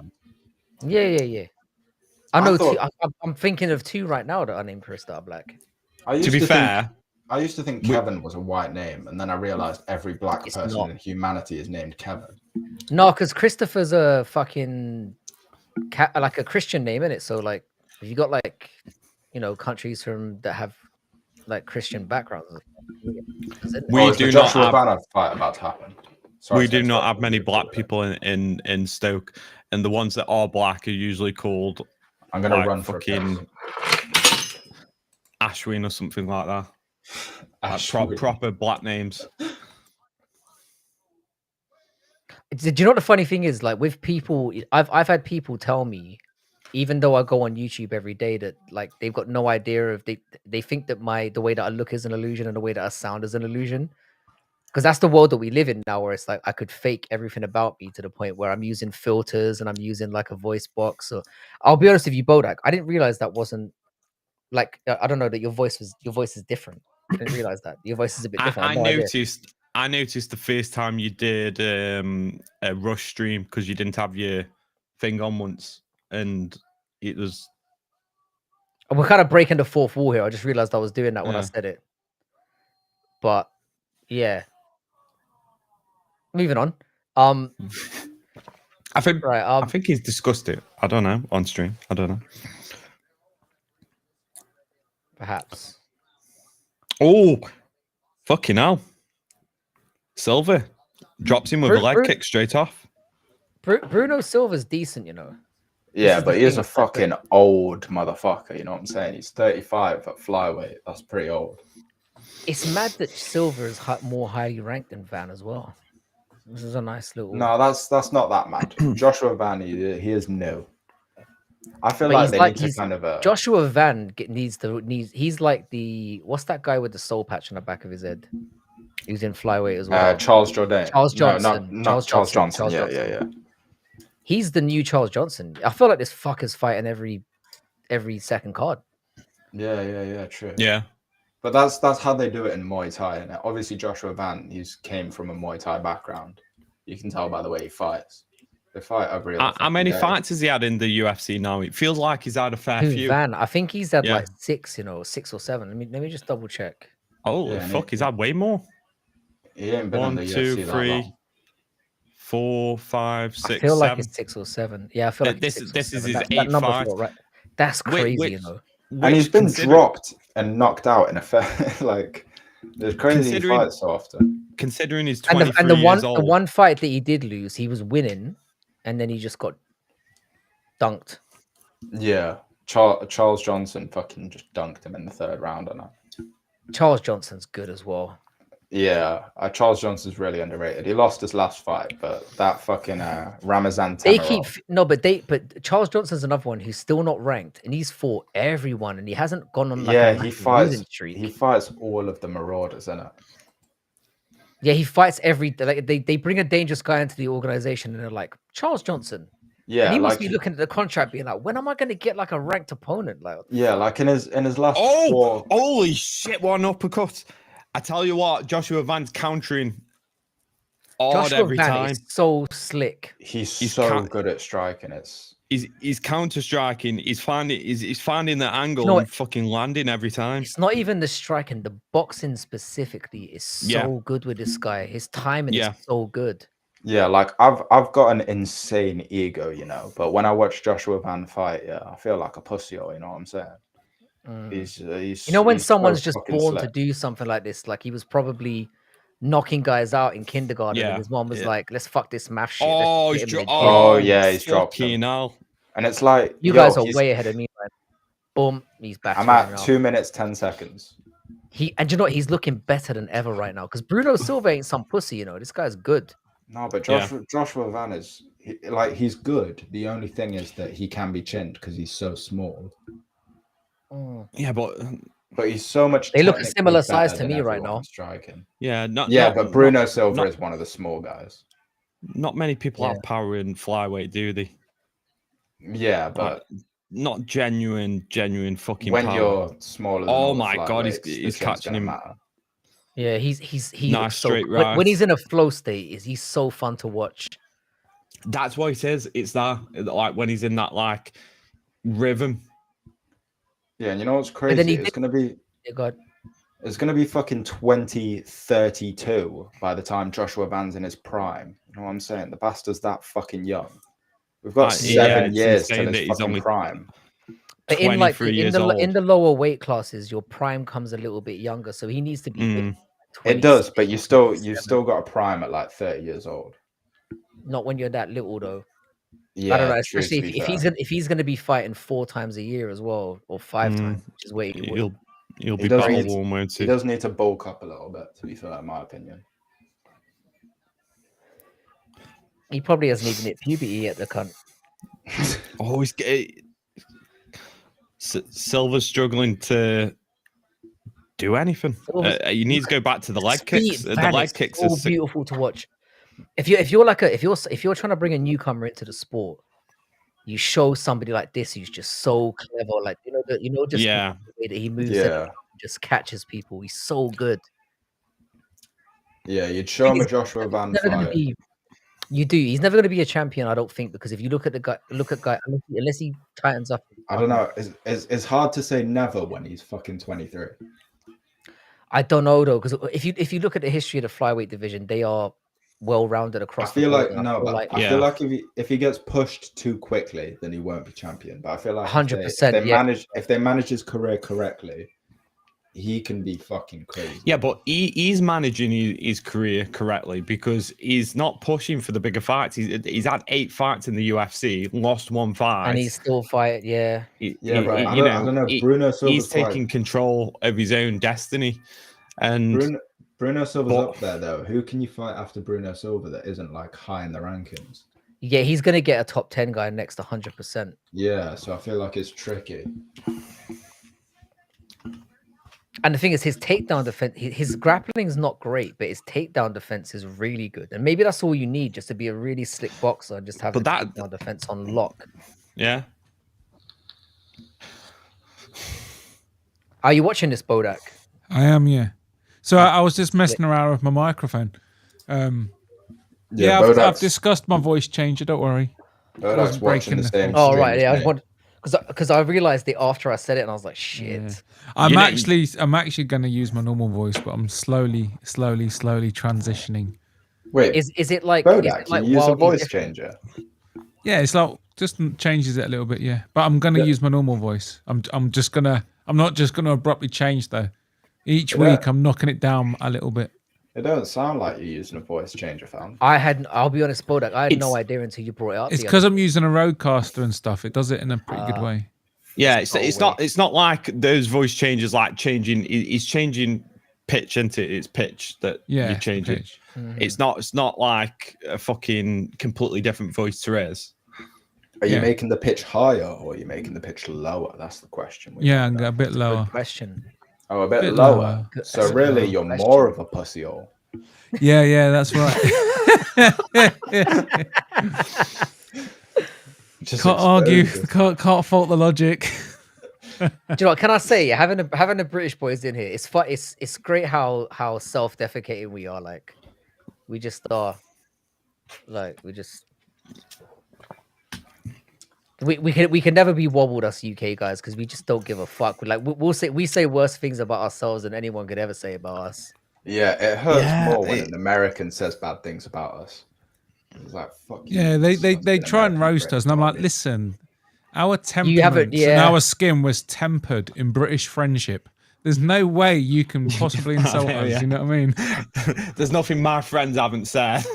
Yeah. I know. I'm thinking of two right now that are named Chris that are black. To be fair, I used to think Kevin was a white name, and then I realized every black person in humanity is named Kevin. No, because Christopher's a fucking like a Christian name, isn't it? So like, if you got like, you know, countries that have like Christian backgrounds. We do not have fight about to happen. We do not have many black people in Stoke, and the ones that are black are usually called. I'm gonna run for fucking Ashwin or something like that. Like proper black names. Do you know what the funny thing is? Like with people, I've had people tell me even though I go on YouTube every day, that like they've got no idea of they think that the way that I look is an illusion and the way that I sound is an illusion. Because that's the world that we live in now, where it's like I could fake everything about me to the point where I'm using filters and I'm using like a voice box. So I'll be honest with you, Bodak, I didn't realize that wasn't like I don't know that your voice is different. I didn't realize that your voice is a bit different. I noticed the first time you did a rush stream because you didn't have your thing on once, and it was. We're kind of breaking the fourth wall here. I just realized I was doing that when I said it. But yeah. Moving on. I think he's discussed it. I don't know on stream. I don't know. Perhaps. Oh, fucking hell! Silva drops him with a leg kick straight off. Bruno Silva's decent, you know. Yeah, but he is a fucking old motherfucker. You know what I'm saying? He's 35 at flyweight. That's pretty old. It's mad that Silva is more highly ranked than Van as well. This is a nice little. No, that's not that mad. Joshua Van, he is new. I feel like they need to kind of. Joshua Van needs. He's like what's that guy with the soul patch on the back of his head? He was in flyweight as well. Charles Jourdain. Charles Johnson. No, not Charles Johnson. Yeah. He's the new Charles Johnson. I feel like this fucker's fighting every second card. Yeah, true. Yeah. But that's how they do it in Muay Thai. And obviously Joshua Van, he's came from a Muay Thai background. You can tell by the way he fights. They fight every other How many day. fights has he had in the UFC now? It feels like he's had a fair few. Van, I think he's had like 6 or 7. Let me just double check. Oh fuck, he's had way more. He ain't been 1, in the 2, UFC 3, 4, 5, 6, I feel 7. like it's 6 or 7. Yeah, I feel like this is his 8 number's fight. right. That's crazy, you know. And he's been dropped and knocked out in a fair like. There's crazy fights so often. Considering he's 23 and the years old. The one fight that he did lose, he was winning, and then he just got dunked. Yeah, Charles Johnson fucking just dunked him in the 3rd round. I know. Charles Johnson's good as well. Yeah, Charles Johnson's really underrated. He lost his last fight, but that fucking Ramazan. But Charles Johnson's another one who's still not ranked, and he's fought everyone, and he hasn't gone on like a losing streak. He fights all of the marauders, isn't it? Yeah, he fights they bring a dangerous guy into the organization, and they're like Charles Johnson. Yeah, and he must be looking at the contract, being like, when am I going to get like a ranked opponent? Like, yeah, like in his last. Holy shit! What an uppercut! I tell you what, Joshua Van's countering hard every time. Is so slick. He's so good at striking. He's counter striking. He's finding the angle and fucking landing every time. It's not even the striking. The boxing specifically is so good with this guy. His timing is so good. Yeah, like I've got an insane ego, you know. But when I watch Joshua Van fight, I feel like a pussy. You know what I'm saying? He's you know, when someone's just born to do something like this, like he was probably knocking guys out in kindergarten, and his mom was like, "Let's fuck this math shit." He's dropped him. Now. And it's like you guys are way ahead of me. Man. Boom, he's back. I'm at 2 minutes 10 seconds. And you know what? He's looking better than ever right now because Bruno Silva ain't some pussy. You know, this guy's good. No, but Joshua Van is he's good. The only thing is that he can be chinned because he's so small. Yeah, but he's so much. They look a similar size to me right now. Striking. Yeah, but Bruno Silva is one of the small guys. Not many people have power in flyweight, do they? Yeah, but not genuine fucking. When power. You're smaller. Oh my god, he's catching him. Matter. Yeah, he's nice straight right. When he's in a flow state, he's so fun to watch. That's what it is. It's that like when he's in that like rhythm. Yeah, and you know what's crazy? It's gonna be. It's gonna be fucking 2032 by the time Joshua Van's in his prime. You know what I'm saying? The bastard's that fucking young. We've got 7 years till his fucking prime. But in like in the lower weight classes, your prime comes a little bit younger, so he needs to be. It does, but you've still got a prime at like 30 years old. Not when you're that little though. Yeah, I don't know, especially if he's going to be fighting 4 times a year as well, or 5 times, which is way he'll be battle warm, won't he? He does need to bulk up a little bit, to be fair, in my opinion. He probably hasn't even hit puberty yet, the cunt. Silva's struggling to do anything. You need to go back to the leg kicks. The leg kicks are so beautiful to watch. If you're trying to bring a newcomer into the sport, you show somebody like this who's just so clever, like just the way that he moves, just catches people. He's so good. Yeah, you'd show him a Joshua Van fight. You do. He's never going to be a champion, I don't think, because if you look at the guy, unless he tightens up. I don't know. It's hard to say never when he's fucking 23. I don't know though, because if you look at the history of the flyweight division, they are well-rounded across. I feel like I feel like if he gets pushed too quickly, then he won't be champion. But I feel like 100%. If they manage his career correctly, he can be fucking crazy. Yeah, but he's managing his career correctly because he's not pushing for the bigger fights. He's had 8 fights in the UFC, lost 1 fight, and he's still fighting. Yeah, I don't know. Bruno Silva's he's taking control of his own destiny, and Bruno Silva's up there though. Who can you fight after Bruno Silva that isn't like high in the rankings? Yeah, he's gonna get a top 10 guy next 100%. Yeah, so I feel like it's tricky. And the thing is, his takedown defense, his grappling is not great, but his takedown defense is really good. And maybe that's all you need, just to be a really slick boxer and just have the takedown defense on lock. Yeah. Are you watching this, Bodak? I am, yeah. So I was just messing around with my microphone. I've discussed my voice changer. Don't worry. Bodak's watching the same. Oh right, yeah. I just want. Because I realized it after I said it, and I was like, "Shit." Yeah. I'm actually going to use my normal voice, but I'm slowly transitioning. Wait, is it like Bodak? You use a voice changer? Yeah, it's like just changes it a little bit. Yeah, but I'm going to use my normal voice. I'm not just gonna abruptly change though. Each week I'm knocking it down a little bit. It don't sound like you're using a voice changer, fam. I'll be honest, Bodak, I had no idea until you brought it up. It's because I'm using a roadcaster and stuff. It does it in a pretty good way. Yeah, it's not like those voice changes like changing. He's changing pitch into it's pitch that you're changing. Mm-hmm. It's not like a fucking completely different voice to raise. Are you making the pitch higher or are you making the pitch lower? That's the question. I'm a bit lower. Good question. Oh, a bit lower. So really, you're more of a pussyhole. Yeah, that's right. Can't argue. Can't fault the logic. Do you know what? Can I say, having the British boys in here, it's fun. It's great how self-defecating we are. Like, we just are. Like, we can never be wobbled, us UK guys, because we just don't give a fuck. We say worse things about ourselves than anyone could ever say about us. Yeah, it hurts more when an American says bad things about us. It's like, fuck you. Yeah, they try and roast us, and I'm like, listen, our temperaments and our skin was tempered in British friendship. There's no way you can possibly insult us. You know what I mean? There's nothing my friends haven't said.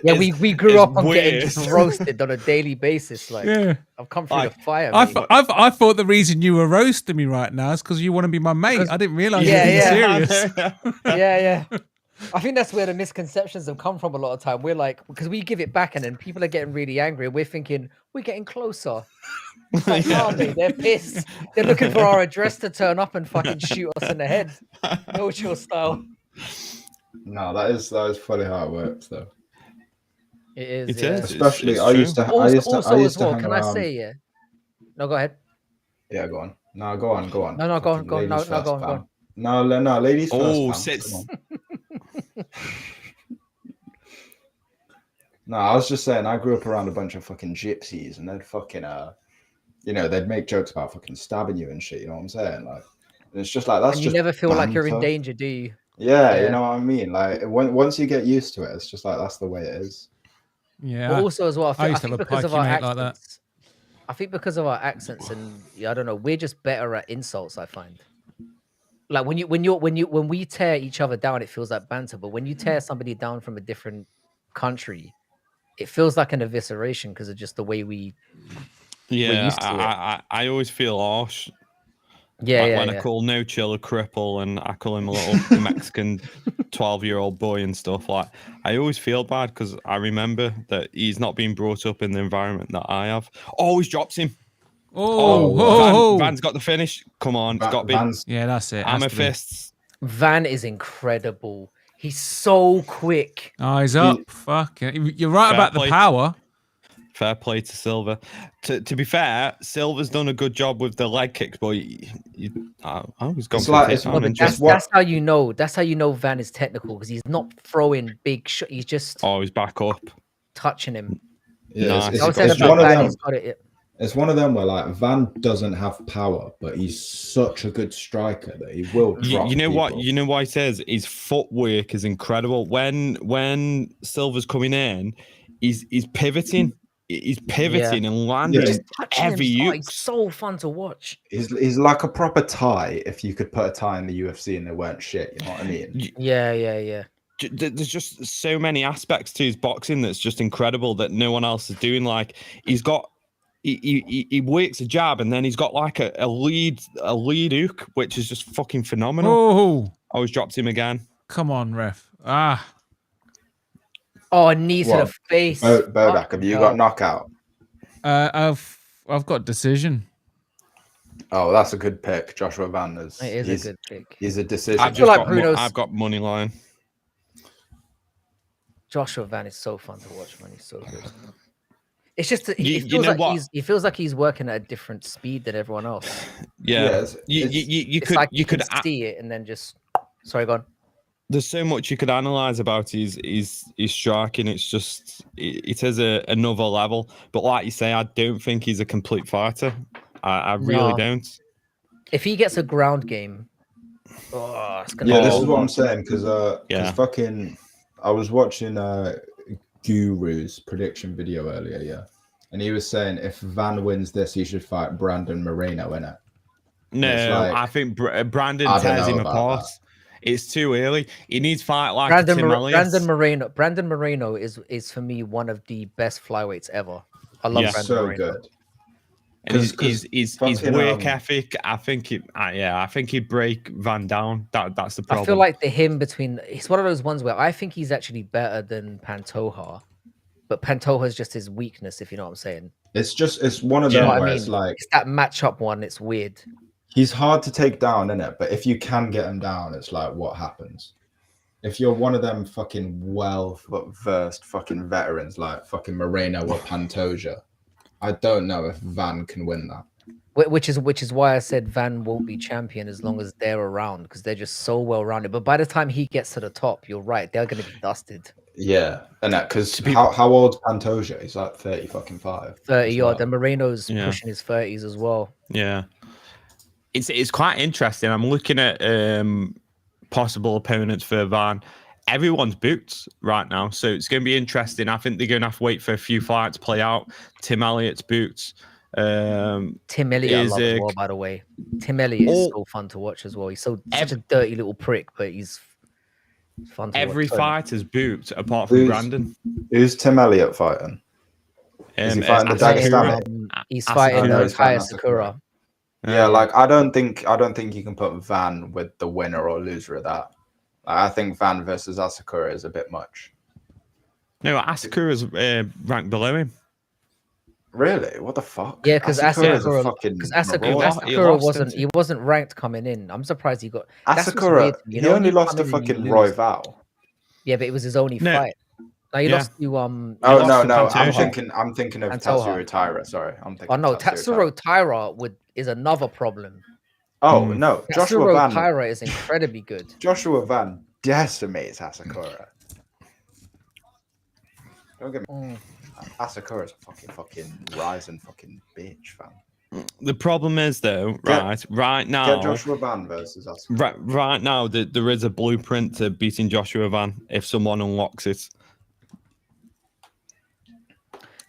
We grew up on getting just roasted on a daily basis. Like, I've come through the fire. I thought the reason you were roasting me right now is because you want to be my mate. I didn't realize you were serious. Yeah. I think that's where the misconceptions have come from a lot of time. We're like, because we give it back and then people are getting really angry. We're thinking, we're getting closer. Like, they're pissed. They're looking for our address to turn up and fucking shoot us in the head. No chill style. No, that is funny how it works though. It is. It is. Especially it's I used to can hang I around. say No, go ahead. Yeah, go on. No, go on. No, go on. Go on. No, ladies first. Oh, fam. sits. No, I was just saying I grew up around a bunch of fucking gypsies and they'd fucking they'd make jokes about fucking stabbing you and shit, you know what I'm saying? Like, and it's just like that's and just you never feel like you're in banter. danger, do you? Yeah, you know what I mean? Like once you get used to it, it's just like that's the way it is. Yeah. But also as well, I used to think have a because of our pikey mate accents, like that. I think because of our accents and I don't know, we're just better at insults, I find. Like when we tear each other down, it feels like banter. But when you tear somebody down from a different country, it feels like an evisceration because of just the way we. Yeah, I always feel harsh. When I call No Chill a cripple and I call him a little Mexican 12-year-old boy and stuff, like I always feel bad because I remember that he's not being brought up in the environment that I have. Always drops him. Van's got the finish. Come on, it's got to be. Yeah, that's it. Hammer fists. Van is incredible. He's so quick. Oh, he's up. Fuck. You're right Fair about play. the power. Fair play to Silva. To be fair, Silva's done a good job with the leg kicks, but I was going that's how you know. That's how you know Van is technical, because he's not throwing big shots. He's just he's back up, touching him. Yeah, nice. It's one of them where like Van doesn't have power, but he's such a good striker that he will drop you know people. what? You know why he says his footwork is incredible. When Silva's coming in, he's pivoting. He's pivoting and landing heavy. He's so fun to watch. He's like a proper tie. If you could put a tie in the UFC and they weren't shit, you know what I mean? Yeah. There's just so many aspects to his boxing that's just incredible that no one else is doing. Like he's got, he works a jab and then he's got like a lead hook, which is just fucking phenomenal. Oh, I always dropped him again. Come on, ref. Oh, a knee to the face. Bodak, have you got knockout? I've got decision. Oh, that's a good pick. Joshua Van is a good pick. He's a decision. I've got money line. Joshua Van is so fun to watch, man. He's so good. It's just he feels like he's working at a different speed than everyone else. Yeah, you could see it and then just sorry, go on. There's so much you could analyze about his striking. It's just it is another level. But like you say, I don't think he's a complete fighter. I really don't. If he gets a ground game, it's gonna. Yeah, this is what I'm saying because I was watching Guru's prediction video earlier, and he was saying if Van wins this, he should fight Brandon Moreno in it. No, I think Brandon tears him apart. It's too early. He needs fight like Brandon Moreno is for me one of the best flyweights ever. I love Brandon Moreno. Good. And his work ethic, I think he'd break Van down. That's the problem. I feel like he's one of those ones where I think he's actually better than Pantoja, but Pantoja's just his weakness, if you know what I'm saying. It's one of them where it's like it's that matchup one. It's weird. He's hard to take down, isn't it? But if you can get him down, it's like what happens? If you're one of them fucking well-versed fucking veterans like fucking Moreno or Pantoja, I don't know if Van can win that. Which is why I said Van won't be champion as long as they're around, because they're just so well-rounded. But by the time he gets to the top, you're right, they're going to be dusted. Yeah, and that because how old's Pantoja? He's like 30-5. 30 odd. And Moreno's pushing his 30s as well. Yeah. It's quite interesting. I'm looking at possible opponents for Van. Everyone's booked right now, so it's going to be interesting. I think they're going to have to wait for a few fights to play out. Tim Elliott's booked. Tim Elliott, I love as well, by the way. Tim Elliott is so fun to watch as well. He's such a dirty little prick, but he's fun to watch. Every fighter's booked apart from Brandon. Who's Tim Elliott fighting? Is he fighting the Dagestani? He's fighting Kaya Sakura. Yeah, like I don't think you can put Van with the winner or loser of that. I think Van versus Asakura is a bit much. No, Asakura's ranked below him. Really? What the fuck? Yeah, because Asakura wasn't ranked coming in. I'm surprised he got Asakura. He only lost to fucking Royval. Yeah, but it was his only fight. No, he lost to no. I'm thinking of Tatsuro Taira. Sorry, I'm thinking. Oh no, Tatsuro Taira is another problem. Oh no, Joshua Van Taira is incredibly good. Joshua Van decimates Asakura. Don't get me. Asakura is a fucking rising fucking bitch, fam. The problem is though, right now, get Joshua Van versus Asakura. Right now, there is a blueprint to beating Joshua Van if someone unlocks it.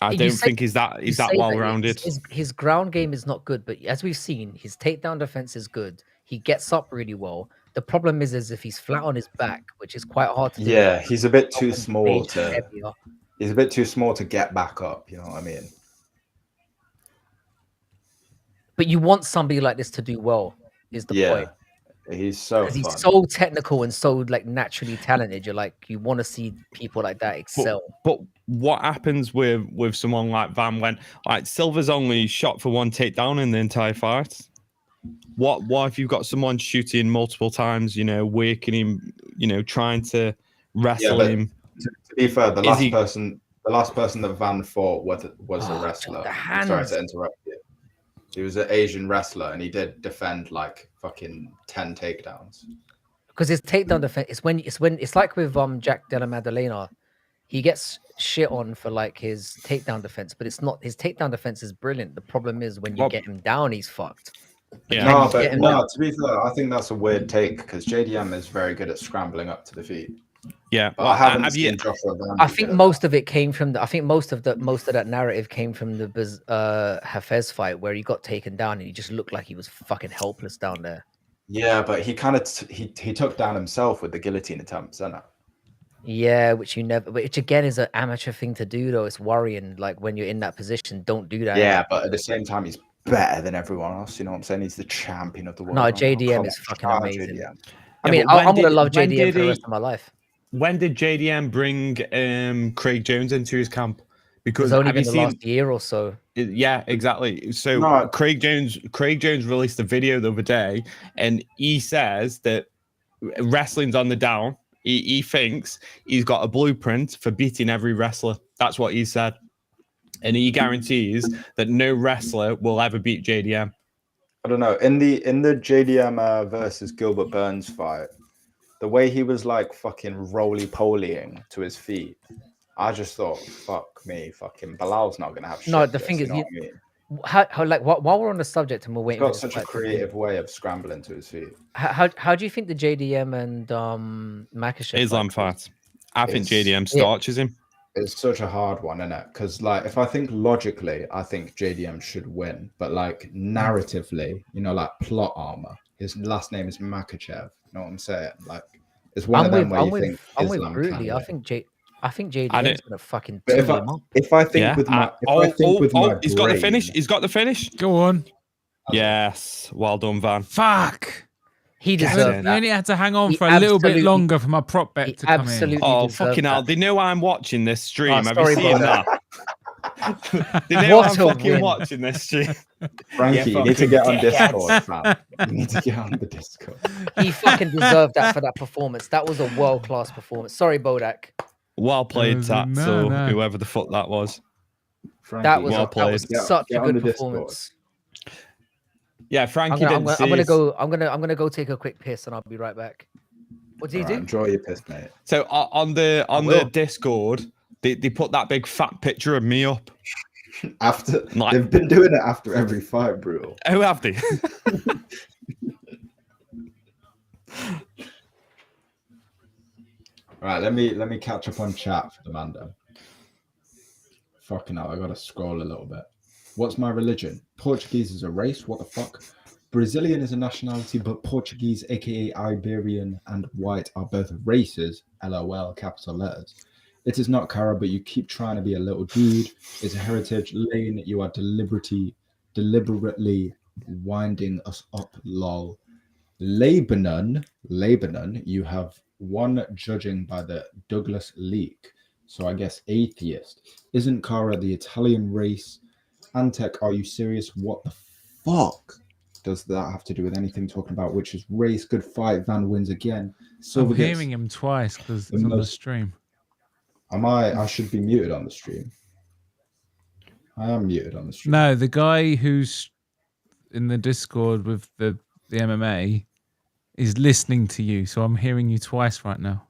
I don't think he's that well-rounded. His ground game is not good, but as we've seen, his takedown defense is good. He gets up really well. The problem is if he's flat on his back, which is quite hard to do. Yeah, he's a bit too small He's a bit too small to get back up. You know what I mean? But you want somebody like this to do well. Is the point? He's so because he's fun. so technical and so like naturally talented. You're like, you want to see people like that excel. But what happens with someone like Van when like Silva's only shot for one takedown in the entire fight? What if you've got someone shooting multiple times, working him, trying to wrestle him? To be fair, the last person that Van fought was a wrestler. Sorry to interrupt you. He was an Asian wrestler, and he did defend like fucking 10 takedowns. Because his takedown defense it's like with Jack Della Maddalena, he gets shit on for like his takedown defense, but it's not his takedown defense is brilliant. The problem is when you get him down, he's fucked. Yeah. No, to be fair, I think that's a weird take because JDM is very good at scrambling up to the feet. Yeah, but I haven't seen Joshua Van. I think most of it came from most of that narrative came from the Hafez fight where he got taken down and he just looked like he was fucking helpless down there. Yeah, but he kind of he took down himself with the guillotine attempts, isn't it? Yeah, which again is an amateur thing to do though. It's worrying. Like when you're in that position, don't do that. Yeah, but at the same time, he's better than everyone else. You know what I'm saying? He's the champion of the world. No, JDM is fucking amazing. JDM. I mean, I'm gonna love JDM for the rest of my life. When did JDM bring Craig Jones into his camp? Because it's only been the last year or so. Yeah, exactly. So Craig Jones released a video the other day, and he says that wrestling's on the down. He thinks he's got a blueprint for beating every wrestler. That's what he said, and he guarantees that no wrestler will ever beat JDM. I don't know. In the JDM versus Gilbert Burns fight, the way he was like fucking roly-polying to his feet, I just thought, fuck me, fucking Bilal's not gonna have shit. No, the thing is, while we're on the subject and we're waiting, he's got such a creative way of scrambling to his feet. How do you think the JDM and Makhachev Islam fight? I think JDM starches him. It's such a hard one, isn't it? Because like, if I think logically, I think JDM should win, but like narratively, like plot armor, his last name is Makhachev. You know what I'm saying? Like, it's one of them where you think Islam can win. I think JDM's gonna fucking tear him up. If I think with my, he's got the finish. He's got the finish. Go on. Yes, well done, Van. Fuck. He deserved that. You only had to hang on for a little bit longer for my prop bet to come in. Oh, fucking hell. They know I'm watching this stream. Have you seen that? They know I'm fucking watching this stream. Frankie, you need to get on Discord, fam. You need to get on the Discord. He fucking deserved that for that performance. That was a world-class performance. Sorry, Bodak. Well played, Tats, or whoever the fuck that was. Frankie, that was such a good performance. Yeah, Frankie I'm gonna go take a quick piss and I'll be right back. What did he do? Enjoy your piss, mate. So on the Discord, they put that big fat picture of me up. They've been doing it after every fight, Brutal. Who have they? All right, let me catch up on chat for the Mando. Fucking hell, I gotta scroll a little bit. What's my religion? Portuguese is a race. What the fuck? Brazilian is a nationality, but Portuguese, aka Iberian, and white are both races. LOL, capital letters. It is not Cara, but you keep trying to be a little dude. It's a heritage. Lane, you are deliberately winding us up, lol. Lebanon, you have one judging by the Douglas leak. So I guess atheist. Isn't Cara the Italian race? Antec, are you serious? What the fuck does that have to do with anything talking about which is race? Good fight. Van wins again. I'm hearing him twice because it's on the stream. I should be muted on the stream. I am muted on the stream. No, the guy who's in the Discord with the MMA is listening to you, so I'm hearing you twice right now.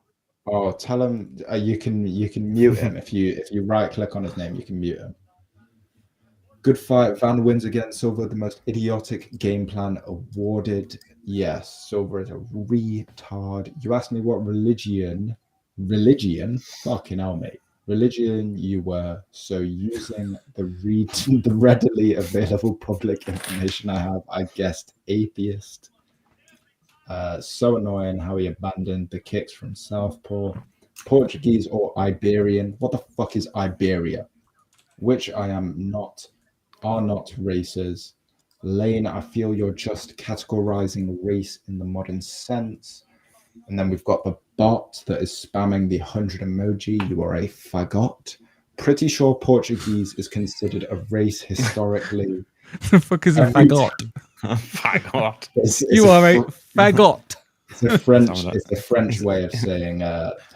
Oh, tell him you can mute him if you right click on his name, you can mute him. Good fight. Van wins again. Silva, the most idiotic game plan awarded. Yes, Silva is a retard. You asked me what religion? Fucking hell, mate. Religion you were. So using the readily available public information I have, I guessed atheist. So annoying how he abandoned the kicks from Southpaw. Portuguese or Iberian. What the fuck is Iberia? Which I am not. Are not races. Lane, I feel you're just categorizing race in the modern sense. And then we've got the bot that is spamming the 100 emoji. You are a fagot. Pretty sure Portuguese is considered a race historically. The fuck is a fagot? Fagot. You are a fagot. It's a French way of saying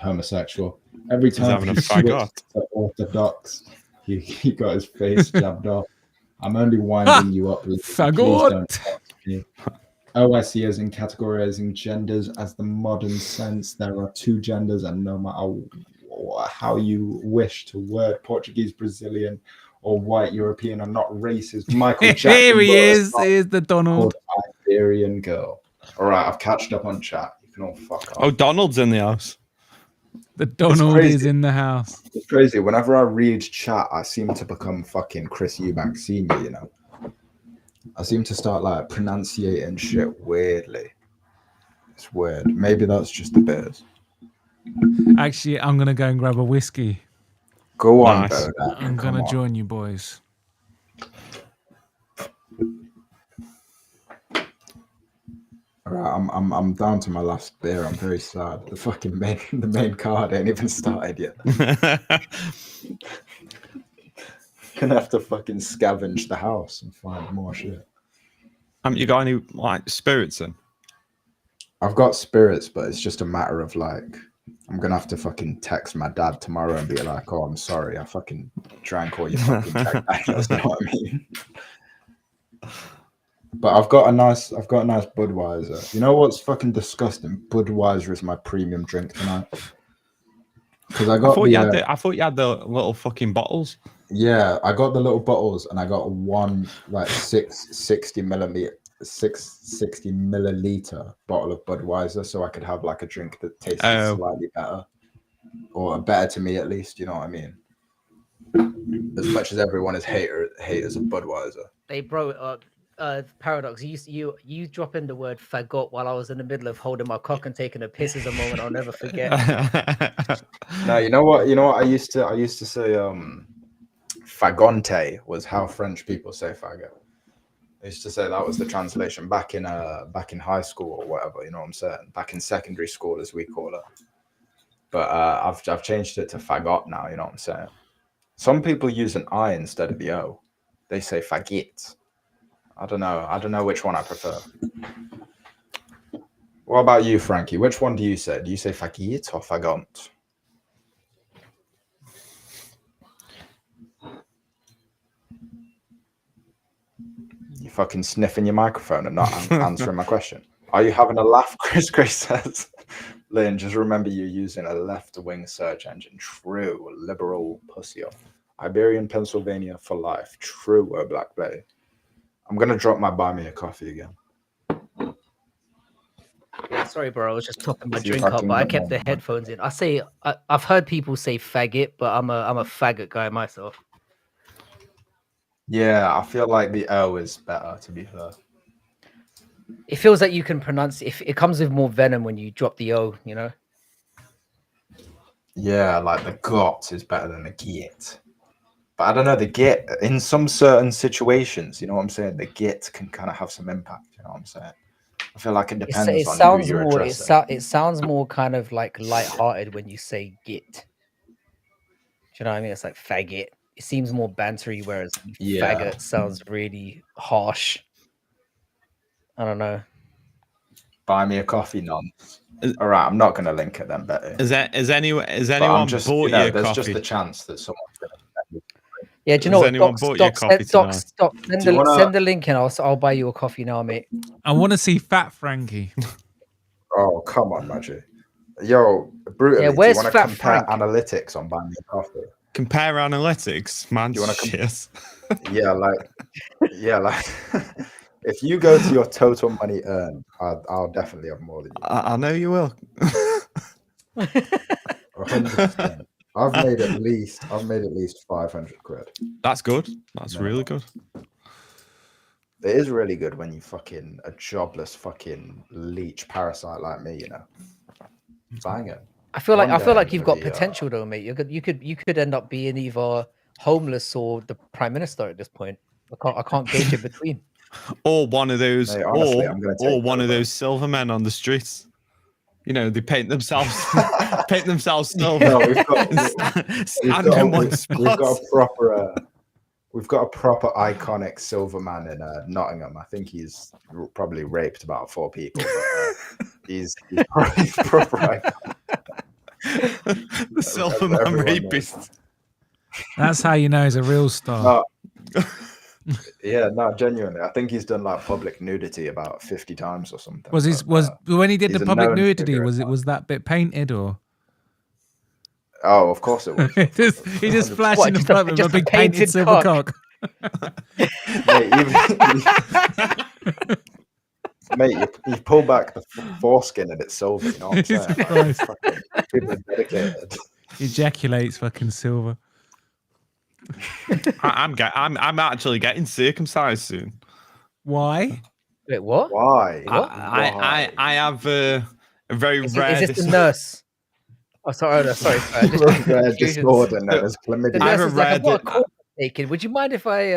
homosexual. Every time having he a fagot. switched to orthodox, he got his face jabbed off. I'm only winding you up. Please Fagot. don't talk to me. OIC is in categorizing genders as the modern sense. There are two genders, and no matter how you wish to word Portuguese, Brazilian, or white European are not racist. Michael Jackson. Here he is. Here's the Donald. Called Iberian girl. All right, I've catched up on chat. You can all fuck off. Oh, Donald's in the house. The Donald is in the house. It's crazy. Whenever I read chat, I seem to become fucking Chris Eubank Sr., you know? I seem to start like pronunciating shit weirdly. It's weird. Maybe that's just the beers. Actually, I'm going to go and grab a whiskey. Go on, Nice. Bodak. I'm going to join you boys. All right, I'm down to my last beer. I'm very sad. The main card ain't even started yet. Gonna have to fucking scavenge the house and find more shit. You got any like spirits in? I've got spirits, but it's just a matter of like, I'm gonna have to fucking text my dad tomorrow and be like, "Oh, I'm sorry, I fucking drank all your fucking Jack." You know what I mean? But I've got a nice Budweiser. You know what's fucking disgusting? Budweiser is my premium drink tonight. Because I thought you had the little fucking bottles. Yeah, I got the little bottles, and I got one like 660 milliliter bottle of Budweiser, so I could have like a drink that tasted slightly better, or better to me at least. You know what I mean? As much as everyone is haters of Budweiser. Hey, bro. Paradox. You drop in the word fagot while I was in the middle of holding my cock and taking a piss is a moment I'll never forget. No, you know what? I used to say fagonte was how French people say faggot. I used to say that was the translation back in high school or whatever, you know what I'm saying? Back in secondary school, as we call it. But I've changed it to fagot now, you know what I'm saying? Some people use an I instead of the O. They say fagit. I don't know which one I prefer. What about you, Frankie? Which one do you say? Do you say fagit or fagont? You fucking sniffing your microphone and not answering my question. Are you having a laugh? Chris Grace says. Lynn, just remember you're using a left-wing search engine. True. Liberal pussy off. Iberian, Pennsylvania for life. True. Or Black Bay. I'm going to drop my buy me a coffee again. Yeah, sorry, bro. I was just topping my drink up, but I kept the headphones in. I've heard people say faggot, but I'm a faggot guy myself. Yeah, I feel like the O is better, to be fair. It feels like you can pronounce it. It comes with more venom when you drop the O, you know? Yeah, like the got is better than the get. But I don't know, the get, in some certain situations, you know what I'm saying? The get can kind of have some impact, you know what I'm saying? I feel like it depends on who you're addressing. It sounds more kind of like lighthearted when you say get. Do you know what I mean? It's like faggot. It seems more bantery, whereas faggot sounds really harsh. I don't know. Buy me a coffee, nonce. All right, I'm not going to link it then, Betty. Is anyone just, bought you there's coffee? just the chance that someone's going to. Yeah, do you know what? Stop. Send the link in. I'll buy you a coffee now, mate. I want to see Fat Frankie. Oh, come on, Maggie. Yo, brutally, yeah, where's do you want to compare Frank? analytics on buying me a coffee? Compare analytics, man. Do you want to yes. Yeah, like if you go to your total money earned, I'll definitely have more than you. I know you will. 100%. I've made at least 500 quid. That's good. That's really good. It is really good when you fucking a jobless fucking leech parasite like me, you know. Bang it. I feel like you've got potential though, mate. You could end up being either homeless or the prime minister at this point. I can't gauge in between. or one of those, Mate, honestly, I'm gonna or take one of over. those silver men on the streets. You know, they paint themselves silver. No, stand in one spot. We've got a proper iconic silver man in Nottingham. I think he's probably raped about 4 people. But, he's probably proper iconic. The silver man rapist. That's how you know he's a real star. Yeah, no, genuinely. I think he's done like public nudity about 50 times or something. When he did the he's a public known nudity, figure was that bit painted or? Oh, of course it was. he just flashed in the What, front with a just a big painted painted silver cock? Mate, you pull back the foreskin and it's silver. You know what I'm saying? Like, fucking, people are dedicated. Ejaculates fucking silver. I'm actually getting circumcised soon. Why? Wait, what? Why? I have a very Is rare. this the nurse? Oh, sorry. Rare disorder known as The chlamydia. nurse I've is like, I've got a read call taken. Would you mind if I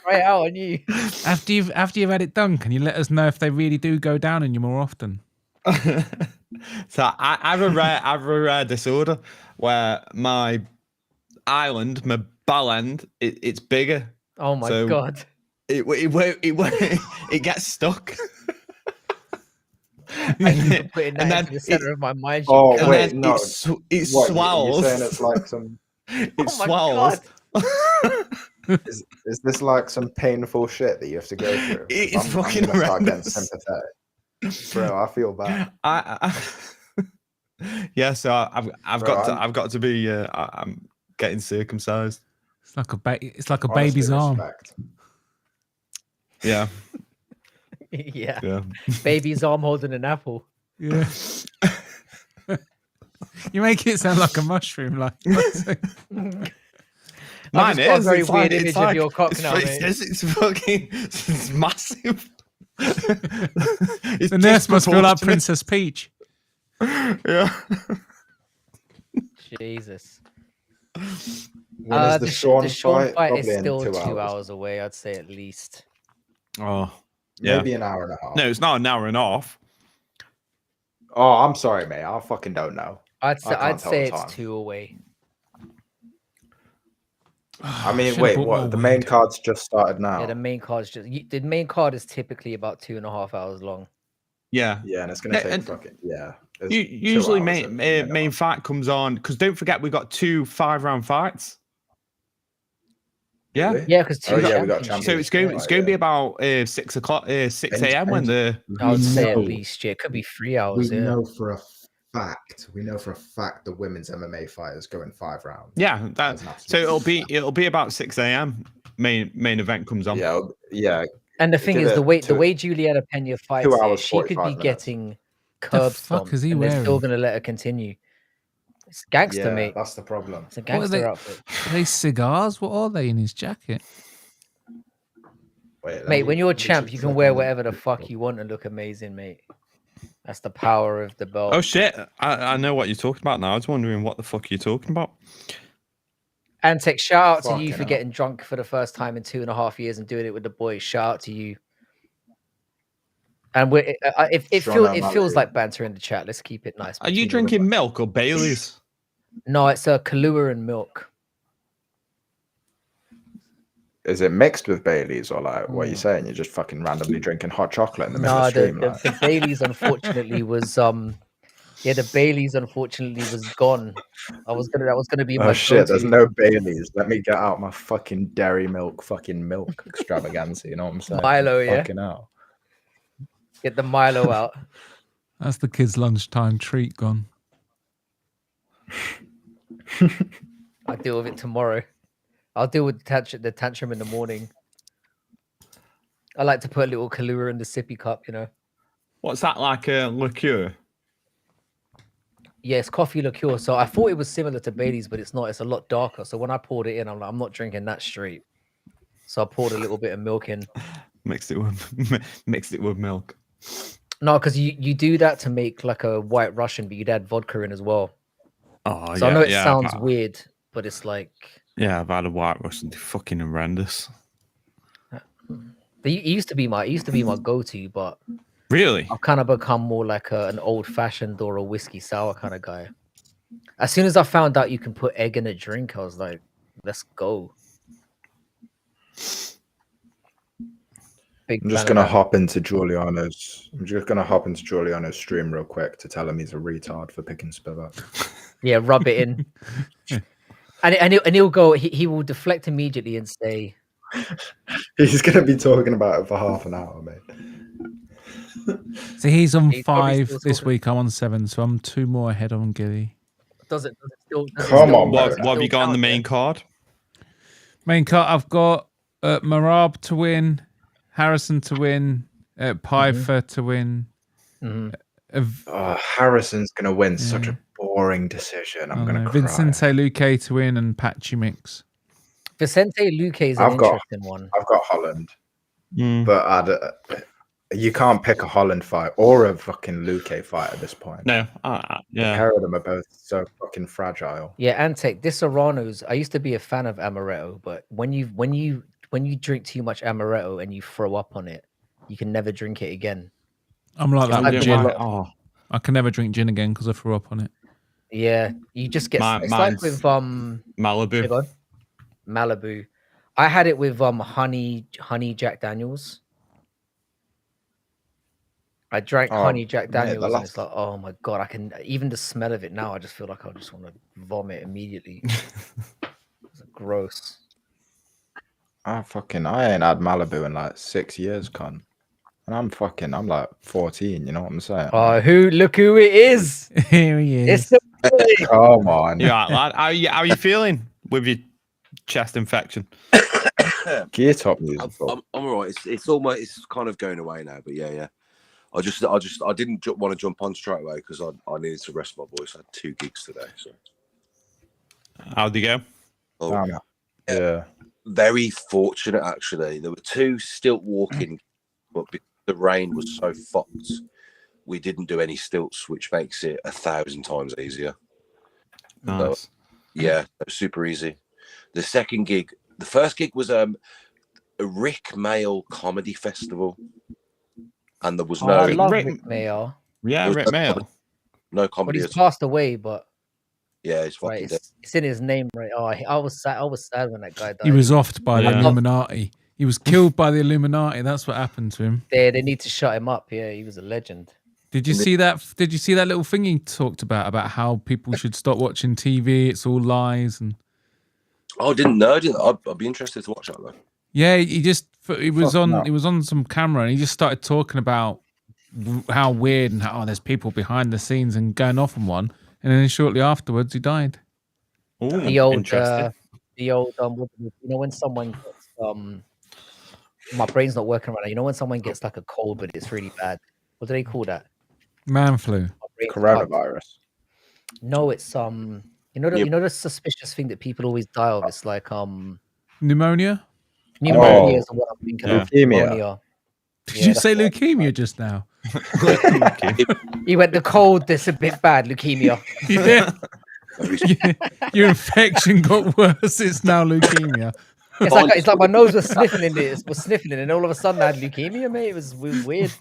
try it out on you? After you've had it done, can you let us know if they really do go down on you more often? So I have a rare disorder where my island, my ball end, it's bigger. Oh my So god! It gets stuck. Thank you for putting that and into the center of my mind. Oh, and wait, then no. it What, swells. You're saying it's like some... It Oh my swells. Is this like some painful shit that you have to go through? It's I'm fucking gonna start getting horrendous. sympathetic. Bro, I feel bad. Yeah, so I've Bro, got to be. I'm getting circumcised. It's like a Honestly, baby's arm. respect. Yeah, yeah. yeah. Baby's arm holding an apple. Yeah. You make it sound like a mushroom, like. I've just got a very It's weird it's image of your cock it's, now, it's, mate. it's fucking. It's massive. The nurse must feel like Princess Peach. Yeah. Jesus. When is the Sean fight? fight Probably is in still 2 2 hours. hours away, I'd say at least. Oh, yeah. Maybe an hour and a half. No, it's not an hour and a half. Oh, I'm sorry, mate. I fucking don't know. I'd can't say tell the it's time. 2 away. I mean, Should've wait, bought more what? The main weed. card's just started now. Yeah, the main card is typically about 2.5 hours long. Yeah. Yeah, and it's gonna take and- fucking it's Usually, 2 hours main fight comes on because don't forget we got 2 5-round fights. Yeah. Really? Yeah, because Oh, yeah, we got So it's going to be about 6 o'clock, 6 a.m. when the. I would say at know- least, yeah, it could be 3 hours. We Yeah. know for a fact the women's MMA fighters go in 5 rounds. Yeah, That's an so absolute it'll be about 6 a.m. Main event comes on. Yeah. And the thing Give is, it the way two- Julianna Peña fights, 2 here, hours, she could 45 be minutes. getting curb fuck stomped, is he and they're still wearing? going to let her continue. It's gangster, Yeah, mate. that's the problem. It's a What are gangster they? outfit. Are they cigars? What are they in his jacket? Wait, let Mate, me- when you're a let me champ, just you can click wear on whatever the fuck you want and look amazing, mate. That's the power of the belt. Oh shit! I know what you're talking about now. I was wondering what the fuck you're talking about. Antec, shout out to you Fucking for hell. getting drunk for the first time in 2.5 years and doing it with the boys. Shout out to you. And it Sean feels O'Malley. like banter in the chat. Let's keep it nice. Are you between all of drinking us. milk or Bailey's? No, it's a Kahlua and milk. Is it mixed with Bailey's or like what are you saying? You're just fucking randomly drinking hot chocolate in the middle No, of the stream? the Bailey's unfortunately was the Bailey's unfortunately was gone. That was gonna be my Oh shit, there's go-to. no Bailey's. Let me get out my fucking dairy milk extravaganza, you know what I'm saying? Milo, yeah. Fucking hell. Get the Milo out. That's the kids' lunchtime treat gone. I'll deal with it tomorrow. I'll deal with the tantrum in the morning. I like to put a little Kahlua in the sippy cup, you know. What's that like a liqueur? Yeah, it's coffee liqueur. So I thought it was similar to Bailey's, but it's not. It's a lot darker. So when I poured it in, I'm like, I'm not drinking that straight. So I poured a little bit of milk in. Mixed it with milk. No, because you do that to make like a white Russian, but you'd add vodka in as well. Oh So yeah, I know it yeah, sounds weird, but it's like Yeah, I've had a white Russian. They're fucking horrendous. He used to be my go-to, but Really? I've kind of become more like an old-fashioned or a whiskey sour kind of guy. As soon as I found out you can put egg in a drink, I was like, let's go. I'm just gonna hop into Julianna's. Stream real quick to tell him he's a retard for picking Spivac. Yeah, rub it in, and he'll go. He will deflect immediately and say, He's gonna be talking about it for half an hour, mate. So he's on He's probably 5 still this talking. week. I'm on 7, so I'm 2 more ahead on Gilly. does it still? Come on, What have you got on the main card? Main card, I've got Merab to win, Harrison to win, Pyfer to win. Harrison's gonna win. Such a boring decision. I'm gonna cry. Vicente Luque to win and Patchy mix. Vicente Luque is an interesting one. I've got Holland, but you can't pick a Holland fight or a fucking Luque fight at this point. No, The yeah. pair of them are both so fucking fragile. Yeah, Antec, this Serrano's. I used to be a fan of amaretto, but when you drink too much amaretto and you throw up on it, you can never drink it again. I'm like that with I've gin. Oh, I can never drink gin again because I threw up on it. Yeah, you just get. It's like mine's with Malibu. Go on. Malibu. I had it with honey Jack Daniels. I drank honey Jack Daniels, and it's like, oh my god, I can even the smell of it now. I just feel like I just want to vomit immediately. It's gross. I ain't had Malibu in like 6 years, con. And I'm like 14, you know what I'm saying? Oh, look who it is. Here he is. It's the Come on. Yeah, lad. How are you feeling with your chest infection? Gear top music. I'm all right. It's kind of going away now, but yeah. I didn't want to jump on straight away because I needed to rest my voice. I had 2 gigs today. So How'd you go? Yeah. Very fortunate actually. There were 2 stilt walking, but because the rain was so fucked, we didn't do any stilts, which makes it 1,000 times easier. Nice. So, yeah, super easy. The first gig was a Rick Mail comedy festival, and there was I love Rick- Rick Mail. Yeah, Rick Mail. no But comedy. he's passed away, but Yeah, it's fucking right, dead. it's in his name, right? Oh, I was sad when that guy died. He was offed by the Yeah. Illuminati. He was killed by the Illuminati. That's what happened to him. They need to shut him up. Yeah, he was a legend. Did you see that? Did you see that little thing he talked about how people should stop watching TV? It's all lies and. Oh, didn't know. I'd be interested to watch that though. Yeah, he was on some camera and he just started talking about how weird and how there's people behind the scenes and going off on one, and then shortly afterwards he died. Ooh, The old, interesting. when someone gets my brain's not working right now. You know when someone gets like a cold, but it's really bad. What do they call that? Man flu. My brain's fucked. Coronavirus. No, it's you know the suspicious thing that people always die of. It's like Pneumonia. pneumonia is what I'm thinking of. Leukemia. Pneumonia. Did you say leukemia just now? He went the cold. That's a bit bad. Leukemia. Yeah. Your infection got worse. It's now leukemia. It's like my nose was sniffling it, and all of a sudden I had leukemia, mate. It was weird.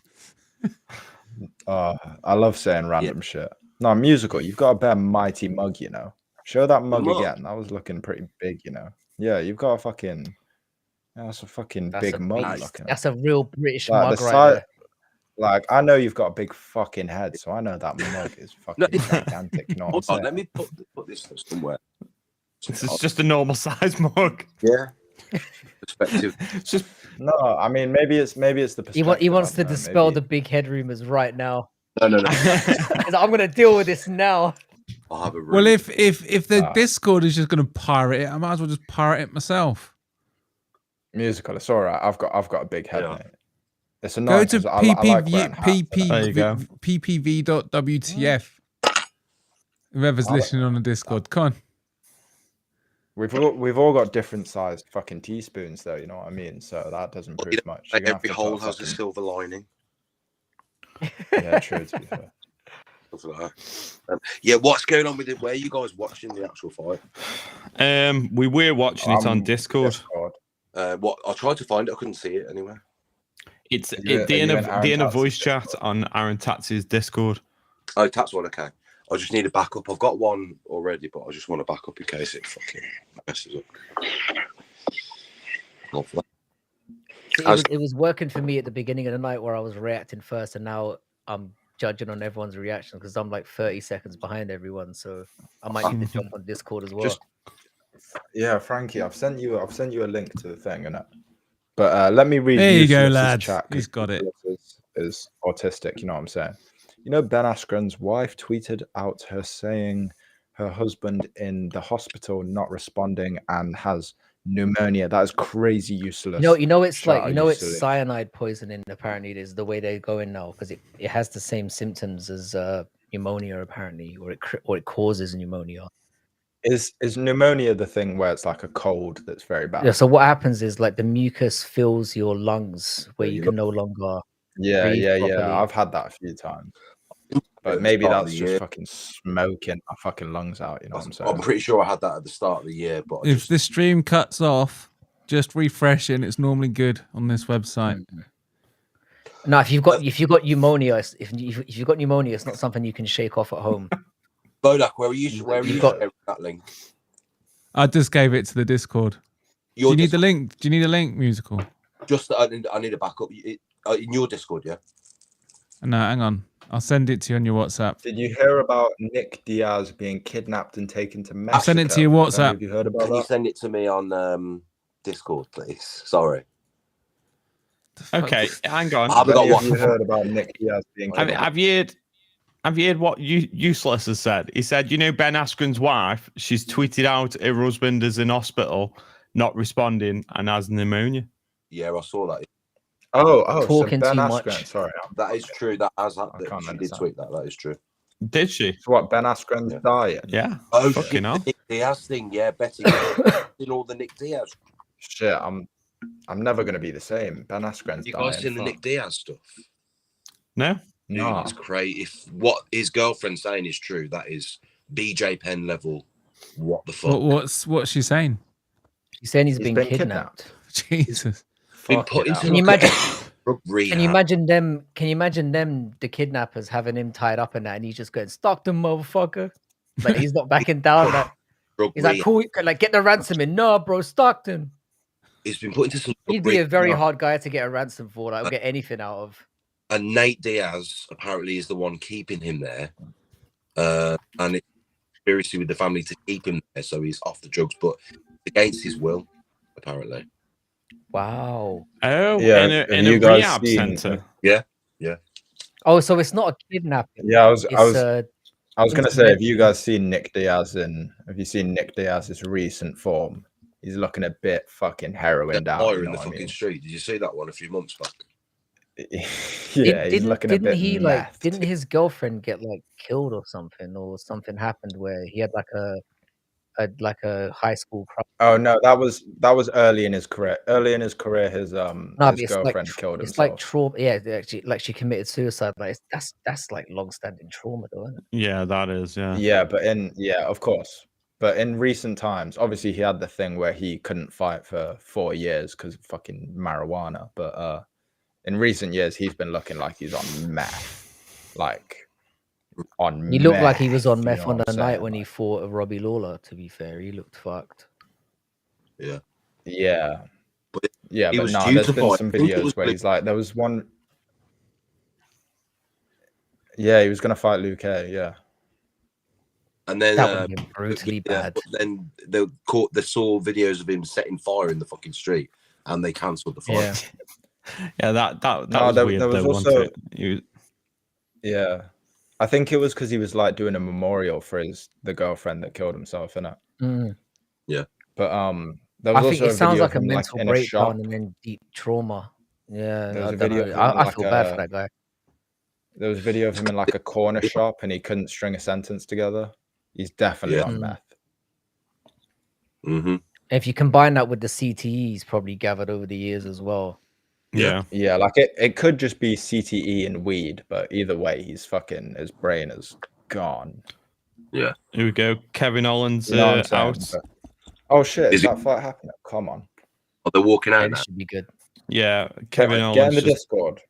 I love saying random shit. No, musical. You've got a bare mighty mug, you know. Show that mug again. That was looking pretty big, you know. Yeah, you've got a fucking. That's a fucking big mug. That's a real British like, mug right there. Like, I know you've got a big fucking head, so I know that mug is fucking gigantic. You know what I'm saying? Let me put this somewhere. This is just a normal size mug. Yeah. Perspective. It's just No, I mean maybe it's the perspective. He wants to I don't know, dispel maybe- the big head rumors right now. No. He's like, I'm gonna deal with this now. I'll have a Well, room. if the Discord is just going to pirate it, I might as well just pirate it myself. musical. It's all right. I've got a big head. Yeah. Mate. It's Go annoying. to 'cause I like wearing hats, There you go. ppv.wtf. Whoever's listening on the Discord, come on. We've all got different sized fucking teaspoons, though. You know what I mean? So that doesn't prove much. You're gonna have Every to hole put has a fucking- silver lining. Yeah, true. To be fair. Stuff like that. Yeah, what's going on with it? Where are you guys watching the actual fight? we were watching it on Discord. What I tried to find it, I couldn't see it anywhere. It's the inner voice chat on Aaron Tatsi's Discord. Oh, Tats one, okay. I just need a backup. I've got one already, but I just want a backup in case it fucking messes up. Lovely. It was working for me at the beginning of the night where I was reacting first, and now I'm judging on everyone's reaction because I'm like 30 seconds behind everyone. So I might need to jump on Discord as well. Yeah, Frankie, I've sent you a link to the thing, innit? But let me read. There you go, Useless's lads. Chat, He's got it. Is autistic, you know what I'm saying? You know, Ben Askren's wife tweeted out her saying her husband in the hospital not responding and has pneumonia. That is crazy useless. You know, it's Shout like, out, it's useless. cyanide poisoning. Apparently, it is the way they're going now because it has the same symptoms as pneumonia, apparently, or it causes pneumonia. Is pneumonia the thing where it's like a cold that's very bad? Yeah. So what happens is like the mucus fills your lungs where Yeah, you you can no longer. Yeah, breathe yeah, properly. yeah. I've had that a few times. But maybe that's just fucking smoking my fucking lungs out, you know what I'm saying? I'm pretty sure I had that at the start of the year, but If the stream cuts off, just refresh it and it's normally good on this website. No, if you've got pneumonia, if you've got pneumonia, it's not something you can shake off at home. Bodak, where are you sharing that link? I just gave it to the Discord. Do you need the link? Do you need a link, musical? Just I need a backup in your Discord, yeah. No, hang on. I'll send it to you on your WhatsApp. Did you hear about Nick Diaz being kidnapped and taken to Mexico? I'll send it to your WhatsApp. Have you heard about Can that? you send it to me on Discord, please? Sorry. Okay, hang on. I haven't got Have you one. heard about Nick Diaz being kidnapped? Have you heard what Useless has said? He said, you know, Ben Askren's wife, she's tweeted out her husband is in hospital, not responding, and has pneumonia. Yeah, I saw that. Oh, talking so Ben too Askren. much. Sorry, That is true. That has happened. can't She did understand. tweet that. That is true. Did she? So what? Ben Askren's dying? Yeah. Oh, fucking shit, hell. the Nick Diaz thing. Yeah, Betty did all the Nick Diaz. Shit, I'm never gonna be the same. Ben Askren's You dying. guys seen the Nick Diaz stuff? No. No. It's great. If what his girlfriend's saying is true, that is BJ Penn level. What the fuck? What's she saying? He's saying he's He's been been kidnapped. Jesus. Been put into Can you imagine? rehab. Can you imagine them? Can you imagine them? The kidnappers having him tied up in that, and he's just going, "Stockton, motherfucker!" Like he's not backing down. Like, Drug he's like, rehab. "Cool, like get the ransom in." No, bro, Stockton. He's been put into some. He'd be a very hard guy to get a ransom for. Like, or get anything out of. And Nate Diaz apparently is the one keeping him there, and it's conspiracy with the family to keep him there, so he's off the drugs, but against his will, apparently. Wow. Oh, Yeah, in have a you guys rehab seen- center. Yeah. Oh, so it's not a kidnapping. Yeah, I was It's, gonna say, have you guys seen Nick Diaz have you seen Nick Diaz's recent form? He's looking a bit fucking heroin down. Fire You in know the what I fucking mean? street. Did you see that one a few months back? Yeah, he's looking a didn't bit he methed. didn't his girlfriend get like killed or something happened where he had like a high school crush? Oh no, that was early in his career. Early in his career, his but his it's girlfriend like, killed it's himself. like trauma. Yeah, actually, like she committed suicide. Like that's like long-standing trauma, though, isn't it? Yeah, that is. Yeah. Yeah, but of course. But in recent times, obviously he had the thing where he couldn't fight for 4 years because of fucking marijuana. But in recent years, he's been looking like he's on meth. Like on He looked like he was on you meth know on what the I'm night saying? when he fought Robbie Lawler. To be fair, he looked fucked. Yeah. Yeah. But Yeah, he but was no, due there's to been fight. some I think it videos was where Luque. he's like, there was one. Yeah, he was gonna fight Luque. Yeah. And then That would have been brutally bad. But then they saw videos of him setting fire in the fucking street, and they cancelled the fight. Yeah. Yeah, that No, was there weird. was though, also- wasn't it? Yeah. I think it was because he was like doing a memorial for the girlfriend that killed himself, innit? Mm. But there was I think also it sounds video like of a him mental in a shop. breakdown and then deep trauma. Yeah, There was I a don't video know. of him in I like feel bad for a- that guy. There was a video of him in like a corner shop and he couldn't string a sentence together. He's definitely Yeah. on Mm. meth. Mm-hmm. If you combine that with the CTEs probably gathered over the years as well. Yeah. Yeah, like it could just be CTE and weed, but either way, his brain is gone. Here we go. Kevin Holland's You know what I'm saying? out. But- oh shit, Is is that fight happening? Come on. Oh, they're walking Yeah, out this now. should be good. Yeah, Kevin Get in Holland's the just, Discord.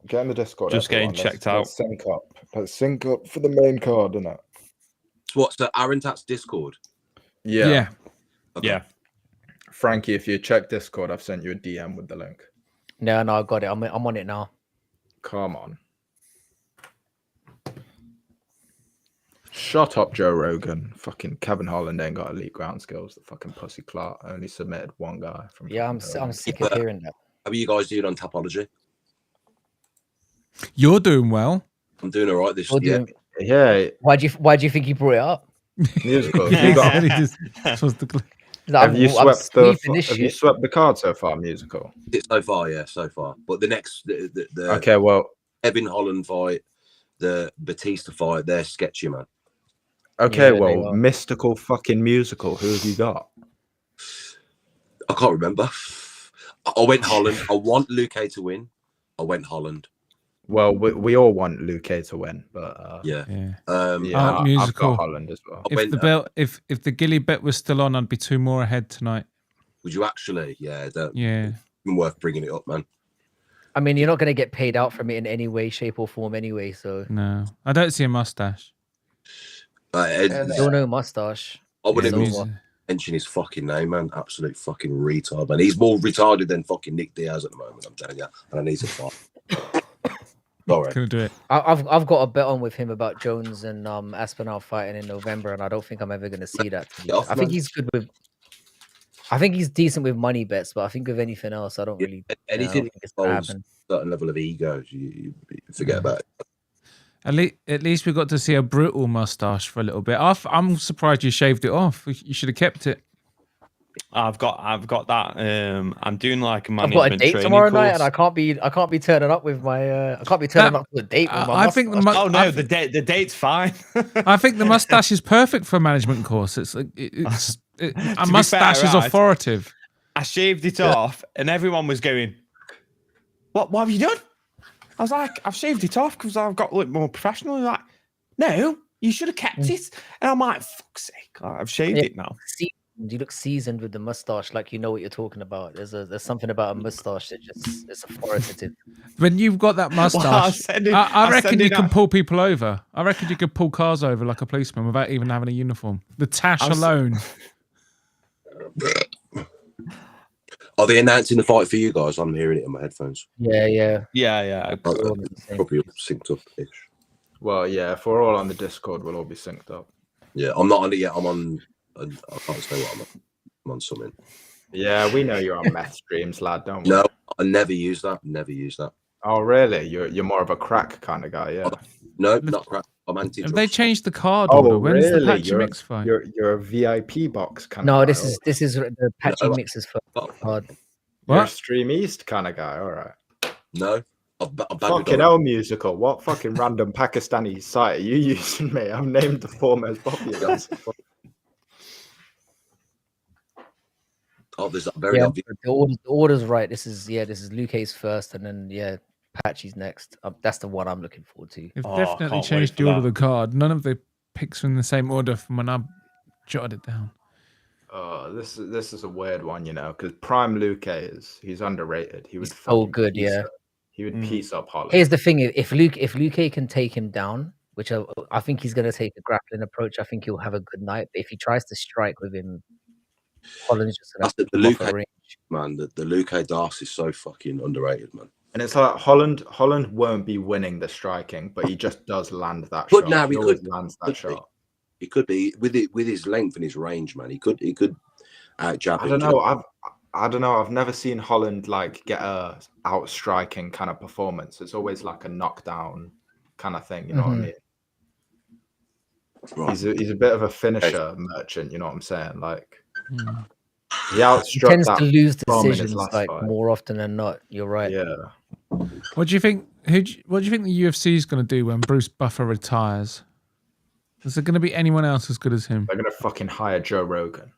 Get in the Discord. just getting everyone. checked out. Let's sync up. Let's sync up for the main card, innit? What's the Arentat's Discord? Yeah. Okay. Yeah. Frankie, if you check Discord, I've sent you a DM with the link. No, I got it. I'm on it now. Come on. Shut up, Joe Rogan. Fucking Kevin Holland ain't got elite ground skills. The fucking pussy clot only submitted one guy from. Yeah, I'm sick of hearing that. How are you guys doing on Tapology? You're doing well. I'm doing all right this You're year. doing- Yeah, Why do you think he brought it up? musical. Yeah. You got- He just was the- have you I'm swept sleeping this have you shit. swept the card so far, musical? So far, yeah, so far. But the next, the Okay, well, Kevin Holland fight, the Bautista fight, they're sketchy, man. okay, Yeah, they well, are. mystical fucking musical. Who have you got? I can't remember. I went Holland. I want Luque to win. I went Holland. Well, we all want Luque to win, but Yeah. Yeah. yeah, I've musical. got Holland as well. I If went, the belt, if the Gilly bet was still on, I'd be 2 more ahead tonight. would you actually? Yeah, that's Yeah. worth bringing it up, man. I mean, you're not going to get paid out from it in any way, shape, or form anyway. So No, I don't see a mustache. still no mustache. I wouldn't Yeah, even no. mention his fucking name, man. Absolute fucking retard, man. He's more retarded than fucking Nick Diaz at the moment, I'm telling you. And I need to fight. Sorry. Couldn't do it. I've got a bet on with him about Jones and Aspinall fighting in November, and I don't think I'm ever going to see that. Get off, I think man. he's good with. I think he's decent with money bets, but I think with anything else, I don't really. Anything think it's gonna involves happen. a certain level of ego, you forget about it. At least we got to see a brutal mustache for a little bit. I'm surprised you shaved it off. You should have kept it. I've got that. I'm doing like a I've management got a date training tomorrow course. night, and I can't be turning up with my. I can't be turning up to the date with my. I think the mustache. mu- Oh no, I the date's fine. I think the mustache is perfect for a management course. A be mustache fair, is right. authoritative. I shaved it off, and everyone was going, "What have you done?" I was like, "I've shaved it off because I've got to look more professional." They're like, "No, you should have kept it." And I'm like, "Fuck's sake, I've shaved Yeah. it now." You look seasoned with the mustache, like you know what you're talking about. There's something about a mustache that just it's authoritative. When you've got that mustache, sending- I I'm reckon you sending can out- pull people over. I reckon you could pull cars over like a policeman without even having a uniform. The tash I'm s- alone. Are they announcing the fight for you guys? I'm hearing it in my headphones. Yeah. Yeah. We're all in the same Probably place. synced up-ish. Well, yeah, if we're all on the Discord, we'll all be synced up. Yeah, I'm not on it yet. I'm on. I can't say what I'm on. I'm on something. Yeah, we know you're on meth streams, lad. Don't we? No, I never use that. Never use that. Oh, really? You're more of a crack kind of guy, yeah. No, not crap. I'm anti. Have they changed the card Oh, order? When's the really? Patchy You're- Mix fight? You're a VIP box kind No, of guy. this is the Patchy No, mixes for hard. You're a What? Stream East kind of guy. All right. No, I've banned Fucking it. hell, musical. What fucking random Pakistani site are you using, mate? I've named the four most popular guys. Oh, there's that very Yeah, obvious. the order's right. This is Luque's first, and then Patchy's next. That's the one I'm looking forward to. They've Oh, I definitely can't changed wait for the order of that. the card. None of the picks are in the same order from when I jotted it down. This is a weird one, you know, because Prime Luque he's underrated. He would He's so fucking good, piece yeah. up- He would piece up Holland. Here's the thing: if Luque can take him down, which I think he's going to take a grappling approach, I think he'll have a good night. But if he tries to strike with him, Holland's just going That's to the off a Luque, range. man. The Luque Darce is so fucking underrated, man. And it's like Holland won't be winning the striking, but he just does land that But shot. now he always could- lands that could be. shot. He could be with his length and his range, man. He could out jab. I don't know. I don't know. I've never seen Holland like get a out striking kind of performance. It's always like a knockdown kind of thing. You know what I mean? Right. He's a bit of a finisher merchant. You know what I'm saying? Like he He outstruck tends that to lose bomb in his decisions last like fight. more often than not. You're right. Yeah. What do you think? What do you think the UFC is going to do when Bruce Buffer retires? Is there going to be anyone else as good as him? They're gonna fucking hire Joe Rogan.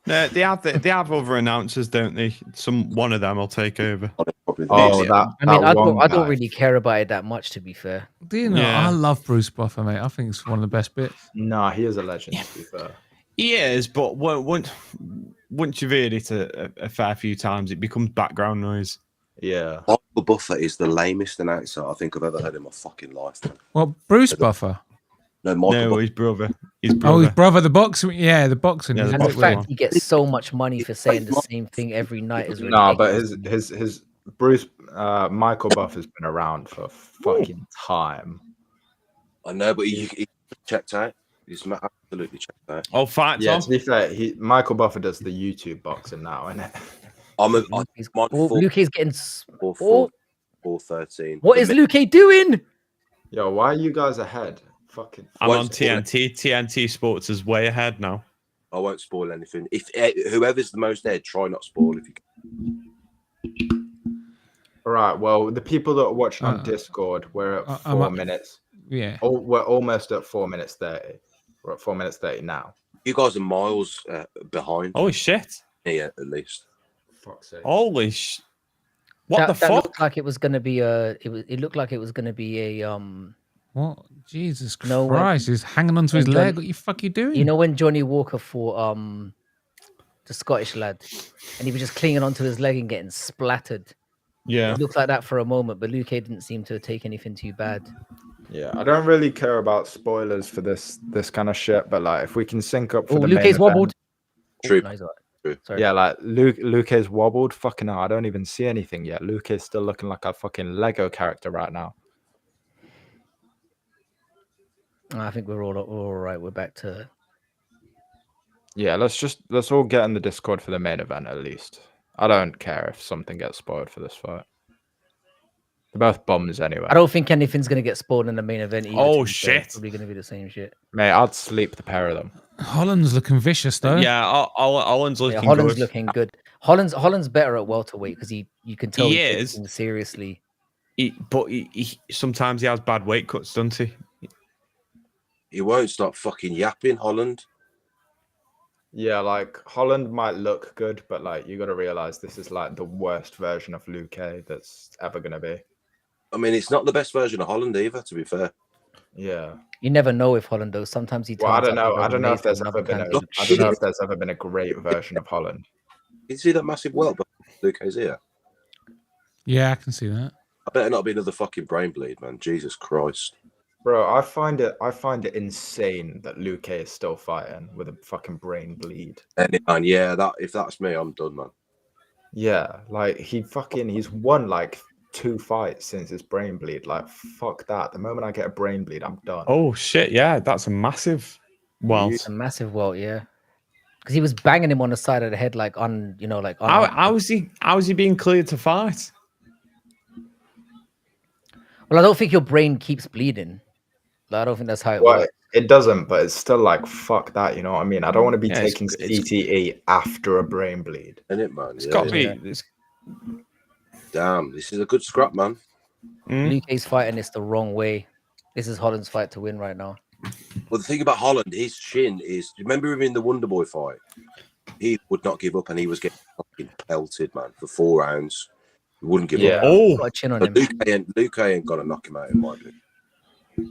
No, they have other announcers, don't they? One of them will take over. Probably Oh, yeah. that. I mean, that I one don't guy. really care about it that much, to be fair. Do you know? Yeah. I love Bruce Buffer, mate. I think it's one of the best bits. Nah, he is a legend. To be fair. He is, but once you've heard it a fair few times, it becomes background noise. Yeah. Michael Buffer is the lamest announcer I think I've ever heard in my fucking life. Well, Bruce Buffer. No, Michael Buffer. His brother. Oh, his brother, the boxing. Yeah, the boxing. Yeah, He's the a And the bit boxing weird. fact he gets so much money for saying the same thing every night is ridiculous. No, but his Bruce Michael Buffer's been around for fucking time. I know, but he checked out. He's absolutely checked out. Oh, fights Yeah, on. to be fair, Michael Buffer does the YouTube boxing now, isn't it? Luque's getting 413. What is Luque doing? Yo, why are you guys ahead? Fucking. I'm on TNT. TNT Sports is way ahead now. I won't spoil anything. If whoever's the most ahead, try not to spoil if you can. All right. Well, the people that are watching on Discord, we're at 4 minutes. Yeah. Oh, we're almost at 4 minutes 30. We're at 4 minutes 30 now. You guys are miles behind. Holy shit! Yeah, at least. Fuck's sake. Holy What the That fuck? looked like it was gonna be a. It looked like it was gonna be a What? Jesus No, Christ! He's hanging onto his when leg. What you fuck you doing? You know when Johnny Walker fought the Scottish lad, and he was just clinging onto his leg and getting splattered. Yeah. It looked like that for a moment, but Luque didn't seem to take anything too bad. Yeah, I don't really care about spoilers for this kind of shit, but like if we can sync up for Oh, the main Luque's event- wobbled. True. Oh, no, he's all right. True. Sorry. Yeah, like Luque's wobbled. Fucking hell, I don't even see anything yet. Luque's still looking like a fucking Lego character right now. I think we're all right. We're back to. Yeah, let's all get in the Discord for the main event at least. I don't care if something gets spoiled for this fight. They're both bums anyway. I don't think anything's gonna get spoiled in the main event. Either, Oh, to be fair. It's shit. probably gonna be the same shit. Mate, I'd sleep the pair of them. Holland's looking vicious though. Yeah, Holland's looking Yeah, Holland's good. looking good. Holland's better at welterweight because you can tell He takes is. things seriously. But sometimes he has bad weight cuts, doesn't he? He won't stop fucking yapping, Holland. Yeah, like Holland might look good, but like you got to realize this is like the worst version of Luque that's ever gonna be. I mean, it's not the best version of Holland either, to be fair. Yeah. You never know if Holland does. Sometimes he. Well, I turns don't up know. with I don't know if there's another ever been. kind A, of- I don't know if there's ever been a great version of Holland. You see that massive welt Luque's here? Yeah, I can see that. I better not be another fucking brain bleed, man. Jesus Christ. Bro, I find it insane that Luque is still fighting with a fucking brain bleed. And man, yeah, if that's me, I'm done, man. Yeah, like he's won like 2 fights since his brain bleed. Like fuck that. The moment I get a brain bleed, I'm done. Oh shit! Yeah, that's a massive. It's a massive welt, yeah. Because he was banging him on the side of the head, like on, like on. How is he being cleared to fight? Well, I don't think your brain keeps bleeding. Like, I don't think that's how it Well, works. it doesn't, but it's still like fuck that. You know what I mean? I don't want to be Yeah, it's- taking it's- CTE after a brain bleed. Isn't it, man? It's Yeah, got to yeah. be. Damn, this is a good scrap, man. Luque's fighting this the wrong way. This is Holland's fight to win right now. Well, the thing about Holland, his chin is. Remember him in the Wonderboy fight? He would not give up, and he was getting fucking pelted, man, for 4 rounds. He wouldn't give Yeah. up. Oh, Got a chin on But him. Luque ain't gonna knock him out in my opinion.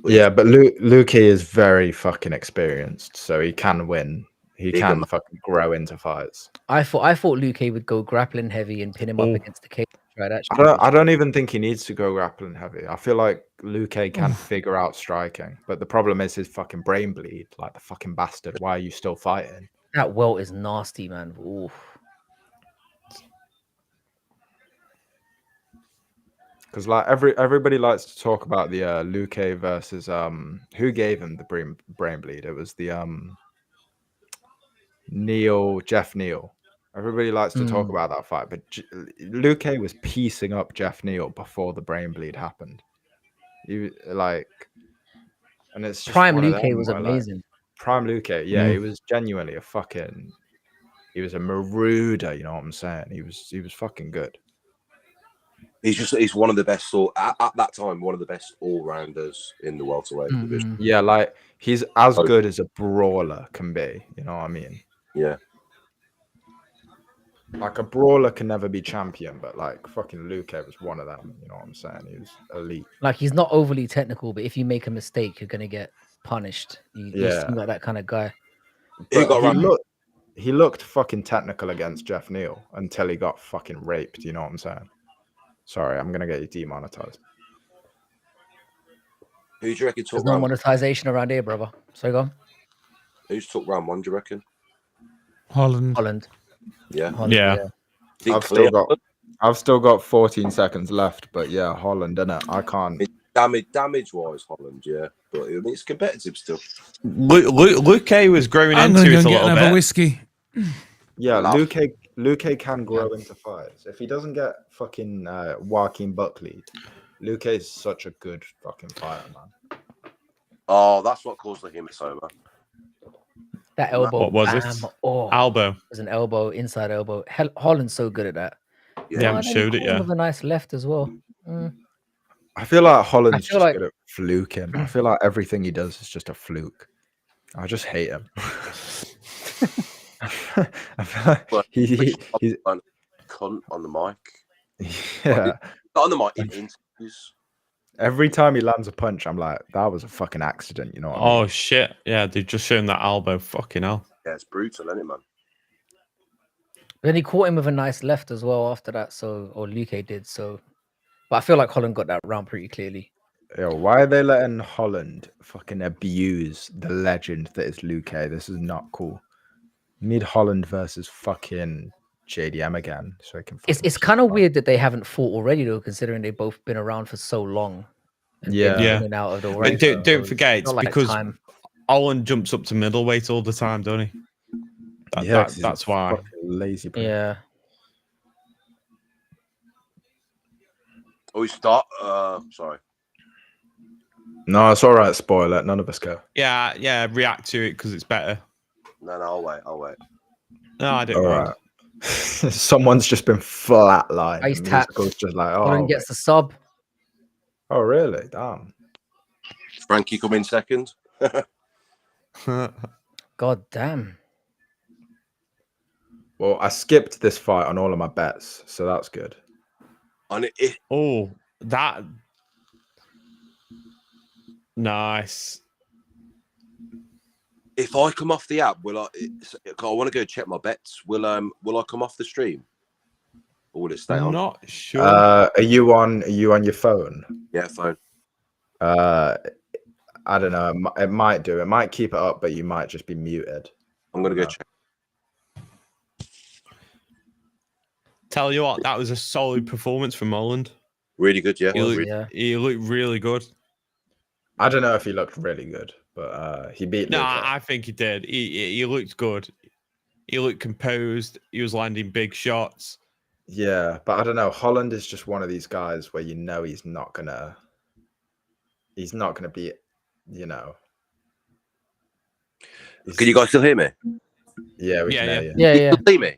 Yeah, but Luque is very fucking experienced, so he can win. He Bigger can man. fucking grow into fights. I thought Luque would go grappling heavy and pin him up Oh. against the cage. Right, I don't even think he needs to go grappling heavy. I feel like Luque can figure out striking, but the problem is his fucking brain bleed. Like the fucking bastard. Why are you still fighting? That welt is nasty, man. Oof. Because like everybody likes to talk about the Luque versus who gave him the brain bleed? It was the Jeff Neal. Everybody likes to talk about that fight, but Luque was piecing up Jeff Neal before the brain bleed happened. And it's just Prime one of Luque them was where, like, amazing. Prime Luque, yeah, he was genuinely he was a marauder, you know what I'm saying? He was fucking good. He's one of the best at that time, one of the best all-rounders in the welterweight division. Yeah, like he's as good as a brawler can be, you know what I mean? Yeah. Like a brawler can never be champion, but like fucking Luque was one of them, you know what I'm saying? He was elite. Like he's not overly technical, but if you make a mistake, you're gonna get punished. You seem like that kind of guy. Who got around? He looked fucking technical against Jeff Neal until he got fucking raped. You know what I'm saying? Sorry, I'm gonna get you demonetized. Who do you reckon There's took no round? monetization around here, brother. So go on. Who's took round one? Do you reckon? Holland. Holland. Yeah. Holland, Yeah. Think I've still got 14 seconds left, but yeah, Holland, innit? I can't. damage wise, Holland, yeah, but I mean, it's competitive still. Luque was growing I'm into going to it go a get little another bit. whiskey. Yeah, Enough. Luque can grow into fights. If he doesn't get fucking Joaquin Buckley, Luque is such a good fucking fighter, man. Oh, that's what caused the hematoma. That elbow. What was bam. it? Oh, Elbow. it was an elbow, inside elbow. Holland's so good at that. They haven't then he showed it caught him yet. with a nice left as well. I feel like Holland's feel just like- good at fluking. I feel like everything he does is just a fluke. I just hate him. I feel like But he's cunt on the mic. yeah. Not on the mic, in interviews. Every time he lands a punch, I'm like, that was a fucking accident. You know what I mean? Oh shit! Yeah, they've just shown that elbow. Fucking hell. Yeah, it's brutal, isn't it, man? Then he caught him with a nice left as well after that. So, or Luque did. So, but I feel like Holland got that round pretty clearly. Yo, why are they letting Holland fucking abuse the legend that is Luque? This is not cool. You need Holland versus fucking JDM again, so he can. It's kind of weird that they haven't fought already, though, considering they've both been around for so long. And Yeah. been Yeah. in and out of the But ranks. don't forget, it's not like because time. Holland jumps up to middleweight all the time, don't he? That's why. Fucking lazy. prick. Yeah. Oh, we start. Sorry. No, it's all right. Spoiler. None of us go. Yeah. React to it because it's better. No, I'll wait. No, I don't All mind. right. Someone's just been flatlined. Ice The tap. musical's just like, oh, Holland gets the sub. oh, really? Damn. Frankie come in second. God damn. Well, I skipped this fight on all of my bets, so that's good. And it Oh, that nice. if I come off the app, will I? I want to go check my bets. Will I come off the stream, or will it stay I'm on? not sure. Are you on your phone? Yeah, phone. I don't know. It might do. It might keep it up, but you might just be muted. I'm gonna go check. Tell you what, that was a solid performance from Holland. Really good, yeah. He looked really good. I don't know if he looked really good, but he beat. No, Luque. I think he did. He looked good. He looked composed. He was landing big shots. Yeah, but I don't know. Holland is just one of these guys where you know he's not gonna be, you know. Can you guys still hear me? Yeah, we can hear you. Yeah, Can yeah. you see me?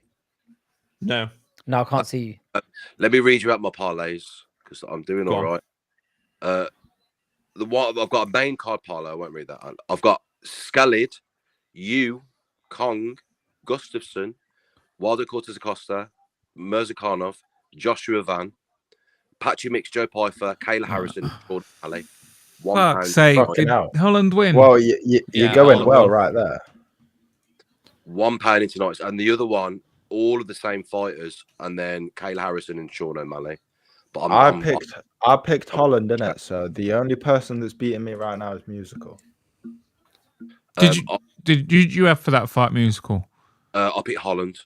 No. No, I can't see you. Let me read you out my parlays because I'm doing Go all on. right. The one I've got a main card parlay. I won't read that. I've got Scalid, Yu, Kong, Gustafsson, Waldo Cortes-Acosta, Murzakanov, Joshua Van, Patchy Mix, Joe Pyfer, Kayla Harrison, Jordan Alley. Fuck's sake. Fucking Did hell. Holland win? Well, you're Yeah, going Holland well won. right there. £1 in tonight's, and the other one, all of the same fighters, and then Kayla Harrison and Sean O'Malley. But I picked Holland, innit? So the only person that's beating me right now is Musical. Did you have for that fight Musical? I picked Holland.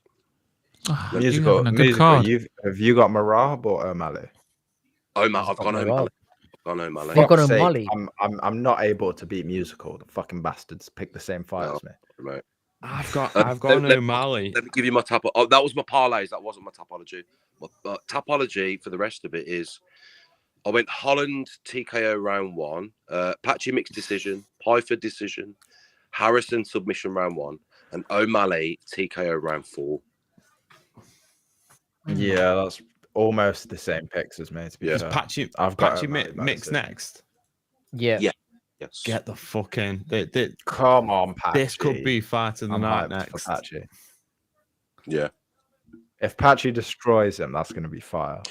Oh, you Musical, having a good card. have you got Merab or O'Malley? I've gone Merab. O'Malley. I've gone O'Malley. You've got Fuck's sake, O'Malley. I'm not able to beat Musical. The fucking bastards pick the same fight as me. Right. I've got let- O'Malley. Let me give you my top. Oh, that was my parlays. That wasn't my topology. My topology for the rest of it is I went Holland TKO round 1, Patchy mixed decision, Pyfer decision, Harrison submission round 1, and O'Malley TKO round 4. Yeah, that's almost the same picks as me. To be Is fair. Patchy I've got Patchy O'Malley by mix decision. next? Yeah. Yeah. Yes. Get the fuck in. Come on, Patchy. This could be fight of the I'm night hyped for next. Patchy. Yeah. If Patchy destroys him, that's going to be fire.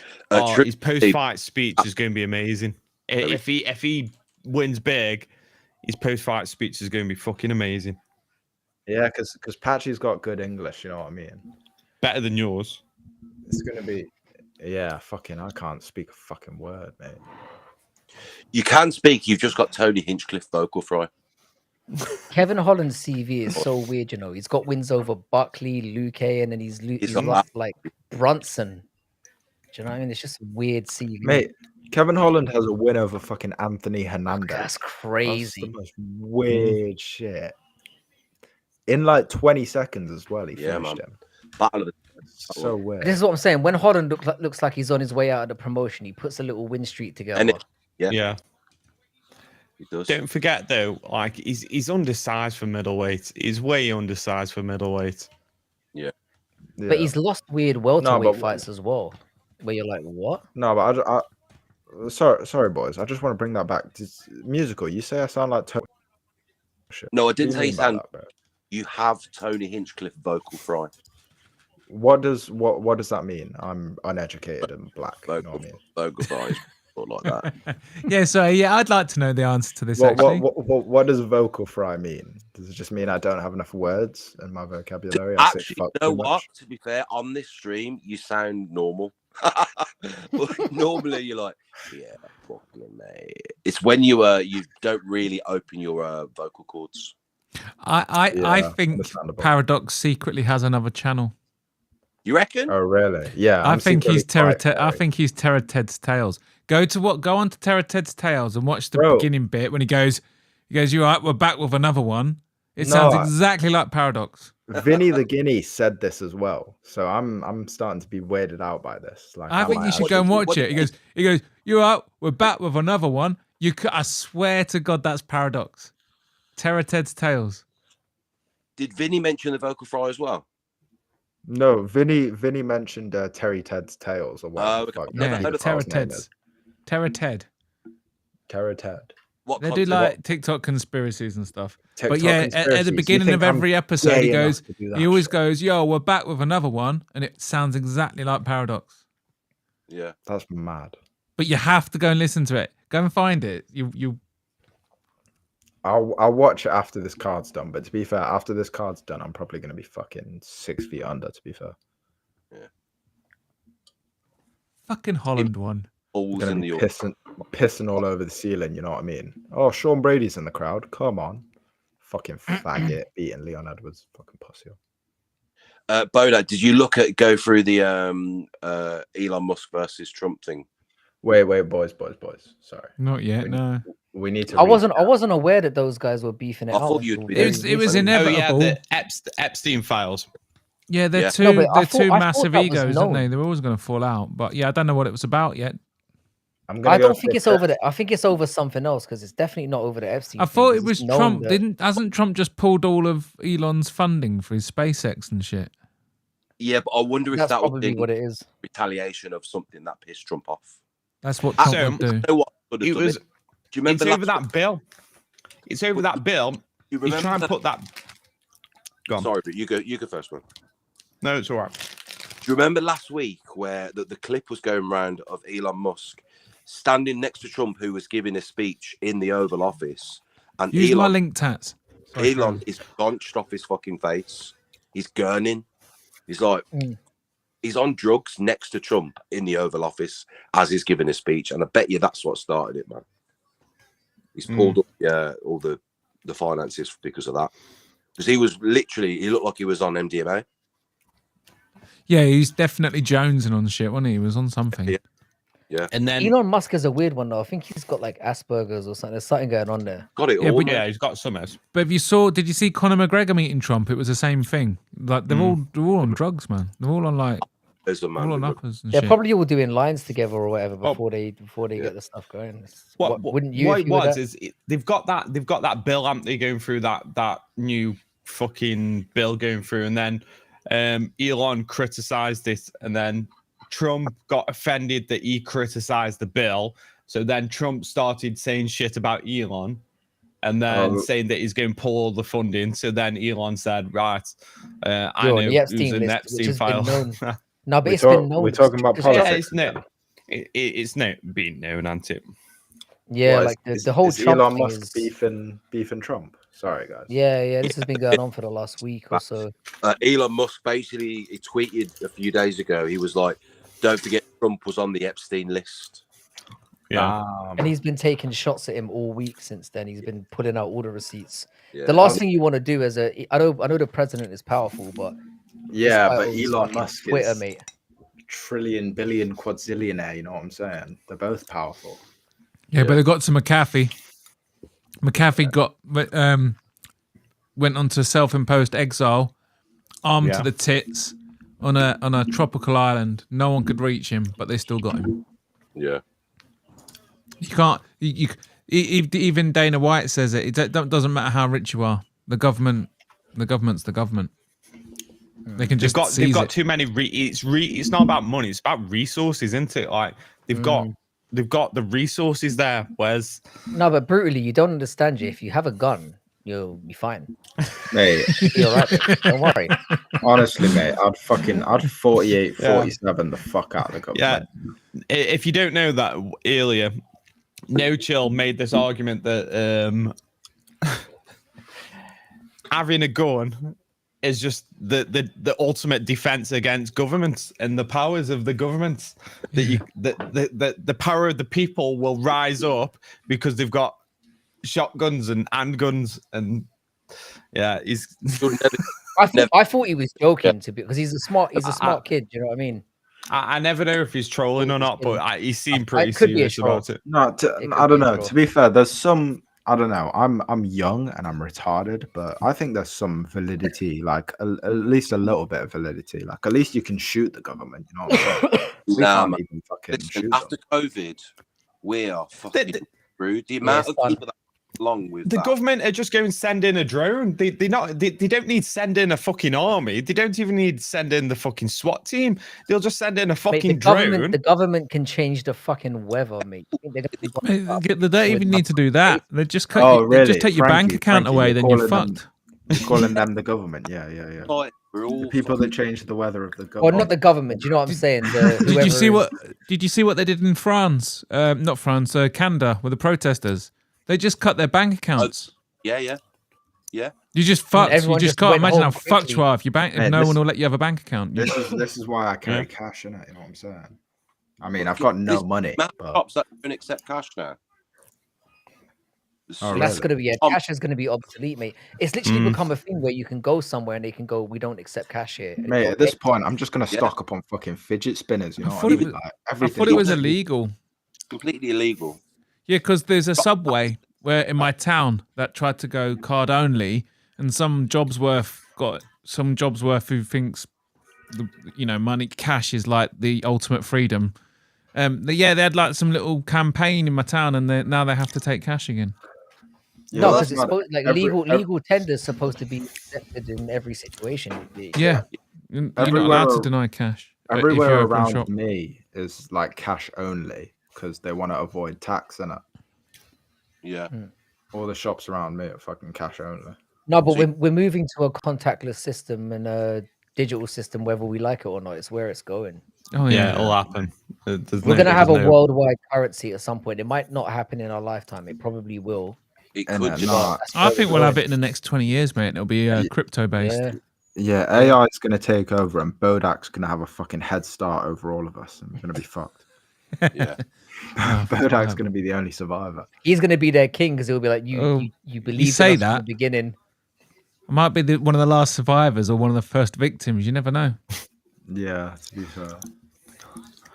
His post-fight speech is going to be amazing. If he wins big, his post-fight speech is going to be fucking amazing. Yeah, because Patchy's got good English. You know what I mean? Better than yours. It's gonna be. Yeah, fucking. I can't speak a fucking word, mate. You can speak. You've just got Tony Hinchcliffe vocal fry. Kevin Holland's CV is so weird, you know. He's got wins over Buckley, Luque, and then he's got lost like Brendson. Do you know what I mean? It's just a weird CV. Mate, Kevin Holland has a win over fucking Anthony Hernandez. That's crazy. That's the most weird shit. In like 20 seconds as well, he finished him. Battle of the So weird. This is what I'm saying. When Holland looks like he's on his way out of the promotion, he puts a little win streak together. And Yeah. He does. Don't forget though, like he's undersized for middleweight. He's way undersized for middleweight. Yeah. But he's lost weird welterweight fights as well, where you're like, what? No, but sorry, boys. I just want to bring that back. Musical. You say I sound like Tony. No, I didn't say you sound. You have Tony Hinchcliffe vocal fry. What does that mean? I'm uneducated and black. You know what I mean? Vocal fry. Like that. Yeah, so yeah, I'd like to know the answer to this. Actually, what does vocal fry mean? Does it just mean I don't have enough words in my vocabulary? Actually, you know what? To be fair, on this stream, you sound normal. Normally, you're like, yeah, fucking mate. It's when you don't really open your vocal cords. I think Paradox secretly has another channel. You reckon? Oh, really? Yeah. I think he's Terra Ted's Tales. Go on to Terra Ted's Tales and watch the beginning bit when he goes, "You all right? We're back with another one." It sounds exactly like Paradox. Vinny the Guinea said this as well, so I'm starting to be weirded out by this. Like, I think you should go and watch it. He goes, "You all right? We're back with another one." I swear to God, that's Paradox. Terra Ted's Tales. Did Vinny mention the vocal fry as well? No, Vinny mentioned Terry Ted's Tales or what? Terra Ted. What they do like TikTok conspiracies and stuff. But yeah, at the beginning of every episode, he always goes, "Yo, we're back with another one," and it sounds exactly like Paradox. Yeah, that's mad. But you have to go and listen to it. Go and find it. I'll watch it after this card's done. But to be fair, after this card's done, I'm probably going to be fucking 6 feet under. To be fair, yeah. Fucking Holland one. Pissing all over the ceiling. You know what I mean? Oh, Sean Brady's in the crowd. Come on, fucking faggot beating Leon Edwards. Fucking pussy. Boda, did you go through the Elon Musk versus Trump thing? Wait, boys. Sorry, not yet. No, we need to. I wasn't aware that those guys were beefing it. I thought you'd be. It was inevitable. Oh, yeah, the Epstein files. Yeah, they're two massive egos, aren't they? They're always going to fall out. But yeah, I don't know what it was about yet. I don't think it's over I think it's over something else because it's definitely not over the Epstein. I thought it was Trump. Hasn't Trump just pulled all of Elon's funding for his SpaceX and shit? Yeah, but I wonder if that would be what it is. Retaliation of something that pissed Trump off. That's what Trump would do. You know what? Do you remember it's over that bill. It's over that bill. You try and put that. Go on. Sorry, but you go first, man. No, it's all right. Do you remember last week where the clip was going around of Elon Musk standing next to Trump, who was giving a speech in the Oval Office, and use my link tats. Elon is bunched off his fucking face. He's gurning. He's like, he's on drugs next to Trump in the Oval Office as he's giving a speech, and I bet you that's what started it, man. He's pulled up, all the finances because of that. Because he looked like he was on MDMA. Yeah, he's definitely jonesing on shit, wasn't he? He was on something. Yeah. And then Elon Musk is a weird one though. I think he's got like Asperger's or something. There's something going on there. Got it all. Yeah, he's got some. But did you see Conor McGregor meeting Trump? It was the same thing. Like they're all on drugs, man. They're all on like all on uppers and they're shit. probably all doing lines together or whatever before they get the stuff going. Wouldn't you? What it was is they've got that bill, haven't they, going through that new fucking bill going through, and then Elon criticized it, and then Trump got offended that he criticized the bill. So then Trump started saying shit about Elon and then saying that he's going to pull all the funding. So then Elon said, right, I know who's in the Epstein file. No, but it's been known. We're talking about politics. It's not being known, isn't it? Yeah, like the whole Trump Elon thing Musk beefing Trump. Sorry, guys. Yeah. This has been going on for the last week or so. Elon Musk basically he tweeted a few days ago. He was like, "Don't forget Trump was on the Epstein list." Yeah, and he's been taking shots at him all week since then. He's been putting out all the receipts. Yeah. The last thing you want to do as I know the president is powerful, but Yeah, this but title is Elon fucking Musk Twitter, is mate. trillion, billion, quadzillionaire. You know what I'm saying? They're both powerful. Yeah, but they got to McAfee. McAfee got went onto self-imposed exile, armed to the tits, on a tropical island. No one could reach him, but they still got him. Yeah. You can't. Even Dana White says it. It doesn't matter how rich you are. The government's the government. They can just they've got too many. It's not about money. It's about resources, isn't it? Like they've got the resources there. Whereas No, but brutally, you don't understand. Jay. If you have a gun, you'll be fine. Mate, You're right. Mate. Don't worry. honestly, mate, I'd 48, 47 the fuck out of the government. Yeah, if you don't know that earlier, No Chill made this argument that having a gun is just the ultimate defense against governments and the powers of the governments. That the power of the people will rise up because they've got shotguns and handguns and he's. I thought he was joking because he's a smart kid. Do you know what I mean? I never know if he's trolling or not, but he seemed pretty could be a serious troll. about it. No, I don't know. To be fair, there's some. I don't know. I'm young and I'm retarded, but I think there's some validity, like at least a little bit of validity. Like at least you can shoot the government. You know what I'm saying? We can't even fucking shoot after them. COVID, we are fucking rude. The amount of people that along with the government are just going to send in a drone. They don't need to send in a fucking army. They don't even need to send in the fucking SWAT team. They'll just send in a fucking drone. The government can change the fucking weather, mate. They don't even need to do that. They just cut. Really? Just take your bank account away, then you're fucked. You're calling them the government? Yeah. Like, The people that change the weather of the government. Well, not the government. Do you know what I'm saying? Did you see what they did in France? Not France, Canada, with the protesters. They just cut their bank accounts. Yeah. You just fucked. You just can't imagine how fucked you are if no one will let you have a bank account. This is why I carry cash in it. You know what I'm saying? I mean, I've got no money. But... shops that don't accept cash now. That's gonna be cash is gonna be obsolete, mate. It's literally become a thing where you can go somewhere and they can go, we don't accept cash here. Mate, at this point, I'm just gonna stock up on fucking fidget spinners. You know, I thought it was illegal. Completely illegal. Yeah, because there's a Subway where in my town that tried to go card only, and some Jobsworth who thinks money cash is like the ultimate freedom. They had like some little campaign in my town, and now they have to take cash again. Yeah, no, because it's legal tender is supposed to be accepted in every situation. Yeah, you're not allowed to deny cash. Everywhere around me is like cash only because they want to avoid tax in it. Yeah, all the shops around me are fucking cash only. No, but we're moving to a contactless system and a digital system, whether we like it or not. It's where it's going. Oh yeah, it'll happen. We're gonna have a worldwide currency at some point. It might not happen in our lifetime. It probably will. It could. I think we'll have it in the next 20 years, mate. It'll be crypto based. Yeah, AI is going to take over, and Bodak's going to have a fucking head start over all of us, and we're going to be fucked. Yeah, Bodak's going to be the only survivor. He's going to be their king because he'll be like, you believe you say in us that from the beginning. I might be one of the last survivors or one of the first victims. You never know. Yeah, to be fair.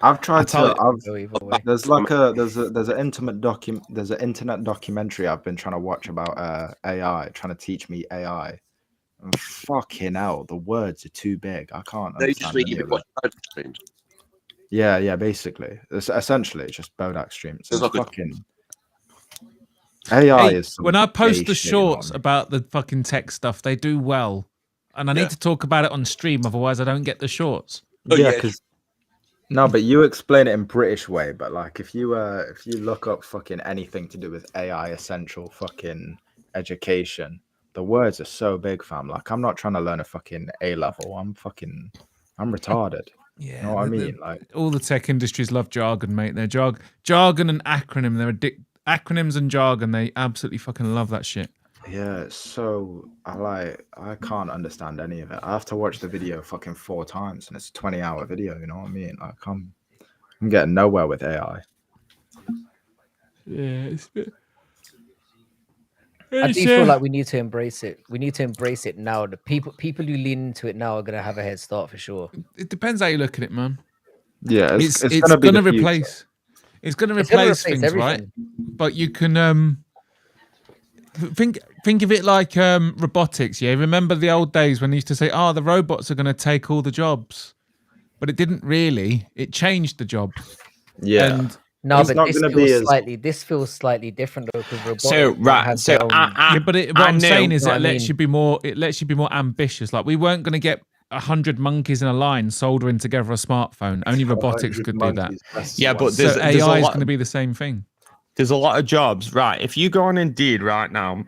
I've tried to. There's an internet documentary I've been trying to watch about AI, trying to teach me AI. And fucking hell, the words are too big. I can't understand any of it. Yeah, basically, it's essentially just Bodak streams. It's fucking AI is. When I post the shorts about the fucking tech stuff, they do well, and I need to talk about it on stream. Otherwise, I don't get the shorts. Yeah, because. No, but you explain it in British way. But like, if you look up fucking anything to do with AI essential fucking education, the words are so big, fam. Like, I'm not trying to learn a fucking A level. I'm retarded. Yeah, you know what I mean? Like, all the tech industries love jargon, mate. They're jargon and acronym. Acronyms and jargon. They absolutely fucking love that shit. Yeah, so I can't understand any of it. I have to watch the video fucking 4 times, and it's a 20-hour video. You know what I mean? Like I'm getting nowhere with AI. Yeah, I do feel like we need to embrace it. We need to embrace it now. The people who lean into it now are gonna have a head start for sure. It depends how you look at it, man. Yeah, It's gonna gonna be the replace. It's gonna It's gonna replace replace things, right? everything. But you can think of it like robotics. Yeah, remember the old days when they used to say, "Oh, the robots are going to take all the jobs," but it didn't really. It changed the jobs. Yeah. And No, It's but not this gonna feels be as- slightly. This feels slightly different though, because robotics So right, has so their own. yeah, but what I I'm know, saying is you know it what I lets mean? you be more. It lets you be more ambitious. Like we weren't going to get 100 monkeys in a line soldering together a smartphone. Only robotics could do that. Yeah, but So there's a AI is lot- going to be the same thing. There's a lot of jobs, right? If you go on Indeed right now,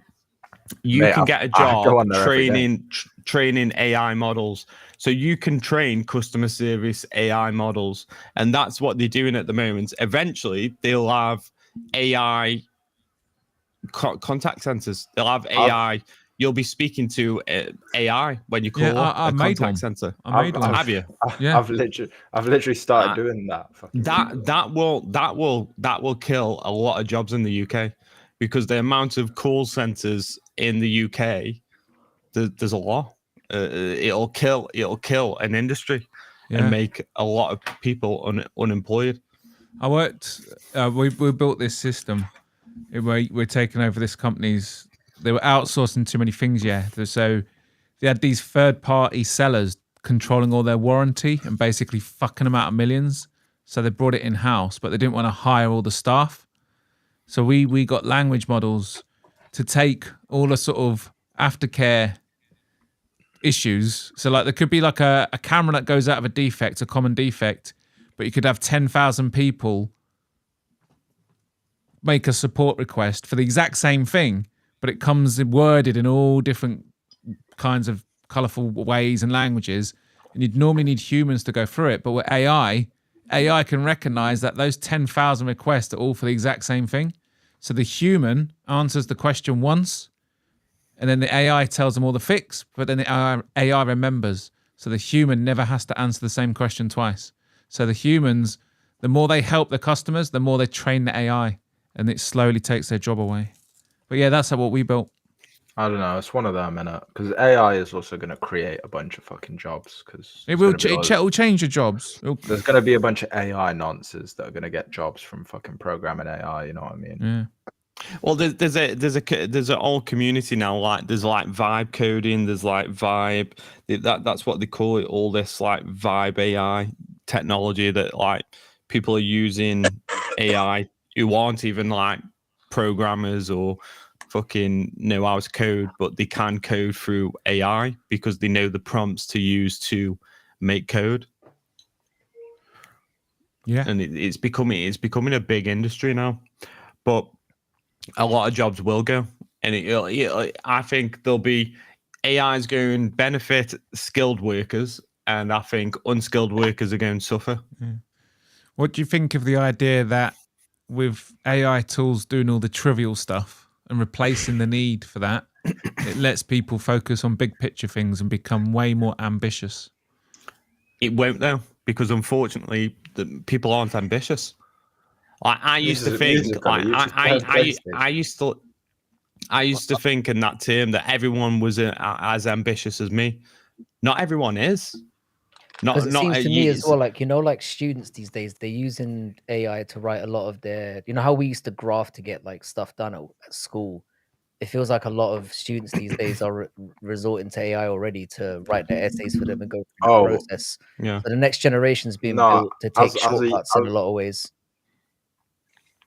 you Mate, can I- get a I go job on there every day. training AI models. So you can train customer service AI models, and that's what they're doing at the moment. Eventually, they'll have AI contact centers. They'll have AI. You'll be speaking to AI when you call Yeah, I a made contact one. center. I made one. Have you? Yeah. I've literally started doing that. Fucking That will kill a lot of jobs in the UK, because the amount of call centers in the UK, there's a lot. It'll kill an industry and make a lot of people unemployed. I worked. We built this system. We're taking over this company's. They were outsourcing too many things. Yeah, so they had these third-party sellers controlling all their warranty and basically fucking them out of millions. So they brought it in house, but they didn't want to hire all the staff. So we got language models to take all the sort of aftercare issues. So like there could be like a camera that goes out of a defect, a common defect, but you could have 10,000 people make a support request for the exact same thing, but it comes worded in all different kinds of colorful ways and languages, and you'd normally need humans to go through it. But with AI can recognize that those 10,000 requests are all for the exact same thing. So the human answers the question once, and then the AI tells them all the fix, but then the AI remembers. So the human never has to answer the same question twice. So the humans, the more they help the customers, the more they train the AI, and it slowly takes their job away. But yeah, that's what we built. I don't know. It's one of them, innit? Because AI is also going to create a bunch of fucking jobs. Because It will change your jobs. There's going to be a bunch of AI nonsense that are going to get jobs from fucking programming AI. You know what I mean? Yeah. Well, there's a whole community now. Like there's like vibe coding. There's like vibe. That's what they call it. All this like vibe AI technology that like people are using AI who aren't even like programmers or fucking know how to code, but they can code through AI because they know the prompts to use to make code. Yeah, and it's becoming a big industry now, but a lot of jobs will go, and I think there'll be AI is going to benefit skilled workers, and I think unskilled workers are going to suffer. Yeah. What do you think of the idea that with AI tools doing all the trivial stuff and replacing the need for that, it lets people focus on big picture things and become way more ambitious? It won't though, because unfortunately, the people aren't ambitious. I used to think, I used to think in that term that everyone was as ambitious as me. Not everyone is. Because it seems to me as well, like, you know, like students these days, they're using AI to write a lot of their, you know, how we used to graph to get like stuff done at school. It feels like a lot of students these days are resorting to AI already to write their essays for them and go through the process. Yeah. So the next generation's being built to take shortcuts in a lot of ways.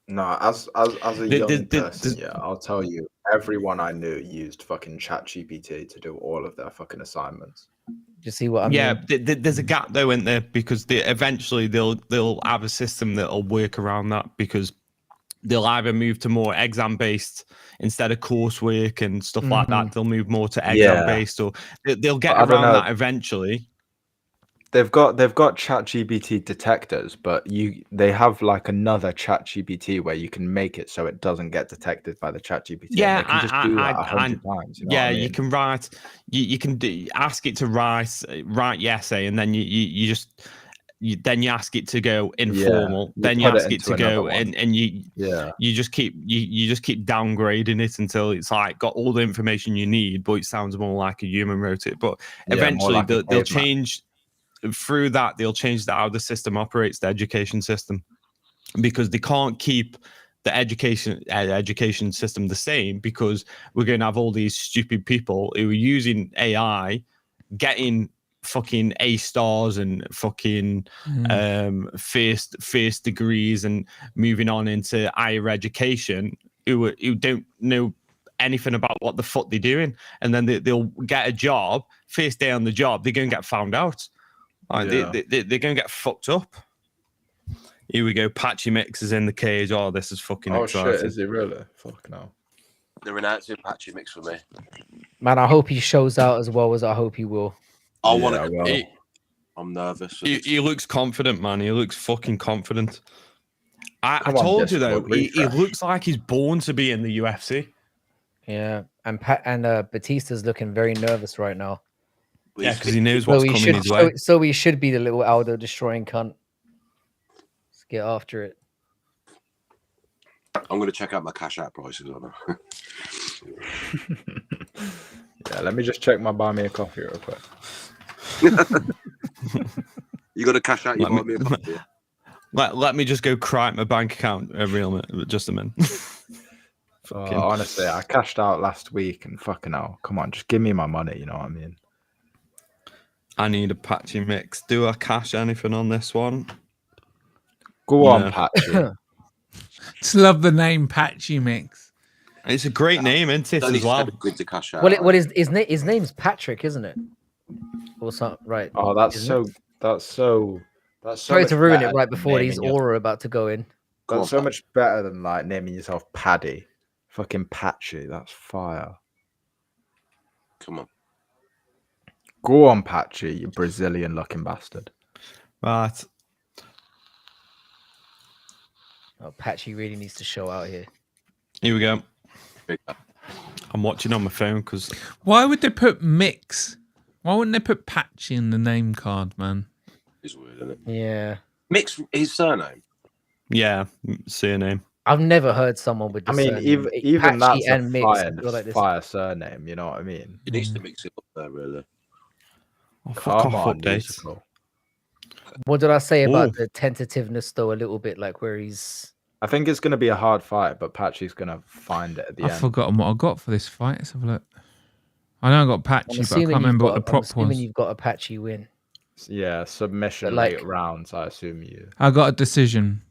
No, as a young person, yeah, I'll tell you, everyone I knew used fucking ChatGPT to do all of their fucking assignments. You see what I mean? Yeah, there's a gap though, isn't there? Because eventually they'll have a system that'll work around that, because they'll either move to more exam based instead of coursework and stuff like that. They'll move more to exam based, or they'll get around that eventually. They've got ChatGPT detectors, but they have like another ChatGPT where you can make it so it doesn't get detected by the ChatGPT. Yeah, and they can just do that 100 times. You know yeah, what I mean? you can write. You can ask it to write your essay, and then you just then you ask it to go informal. Then you ask it to go and you just keep downgrading it until it's like got all the information you need, but it sounds more like a human wrote it. But eventually like they'll change. Through that, they'll change how the system operates, the education system, because they can't keep the education system the same, because we're going to have all these stupid people who are using AI, getting fucking A stars and fucking first degrees and moving on into higher education, who don't know anything about what the fuck they're doing, and then they'll get a job. First day on the job, they're going to get found out. They're going to get fucked up. Here we go. Patchy Mix is in the cage. Oh, this is fucking exciting. Shit, is he really? Fuck no. They're announcing Patchy Mix for me. Man, I hope he shows out as well as I hope he will. I'm nervous. He looks confident, man. He looks fucking confident. I told you, though, he looks like he's born to be in the UFC. Yeah, and Bautista's looking very nervous right now. Yeah, because he knows what's coming his way. So he should be the little Aldo destroying cunt. Let's get after it. I'm going to check out my cash out prices on them. Yeah, let me just check my buy me a coffee real quick. You got to cash out your buy me a coffee? Let me just go cry my bank account just a minute. Honestly, I cashed out last week and fucking hell. Come on, just give me my money, you know what I mean? I need a Patchy Mix. Do I cash anything on this one? Go on, Patchy. Just love the name Patchy Mix. It's a great name, isn't it, as well? Good to cash out. Well, his name's Patrick, isn't it? Or something, right? Oh, that's so. Sorry to ruin it right before these aura about to go in. That's so much better than like naming yourself Paddy. Fucking Patchy, that's fire. Come on. Go on, Patchy, you Brazilian looking bastard. Right. Oh, Patchy really needs to show out here. Here we go. I'm watching on my phone because. Why would they put Mix? Why wouldn't they put Patchy in the name card, man? It's weird, isn't it? Yeah. Mix his surname. Yeah, surname. I've never heard someone with the surname. Even Patchy that's and a Mix, fire surname, you know what I mean? He needs to mix it up there, really. Oh, fuck off, update. Musical. What did I say about the tentativeness, though, a little bit, like where he's... I think it's going to be a hard fight, but Patchy's going to find it at the end. I've forgotten what I got for this fight. Let's have a look. I know I got Patchy, but I can't remember what the prop was. I'm assuming you've got a Patchy win. Yeah, submission late rounds, I assume you. I got a decision.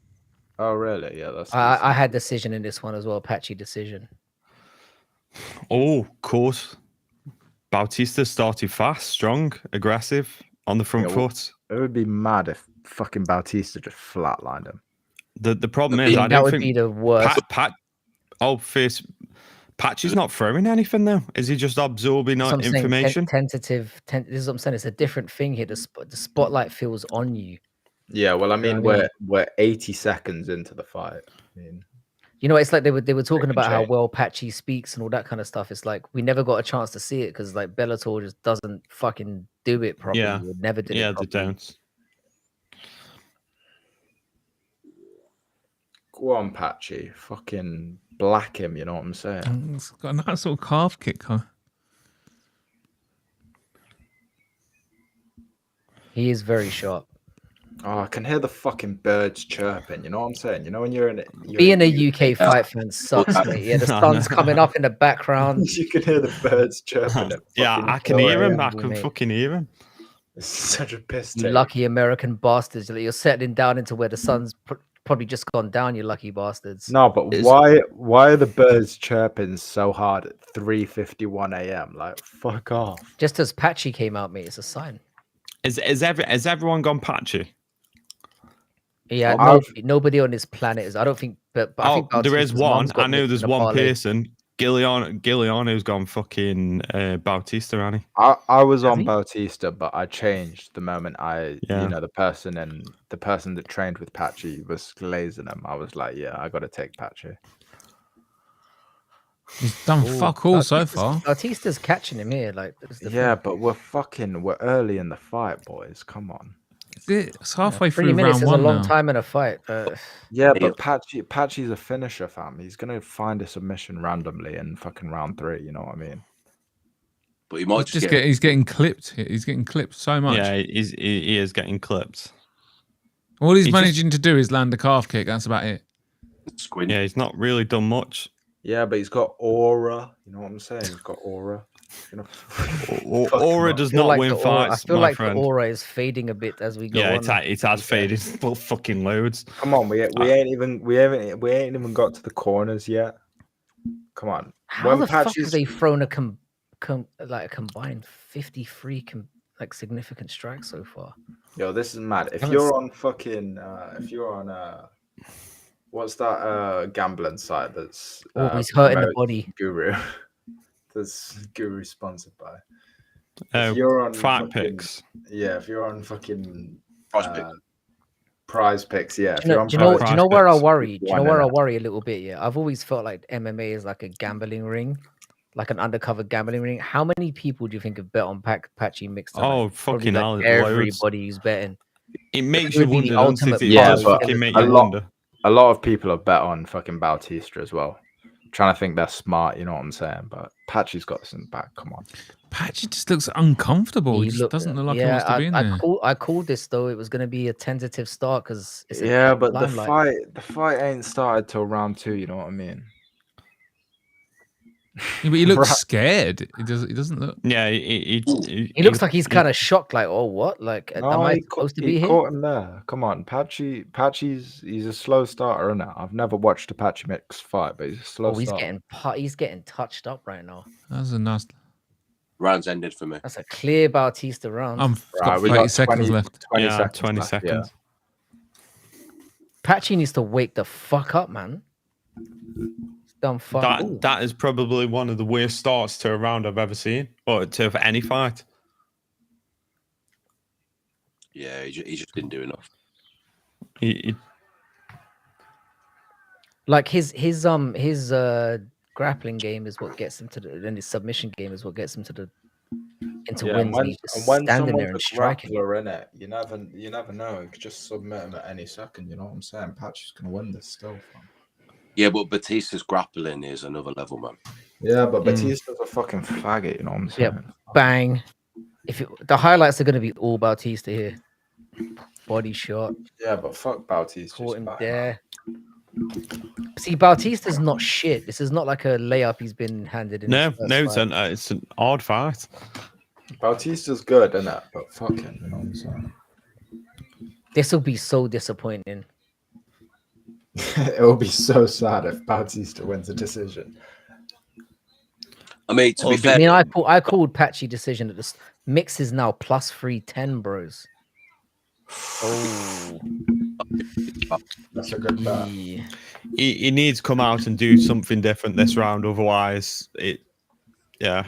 Oh, really? Yeah, that's. I had decision in this one as well, Patchy decision. Oh, of course. Bautista started fast, strong, aggressive, on the front foot. It would be mad if fucking Bautista just flatlined him. The problem is, I don't think... That would be the worst. Patchy's not throwing anything, though. Is he just absorbing information? This is what I'm saying. It's a different thing here. The spotlight feels on you. Yeah, well, I mean, we're 80 seconds into the fight. I mean, you know, it's like they were talking about how well Patchy speaks and all that kind of stuff. It's like we never got a chance to see it because like Bellator just doesn't fucking do it properly. Yeah, it never did. Yeah, it they don't. Go on, Patchy. Fucking black him. You know what I'm saying? It's got a nice little calf kick, huh? He is very sharp. Oh, I can hear the fucking birds chirping. You know what I'm saying? You know when you're in it. Being a UK fight fan sucks, mate. Yeah, the sun's coming up in the background. You can hear the birds chirping. Yeah, I can hear him. I can fucking hear him. It's such a piss take. You lucky American bastards. You're settling down into where the sun's probably just gone down, you lucky bastards. No, but why are the birds chirping so hard at 3:51 a.m.? Like, fuck off. Just as Patchy came out, mate, it's a sign. Has everyone gone Patchy? Yeah, nobody on this planet is. I don't think, but I think there is one. I know there's one person. Julianna's gone fucking Bautista, hasn't he? I was Has on he? Bautista, but I changed the moment the person that trained with Patchy was glazing him. I was like, yeah, I got to take Patchy. He's done fuck all so far. Bautista's catching him here. Like, Yeah, but we're early in the fight, boys. Come on. It's halfway 3 through minutes round is a one long now. time in a fight. Yeah, but Patchy's a finisher, fam. He's gonna find a submission randomly in fucking round 3. You know what I mean? But he might just get. He's getting clipped. He's getting clipped so much. Yeah, he is getting clipped. All he's managing to do is land a calf kick. That's about it. Squint. Yeah, he's not really done much. Yeah, but he's got aura. You know what I'm saying? He's got aura. Aura does not win fights. I feel my like friend. the aura is fading a bit as we go on. Yeah, it has faded fucking loads. Come on, we ain't even got to the corners yet. Come on. How the fuck have they thrown a combined 53 significant strikes so far? Yo, this is mad. If you're on fucking what's that gambling site that's always hurting the body? Guru. That's Guru sponsored by. If you're on Fight Picks. Yeah, if you're on fucking Prize Picks, yeah. Do you know where I worry? Do you know where I worry a little bit? Yeah, I've always felt like MMA is like a gambling ring, like an undercover gambling ring. How many people do you think have bet on Patchy mixed? Oh, fucking hell! Everybody who's betting. It makes you wonder. A lot of people have bet on fucking Bautista as well. Trying to think they're smart, you know what I'm saying? But Patchy's got this in the back. Come on. Patchy just looks uncomfortable. He just doesn't look like he wants to be in there. I called this though. It was going to be a tentative start because but the fight ain't started till round 2. You know what I mean? Yeah, but he looks scared. He doesn't look. Yeah, he looks like he's kind of shocked. Like, oh, what? Like, am I supposed to be here? Caught him there. Come on, Patchy's a slow starter, isn't it? I've never watched a Patchy mix fight, but he's a slow starter. He's getting touched up right now. That's a nice. Round's ended for me. That's a clear Bautista round. I've got 30 seconds left. 20 seconds. Yeah. Patchy needs to wake the fuck up, man. That is probably one of the worst starts to a round I've ever seen, or to any fight. Yeah, he just didn't do enough. Like his grappling game is what gets him and his submission game is what gets him into wins. And when someone's a grappler in it, you never know. You could just submit him at any second. You know what I'm saying? Patchy's gonna win this still. Yeah, but Batista's grappling is another level, man. Yeah, but Batista's a fucking faggot, you know what I'm saying? Yeah, bang. The highlights are going to be all Bautista here. Body shot. Yeah, but fuck Bautista. Caught him there. See, Bautista's not shit. This is not like a layup he's been handed in. No, it's an odd fight. Bautista's good, isn't it? But fuck him, you know what I'm saying? This will be so disappointing. It will be so sad if Bautista wins a decision. I mean, to be fair, I called Patchy decision. This mix is now plus 310, bros. Oh, that's a good bet. He needs to come out and do something different this round. Otherwise, yeah.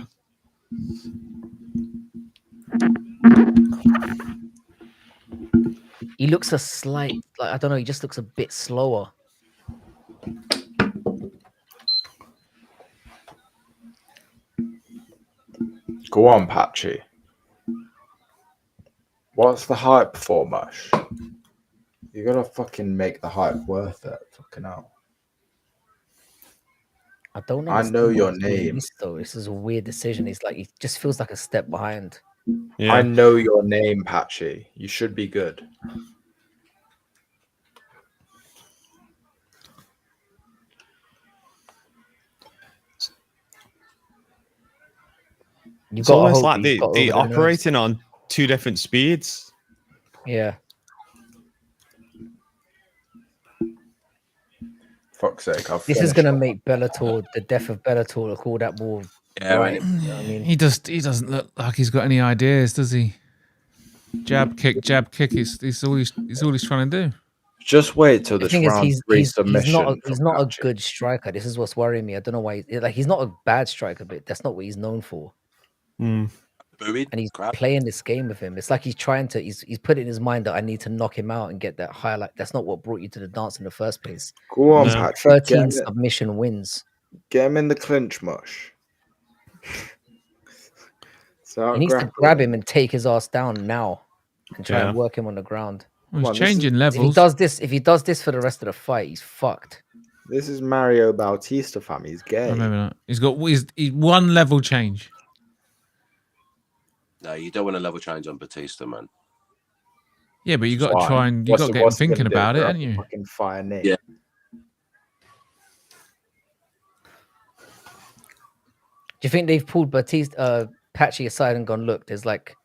He looks a slight, I don't know. He just looks a bit slower. Go on, Patchy. What's the hype for, Mush? You gotta fucking make the hype worth it. Fucking hell. I don't know. I know your name. Though this is a weird decision. He just feels like a step behind. Yeah. I know your name, Patchy. You should be good. It's almost like they're operating on two different speeds. Yeah. Fuck's sake. This is going to make Bellator, the death of Bellator, call that more. Yeah, right. You know what I mean? He doesn't look like he's got any ideas, does he? Jab kick. He's all he's trying to do. Just wait till The this thing is, round 3 submission. he's not a good striker. This is what's worrying me. I don't know why. He's not a bad striker, but that's not what he's known for. Booing, And he's crap. playing this game with him. It's like he's trying to. He's put it in his mind that I need to knock him out and get that highlight. That's not what brought you to the dance in the first place. Go on, No. Patrick. 13 submission wins. Get him in the clinch, mush. He needs to grab him and take his ass down now, and try and work him on the ground. Well, Come he's on, changing levels. If he does this for the rest of the fight, he's fucked. This is Mario Bautista, fam. He's gay. Oh, maybe not. He's one level change. No, you don't want a level change on Bautista, man. Yeah, but you got to try and you got to get him thinking about it, haven't you? Fucking fire Nick. Yeah. Do you think they've pulled Patchy aside and gone, look, there's like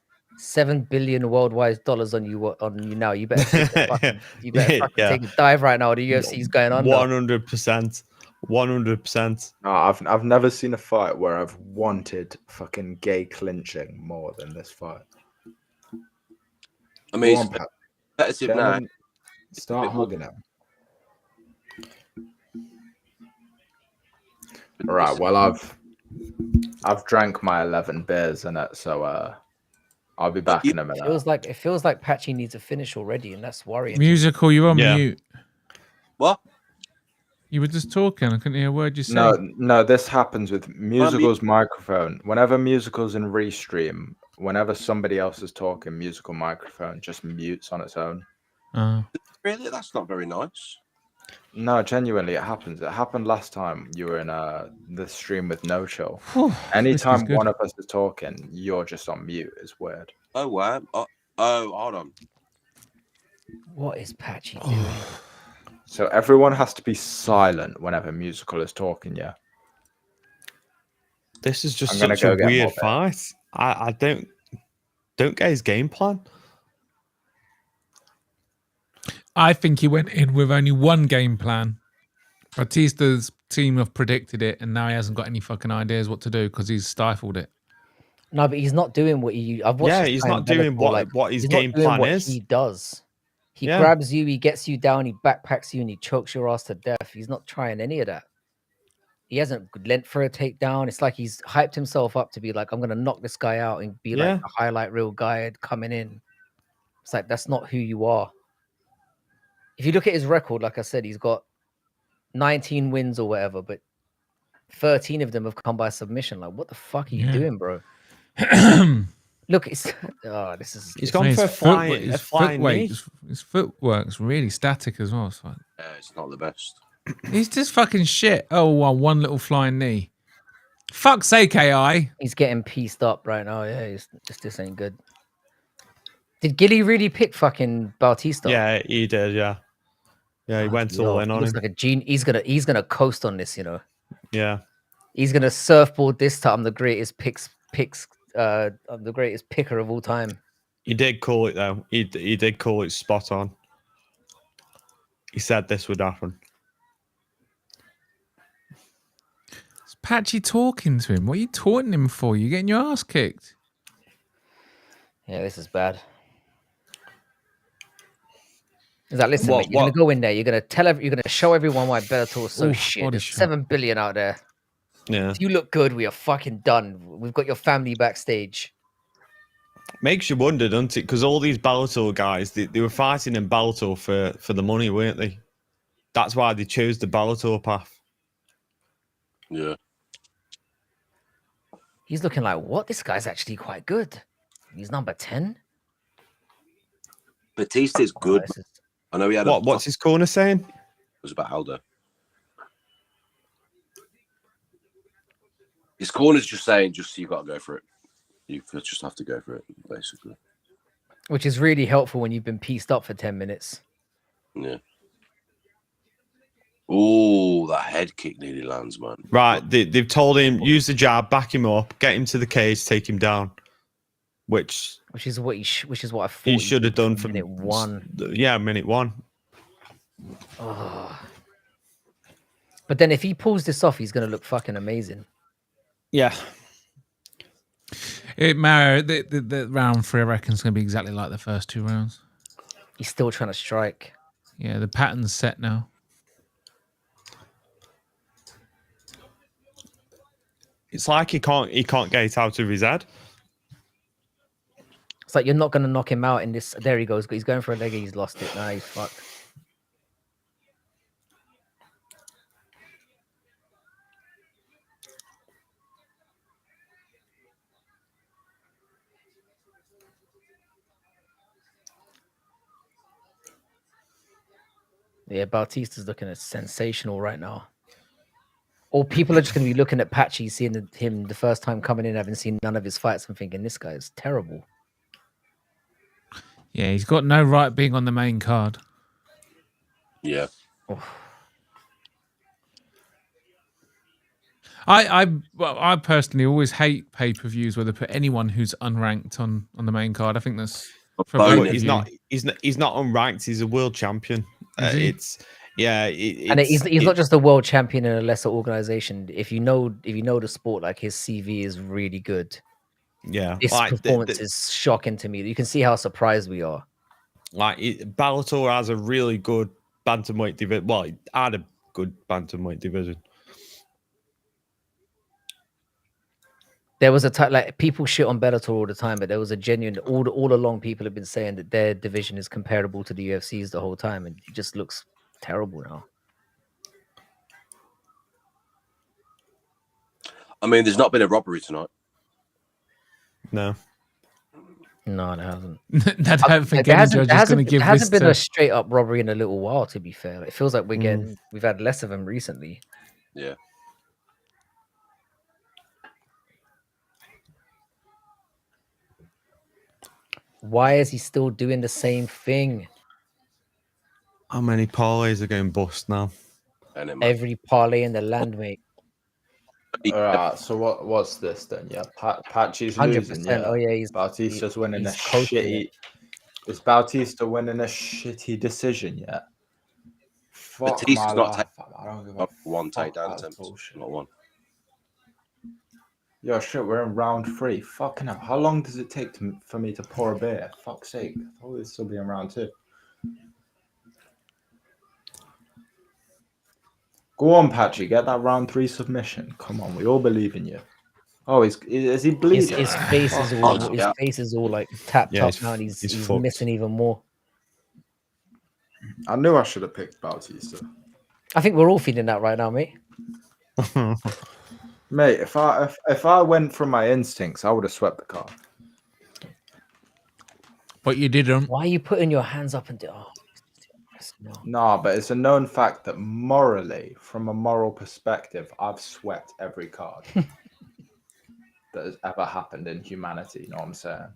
$7 billion worldwide dollars on you now. You better take take a dive right now. The UFC's going on. 100%. 100%. No, I've never seen a fight where I've wanted fucking gay clinching more than this fight. I mean, Go it's on, Pat. competitive Get now. him- Start hugging him. All right. Well, I've drank my 11 beers in it, so I'll be back in a minute. It feels like Patchy needs a finish already, and that's worrying. Musical, you're on mute. What? You were just talking. I couldn't hear a word you said. No, this happens with Musical's microphone. Whenever Musical's in Restream, whenever somebody else is talking, Musical microphone just mutes on its own. Really? That's not very nice. No, genuinely, it happens. It happened last time you were in the stream with No Chill. Anytime one of us is talking, you're just on mute. It's weird. Oh, wow. Oh, hold on. What is Patchy doing? So everyone has to be silent whenever Musical is talking, yeah? This is just I'm gonna such a go get weird more fight. I don't get his game plan. I think he went in with only one game plan. Batista's team have predicted it, and now he hasn't got any fucking ideas what to do because he's stifled it. No, but he's not doing what he. I've watched. Yeah, he's not doing what his game plan is. He does. He grabs you, he gets you down, he backpacks you, and he chokes your ass to death. He's not trying any of that. He hasn't lent for a takedown. It's like he's hyped himself up to be like, I'm going to knock this guy out and be like a highlight reel guy coming in. It's like, that's not who you are. If you look at his record, like I said, he's got 19 wins or whatever, but 13 of them have come by submission. Like, what the fuck are you doing, bro? Look, it's this is. He's gone for a flying knee. His footwork's really static as well. So. It's not the best. He's just fucking shit. Oh, well, one little flying knee. Fuck's sake, AI. He's getting pieced up right now. Yeah, this ain't good. Did Gilly really pick fucking Bautista? Yeah, he did. Yeah, he went all in on him. Like a gene. He's gonna coast on this, you know. Yeah, he's gonna surfboard this time. The greatest I'm the greatest picker of all time. He did call it though. He did call it spot on. He said this would happen. Is Patchy talking to him? What are you taunting him for? You're getting your ass kicked. Yeah, this is bad. Is that listen, mate, you're gonna go in there. You're gonna show everyone why Bellator is so shit. There's $7 billion out there. Yeah. If you look good, we are fucking done. We've got your family backstage. Makes you wonder, doesn't it? Because all these Bellator guys, they were fighting in Bellator for the money, weren't they? That's why they chose the Bellator path. Yeah. He's looking like, what? This guy's actually quite good. He's number 10. Batista's good. I know he had what's his corner saying? It was about Aldo. His corner's just saying, you got to go for it. You just have to go for it, basically. Which is really helpful when you've been pieced up for 10 minutes. Yeah. Oh, that head kick nearly lands, man. Right, they've told him, use the jab, back him up, get him to the cage, take him down. Which is what I thought he should have done from minute one. Yeah, minute one. Oh. But then if he pulls this off, he's going to look fucking amazing. Yeah. Mario, the round 3, I reckon, is going to be exactly like the first 2 rounds. He's still trying to strike. Yeah, the pattern's set now. It's like he can't get it out of his head. It's like you're not going to knock him out in this. There he goes. He's going for a leg. He's lost it. Nah, he's fucked. Yeah, Bautista's looking at sensational right now. Or people are just going to be looking at Patchy, seeing him the first time coming in, having seen none of his fights, and thinking this guy is terrible. Yeah, he's got no right being on the main card. Yeah. Oh. I personally always hate pay-per-views where they put anyone who's unranked on the main card. I think that's for Well, pay-per-view. He's not unranked. He's a world champion. Is he? And he's not just a world champion in a lesser organization. If you know the sport, like his CV is really good. Yeah, This performance is shocking to me. You can see how surprised we are. Like Bellator has a really good bantamweight division. Well, it had a good bantamweight division. There was a time like people shit on Bellator all the time, but there was a genuine all along. People have been saying that their division is comparable to the UFC's the whole time, and it just looks terrible now. I mean, there's not been a robbery tonight. No, there hasn't. I don't think any judge is going to give this. There hasn't been to... a straight up robbery in a little while. To be fair, it feels like we've had less of them recently. Yeah. Why is he still doing the same thing? how many parlays are going bust now? Every parlay in the land, mate. All right, so what's this then? Yeah, Patchy's 100%. losing. Yeah. Oh yeah, Bautista's winning he's a coasting shitty. Is Bautista winning a shitty decision yet? Fuck Bautista's my not life. I don't give a one fuck takedown that attempt. bullshit. Not one. Yo, shit, we're in round 3. Fucking hell. How long does it take for me to pour a beer? Fuck's sake. I thought we'd still be in round 2. Go on, Patchy. Get that round 3 submission. Come on, we all believe in you. Oh, is he bleeding? His face is all like tapped up now, and he's missing even more. I knew I should have picked Bautista. I think we're all feeling that right now, mate. Mate, if I went from my instincts, I would have swept the card. But you didn't. Why are you putting your hands up and No, but it's a known fact that morally, from a moral perspective, I've swept every card that has ever happened in humanity. You know what I'm saying?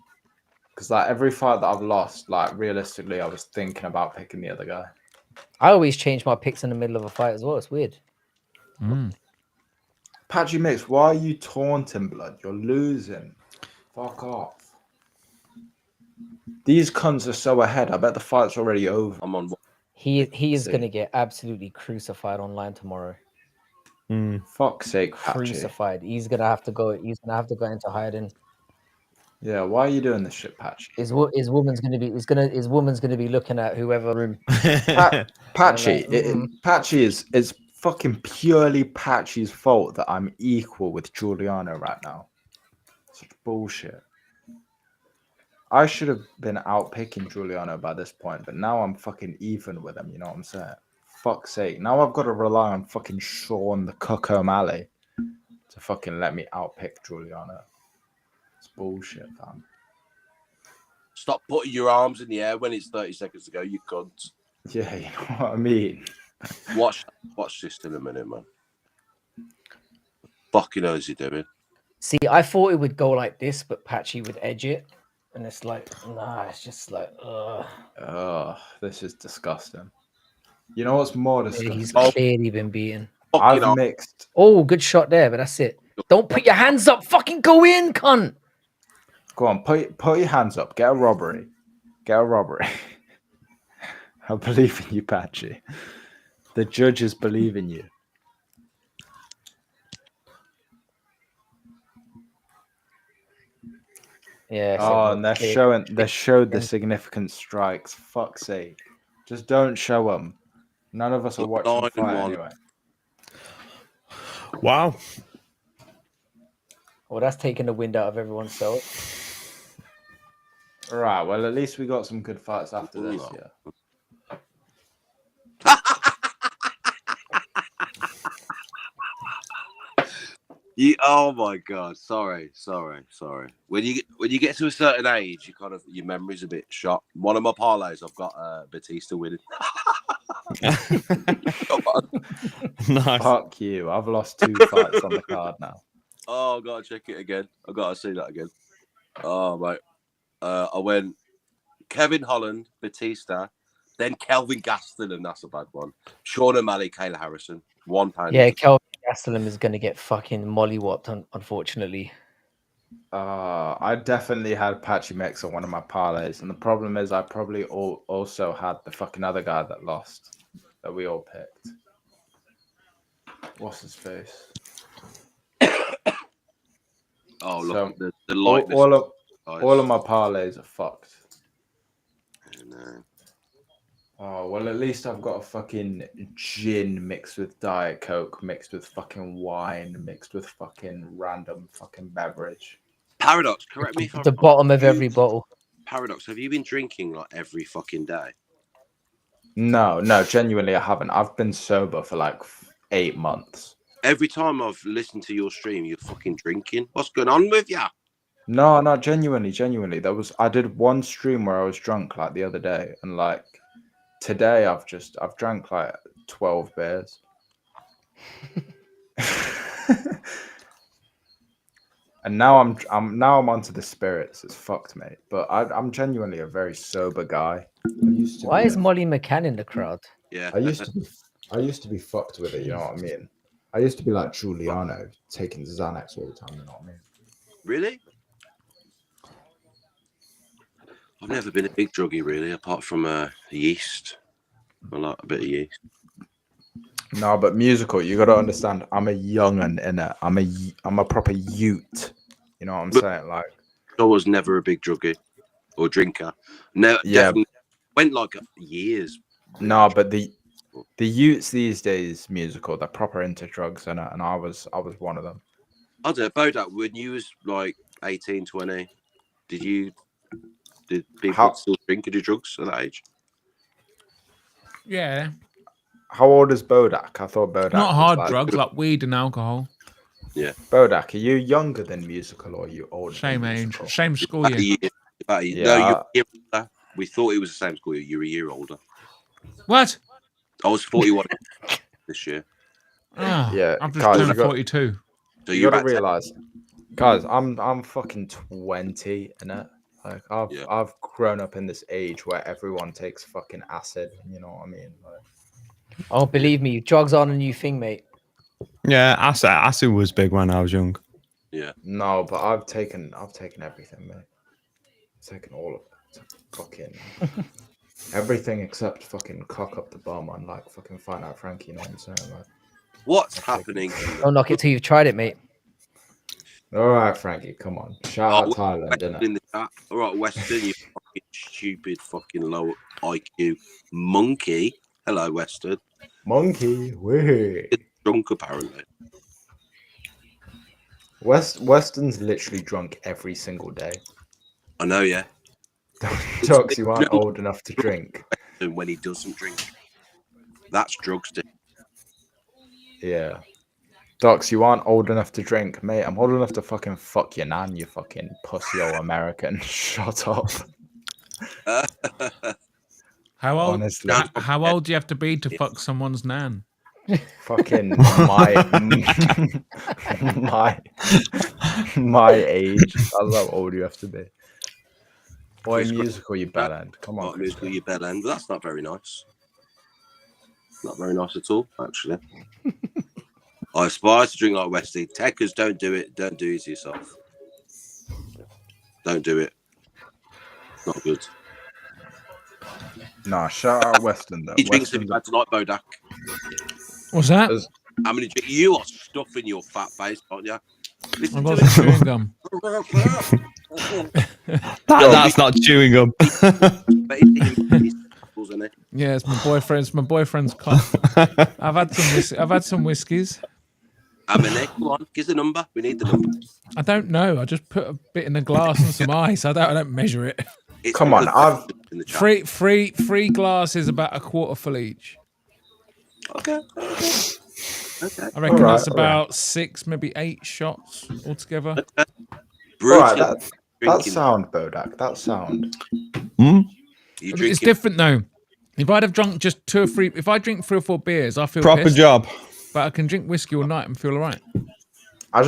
Because like every fight that I've lost, like realistically, I was thinking about picking the other guy. I always change my picks in the middle of a fight as well. It's weird. Patchy Mix, why are you taunting, blood? You're losing. Fuck off. These cunts are so ahead. I bet the fight's already over. I'm on. He is going to get absolutely crucified online tomorrow. Fuck's sake, Patchy. Crucified. He's gonna have to go into hiding. Yeah, why are you doing this shit, Patchy? His woman's gonna be looking at whoever room. Patchy, Patchy is fucking purely Patchy's fault that I'm equal with Julianna right now. Such bullshit. I should have been out picking Julianna by this point, but now I'm fucking even with him. You know what I'm saying? Fuck's sake. Now I've got to rely on fucking Sean the Cook O'Malley to fucking let me outpick Julianna. It's bullshit, fam. Stop putting your arms in the air when it's 30 seconds to go, you cunt. Yeah, you know what I mean? Watch this in a minute, man. Fucking hell is he doing? See, I thought it would go like this, but Patchy would edge it. And it's like, nah, it's just like, Oh, this is disgusting. You know what's more disgusting? He's clearly been beaten. I've mixed. Oh, good shot there, but that's it. Don't put your hands up. Fucking go in, cunt. Go on, put your hands up. Get a robbery. I believe in you, Patchy. The judges believe in you. Yeah. Oh, and they showed the significant strikes. Fuck's sake. Just don't show them. None of us are watching the fight anyway. Wow. Well, that's taking the wind out of everyone's sails. All right. Well, at least we got some good fights after this. Yeah. Oh my god! Sorry. When you get to a certain age, your memory's a bit shot. One of my parlays, I've got Bautista winning. Come on. Nice. Fuck you! I've lost 2 fights on the card now. Oh, I've got to check it again. I've got to see that again. Oh mate, I went Kevin Holland, Bautista, then Kelvin Gastelum. That's a bad one. Sean O'Malley, Kayla Harrison. £1. Yeah, Kelvin Gastelum is going to get fucking mollywopped, unfortunately. I definitely had Patchy Mix on one of my parlays, and the problem is I probably also had the fucking other guy that lost that we all picked. What's his face? Oh look, So, the likeness. all of my parlays are fucked. No. Oh, well, at least I've got a fucking gin mixed with Diet Coke, mixed with fucking wine, mixed with fucking random fucking beverage. Paradox, correct me if I'm The wrong. bottom of every bottle. Paradox, have you been drinking like every fucking day? No, genuinely I haven't. I've been sober for like 8 months. Every time I've listened to your stream, you're fucking drinking. What's going on with you? No, genuinely. I did one stream where I was drunk like the other day, and like today I've drank like 12 beers. And now I'm onto the spirits. It's fucked, mate. But I'm genuinely a very sober guy. Why is Molly McCann in the crowd? Yeah. I used to be fucked with it, you know what I mean? I used to be like Julianna, taking Xanax all the time, you know what I mean? Really? I've never been a big druggie, really, apart from yeast. I like a bit of yeast. No, but musical, you got to understand. I'm a young'un in it. I'm a proper ute. You know what I'm saying? Like, I was never a big druggie or drinker. No, Yeah. definitely went like years. no, but the utes these days, musical, they're proper into drugs in it, and I was one of them. I don't know, Bodak, when you was like 18, 20, did people still drink and do drugs at that age? Yeah. How old is Bodak? I thought Bodak Not was hard like, drugs like weed and alcohol. Bodak, are you younger than musical or are you older? Same than age. Musical? Same school About a year. year. About a year. Yeah. No, you're a year older. We thought it was the same school year. You're a year older. What? I was 41 this year. Oh, Yeah, I've just guys, turned you got- 42. So You you're gotta about realize, guys, I'm fucking 20 in it. Like I've grown up in this age where everyone takes fucking acid. You know what I mean? Like, Oh, believe me, drugs aren't a new thing, mate. Yeah, acid was big when I was young. no, but I've taken everything, mate. I've taken all of it. Fucking everything except fucking cock up the bum on like fucking Fight Night Frankie. You know what I'm saying? Like, What's happening? Don't knock it till you've tried it, mate. all right, Frankie, come on, shout out Thailand, Western innit? in the chat. All right, Western, you fucking stupid, fucking low IQ monkey. Hello, Western. Monkey, way. Drunk apparently. Weston's literally drunk every single day. I know, yeah. Talks you aren't old enough to drink. And when he doesn't drink, that's drugs. Yeah. Docs, you aren't old enough to drink, mate. I'm old enough to fucking fuck your nan, you fucking pussy old American. Shut up. How old? Honestly. How old do you have to be to fuck someone's nan? Fucking my age. That's how old you have to be. Boy, musical, you bellend. Come on. Musical, you bellend. That's not very nice. Not very nice at all, actually. I aspire to drink like Westy. Techers, don't do it. Don't do it to yourself. Don't do it. Not good. Nah, shout out Weston though. He drinks if Weston's you had tonight, Bodak. What's that? How many drinks? You are stuffing your fat face, aren't you? Listen I've to got some chewing gum. That's not chewing gum. But he's and haven't they? Yeah, it's my boyfriend's cough. I've had some whiskies. How many? Come on, give us the number. We need the number. I don't know. I just put a bit in the glass and some ice. I don't measure it. Come on, I've in the chat. Three glasses, about a quarter full each. Okay. I reckon that's about 6, maybe 8 shots altogether. Right, that sound, Bodak. That sound. It's different though. If I'd have drunk just 2 or 3, if I drink 3 or 4 beers, I feel proper pissed, job. But I can drink whiskey all night and feel all right. I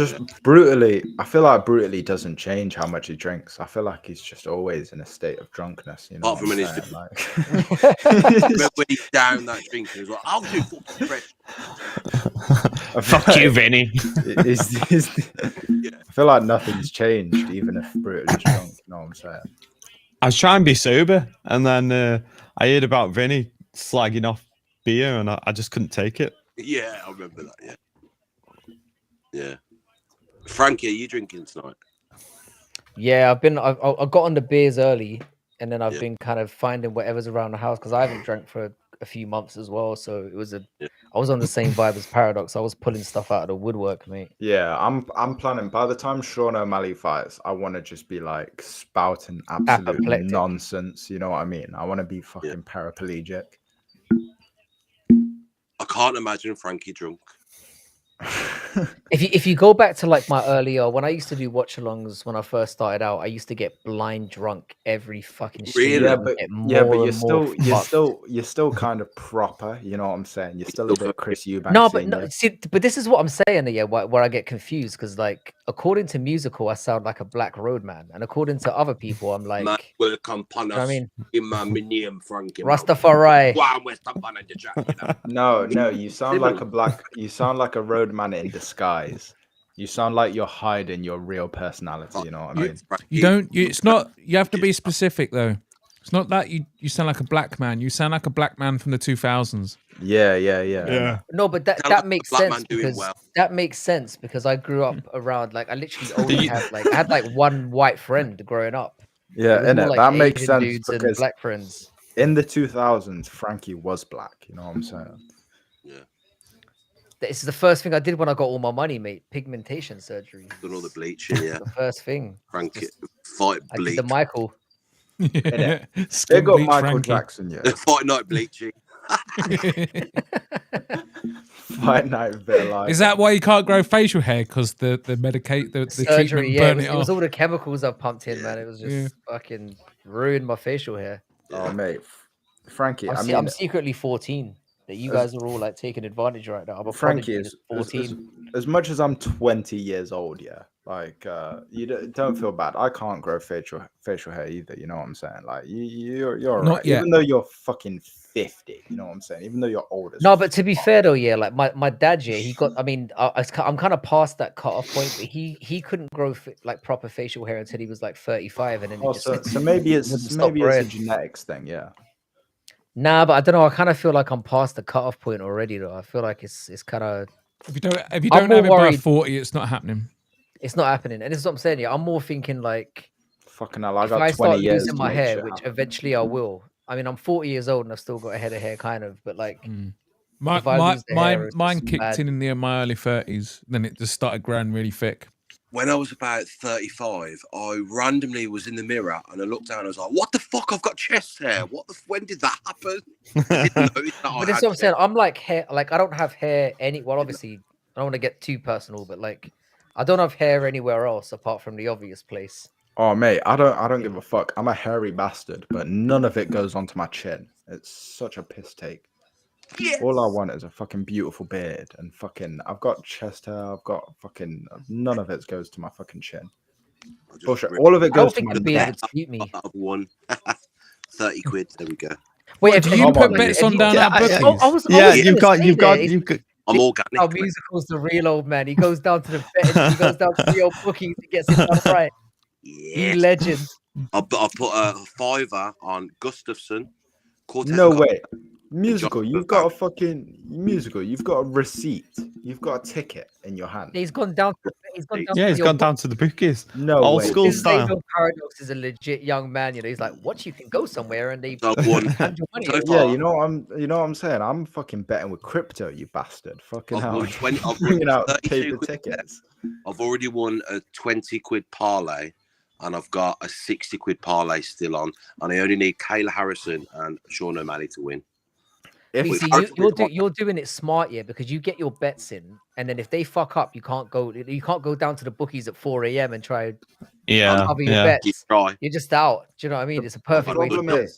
feel like brutally doesn't change how much he drinks. I feel like he's just always in a state of drunkenness. You know, apart from when he's when he's down that drink, he's like, "I'll do fucking fresh." Fuck you, Vinny. I feel like nothing's changed, even if brutally's drunk. You know what I'm saying? I was trying to be sober, and then I heard about Vinny slagging off beer, and I just couldn't take it. Yeah, I remember that. Yeah. Frankie, are you drinking tonight? Yeah, I got on the beers early, and then I've been kind of finding whatever's around the house because I haven't drank for a few months as well. So it was I was on the same vibe as Paradox. I was pulling stuff out of the woodwork, mate. Yeah, I'm planning. By the time Sean O'Malley fights, I want to just be like spouting absolute nonsense. You know what I mean? I want to be fucking paraplegic. I can't imagine Frankie drunk. If you go back to like my earlier, when I used to do watch-alongs when I first started out, I used to get blind drunk every fucking stream. Yeah, but you're still kind of proper. You know what I'm saying? You're still a bit Chris Eubanks. But this is what I'm saying. Yeah, where I get confused because like according to musical, I sound like a black roadman, and according to other people, I'm like, welcome, you know what I mean, Frankie, Rastafari. No, you sound like a black. You sound like a roadman in disguise. You sound like you're hiding your real personality. You know what I mean? It's not. You have to be specific though. It's not that you sound like a black man. You sound like a black man from the 2000s. Yeah. No, but that makes sense because that makes sense because I grew up around like I literally only had like one white friend growing up. Yeah, and like that makes Asian sense because black friends. In the 2000s, Frankie was black. You know what I'm saying? Yeah. This is the first thing I did when I got all my money, mate. Pigmentation surgery. Done all the bleaching, yeah. The first thing. Frankie, fight bleach. The Michael. Yeah. They got Michael Frankie. Jackson, yeah. Fight night bleaching. Fight night bit like. Is that why you can't grow facial hair? Because the surgery, treatment burn it off? It was all the chemicals I pumped in, man. It was just fucking ruined my facial hair. Oh, mate. Frankie, I'm secretly 14. That you guys are all like taking advantage right now. I'm Frankie is 14. As much as I'm 20 years old, like you don't feel bad. I can't grow facial hair either. You know what I'm saying? Like you're all right. Even though you're fucking 50. You know what I'm saying? Even though you're older. No, but to be fair though, like my dad, he got. I mean, I'm kind of past that cutoff point, but he couldn't grow like proper facial hair until he was like 35, and then so maybe it's a genetics thing, yeah. Nah, but I don't know. I kind of feel like I'm past the cutoff point already, though. I feel like it's kind of. If you don't have it by 40, it's not happening. It's not happening, and this is what I'm saying. Yeah, I'm more thinking like, fucking hell, I got 20 years. If I start losing my hair, which eventually I will. I mean, I'm 40 years old and I've still got a head of hair, kind of. But like, mine kicked in my early 30s. Then it just started growing really thick. When I was about 35, I randomly was in the mirror and I looked down and I was like, what the fuck? I've got chest hair. When did that happen? But that's what I'm saying. I'm like hair, like I don't have hair well, obviously, I don't want to get too personal, but like I don't have hair anywhere else apart from the obvious place. Oh mate, I don't give a fuck. I'm a hairy bastard, but none of it goes onto my chin. It's such a piss take. Yes. All I want is a fucking beautiful beard and fucking I've got chest hair, I've got fucking none of it goes to my fucking chin. Bullshit. All of it goes to my beard. Suit me. I've won 30 quid. There we go. Wait, have you put bets on down our bookies? You've got. I'm organic. Our musical's the real old man. He goes down to the bet. He goes down to the old bookies. He gets it done right. Yeah. You legend. I put a £5 on Gustafsson. No way. Musical, you've got a receipt. You've got a ticket in your hand. He's gone down. He's gone down to the bookies. No Old way. school style. Paradox is a legit young man. You know, he's like, "What? You can go somewhere and they hand you money." Yeah, you know what I'm saying. I'm fucking betting with crypto, you bastard. Fucking hell. I've bringing out 32 paper tickets. I've already won a 20 quid parlay, and I've got a 60 quid parlay still on, and I only need Kayla Harrison and Sean O'Malley to win. You see, you're doing it smart, yeah, because you get your bets in, and then if they fuck up, you can't go down to the bookies at 4 a.m. and try cover your bets. You're just out. Do you know what I mean? It's a perfect way to do it.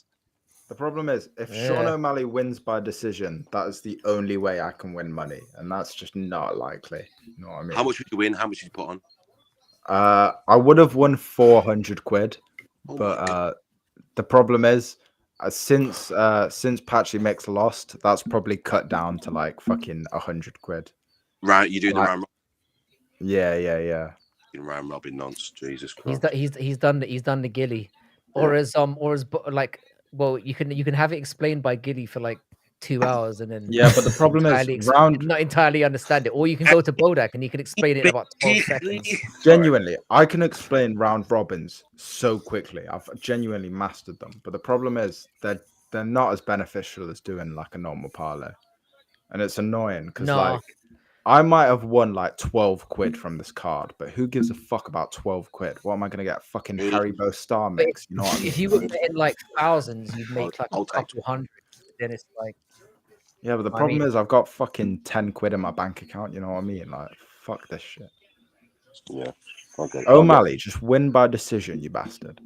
The problem is, if Sean O'Malley wins by decision, that is the only way I can win money, and that's just not likely. You know what I mean? How much would you win? How much did you put on? I would have won 400 quid, but the problem is, since Patchy Mix lost, that's probably cut down to like fucking 100 quid. Right, you do the round. Yeah. Round robin nonsense. Jesus Christ. He's done the Gilly, or as like, well, you can have it explained by Gilly for like 2 hours, and then but the problem is not entirely understand it, or you can go to Bodak and you can explain it in about 12 seconds. Genuinely, I can explain round robins so quickly. I've genuinely mastered them, but the problem is they're not as beneficial as doing like a normal parlay, and it's annoying because like I might have won like 12 quid from this card, but who gives a fuck about 12 quid? What am I gonna get? Fucking Haribo Star Mix? You know what I mean? If you were betting like thousands, you'd make like a couple hundred. Then it's like. Yeah, but the problem is I've got fucking 10 quid in my bank account. You know what I mean? Like, fuck this shit. Yeah. Okay. O'Malley, just win by decision, you bastard.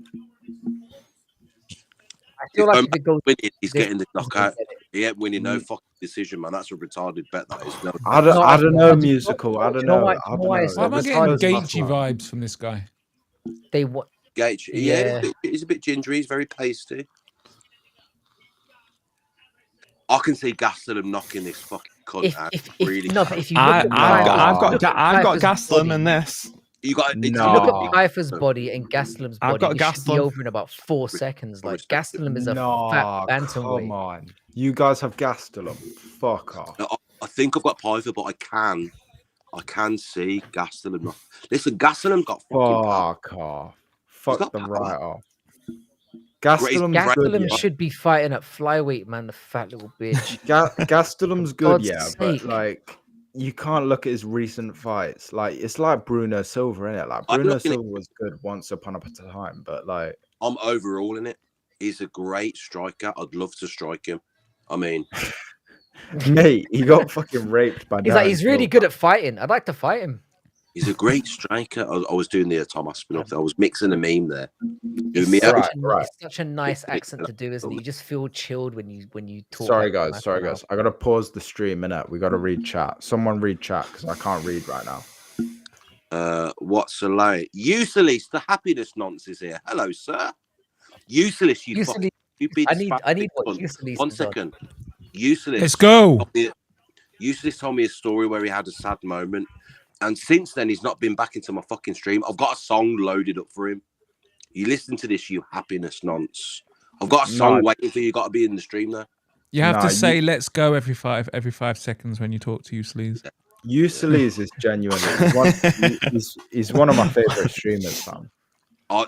I feel like if it goes, he's getting the knockout. He ain't winning no fucking decision, man. That's a retarded bet. That is. No. I don't know, musical. I don't know. Why am I getting Gaethje vibes from this guy? They what? Gaethje, yeah, he's a bit gingery. He's very pasty. I can see Gastelum knocking this fucking cunt out. I've got Gastelum in this. You got Look at Pyfer's body and Gastelum's body. It should be over in about 4 seconds. Like Gastelum is a fat bantamweight. Come on, you guys have Gastelum. Fuck off. I think I've got Pyfer, but I can see Gastelum. Listen, Gastelum got fuck off. Fuck them right off. Gastelum should be fighting at flyweight, man. The fat little bitch. Gastelum's good, but like you can't look at his recent fights. Like it's like Bruno Silva, innit? Like Bruno Silva was good once upon a time, but like I'm overall in it. He's a great striker. I'd love to strike him. I mean, mate, he got fucking raped by. He's really good at fighting. I'd like to fight him. He's a great striker. I was doing the Tom Aspinall. I was mixing a meme there. It's such a nice accent to do, isn't it? You just feel chilled when you talk. Sorry guys. I gotta pause the stream innit? We gotta read chat. Someone read chat because I can't read right now. What's a lie? Useless, the happiness nonce is here. Hello, sir. Useless, you fucking stupid. I need what Useless. 1 second. Useless. Let's go. Useless told me a story where he had a sad moment. And since then, he's not been back into my fucking stream. I've got a song loaded up for him. You listen to this, you happiness nonce. I've got a song waiting for you. You got to be in the stream there. You have to say "Let's go" every 5 seconds when you talk to Useless. Useless is genuine. He's one of my favorite streamers, man.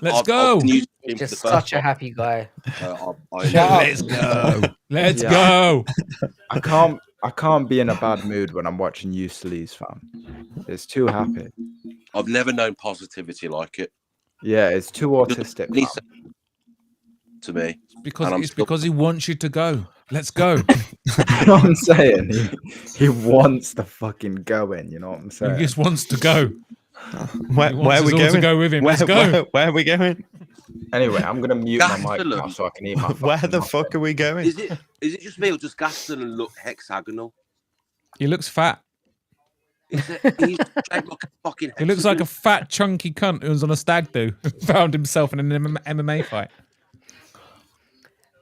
Let's go. He's just such a happy guy. Let's go. Let's go. I can't be in a bad mood when I'm watching Useless, fam. It's too happy. I've never known positivity like it. Yeah, it's too autistic. To me. Because he wants you to go. Let's go. You know what I'm saying? He wants the fucking going, you know what I'm saying? He just wants to go. Where are we going? To go with him. Let's go. Where are we going? Anyway, I'm gonna mute my mic now so I can eat my. Where the fuck are we going? Is it just me or does Gastelum look hexagonal? He looks fat. He's like a fucking. He looks like a fat, chunky cunt who was on a stag do, found himself in an MMA fight.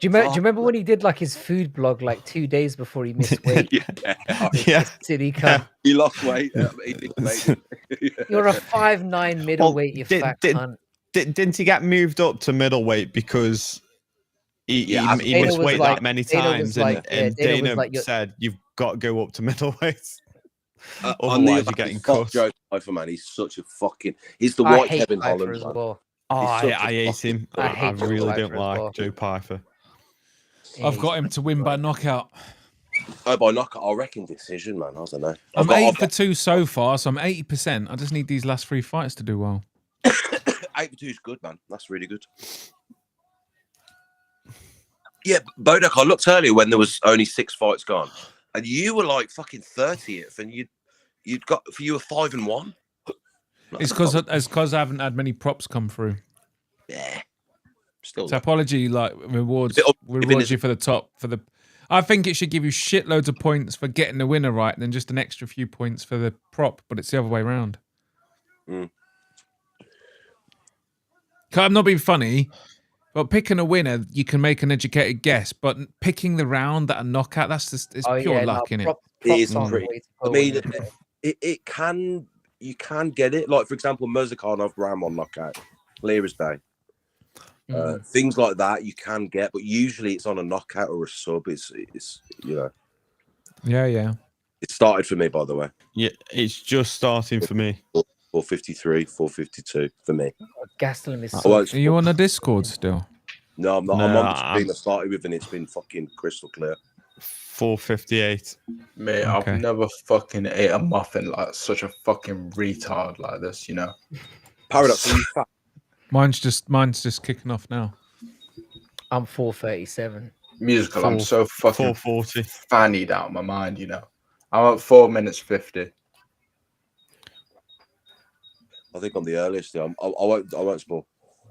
Do you remember when he did like his food blog like 2 days before he missed weight? Yeah. Silly cunt. He lost weight. You're a 5'9" middleweight, you fat cunt. Didn't he get moved up to middleweight because He Dana missed was weight like- that many Dana was times, like- and Dana was Dana like, "You're-" said you've got to go up to middleweight. On the Otherwise, other you're getting hand, fuck cut. Joe Pyfer, man. He's such a fucking. He's the I white hate Kevin Pyfer Holland, as man. well. Oh, He's I such a hate fucking- him. I hate Joe really Pyfer don't as like well. Joe Pyfer. I've got him to win by knockout. Oh, by knockout, I reckon decision, man. I don't know. I'm 8 for 2 so far, so I'm 80%. I just need these last 3 fights to do well. 8 for 2 is good, man. That's really good. Yeah, Bodak, I looked earlier when there was only 6 fights gone, and you were like fucking 30th, and you were 5-1. It's because I haven't had many props come through. Yeah. Still. Topology like rewards Even you for the top for the. I think it should give you shitloads of points for getting the winner right, than just an extra few points for the prop. But it's the other way around. Mm. I'm not being funny, but picking a winner, you can make an educated guess. But picking the round that a knockout, that's just it's pure luck, innit? It is props pretty. aren't the way to I go mean, when you're- it can. You can get it. Like for example, Murzakanov ran on knockout, clear as day. Things like that you can get, but usually it's on a knockout or a sub. It's you know. Yeah. It started for me, by the way. Yeah, it's just starting for me. 453, 452 for me. Gastelum is I so won't- Are you on the Discord still? No, I'm not. No, I'm on the I'm- stream I started with, and it's been fucking crystal clear. 458. Mate, Okay. I've never fucking ate a muffin like such a fucking retard like this, you know. Paradox, are you fat? Mine's just kicking off now. I'm 437. Musical, I'm so fucking 440. fannied out of my mind, you know. I'm at 4 minutes 50. I think I'm the earliest. I won't spoil.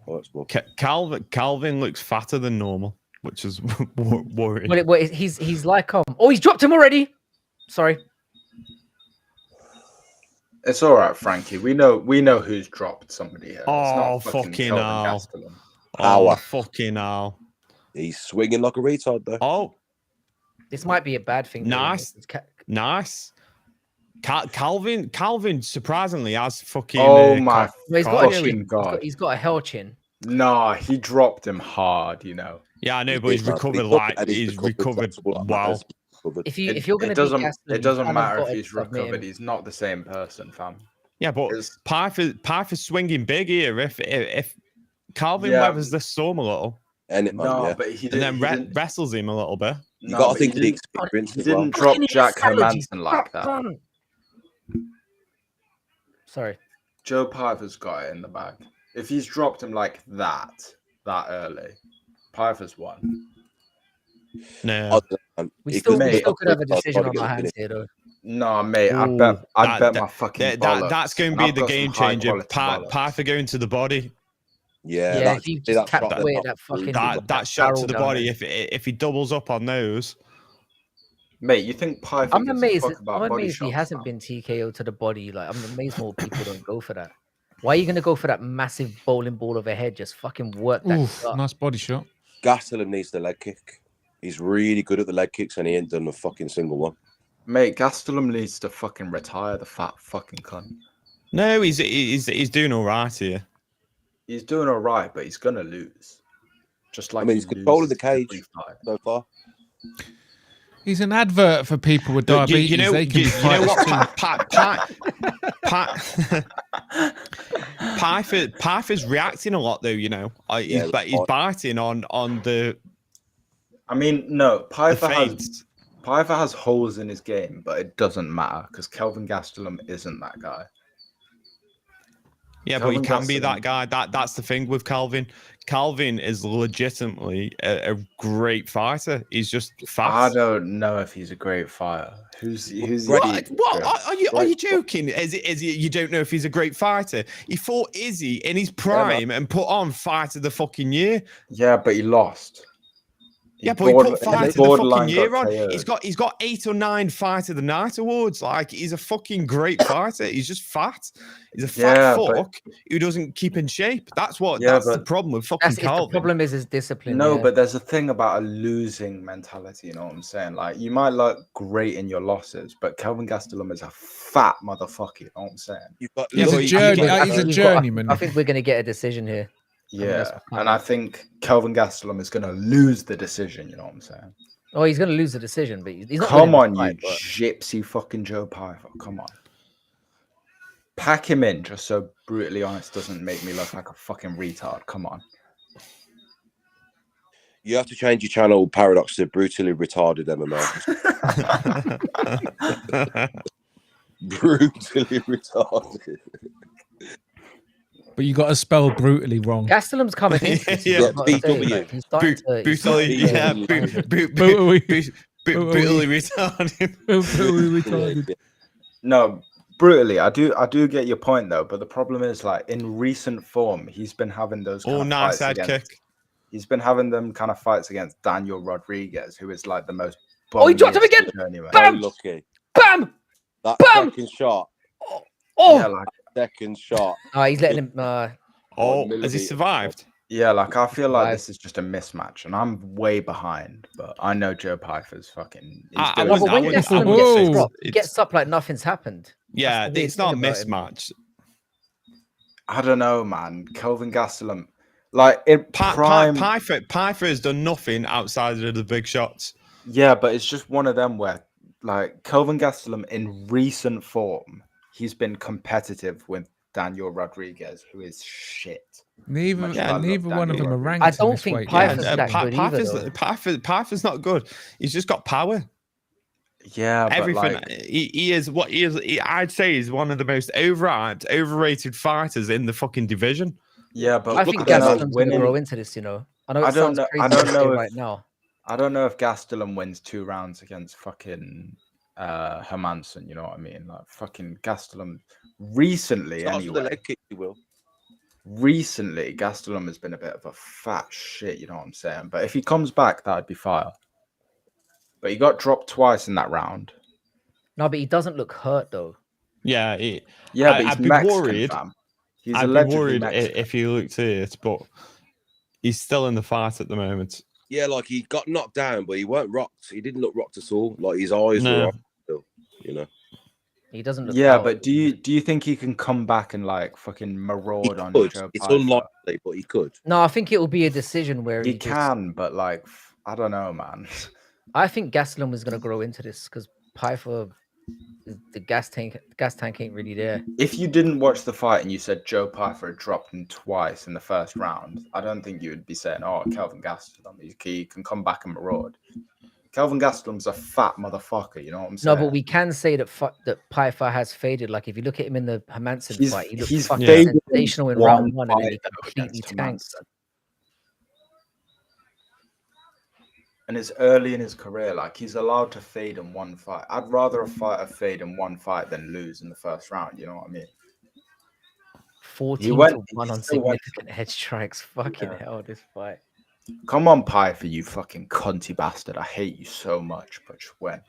I won't spoil. Calvin looks fatter than normal, which is worrying. Well, he's like oh, he's dropped him already. Sorry. It's all right, Frankie. We know who's dropped somebody here. It's Oh, not fucking Kelvin hell. Gastelum. Oh, fucking hell. He's swinging like a retard, though. Oh, This might be a bad thing. Nice. Nice. Calvin surprisingly has fucking. Oh my He's got a fucking chin. god! He's got a hell chin. Nah, he dropped him hard, you know. Yeah, I know, but he's recovered well. If you're going it to doesn't Gastelum, it doesn't you matter haven't if got he's to submit recovered. him. He's not the same person, fam. Yeah, but It's- Pyfer's swinging big here. If Calvin Yeah. weathers the storm a little, And it, man, No, yeah. but he and didn't. then wrestles him a little bit. You No, got but to think he of the didn't- experience he as well. didn't drop Fucking Jack allergies. Hermanson like that. Son. Sorry. Joe Pyfer's got it in the bag. If he's dropped him like that early, Pyfer's won. No, We He still, could- we still could have a I'd probably decision on get our the hands finish. here, though. No, mate, I Ooh, bet that- my fucking that's going to bollocks, be and I've the got game some high changer. quality bollocks. Pyfer going to the body. Yeah, Yeah, if he just tapped away at that fucking That shot to barrel the down body. there. If he doubles up on those, Mate, you think Pyfer I'm gives a amazed. fuck about I'm body amazed he shots, hasn't man? been TKO to the body. Like, I'm amazed more people don't go for that. Why are you going to go for that massive bowling ball of a head? Just fucking work that. Oof, gut. nice body shot. Gastelum needs the leg kick. He's really good at the leg kicks, and he ain't done a fucking single one. Mate, Gastelum needs to fucking retire, the fat fucking cunt. no, he's doing all right here. He's doing all right, but he's gonna lose. Just like I mean, he's he controlling the loses every cage fight. so far. He's an advert for people with Look, diabetes. you know what? Pyfer's reacting a lot though. You know, he's biting on the I mean, no, Pyfer feints. has holes in his game, but it doesn't matter because Kelvin Gastelum isn't that guy. Yeah, but he Kelvin can be that Gastelum. guy. That's the thing with Kelvin. Kelvin is legitimately a great fighter. He's just fast. I don't know if he's a great fighter. Who's What? Are you joking? Is he? You don't know if he's a great fighter? He fought Izzy in his prime and put on fight of the fucking year. Yeah, but he lost. Yeah, but he put fight of the fucking year on. He's got 8 or 9 fight of the night awards. Like, he's a fucking great fighter. He's just fat. He's a fat fuck who doesn't keep in shape. That's the problem with fucking Calvin. The problem is his discipline. No, yeah. but there's a thing about a losing mentality. You know what I'm saying? Like, you might look great in your losses, but Kelvin Gastelum is a fat motherfucker. You know what I'm saying? He's a journeyman. I think we're going to get a decision here. Yeah, and I think Kelvin Gastelum is going to lose the decision. You know what I'm saying? Oh, he's going to lose the decision, but he's not. Come on, fight, you gypsy fucking Joe Pyfer. Come on. Pack him in, just so brutally honest doesn't make me look like a fucking retard. Come on. You have to change your channel, Paradox, to brutally retarded MMA. Brutally retarded. But you got to spell brutally wrong. Gastelum's coming in. Yeah, BW. Brutally retarded. No, brutally. I do get your point though, but the problem is, like, in recent form, he's been having those kind of nice fights head kick. He's been having them kind of fights against Daniel Rodriguez, who is like the most. Oh, he dropped him again! Bam! Lucky. Bam! That Bam! second shot. Oh! Yeah, like, Second shot. Oh, he's letting him. Has he survived? yeah, like I feel like this is just a mismatch, and I'm way behind. But I know Joe Pyfer's fucking. But when Gastelum gets dropped, he gets up like nothing's happened. Yeah, it's not a mismatch. I don't know, man. Kelvin Gastelum, like it. Pyfer has done nothing outside of the big shots. Yeah, but it's just one of them where, like, Kelvin Gastelum in recent form, he's been competitive with Daniel Rodriguez, who is shit. Neither one of them are ranked. I don't think Pyfer's that good either. Pyfer's not good. He's just got power. Yeah, everything. But like, he is what he is. I'd say he's one of the most overrated fighters in the fucking division. Yeah, but I think Gastelum's going to grow into this. You know, I know it sounds crazy right now. I don't know if Gastelum wins 2 rounds against fucking Hermansson. You know what I mean? Like fucking Gastelum recently, anyway. Recently, Gastelum has been a bit of a fat shit. You know what I'm saying? But if he comes back, that'd be fire. But he got dropped twice in that round. No, but he doesn't look hurt though. Yeah, but he's Mexican, worried. fam. I'd be worried if he looked at it, but he's still in the fight at the moment. Yeah, like he got knocked down, but he weren't rocked. He didn't look rocked at all. Like his eyes were rocked still, you know. He doesn't look but do you think he can come back and like fucking maraud on Joe? It's unlikely, but he could. No, I think it will be a decision where he can, but like I don't know, man. I think Gastelum is going to grow into this because Pyfer, the gas tank ain't really there. If you didn't watch the fight and you said Joe Pyfer dropped him twice in the first round, I don't think you would be saying, "Oh, Kelvin Gastelum, he can come back and maraud." Kelvin Gastelum's a fat motherfucker, you know what I'm saying? No, but we can say that Pyfer has faded. Like if you look at him in the Hermansson fight, he looked fucking sensational in round 1, and then he completely tanked. And it's early in his career, like he's allowed to fade in one fight. I'd rather a fighter fade in one fight than lose in the first round. You know what I mean? 14-1 on significant head strikes. Fucking hell, this fight. Come on, Pyfer, you fucking cunty bastard. I hate you so much, but when?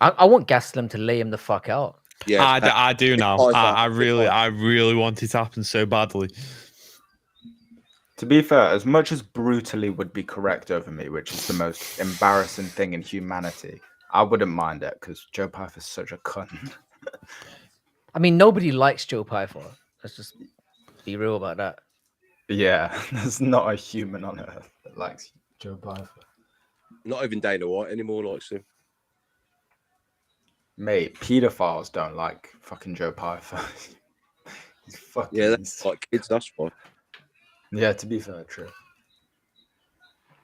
I want Gastelum to lay him the fuck out. Yeah, I do now. I really want it to happen so badly. To be fair, as much as brutally would be correct over me, which is the most embarrassing thing in humanity, I wouldn't mind it because Joe Pyfer's such a cunt. I mean, nobody likes Joe Pyfer. Let's just be real about that. Yeah, there's not a human on earth that likes Joe Pyfer. Not even Dana White anymore likes him. Mate, pedophiles don't like fucking Joe Pyfer. He's fucking... Yeah, that's like kids, that's why. Yeah, to be fair, true.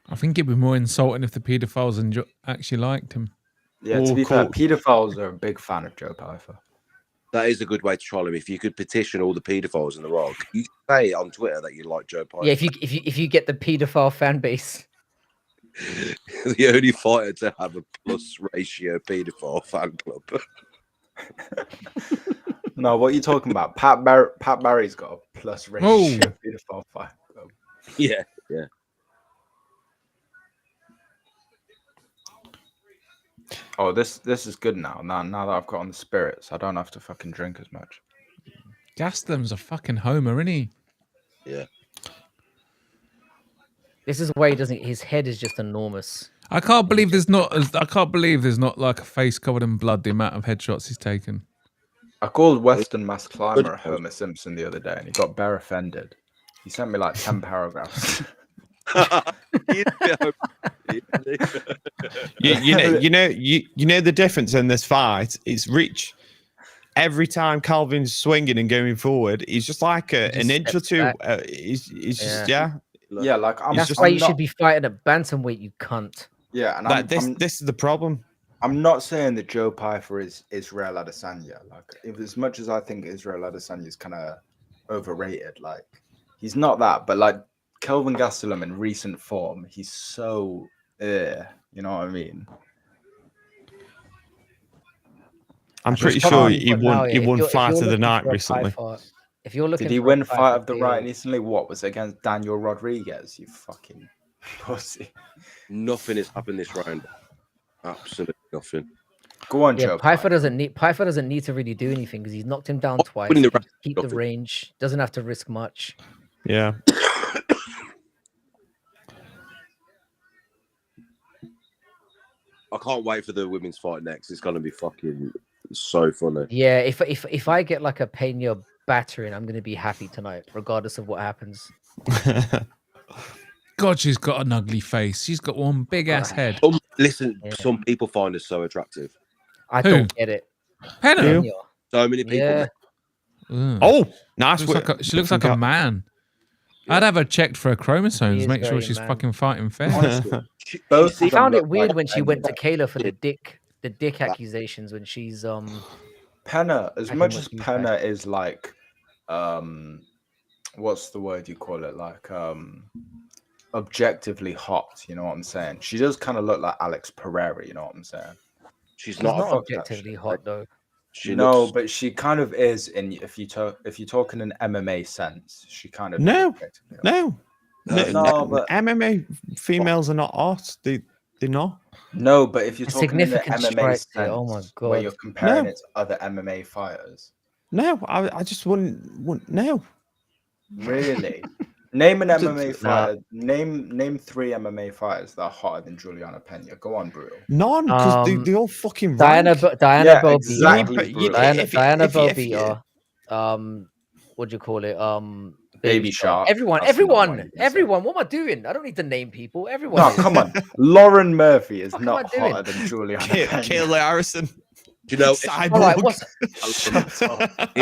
I think it'd be more insulting if the paedophiles actually liked him. Yeah, to be fair, paedophiles are a big fan of Joe Pyfer. That is a good way to troll him. If you could petition all the paedophiles in the world, you say on Twitter that you like Joe Pyfer. Yeah, if you get the paedophile fan base. The only fighter to have a plus ratio paedophile fan club. No, what are you talking about? Pat Barry's got a plus ratio paedophile fan club. Yeah, yeah. Oh, this is good now. Now that I've got on the spirits, I don't have to fucking drink as much. Gastelum's a fucking homer, isn't he? Yeah. This is why he doesn't. His head is just enormous. I can't believe there's not like a face covered in blood. The amount of headshots he's taken. I called Western Mass Climber Homer Simpson the other day, and he got bare offended. He sent me like 10 paragraphs. You know the difference in this fight. It's reach. Every time Kelvin's swinging and going forward, he's just like an inch or two. He's just like that's why you should be fighting at bantamweight, you cunt. Yeah, and this is the problem. I'm not saying that Joe Pyfer is Israel Adesanya. Like, as much as I think Israel Adesanya is kind of overrated, like he's not that. But like Kelvin Gastelum in recent form, he's so, you know what I mean? I'm pretty sure he won fight of the night recently. If you're looking, did he win fight of the night recently? What was it against Daniel Rodriguez? You fucking pussy. Nothing has happened this round. Absolutely nothing. Go on, Joe. Pyfer doesn't need to really do anything because he's knocked him down twice. Keep the range. Doesn't have to risk much. Yeah. I can't wait for the women's fight next. It's gonna be fucking so funny. Yeah, if I get like a Peña battering, I'm gonna be happy tonight, regardless of what happens. God, she's got an ugly face. She's got one big ass head. Some people find her so attractive. I don't get it. Peña. So many people. Yeah. Oh, nice. She looks like a man. I'd have her checked for her chromosomes, make sure she's fucking fighting fair. I found it weird when she went to Kayla for the dick accusations when she's Peña, as much as Peña is like what's the word you call it? Like objectively hot, you know what I'm saying? She does kind of look like Alex Pereira, you know what I'm saying? She's not objectively hot though. But she kind of is. In if you talk in an MMA sense, she kind of no, but MMA females are not hot. They're not. No, but if you're talking in the significant MMA sense, oh my God. where you're comparing it to other MMA fighters. No, I just wouldn't. No, really. Name an MMA fighter. Name 3 MMA fighters that are hotter than Julianna Peña. Go on, Bruno. None, because they all fucking Diana Bell exactly, Diana Bell beat her. What do you call it? Baby Shark. Everyone. What am I doing? I don't need to name people. Everyone. No, come on. Lauren Murphy is not hotter than Julianna Peña. Kayla Harrison. Do you know? Cyborg.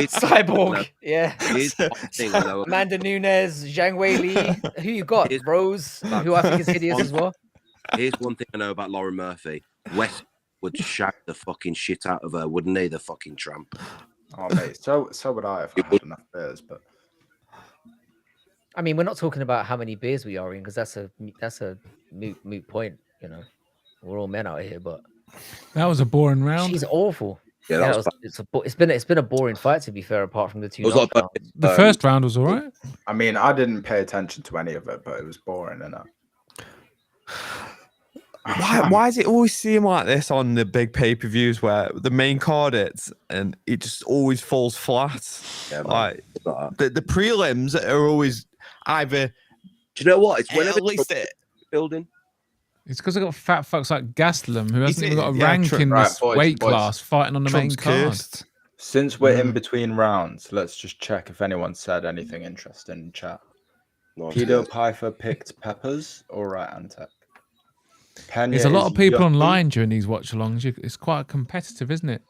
Cyborg. Yeah. Thing, Amanda Nunes, Zhang Weili. Who you got? Rose, who I think is hideous as well. Here's one thing I know about Lauren Murphy. West would shout the fucking shit out of her, wouldn't he? The fucking tramp. Oh mate, so would I if I had enough beers, but I mean, we're not talking about how many beers we are in because that's a moot point. You know, we're all men out here, but. That was a boring round. She's awful. Yeah, it's been a boring fight to be fair. Apart from the two, the first round was all right. I mean, I didn't pay attention to any of it, but it was boring enough. Why does it always seem like this on the big pay-per-views where the main card is and it just always falls flat? Yeah, like the prelims are always either. Do you know what? It's whenever at least building. It's because I got fat fucks like Gastelum, who hasn't even got a rank in this weight class, fighting on the main card. Since we're in between rounds, let's just check if anyone said anything interesting in chat. Pedo Pyfer picked Peppers. All right, Antec. There's a lot of people online during these watch-alongs. It's quite competitive, isn't it?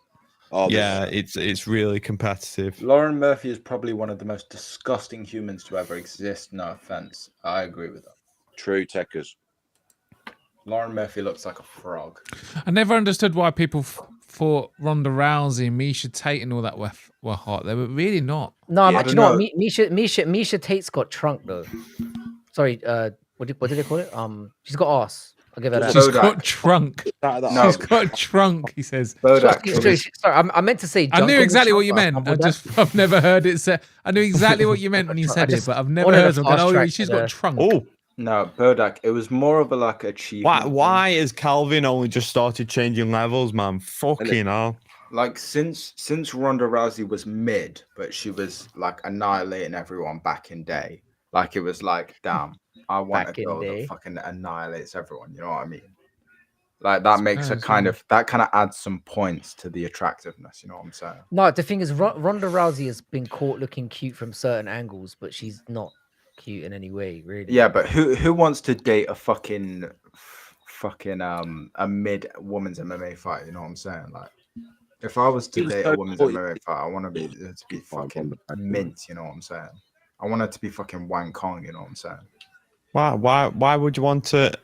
Oh, yeah, it's really competitive. Lauren Murphy is probably one of the most disgusting humans to ever exist. No offense. I agree with that. True techers. Lauren Murphy looks like a frog. I never understood why people thought Ronda Rousey, Misha Tate, and all that were hot. They were really not. No, yeah, you know what? Misha Tate's got trunk though. Sorry, what did they call it? She's got ass. I'll give her that. She's got trunk. No. She's got trunk. He says. Sorry, I meant to say. I knew exactly what you meant. I've never heard it said. I knew exactly what you meant when you said it, but I've never heard it. Oh, she's got trunk. Oh. No, Bodak, it was more of a achievement. Why has Kelvin only just started changing levels, man? Fucking hell. Like since Ronda Rousey was mid, but she was annihilating everyone back in day. It was damn, I want a girl that fucking annihilates everyone, you know what I mean? Like that makes a kind of adds some points to the attractiveness. You know what I'm saying? No, the thing is, Ronda Rousey has been caught looking cute from certain angles, but she's not cute in any way, really. Yeah, but who wants to date a fucking a mid woman's MMA fight? You know what I'm saying? Like, if I was to date a woman's MMA fight, I want to be fucking mint. You know what I'm saying? I want it to be fucking Wang Kong. You know what I'm saying? Why would you want a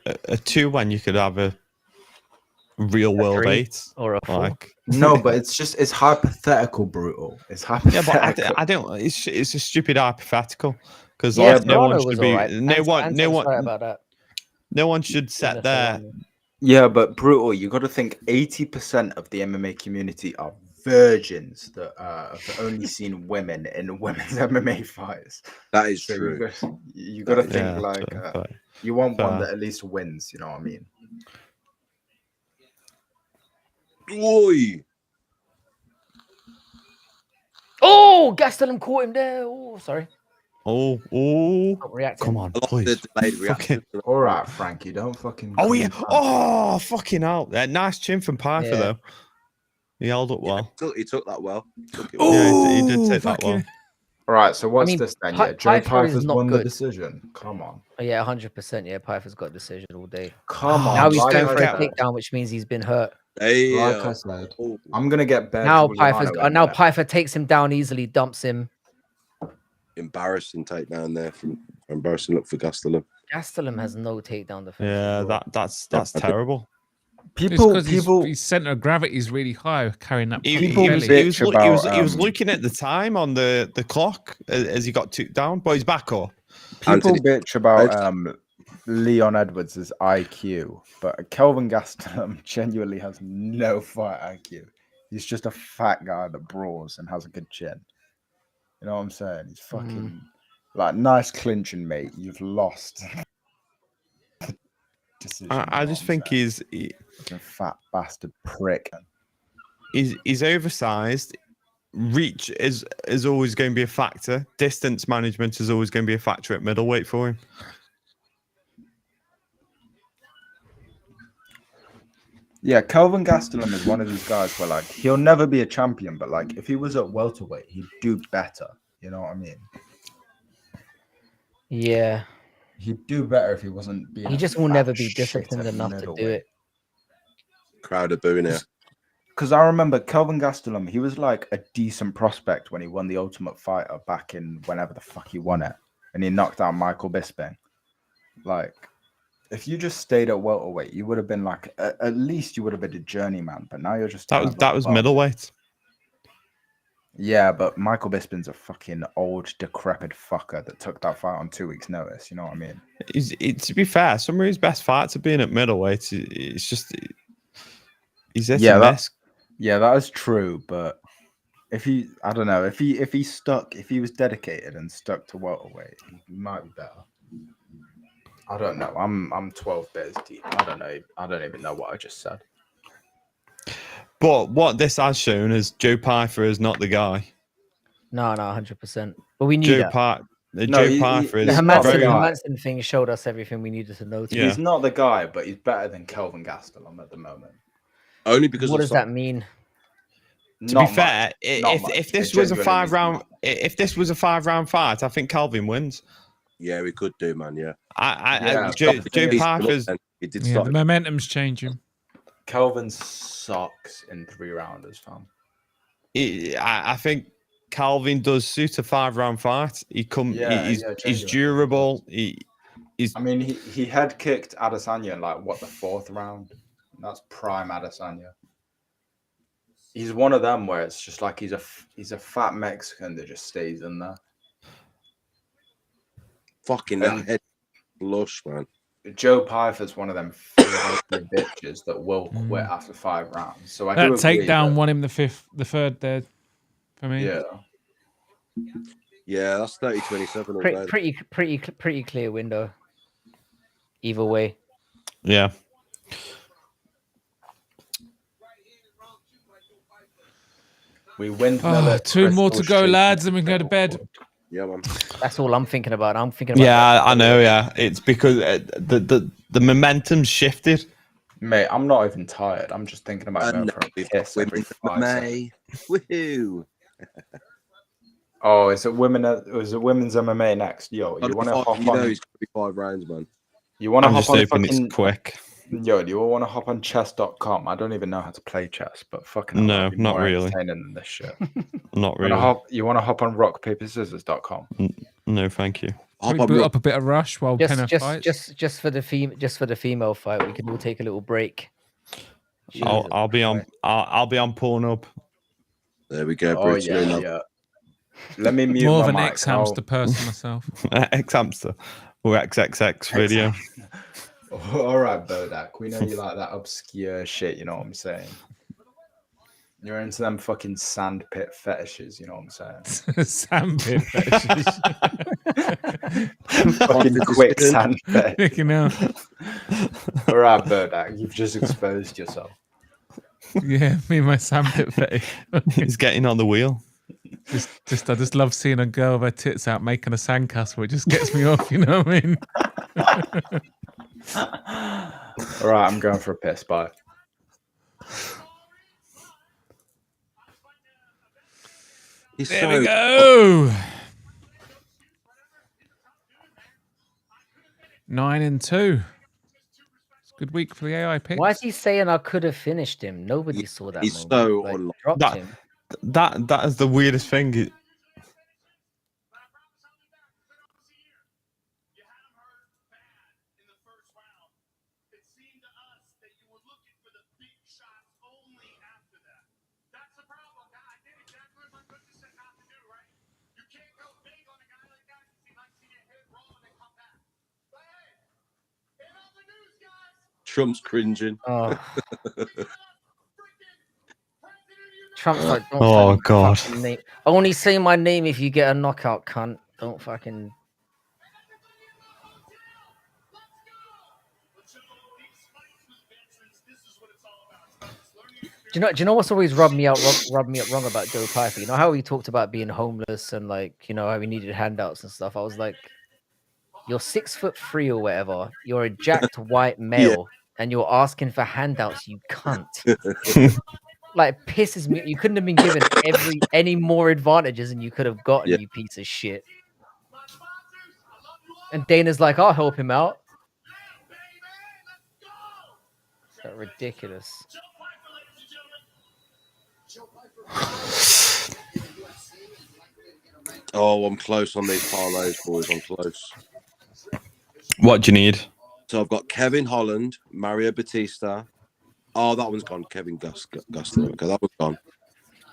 2 when you could have a real world 8 or a 4? Like, no, but it's hypothetical, brutal. It's hypothetical. Yeah, but I don't. It's a stupid hypothetical because no one should be no one should set their. Yeah, but brutal. You got to think 80% of the MMA community are virgins that have only seen women in women's MMA fights. That is true. You got to think you want one that at least wins. You know what I mean? Oi! Oh, Gastelum caught him there. Oh, sorry. Oh! Come on, please. All right, Frankie, don't fucking. Oh yeah! Oh, fucking hell! Nice chin from Pyfer though. He held up well. He took that well. Yeah, he did take that well. All right, so what's this then? Yeah, Joe Pyfer's won the decision. Come on. Oh, yeah, 100%. Yeah, Pyfer's got a decision all day. Come on. Now he's going for a takedown, which means he's been hurt. Hey, like I said, I'm gonna get better. Now Pyfer takes him down easily, dumps him. Embarrassing takedown there from embarrassing look for Gastelum. Gastelum has no takedown defense. Yeah, that's terrible. People, his center of gravity is really high, carrying that. He was looking at the time on the clock as he got took down, but he's back up. People bitch about Leon Edwards' IQ, but Kelvin Gastelum genuinely has no fight IQ. He's just a fat guy that brawls and has a good chin. You know what I'm saying? He's fucking like nice clinching, mate. You've lost. I just think he's a fat bastard prick. He's oversized. Reach is always going to be a factor. Distance management is always going to be a factor at middleweight for him. Yeah, Kelvin Gastelum is one of these guys where like he'll never be a champion, but like if he was at welterweight, he'd do better. You know what I mean? Yeah. He'd do better if he wasn't being. He just will never be disciplined enough to do it. Crowd are booing here. Because I remember Kelvin Gastelum, he was like a decent prospect when he won the Ultimate Fighter back in whenever the fuck he won it, and he knocked out Michael Bisping. Like, if you just stayed at welterweight, you would have been like at least you would have been a journeyman. But now you're just that was middleweight. Yeah, but Michael Bisping's a fucking old, decrepit fucker that took that fight on 2 weeks' notice. You know what I mean? To be fair, some of his best fights have been at middleweight. It's just he's hit and miss. Yeah, that is true. But if he was dedicated and stuck to welterweight, he might be better. I don't know. I'm 12 beers deep. I don't even know what I just said. But what this has shown is Joe Pyfer is not the guy. No, 100%. But we knew that. Joe Pyfer is the Hermanson thing showed us everything we needed to know. Yeah. He's not the guy, but he's better than Kelvin Gastelum at the moment. Only because what does that mean? To be fair, if this was a 5-round, if this was a 5-round fight, I think Kelvin wins. Yeah, we could do, man. Yeah. Joe Pyfer's. The momentum's changing. Kelvin sucks in 3-rounders, fam. I think Kelvin does suit a 5-round fight. He's durable. I mean, he head kicked Adesanya in like what, the 4th round? That's prime Adesanya. He's one of them where it's just like he's a fat Mexican that just stays in there. Fucking that head blush, man. Joe Pyfer's one of them bitches that will quit after 5 rounds. So that takedown won him the 3rd there for me. Yeah, that's 30-27. Pretty clear window. Either way. Yeah. We win. 2 more to go, lads, and we can go to bed. Yeah, man. That's all I'm thinking about. I'm thinking about. Yeah, I know. Yeah, it's because the momentum shifted Mate, I'm not even tired. I'm just thinking about going for a piss every 5 seconds. Woohoo! Oh, is it women's MMA next? Yo, you want to hop on? You know he's going to be 5 rounds, man. You want to hop on hoping fucking... it's quick. Yo, do you want to hop on chess.com? I don't even know how to play chess, but fucking no, not really. Entertaining than this shit. Not really. You want to hop on rockpaperscissors.com? No, thank you. We boot up a bit of rush while Peña fights. Just for the female fight, we can all take a little break. I'll be on Pornhub. There we go. Oh yeah. Let me mute more of my an mic. ex-hamster person myself. Ex-hamster or XXX video. All right, Bodak. We know you like that obscure shit. You know what I'm saying? You're into them fucking sandpit fetishes. You know what I'm saying? Sandpit fetishes. Fucking quick sand fetish. All right, Bodak. You've just exposed yourself. Yeah, me and my sandpit fetish. He's getting on the wheel. I just love seeing a girl with her tits out making a sandcastle. It just gets me off, you know what I mean? All right, I'm going for a piss. Bye. There we go. 9-2. It's a good week for the AI picks. Why is he saying I could have finished him? Nobody saw that. He's moment. so dropped him. That is the weirdest thing. Trump's cringing. Oh. Trump's like, oh god. Only say my name if you get a knockout, cunt. Don't fucking. Do you know what's always rubbed me wrong about Joe Pyfer? You know how he talked about being homeless and like, you know, how he needed handouts and stuff. I was like, you're 6'3" or whatever. You're a jacked white male, and you're asking for handouts. You cunt. Like, pisses me. You couldn't have been given any more advantages than you could have gotten. You piece of shit. And Dana's like, I'll help him out. That's ridiculous. Oh, I'm close on these parlays, boys. I'm close. What do you need? So I've got Kevin Holland, Mario Bautista. Oh, that one's gone. Kevin Gastelum. Okay, that one's gone.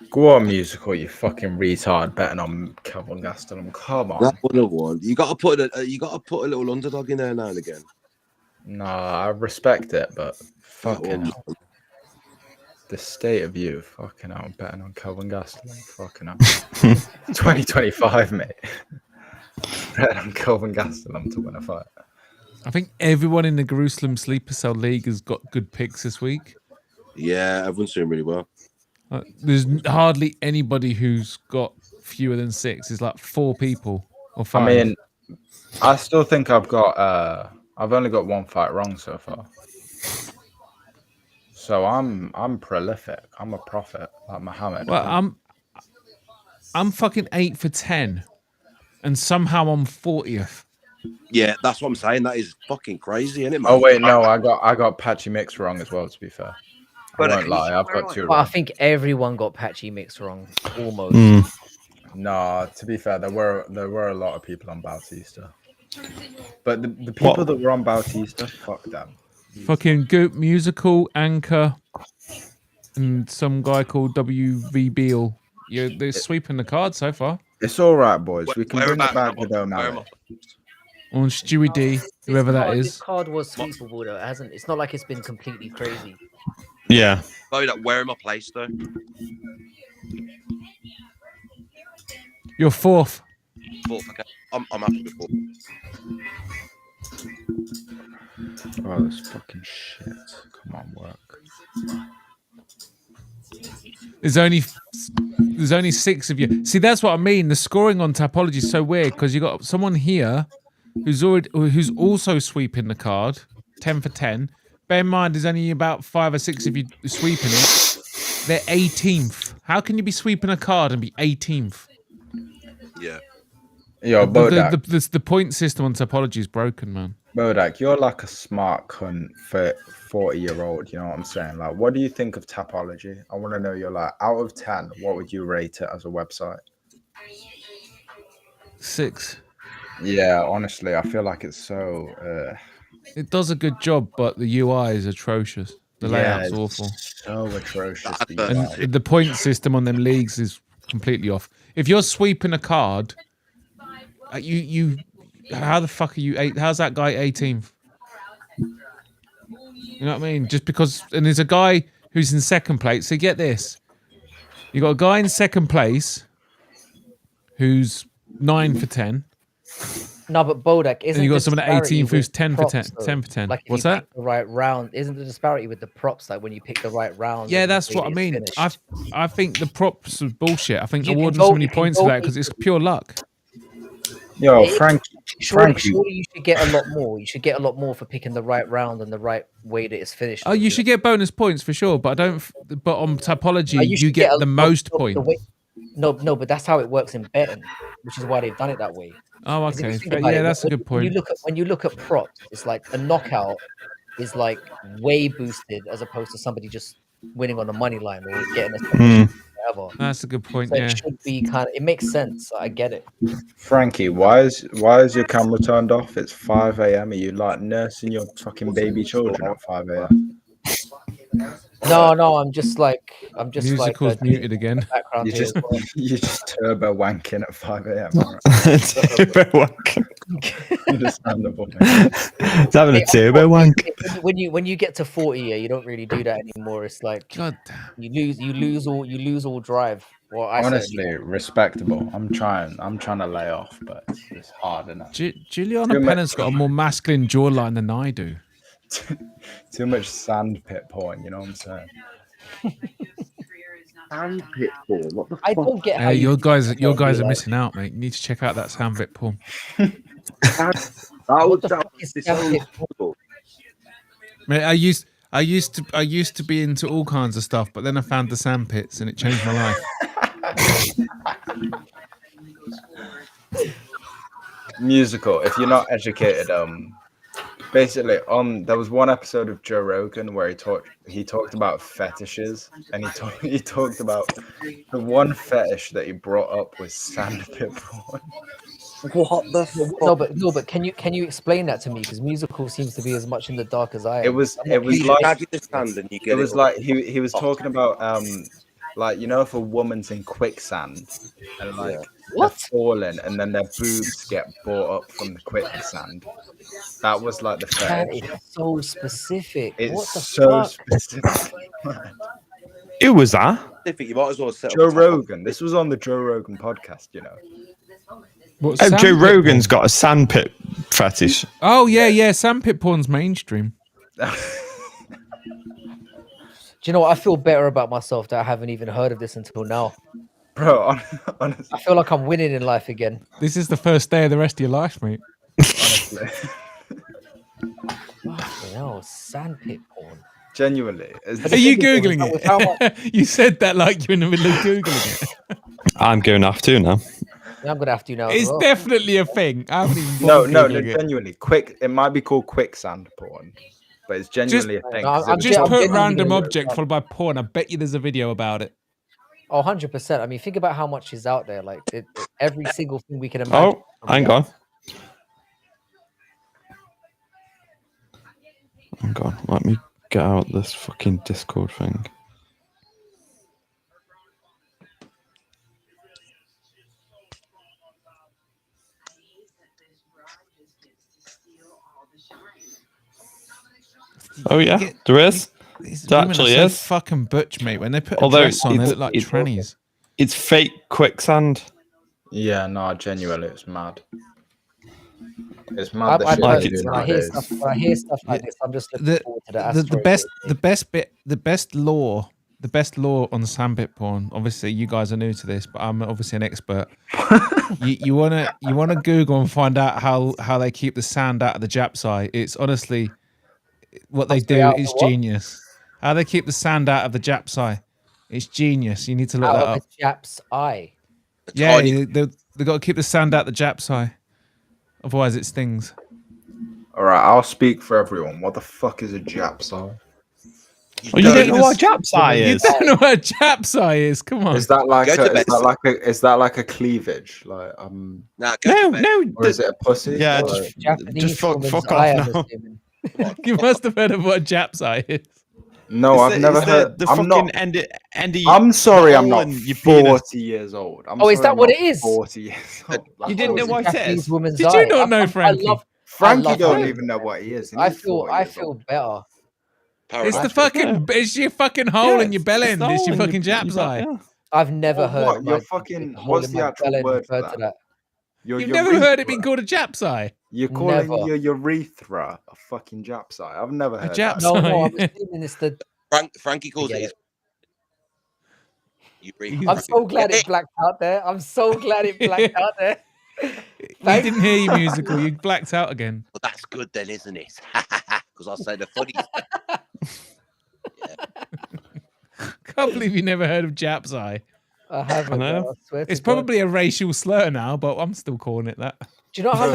Go on, musical, you fucking retard. Betting on Kelvin Gastelum. Come on. That would have won. You got to put a little underdog in there now and again. No, I respect it, but fucking hell. The state of you, fucking hell. Betting on Kelvin Gastelum. Fucking hell. 2025, mate. Betting on Kelvin Gastelum to win a fight. I think everyone in the Jerusalem Sleeper Cell League has got good picks this week. Yeah, everyone's doing really well. There's hardly anybody who's got fewer than 6. It's like 4 people or 5. I mean, I still think I've only got 1 fight wrong so far. So I'm prolific. I'm a prophet like Muhammad. Well, I'm fucking 8 for 10, and somehow I'm 40th. Yeah, that's what I'm saying. That is fucking crazy, isn't it, man? Oh wait, no, I got Patchy Mix wrong as well. To be fair, I won't lie, I've got 2 wrong. Well, I think everyone got Patchy Mix wrong, almost. No, to be fair, there were a lot of people on Bautista, but the people that were on Bautista, fuck them. Fucking Goop Musical, Anchor, and some guy called WV Beal. Yeah, they're sweeping the card so far. It's all right, boys. We can bring it back with O'Malley. On Stewie D, whoever that is. This card was sweepable though. It's not like it's been completely crazy. Yeah. Oh, where am I placed though? You're 4th. 4th. Okay, I'm happy with 4th. Oh, this fucking shit. Come on, work. There's only 6 of you. See, that's what I mean. The scoring on Tapology is so weird because you got someone here who's also sweeping the card, 10 for 10, bear in mind, there's only about 5 or 6 of you sweeping it. They're 18th. How can you be sweeping a card and be 18th? Yeah. Yo, Bodak. The point system on topology is broken, man. Bodak, you're like a smart cunt for 40-year-old. You know what I'm saying? Like, what do you think of topology? I want to know. You're like, out of 10, what would you rate it as a website? 6. Yeah, honestly, I feel like it's so. It does a good job, but the UI is atrocious. The layout's awful. So atrocious. And the point system on them leagues is completely off. If you're sweeping a card, you how the fuck are you? How's that guy 18th? You know what I mean? Just because, and there's a guy who's in second place. So get this: you got a guy in second place who's 9 for 10. No, but Bodak isn't. And you got someone at 18th who's 10 for props, 10. though? 10 for 10. Like if What's you that? pick the right round, isn't the disparity with the props like when you pick the right round? Yeah, and that's the what I way mean. it's finished? I think the props are bullshit. I think You can awarding go- so many you can points go for that because it's pure luck. Yo, It- Frankie. Surely you should get a lot more. You should get a lot more for picking the right round and the right way that it's finished. Oh, you should get bonus points for sure, but I don't. But on topology, you should get a- the most the points. way- No, but that's how it works in betting, which is why they've done it that way. Oh, 'Cause if you okay. think about Yeah, it, that's a good when point. you look at props, it's like a knockout is like way boosted as opposed to somebody just winning on the money line or getting a submission, whatever. That's a good point. So Yeah. it should be kind of. It makes sense. I get it. Frankie, why is your camera turned off? It's 5 a.m. Are you like nursing your fucking baby children at 5 a.m.? No, I'm just like Musical's muted again. background You here just as well. you just turbo wanking at 5 a.m. Turbo wank. Understandable. It's having a turbo wank. When you get to 40, yeah, you don't really do that anymore. It's like God damn. you lose all drive. Well, I Honestly, respectable. I'm trying to lay off, but it's hard enough. Julianna Too much- Pennant's got a more masculine jawline than I do. Too much sandpit porn, you know what I'm saying? Sandpit porn. What the I don't get how Hey, your guys like, are missing out, mate. You need to check out that sandbit porn. What the fuck is sandpit porn? Mate, I used to be into all kinds of stuff, but then I found the sandpits and it changed my life. Musical. If you're not educated, basically, there was one episode of Joe Rogan where he talked about fetishes, and he talked about the one fetish that he brought up was sandpit porn. What the fuck? No, but can you explain that to me? Because musical seems to be as much in the dark as I am. It was I'm not You like tag your hand and you get it was like he was talking about like, you know, if a woman's in quicksand and like they're falling and then their boobs get brought up from the quicksand. That was like the That fetish. is so specific. It's What the so fuck? specific. Who was that? You might as well set up Joe a tag. Rogan. This was on the Joe Rogan podcast, you know. What, Oh, Joe sandpit Rogan's porn? got a sandpit fetish. Oh yeah, sandpit porn's mainstream. Do you know what? I feel better about myself that I haven't even heard of this until now. Bro, honestly, I feel like I'm winning in life again. This is the first day of the rest of your life, mate. honestly. Fucking hell, sandpit porn. Genuinely. Are you googling With how much- it? You said that like you're in the middle of googling it. I'm going to have to now. I'm gonna have to now. as It's well. definitely a thing. I haven't even No, bothered no, Googling it. genuinely. It might be called quicksand porn, but it's genuinely a thing. No, 'cause it I'm was Just I'm put genuinely random gonna look object it up. followed by porn. I bet you there's a video about it. Oh, 100%. I mean, think about how much is out there. Like every single thing we can imagine. Oh, hang on. Hang on. Let me get out this fucking Discord thing. Oh yeah, there is. These There women actually are so is. fucking butch, mate. When they put a Although dress on, they it's- look like it's- trannies. It's fake quicksand. Yeah, no, genuinely, it's mad. It's mad. I, the I, shit they do when, I hear nowadays. stuff, when I hear stuff like this, I'm just looking The- forward to that. The best law on sandpit porn. Obviously, you guys are new to this, but I'm obviously an expert. you wanna Google and find out how they keep the sand out of the Jap's eye. It's honestly, what they do is genius. How they keep the sand out of the Jap's eye. It's genius. You need to look that up. Out of the Jap's eye. Yeah, they've got to keep the sand out the Jap's eye. Otherwise, it stings. All right, I'll speak for everyone. What the fuck is a Jap's eye? Well, you don't know what Jap's eye is. You don't know what a Jap's eye is. Come on. Is that like a cleavage? Like Nah, no. Or is it a pussy? Yeah, just fuck off now. You must have heard of what a Jap's eye is. No, I've never heard. I'm sorry, I'm not 40 years old. Is that what it is? 40 years old. You didn't know what it is? Did you not know, Frankie? Frankie don't even know what he is. I feel better. It's it's your fucking hole in your belly. It's your fucking Jap's eye. I've never heard. What's the actual word for that? You've never heard it being called a Jap's eye? You're calling your urethra a fucking Jap's eye? I've never heard a Jap's eye. No, I'm assuming it's the... Frankie calls it. I'm so glad it blacked out there. I didn't hear you, Musical. You blacked out again. Well, that's good then, isn't it? Because I'll say the funny. Can't believe you never heard of Jap's eye. I haven't. I swear it's probably a racial slur now, but I'm still calling it that. Do you know how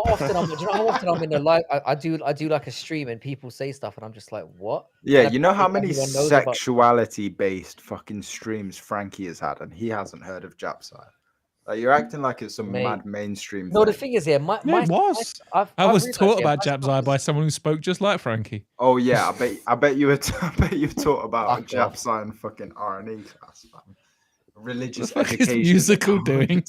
often I'm in a live? I do like a stream and people say stuff and I'm just like, what? Yeah, you know how many sexuality-based fucking streams Frankie has had and he hasn't heard of Jap's eye. Like, you're acting like it's some mad mainstream. No, the thing is, I was taught about Jap's eye by someone who spoke just like Frankie. Oh yeah, I bet you were taught about Jap's eye in fucking R&E class, man. Religious education. What is Musical doing?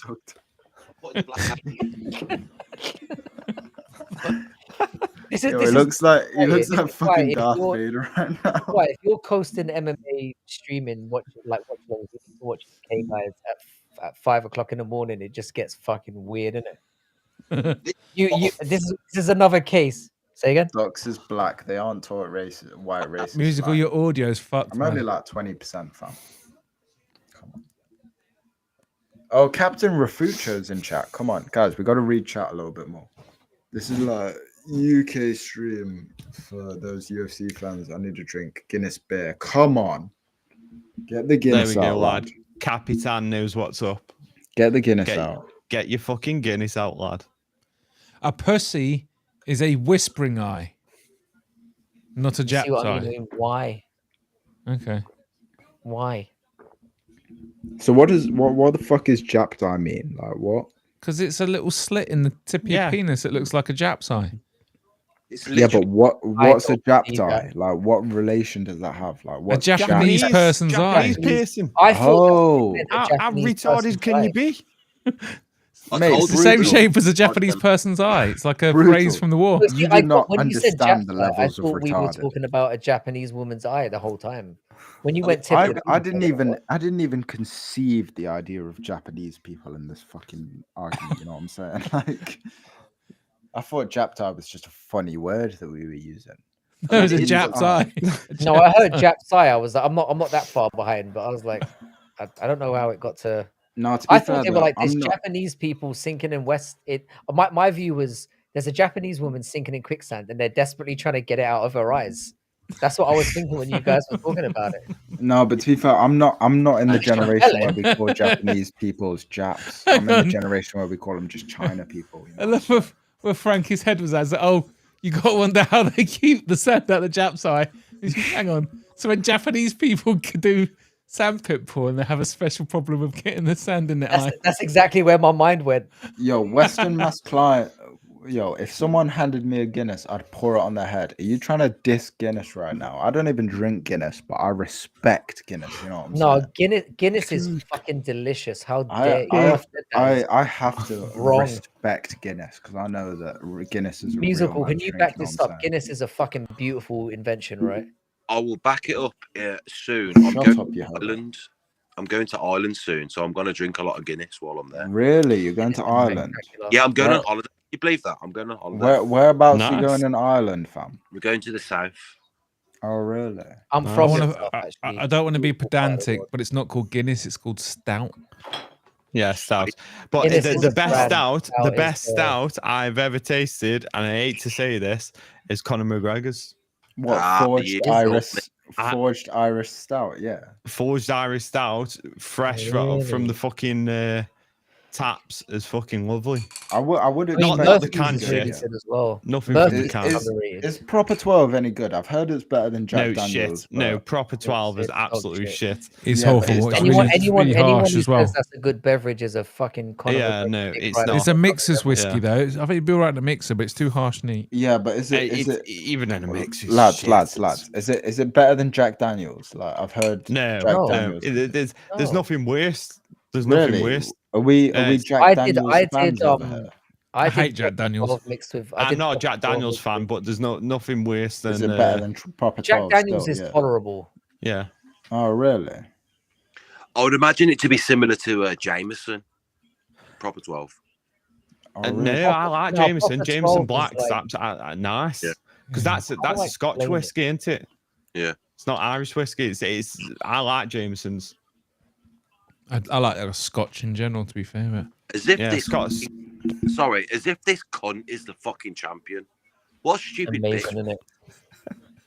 He looks like fucking Darth Vader right now. Right, if you're coasting MMA streaming, watching K guys at 5 o'clock in the morning, it just gets fucking weird, isn't it? This is another case. Say again. Docs is black. They aren't taught white racist. Musical, your audio's fucked. I'm only like 20%, fam. Come on. Oh, Captain Rafucho's in chat. Come on, guys, we got to read chat a little bit more. This is like UK stream for those UFC fans. I need to drink Guinness beer. Come on, get the Guinness out, lad. Capitan knows what's up. Get the Guinness out. Get your fucking Guinness out, lad. A pussy is a whispering eye, not a Jap's eye. Why? Okay. Why? So what the fuck is Jap's eye mean? Like what? Because it's a little slit in the tip of your penis. It looks like a Jap's eye. Yeah, but what's a Jap's eye? Like, what relation does that have? Like, what a Japanese person's eye? Piercing. Oh, how retarded can you be? Mate, it's the same shape as a Japanese person's eye. It's like a phrase from the war. You do not understand the levels of retarded. I thought we were talking about a Japanese woman's eye the whole time. When you went, I didn't even conceive the idea of Japanese people in this fucking argument. You know what I'm saying? Like, I thought Jap's eye was just a funny word that we were using. No, it was a Jap's eye. No, I heard Jap's eye. I was like, I'm not that far behind, but I was like, I don't know how it got to. No, I thought they were like this Japanese people sinking in my view was there's a Japanese woman sinking in quicksand and they're desperately trying to get it out of her eyes. That's what I was thinking when you guys were talking about it. No, but to be fair, I'm not in the generation where we call Japanese people as Japs. I'm in the generation where we call them just China people. You know? I love where Frankie's head was as oh, you got to wonder how they keep the sand out the Jap's eye. Hang on. So when Japanese people could do sandpit porn, they have a special problem of getting the sand in their eye. That's exactly where my mind went. Yo, Western mass client. Yo, if someone handed me a Guinness, I'd pour it on their head. Are you trying to diss Guinness right now? I don't even drink Guinness, but I respect Guinness. You know what I'm saying? Guinness is fucking delicious. How dare you? I have to respect Guinness because I know that Guinness is musical. Can you back this up? Guinness is a fucking beautiful invention, right? I will back it up soon. I'm going to Ireland. I'm going to Ireland soon, so I'm going to drink a lot of Guinness while I'm there. Really? You're going to Ireland? Yeah, I'm going on holiday. You believe that? I'm going on holiday. Whereabouts are you going in Ireland, fam? We're going to the south. Oh, really? I'm from. I don't want to be pedantic, but it's not called Guinness. It's called Stout. Yeah, stout. But the best stout I've ever tasted, and I hate to say this, is Conor McGregor's. What forged yeah. Irish stout? Yeah. Forged Irish stout, fresh from the fucking taps is fucking lovely. I would Not expect the can is really shit. good as well. Nothing from the Murphy's can. underrated. Is Proper 12 any good? I've heard it's better than Jack No Daniels. shit. No, but- proper 12 is it's dog absolute shit. It's Yeah, but awful. it's It's Anyone, really, anyone, really anyone harsh who as well. says that's a good beverage is a fucking Conor Yeah, McGregor no, dick it's right not. off It's a the mixer's top. whiskey though. I think it'd be all right in a mixer, but it's too harsh neat. Yeah, but is it Even in a mix, it's lads, shit. lads? Is it better than Jack Daniels? Like I've heard. No, Jack No. Daniels. There's No. nothing worse. There's nothing Really? worse. Are we It's- Jack Daniels fans over here? I hate did Jack Daniels. 12 mixed with. I'm not a Proper Jack 12 Daniels mixed fan, with- but there's nothing worse than Is it better than Proper 12? Jack Daniels still? is Yeah. tolerable. yeah. Oh, really? I would imagine it to be similar to Jameson, proper 12. Oh, No, really? I like No, Jameson. Proper Jameson 12 is Black's like- that's nice. Yeah. Because that's a like Scotch plain. whiskey, isn't it? Yeah. It's not Irish whiskey. It's I like Jameson's. I like a Scotch in general, to be fair. But As if Yeah, this Scots. as if this cunt is the fucking champion. What a stupid Amazing, bitch. isn't it?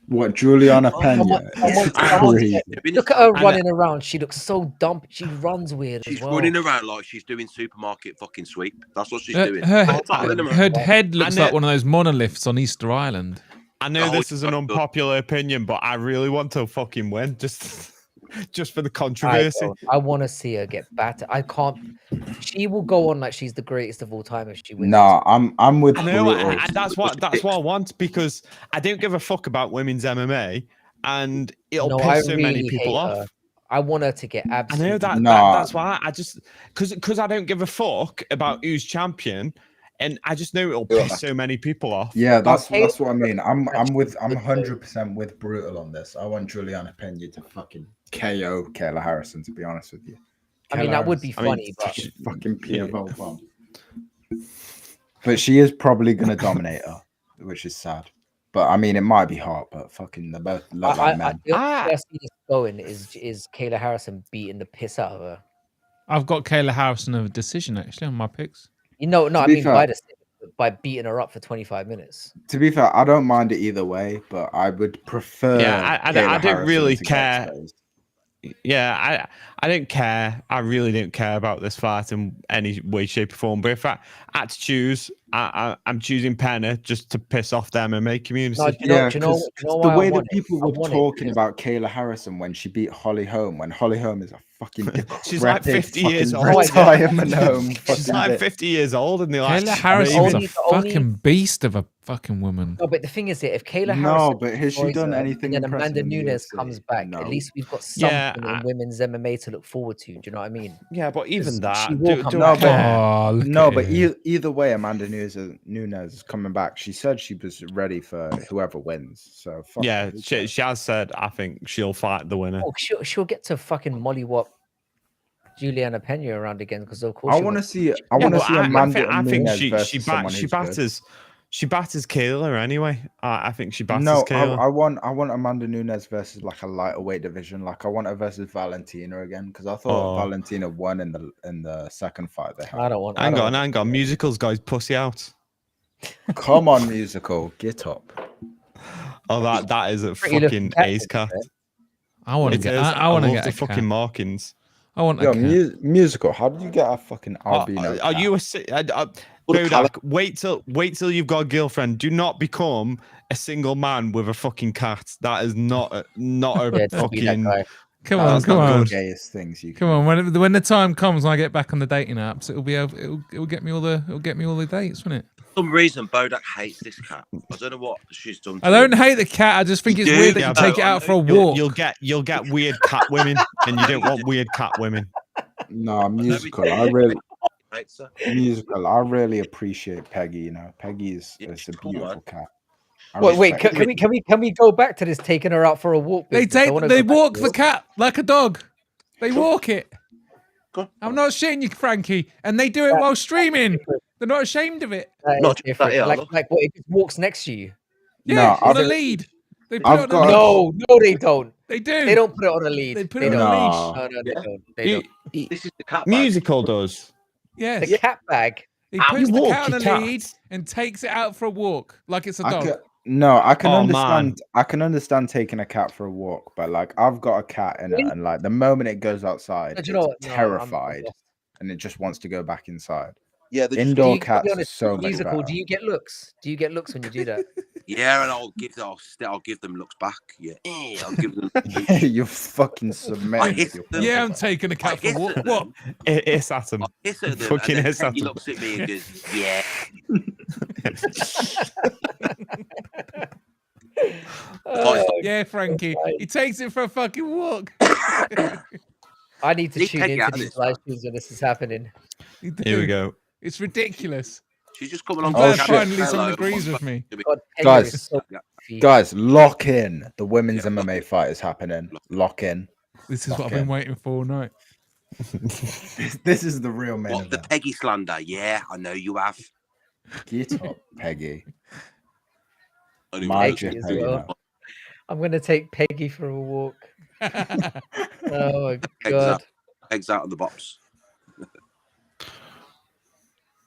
What, Julianna Peña? someone- It's someone- crazy. Look at her And running around. She looks so dumb. She runs weird She's as well. running around like she's doing supermarket fucking sweep. That's what she's her, doing. her, Tackling them. her head looks And like it- one of those monoliths on Easter Island. I know Oh, this is an it's not good. unpopular opinion, but I really want to fucking win just for the I controversy. don't. I want to see her get battered. I can't. She will go on like she's the greatest of all time if she wins. No, I'm with I know, Brutal. and that's what I want because I don't give a fuck about women's MMA, and it'll No, piss I so many really people hate off. her. I want her to get I absolutely. know that, No. that's why I just because I don't give a fuck about who's champion, and I just know it'll piss so many people off. Yeah, that's Okay. what I mean. I'm Actually, 100% with Brutal on this. I want Julianna Peña to fucking KO Kayla Harrison, to be honest with you. I mean, Kayla that would be Harrison, funny, but such a fucking Yeah. PFL bomb. But she is probably gonna dominate her, which is sad. But I mean, it might be hard, but fucking they both look like men. the only way I see this going is Kayla Harrison beating the piss out of her. I've got Kayla Harrison of a decision actually on my picks. You know, no, To I be mean fair- by beating her up for 25 minutes. To be fair, I don't mind it either way, but I would prefer. Yeah, I Kayla don't Harrison really to get care. exposed. Yeah, I don't care. I really don't care about this fight in any way, shape, or form. But if I had to choose, I'm choosing Peña just to piss off the MMA community. No, do you know, Yeah, do you know, 'cause do you know the why I way that want it? people I were want it talking because- about Kayla Harrison when she beat Holly Holm, when Holly Holm is a fucking She's like decrepit 50 years fucking old. retirement home. She's fucking like bitch. 50 years old, and they're like, Kayla Harrison's only- a the only- fucking beast of a fucking woman. No, but the thing is that if Kayla No, Harrison but has she destroys done her, anything and then impressive Amanda in the Nunes UFC? comes back, No. at least we've got something Yeah, in women's MMA to look forward to. Do you know what I mean? yeah, but even She that, will come do back. I No, care? Oh, look No, at but her. either way, Amanda Nunes is coming back. She said she was ready for whoever wins. So fuck Yeah, it, who she cares? has said, I think she'll fight the winner. Oh, she'll get to fucking mollywop Julianna Peña around again because of course I she want to wants- see. I Yeah, want to but see Amanda I think Nunes she versus someone who's good. she batters Kayla anyway. I think she batters No, Kayla. I want Amanda Nunes versus like a lighter weight division. Like I want her versus Valentina again because I thought Oh. Valentina won in the second fight they I had. don't want. I Hang don't on, want- hang on. Musicals guys, pussy out. Come on, musical, get up. Oh, that is a Pretty looking fucking cat, ace to be cat. fair. I want to It get. is. I want to love get the a fucking cat. markings. I want a Yo, cat. musical. How did you get a fucking albino? Are cat? you a What a colour. Bodak, wait till you've got a girlfriend. Do not become a single man with a fucking cat. That is not a Yeah, don't be that fucking. guy. Come That's on, not come the on, gayest things you come on. When the time comes when I get back on the dating apps, it'll get me all the dates, won't it? For some reason, Bodak hates this cat. I don't know what she's done. To I don't him. hate the cat. I just think it's You weird do, that you yeah, take it I out for a know. walk. You'll get weird cat women, and you don't want weird cat women. No, musical. I really Hates her. musical. I really appreciate Peggy. You know, Peggy is Yeah, a she's cool, beautiful man. cat. I Wait, respect it. can we go back to this taking her out for a walk? They business? I wanna they go back walk to the it. cat like a dog. They walk it. Go on. I'm not shitting you, Frankie. And they do it while streaming. They're not ashamed of it. That is Not just different. that, yeah, like, look. like what? It just walks next to you. Yeah, No, on a I've- lead. They put I've it on got- a lead. No, they don't. They do. They don't put it on a lead. They put They it on don't. a No. leash. No, they Yeah. don't. They don't. This is the cat. bag. Musical does. Yes. The cat bag. He How puts you the walk cat on your a cat? lead and takes it out for a walk like it's a I dog. could, No, I can Oh, understand. man. I can understand taking a cat for a walk, but like I've got a cat in it, and like the moment it goes outside, Do you know it's what? No, I'm terrified, lost. and it just wants to go back inside. Yeah, they just Indoor I'll be cats are honest, so much musical. better. Do you get looks? Do you get looks when you do that? yeah, and I'll give them looks back. Yeah, I'll give them. You're fucking I submitting. hiss with them. your Yeah, paper. I'm taking a cat I for a hiss walk. at What? them. It's at him. I hiss at them, Fucking and then hiss at Peggy him. looks at me and goes, "Yeah." Yeah, Frankie. He takes it for a fucking walk. I need to Leave tune Peggy into out of these this, live man. streams when this is happening. You Here we do. go. It's ridiculous. She's just coming I'm along. Oh, glad to shit. finally someone hello, agrees with what's me. God, Peña Guys. is so Yeah. goofy. Guys, lock in. The women's Yeah, lock MMA in. fight is happening. Lock in. This is what I've Okay. been waiting for all night. This is the real main What the event. Peggy slander? Yeah, I know you have. Get up, Peggy. Anyway, My Peggy Peggy as well. now. I'm gonna take Peggy for a walk. Oh my Pegs god. out. Pegs out of the box.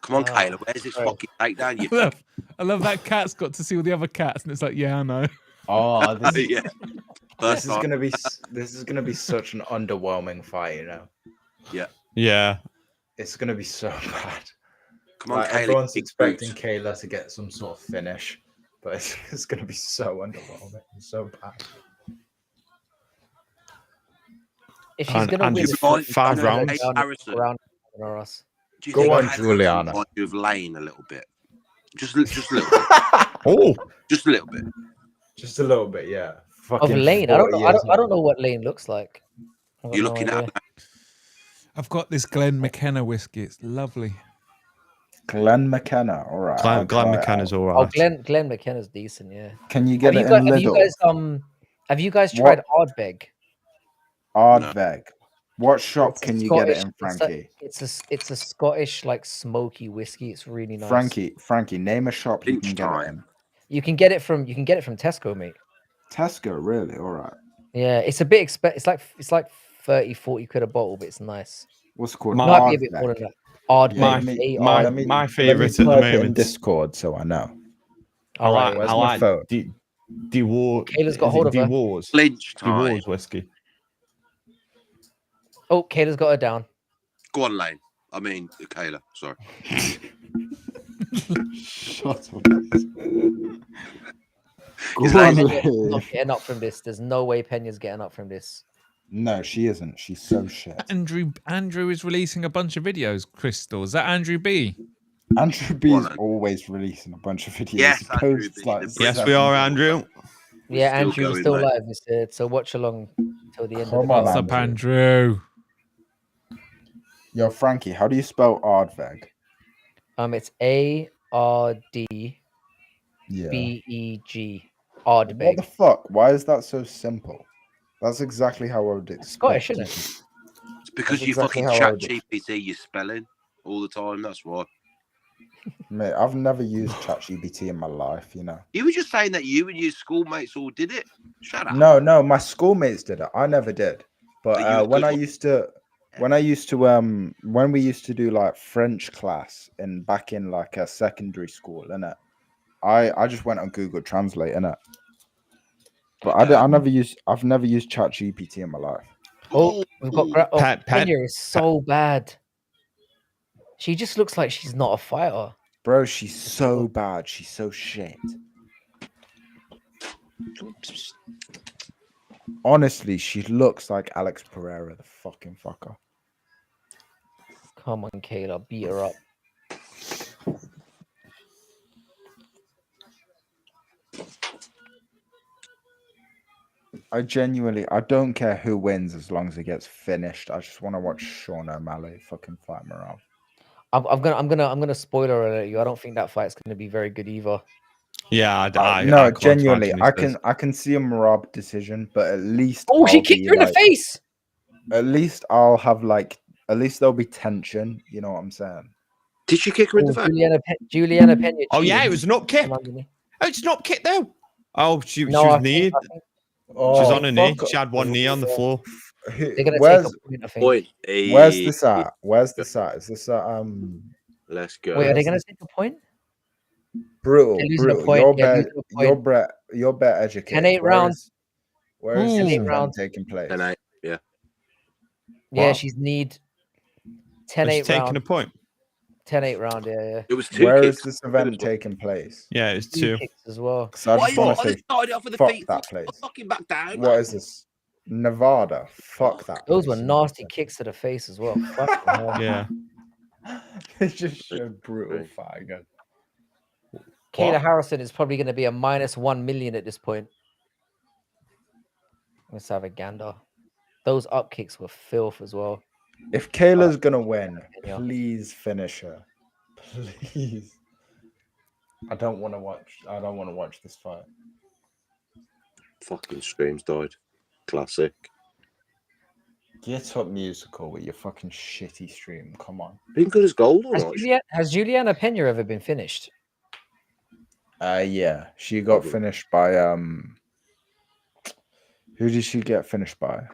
Come on, Oh, Kayla. Where's this sorry. fucking takedown? You I love that cat's got to see all the other cats, and it's like, yeah, I know. Oh, this is, yeah. this is time. gonna be such an underwhelming fight, you know. Yeah. It's gonna be so bad. Come on, Like, Kayla. everyone's big expecting boots. Kayla to get some sort of finish, but it's gonna be so underwhelming and so bad. If she's And gonna win Andrew, this five- five no, rounds. Hey, Harrison. round or us. Do you Go think on, Kayla Julianna. might have Lane a little bit? Just a little bit. Oh, Just a little bit. Just a little bit, yeah. Of Fucking Lane, I don't 40 know. I years don't know old. what Lane looks like. I've got You're no looking idea. at I've got this Glen McKenna whiskey. It's lovely. Glenn McKenna. All right. I'll Glenn try it McKenna's out. all Oh, right. Glenn McKenna's decent. Yeah. Can you get Have it you, guys, in Lidl? have you guys What? tried Ardbeg? Ardbeg. What shop It's a can you get it Scottish- in, it's a- Frankie? It's a Scottish like smoky whiskey. It's really nice. Frankie, name a shop you can get it Lunchtime. in. You can get it from Tesco, mate. Tesco, really? All right. Yeah, it's a bit expensive. It's like 30-40 quid a bottle, but it's nice. What's it called? My- Might be a bit more Ardbeg. than that. Ardbeg. My A-R-D. favourite at the type it in moment. Discord, so I know. All right. Where's I my like phone? Kayla's got hold of her. D-Wars. Lynch time. D-Wars whiskey. Oh, Kayla's got her down. Go on, Lane. I mean, Kayla. Sorry. Shut up. Is Go on, Lane- Peña's not Lane. getting up from this. There's no way Peña's getting up from this. No, she isn't. She's so shit. Andrew is releasing a bunch of videos, Crystal. Is that Andrew B? Andrew B is Well, always releasing a bunch of videos. Yes, He Andrew posts, B, like, the Yes, 7 we are, days. Andrew. Yeah, still Andrew is going, still mate. live. So watch along till the end Come of the on, What's card. up, Andrew? Yo, Frankie, how do you spell Ardbeg? It's Ardbeg. Yeah. Ardbeg. What the fuck? Why is that so simple? That's exactly how I would expect. Scottish, isn't it? it? It's because That's you exactly fucking how I chat do. GPT your spelling all the time. That's why. Mate, I've never used ChatGPT in my life, you know. You were just saying that you and your schoolmates all did it. Shut up. No, my schoolmates did it. I never did. But Are you a when good I one? used to when we used to do like French class back in like a secondary school, innit? I just went on Google Translate, innit? But I've never used ChatGPT in my life. Oh, we've got Pat- Peña is so bad. She just looks like she's not a fighter. Bro, she's so bad. She's so shit. Honestly, she looks like Alex Pereira, the fucking fucker. Come on, Kayla, beat her up. I don't care who wins as long as it gets finished. I just want to watch Sean O'Malley fucking fight Merab. I'm gonna spoiler alert you. I don't think that fight's gonna be very good either. Yeah, No, I can't genuinely, imagine I can see a Merab decision, but at least Oh, she I'll kicked be her in the like- face. At least I'll have at least there'll be tension. You know what I'm saying? Did she kick her in the Oh, face? Julianna Peña. Oh yeah, it cheated. was an up kick. Oh, it's an up kick though. Oh, she No, was I knee. think She's Oh, on her knee. fuck. She had one knee on the floor. they're gonna Where's take a point. I think. Point. where's this at? Where's this at? Is this at Let's go. Wait, are they gonna take a point? Brutal. losing a Brutal. point. Your Yeah, bet. losing a point. Your bet educated. 10-8 rounds. Where is 10-8 this event rounds. taking place? 10-8, yeah. Yeah, Wow. she's need She's 10-8 taking round. a point. 10-8 round, yeah. It was 2 Where kicks. is this event taking place? Yeah, it's Two 2. kicks as well. So I Why just want to they say, started it off with the fuck feet? that place. Fucking back down. What is this? Nevada. Fuck that. Those were place. nasty kicks to the face as well. Fucking hell. Yeah. They just showed brutal fight again. Kayla What? Harrison is probably going to be a -1 million at this point. Let's have a gander. Those up kicks were filth as well. If Kayla's gonna win, Yeah. please finish her. Please. I don't want to watch this fight. Fucking streams died. Classic. Get up musical with your fucking shitty stream. Come on. Been good as gold or not? Has Julianna Peña ever been finished? Yeah. She got finished by who did she get finished by?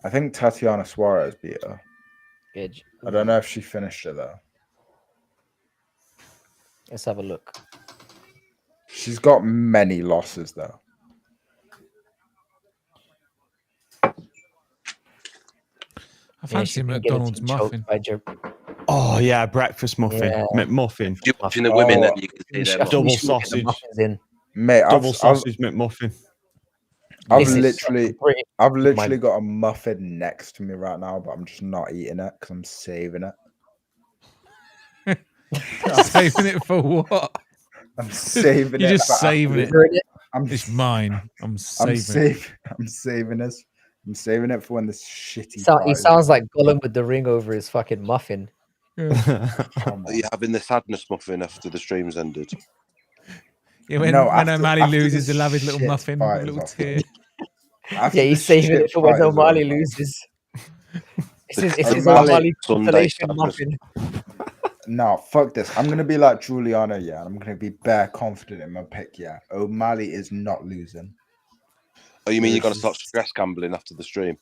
I think Tatiana Suarez beat her. Good. I don't know if she finished her though. Let's have a look. She's got many losses though. I fancy she didn't get McDonald's choked muffin. by Oh yeah, breakfast muffin, Yeah. McMuffin, You're watching the women, Oh, then you can see Double them. double We should get the sausage, muffins in. Mate, double sausage McMuffin. I've This is literally pretty- got a muffin next to me right now, but I'm just not eating it because I'm saving it. Saving it for what? I'm saving You're it. just for saving after- it. I'm It's mine. I'm saving it. I'm saving this. I'm saving it for when this shitty. He fight is- sounds like Gollum with the ring over his fucking muffin. Come Are on. you having the sadness muffin after the stream's ended? Yeah, when after- O'Malley after loses, this he'll have his little shit muffin, fight a is little off. tear. After Yeah, he's this saving shit it for when fight is O'Malley over- loses. It's his O'Malley O'Malley Sunday consolation sadness. muffin. No, fuck this. I'm gonna be like Julianna, yeah. I'm gonna be bare confident in my pick, yeah. O'Malley is not losing. Oh, you mean you're This going to is- start stress gambling after the stream?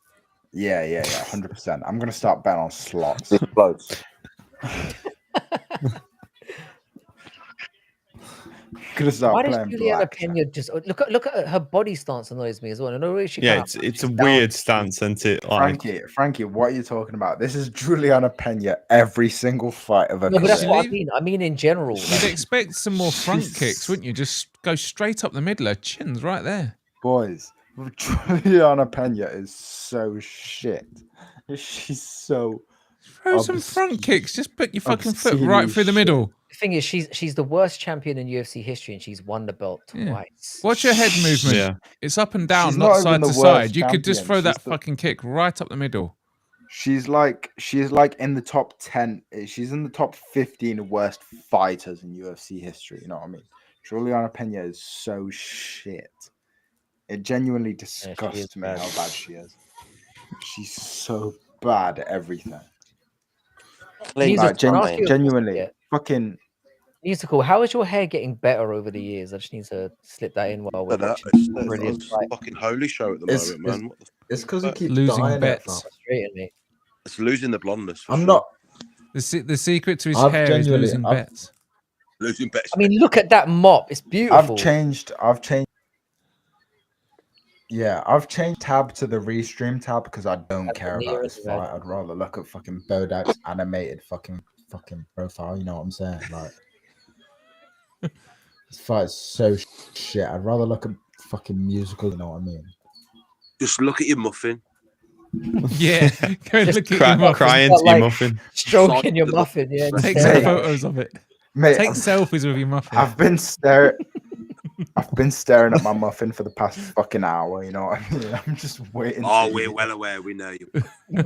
Yeah, 100%. I'm gonna start betting on slots. Close. Gonna start Why does playing Julianna black. Peña just look at her body stance annoys me as well. I know where she Yeah, kinda it's a punches down. weird stance, isn't it? Like, Frankie, what are you talking about? This is Julianna Peña every single fight of her No, but that's career. what I mean. I mean in general. You'd like, expect some more front She's- kicks, wouldn't you? Just go straight up the middle. Her chin's right there. Boys, Julianna Peña is so shit. She's so Throw some front Obscene. kicks. Just put your fucking foot Obscenely right through the shit. middle. the thing is, she's the worst champion in UFC history, and she's won the belt Yeah. twice. Watch her head movement. yeah. It's up and down, She's not not even side the to worst side. You could just champion. throw that She's the- fucking kick right up the middle. she's like in the top 10. She's in the top 15 worst fighters in UFC history. You know what I mean? Julianna Peña is so shit. It genuinely disgusts me bad. how bad she is. She's so bad at everything. Needs Like, a- I'll ask you a genuinely, question, fucking. Musical, how is your hair getting better over the years? I just need to slip that in while we're But that, watching it's, this brilliant it's fight. fucking holy show at the It's- moment, man. What the It's because he keeps Losing dying bets. It, fam. Frustrating me. It's losing the blondness. For I'm sure. not. The secret to his I've hair is genuinely- losing I've- bets. losing bets. I mean, look at that mop. It's beautiful. I've changed. Yeah, I've changed tab to the restream tab because I don't That's care the about this nearest, man. fight. I'd rather look at fucking Bodak's animated fucking profile. You know what I'm saying? Like, this fight's so shit. I'd rather look at fucking musical. You know what I mean? Just look at your muffin. Yeah, go and look at Cry, your muffin. crying Got, to your like- muffin. Stroking your the- muffin, yeah. just Take staring some at it. photos of it. Mate, Take selfies with your muffin. I've been staring. I've been staring at my muffin for the past fucking hour. You know what I mean? I'm just waiting. Oh, to we're eat well aware. We know you. We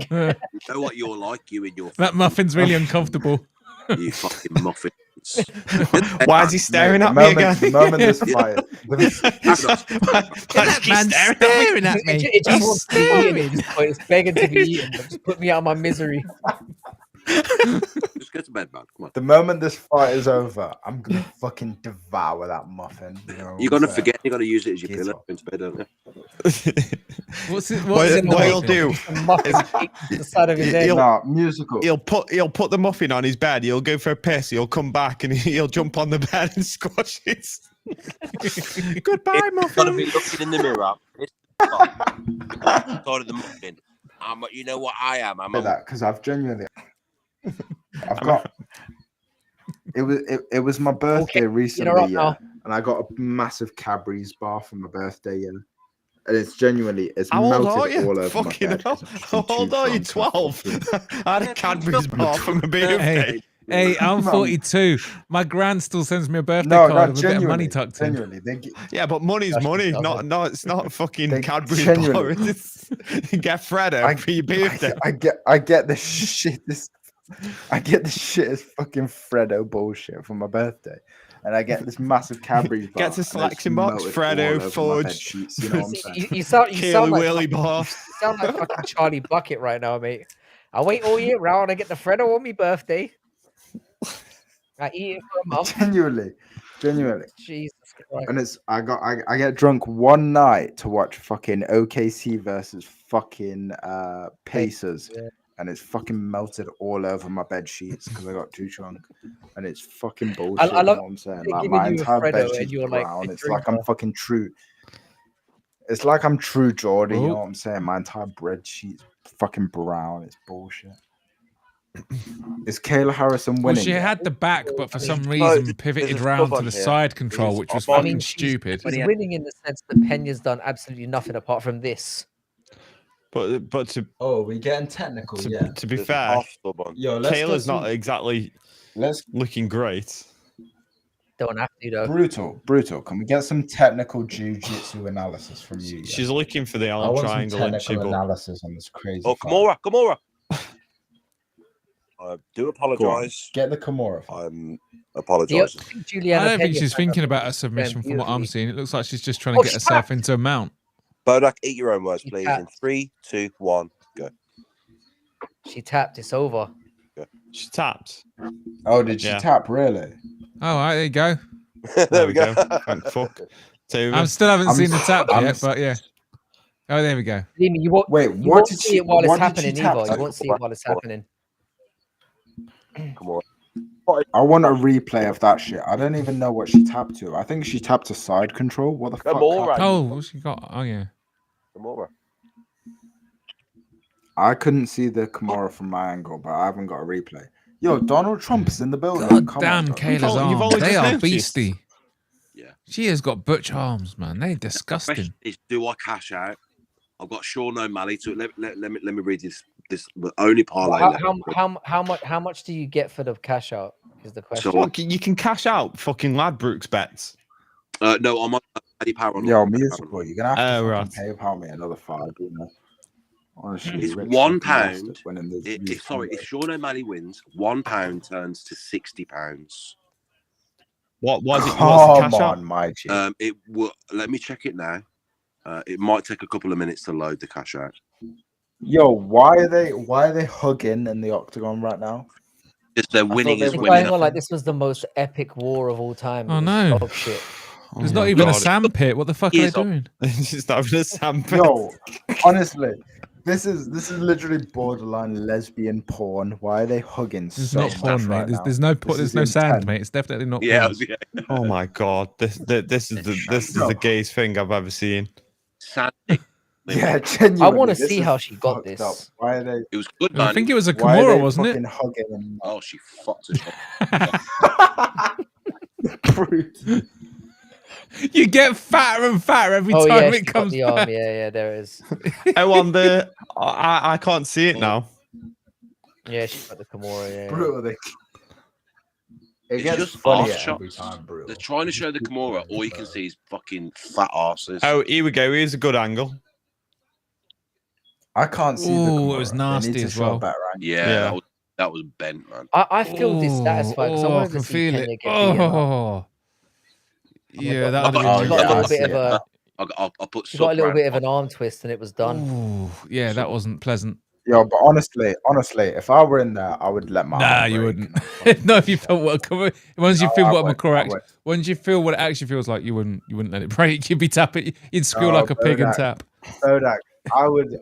know what you're like, you and your That muffin's really uncomfortable. you fucking muffins. Why is he staring Mate, at me again? The moment this fight. Why is he Man staring at me. It just wants to be eaten at this point. It's begging to be eaten. Just put me out of my misery. Just go to bed, man. Come on. The moment this fight is over, I'm gonna fucking devour that muffin. You know what You're I'm gonna saying? forget. You're gonna use it as your Get pillow up. into bed, don't you? What's it? What he'll do the side of his head. Nah, musical. He'll put the muffin on his bed. He'll go for a piss. He'll come back and he'll jump on the bed and squash it. Goodbye, muffin. Gotta be looking in the mirror. Side of the muffin. You know what I am. I'm that because I've genuinely, I've got. It was my birthday recently, yeah, and I got a massive Cadbury's bar for my birthday, yeah. And it's genuinely, it's melted all over Fucking my bed. hell. How old are you? 12. I had a Cadbury's bar for my birthday. Hey, I'm 42. My gran still sends me a birthday card with a bit of money tucked in. Yeah, but money's money. No, it's not fucking Cadbury's genuinely. bar. You get Freddo for your birthday. I get this shit. I get this shit as fucking Freddo bullshit for my birthday. And I get this massive Cadbury's bar. Gets a selection box, Freddo, fudge. You know what I'm saying? You sound like Willy bar. You sound like fucking Charlie Bucket right now, mate. I wait all year round. I get the Freddo on my birthday. I eat it for a month. Genuinely. Jesus Christ. And I get drunk one night to watch fucking OKC versus fucking Pacers. Yeah. And it's fucking melted all over my bed sheets because I got too drunk. And it's fucking bullshit. I love, you know what I'm saying? Like my entire bed sheets brown. Like, it's like I'm fucking true. It's like I'm true Jordy, you know what I'm saying? My entire bed sheets fucking brown. It's bullshit. Is Kayla Harrison winning? Well, she had the back, but for some reason pivoted round to the side control, which was fucking stupid. She's winning in the sense that Peña's done absolutely nothing apart from this. But we're getting technical. To be fair, Kayla's not exactly looking great. Don't have to though. Brutal. Can we get some technical jiu-jitsu analysis from you? She's looking for the arm triangle. Technical analysis on this crazy. Oh, Kimura. I do apologise. Get the Kimura. I'm apologising. I don't think she's thinking about a submission from what I'm seeing. It looks like she's just trying to get herself into a mount. Bodak, eat your own words, please. In 3, 2, 1, go. She tapped. It's over. Go. She tapped. Oh, did she tap? Really? Oh, all right, there you go. There we go. Thank fuck. I still haven't seen the tap yet, but yeah. Oh, there we go. You won't, wait, you won't see it while it's happening either. You won't see it while it's happening. Come on. I want a replay of that shit. I don't even know what she tapped to. I think she tapped to side control. What the fuck? Oh, what's she got? Oh, yeah. Kimura. I couldn't see the Kimura from my angle, but I haven't got a replay. Yo, Donald Trump's in the building. God damn, Kayla's arms. They are beastie. Yeah. She has got butch arms, man. They're disgusting. Do I cash out? I've got Sean O'Malley to let me read this only parlay. How much do you get for the cash out? Is the question. So you can cash out fucking Ladbrokes bets. No, I'm on £80 on. Yo, musical. You're gonna have to PayPal me another $5. You know? Honestly, it's £1. If Sean O'Malley wins, £1 turns to £60. What was it? Come on, my G. It will. Let me check it now. It might take a couple of minutes to load the cash out. Yo, why are they hugging in the octagon right now? Because they're winning. They're going on like this was the most epic war of all time. Oh no! Oh shit! There's not even a sandpit. What the fuck are they doing? It's not even a sandpit. Yo, honestly, this is literally borderline lesbian porn. Why are they hugging? It's not porn, mate. There's no sand, mate. It's definitely not. Yeah. Oh my god, this is the gayest thing I've ever seen. Sandy. Yeah, genuinely. I want to see how she got this. Up. Why are they? It was good, man. I think it was a Kimura, wasn't it? Hugging Oh, she fucked us. You get fatter and fatter every time it comes the back. arm. Yeah, there is. I can't see it now. Yeah, she's got the Kimura. Yeah. Brutal. It gets just funnier every time, bro. They're trying to show the Kimura. All you can see is fucking fat asses. Oh, here we go. Here's a good angle. I can't see the Kimura. It was nasty as well. Yeah. That was bent, man. I feel dissatisfied because I wanted to see Peña get beaten. Yeah, that would have been a little bit of a. I'll put. She got a little bit of an arm twist and it was done. Ooh, yeah, that wasn't pleasant. Yo, but honestly, if I were in there, I would let my Nah, arm you break, wouldn't. Not if you felt what. Once you feel I what would, McCoy I actually. would. Once you feel what it actually feels like, you wouldn't let it break. You'd be tapping. You'd squeal like a pig and tap. Bodak,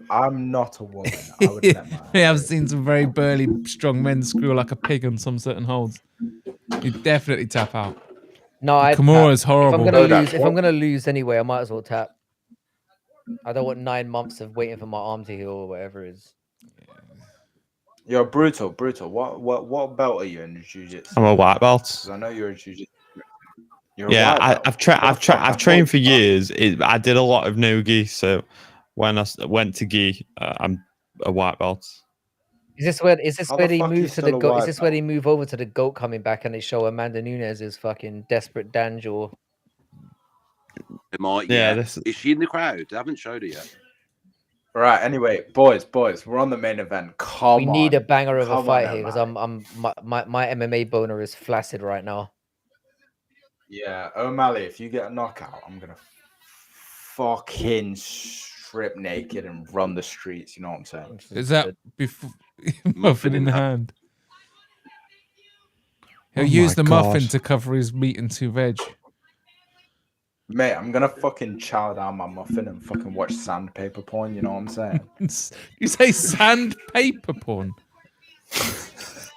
I'm not a woman. I would let my arm Yeah, I've break. seen some very burly, strong men squeal like a pig on some certain holds. You'd definitely tap out. No, I. Kimura's horrible. If I'm gonna lose anyway, I might as well tap. I don't want 9 months of waiting for my arm to heal or whatever it is. You're brutal. What belt are you in jiu-jitsu? I'm a white belt. 'Cause I know you're a jiu-jitsu. I've trained for years. I did a lot of no-gi, so when I went to gi, I'm a white belt. Is this where they move to the goat? Is this where they move over to the goat coming back and they show Amanda Nunes is fucking desperate Danjor? It might, Yeah, Is she in the crowd? They haven't showed her yet. Right. Anyway, boys, we're on the main event. We need a banger of a fight here because my MMA boner is flaccid right now. Yeah, O'Malley, if you get a knockout, I'm gonna fucking strip naked and run the streets. You know what I'm saying? Is that before muffin in the hand? He'll use the muffin to cover his meat and 2 veg. Mate, I'm gonna fucking chow down my muffin and fucking watch sandpaper porn. You know what I'm saying? You say sandpaper porn?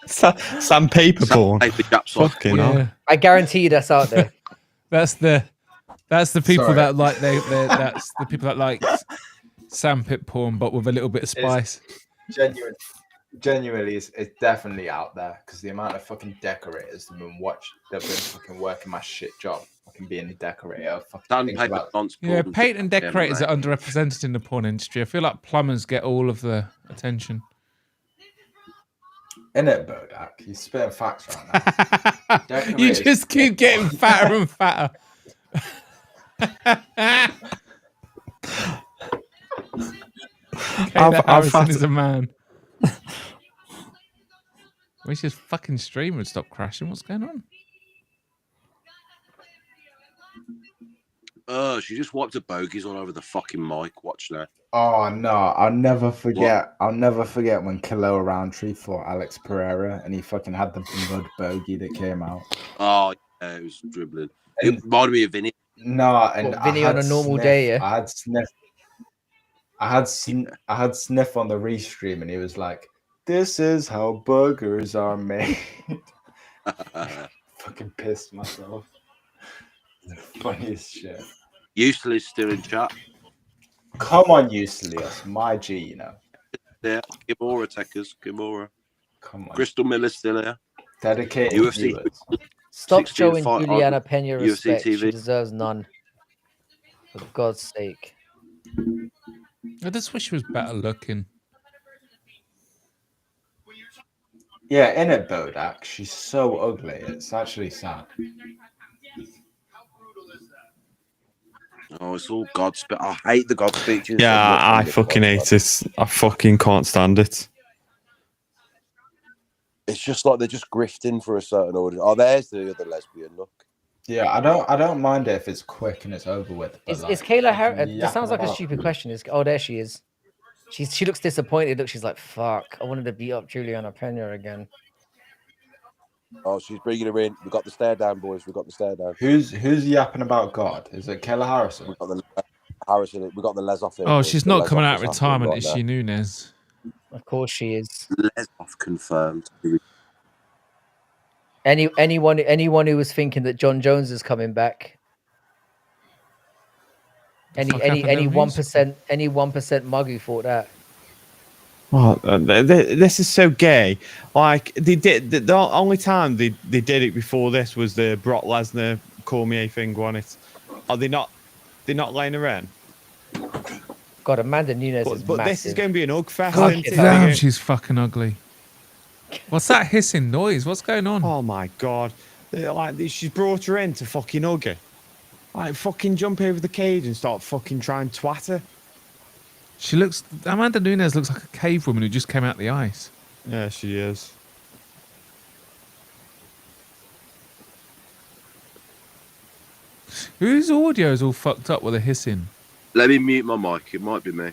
Sandpaper porn. Fucking hell. I guarantee you that's out there. That's the people Sorry. that like that's the people that like sandpit porn, but with a little bit of spice. Genuinely, it's definitely out there because the amount of fucking decorators that have been fucking working my shit job, fucking being a decorator. Yeah, paint and decorators are underrepresented in the porn industry. I feel like plumbers get all of the attention. Innit, Bodak? He's spitting facts right now. You just keep getting fatter and fatter. Kayla Harrison is a man. Wish his fucking stream would stop crashing. What's going on? She just wiped her bogies all over the fucking mic. Watch that. Oh no, I'll never forget. I'll never forget when Khalil Roundtree fought Alex Pereira and he fucking had the mud bogey that came out. Oh yeah, it was dribbling. It reminded me of Vinny. No, and Vinny on a normal day, yeah. I had sniff. I had sniff on the restream, and he was like, "This is how burgers are made." Fucking pissed myself. The funniest shit. Useless still in chat. Come on, Useless, my G, you know. Yeah, Kimura Techers, Kimura. Come on. Crystal Miller's still here. Dedicated UFC. viewers. Stop showing Julianna Peña respect. TV. She deserves none. For God's sake. I just wish she was better looking. Yeah, in it, Bodak. She's so ugly. It's actually sad. Oh, it's all God speak. I hate the God speeches. Yeah, I fucking hate it. I fucking can't stand it. It's just like they're just grifting for a certain audience. Oh, there's the other lesbian. Look. Yeah, I don't mind it if it's quick and it's over with. Is Kayla Harris? This sounds like a stupid question. Oh, there she is. She looks disappointed. Look, she's like, "Fuck! I wanted to beat up Julianna Peña again." Oh, she's bringing her in. We got the stare down, boys. We got the stare down. Who's yapping about God? Is it Kayla Harrison? We got the Harrison. We got the Les off here. Oh, she's not coming out of retirement, is she, Nunes? Of course she is. Les off confirmed. Anyone who was thinking that John Jones is coming back. Any 1% mug who thought that. Oh, this is so gay. Like they did the only time they did it before this was the Brock Lesnar Cormier thing, wasn't it? Are they not? They're not laying her in. God, Amanda Nunes is but massive. this is going to be an ug fest. God damn, she's fucking ugly. What's that hissing noise? What's going on? Oh my God! Like she's brought her in to fucking hug her. Like fucking jump over the cage and start fucking trying to twat her. Amanda Nunes looks like a cave woman who just came out the ice. Yeah, she is. Whose audio is all fucked up with a hissing? Let me mute my mic. It might be me.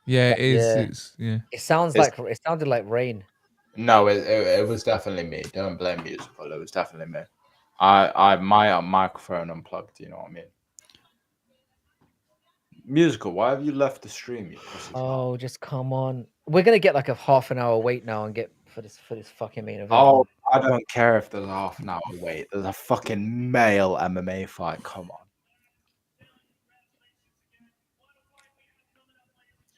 Yeah, it is. Yeah. It's yeah. It sounded like rain. No, it was definitely me. Don't blame musical. It was definitely me. My microphone unplugged. You know what I mean? Musical. Why have you left the stream? You pussy's mouth? Oh, just come on. We're gonna get like a half an hour wait now and get for this fucking main event. Oh, I don't care if there's a half an hour wait. There's a fucking male MMA fight. Come on.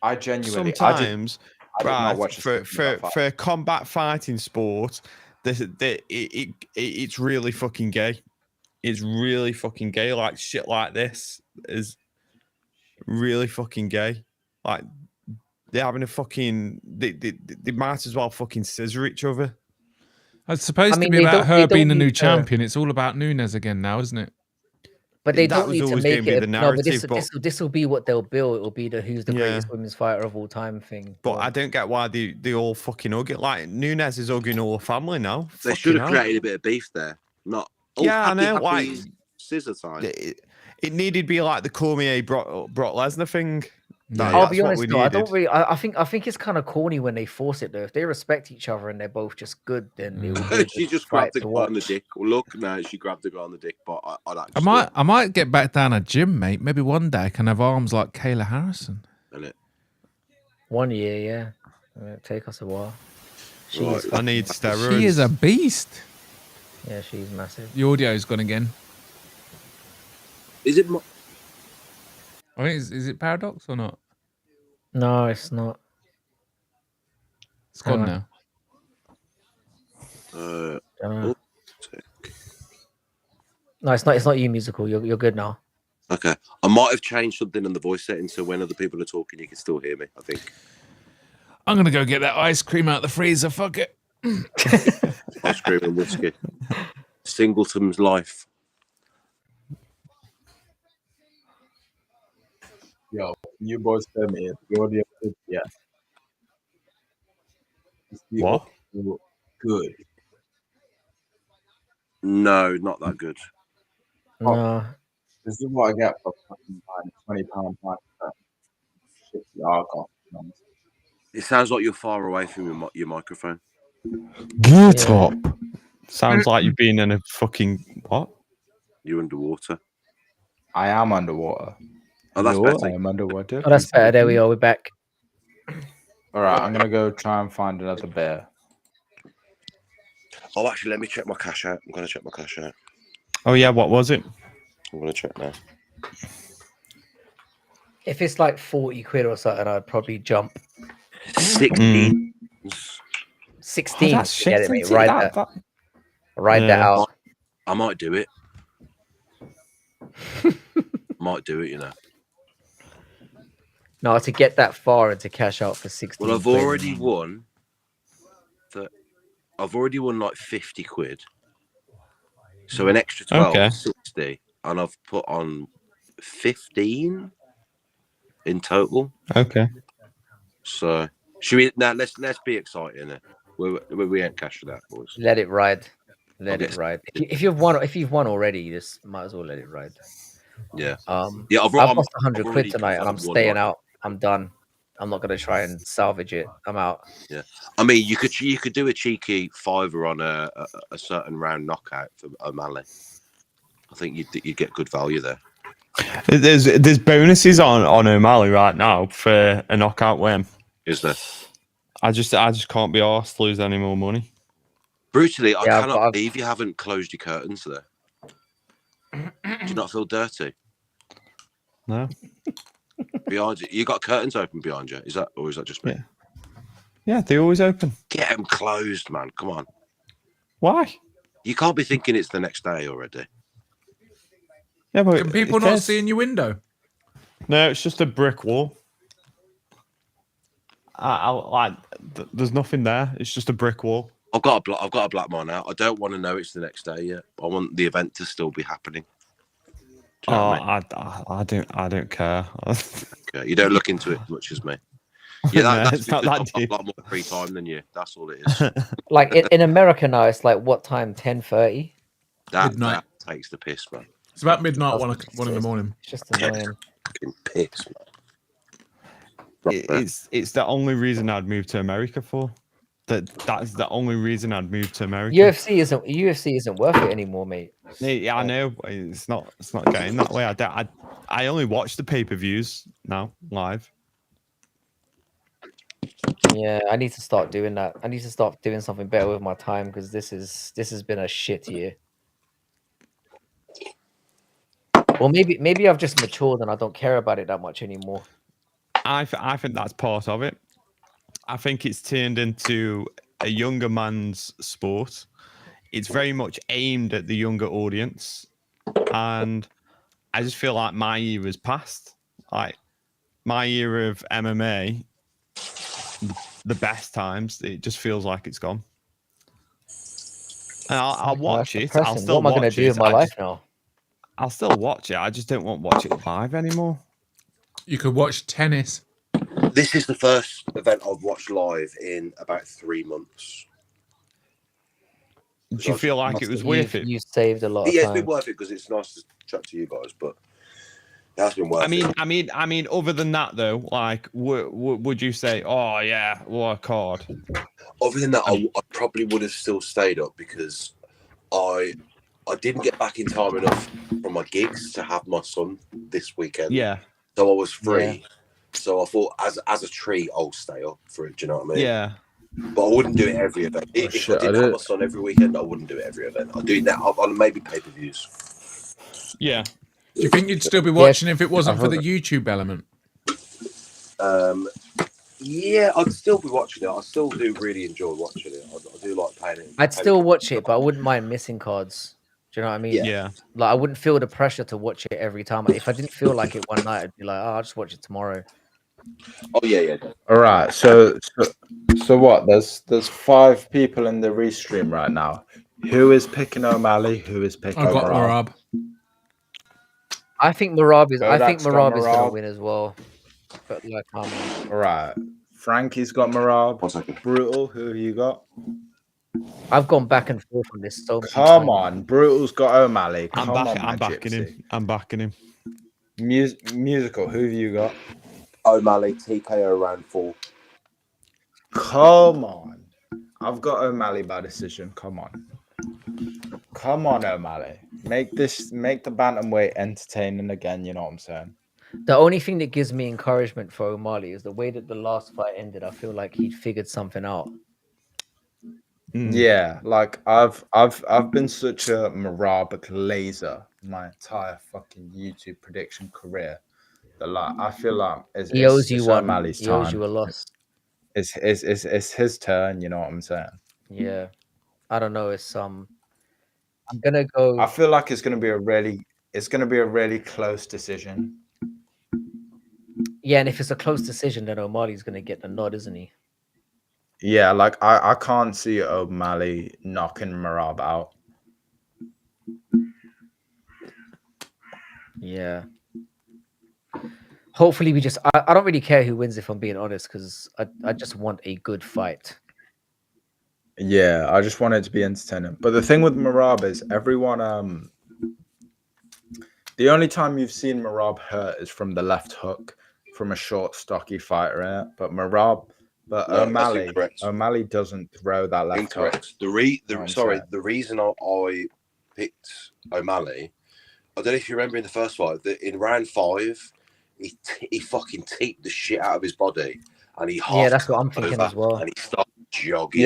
I genuinely sometimes I did not watch for combat fighting sport, it's really fucking gay. It's really fucking gay. Like shit like this is really fucking gay. Like they're having a fucking they might as well fucking scissor each other. It's supposed to be about her being the new champion. It's all about Nunes again now, isn't it? But they don't need to make it the narrative. This will be what they'll build. It will be the who's the greatest women's fighter of all time thing. But I don't get why they all fucking hug it. Like Nunes is hugging all the family now. They should have created a bit of beef there. Not I know. Like scissor time. It needed to be like the Cormier Brock Lesnar thing. I'll be honest though, I don't really. I think it's kind of corny when they force it though. If they respect each other and they're both just good, then they will. She just grabbed the guy on the dick. Well, look, no, she grabbed the guy on the dick. But I might get back down a gym, mate. Maybe one day I can have arms like Kayla Harrison. Isn't it? 1 year, yeah. It'll take us a while. I need steroids. She is a beast. Yeah, she's massive. The audio's gone again. Is it? I mean, is it Paradox or not? No, it's not. It's gone now. No, it's not. It's not you, musical. You're good now. Okay, I might have changed something in the voice settings so when other people are talking, you can still hear me. I think. I'm gonna go get that ice cream out of the freezer. Fuck it. Ice cream and whiskey. Singleton's life. Yo, you boys tell me the audio is What? Good. No, not that good. No. This is what I get for fucking buying £20 shit. It sounds like you're far away from your microphone. Get up. Sounds like you've been in a fucking what? You're underwater. I am underwater. Oh, that's better. I am underwater. Oh, that's better. There we are. We're back. All right, I'm gonna go try and find another bear. Oh, actually, let me check my cash out. I'm gonna check my cash out. Oh yeah, what was it? I'm gonna check now. If it's like 40 quid or something, I'd probably jump. 16. 16. Oh, Get it, mate. Ride that out. I might do it. Might do it, you know. No, to get that far and to cash out for 16. Well, I've already won. I've already won like 50 quid. So an extra 12, 60, and I've put on 15 in total. Okay. So should we now? Let's be excited. We ain't cashed that, boys. Let it ride. Let it ride. If you've won already, you just might as well let it ride. Yeah. Yeah. I've lost 100 quid tonight, and I'm staying out. I'm done. I'm not gonna try and salvage it. I'm out. Yeah. I mean, you could do a cheeky $5 on a certain round knockout for O'Malley. I think you'd get good value there. There's bonuses on O'Malley right now for a knockout win. Is there? I just can't be arsed to lose any more money. Brutally, I cannot believe you haven't closed your curtains there. Do you not feel dirty? No. Behind you got curtains open behind you. Is that just me? Yeah, they're always open. Get them closed, man. Come on. Why? You can't be thinking it's the next day already. Yeah, but can people not see in your window? No, it's just a brick wall. There's nothing there. It's just a brick wall. I've got a black man out. I don't want to know it's the next day yet. I want the event to still be happening. Do you know what I mean? I don't care. Okay. You don't look into it as much as me. Yeah, that's not that deep. I've got a lot more free time than you. That's all it is. Like in America now, it's like what time? 10:30. That takes the piss, man. It's about midnight, one in the morning. It's just annoying. Fucking piss, man. it's the only reason I'd move to America for. That's the only reason I'd move to America. UFC isn't worth it anymore, mate. Yeah, I know. It's not getting that way. I only watch the pay-per-views now live. Yeah, I need to start doing that. I need to start doing something better with my time because this has been a shit year. Or maybe I've just matured and I don't care about it that much anymore. I think that's part of it. I think it's turned into a younger man's sport. It's very much aimed at the younger audience, and I just feel like my era's passed. Like my era of MMA, the best times, it just feels like it's gone. And I'll watch it. I'll still what am I going to do with my life now? I'll still watch it. I just don't want to watch it live anymore. You could watch tennis. This is the first event I've watched live in about 3 months. Do you feel like it was worth it? You saved a lot of time. Yeah, it's been worth it because it's nice to chat to you guys, but it has been worth it. I mean, other than that though, like, would you say, oh yeah, what a card? Other than that, I probably would have still stayed up because I didn't get back in time enough from my gigs to have my son this weekend. Yeah. So I was free. Yeah. So I thought, as a treat, I'll stay up for it. Do you know what I mean? Yeah. But I wouldn't do it every event. If I didn't have my son every weekend, I wouldn't do it every event. I'll do that on maybe pay-per-views. Yeah. Do you think you'd still be watching if it wasn't for the YouTube element? Yeah, I'd still be watching it. I still do really enjoy watching it. I do like playing it. I'd still watch it, but I wouldn't mind missing cards. Do you know what I mean? Yeah. Like I wouldn't feel the pressure to watch it every time. If I didn't feel like it one night, I'd be like, oh, I'll just watch it tomorrow. Oh yeah. All right. So what? There's 5 people in the restream right now. Who is picking O'Malley? Who is picking I've got Merab. I think Merab is. I think Merab Merab is going to win as well. But like, all right. Frankie's got Merab. 1 second. Brutal. Who have you got? I've gone back and forth on this. So come on, Brutal's got O'Malley. I'm backing him. I'm backing him. Musical. Who have you got? O'Malley, TKO round 4. Come on. I've got O'Malley by decision. Come on, O'Malley. Make the bantamweight entertaining again. You know what I'm saying? The only thing that gives me encouragement for O'Malley is the way that the last fight ended. I feel like he'd figured something out. Yeah, like I've been such a Merab laser my entire fucking YouTube prediction career. That like I feel like he owes you one. O'Malley's He time. owes you a loss. It's his turn. You know what I'm saying? Yeah, I don't know. It's I'm gonna go. I feel like it's gonna be a really close decision. Yeah, and if it's a close decision, then O'Malley's gonna get the nod, isn't he? Yeah, like I can't see O'Malley knocking Merab out. Yeah. Hopefully we just I don't really care who wins if I'm being honest, because I just want a good fight. Yeah, I just want it to be entertaining. But the thing with Merab is everyone the only time you've seen Merab hurt is from the left hook from a short, stocky fighter. But O'Malley doesn't throw that left Incorrect. hook. The reason I picked O'Malley, I don't know if you remember in the first fight, that in round 5, he fucking teeped the shit out of his body, and he that's what I'm thinking as well. And he started jogging.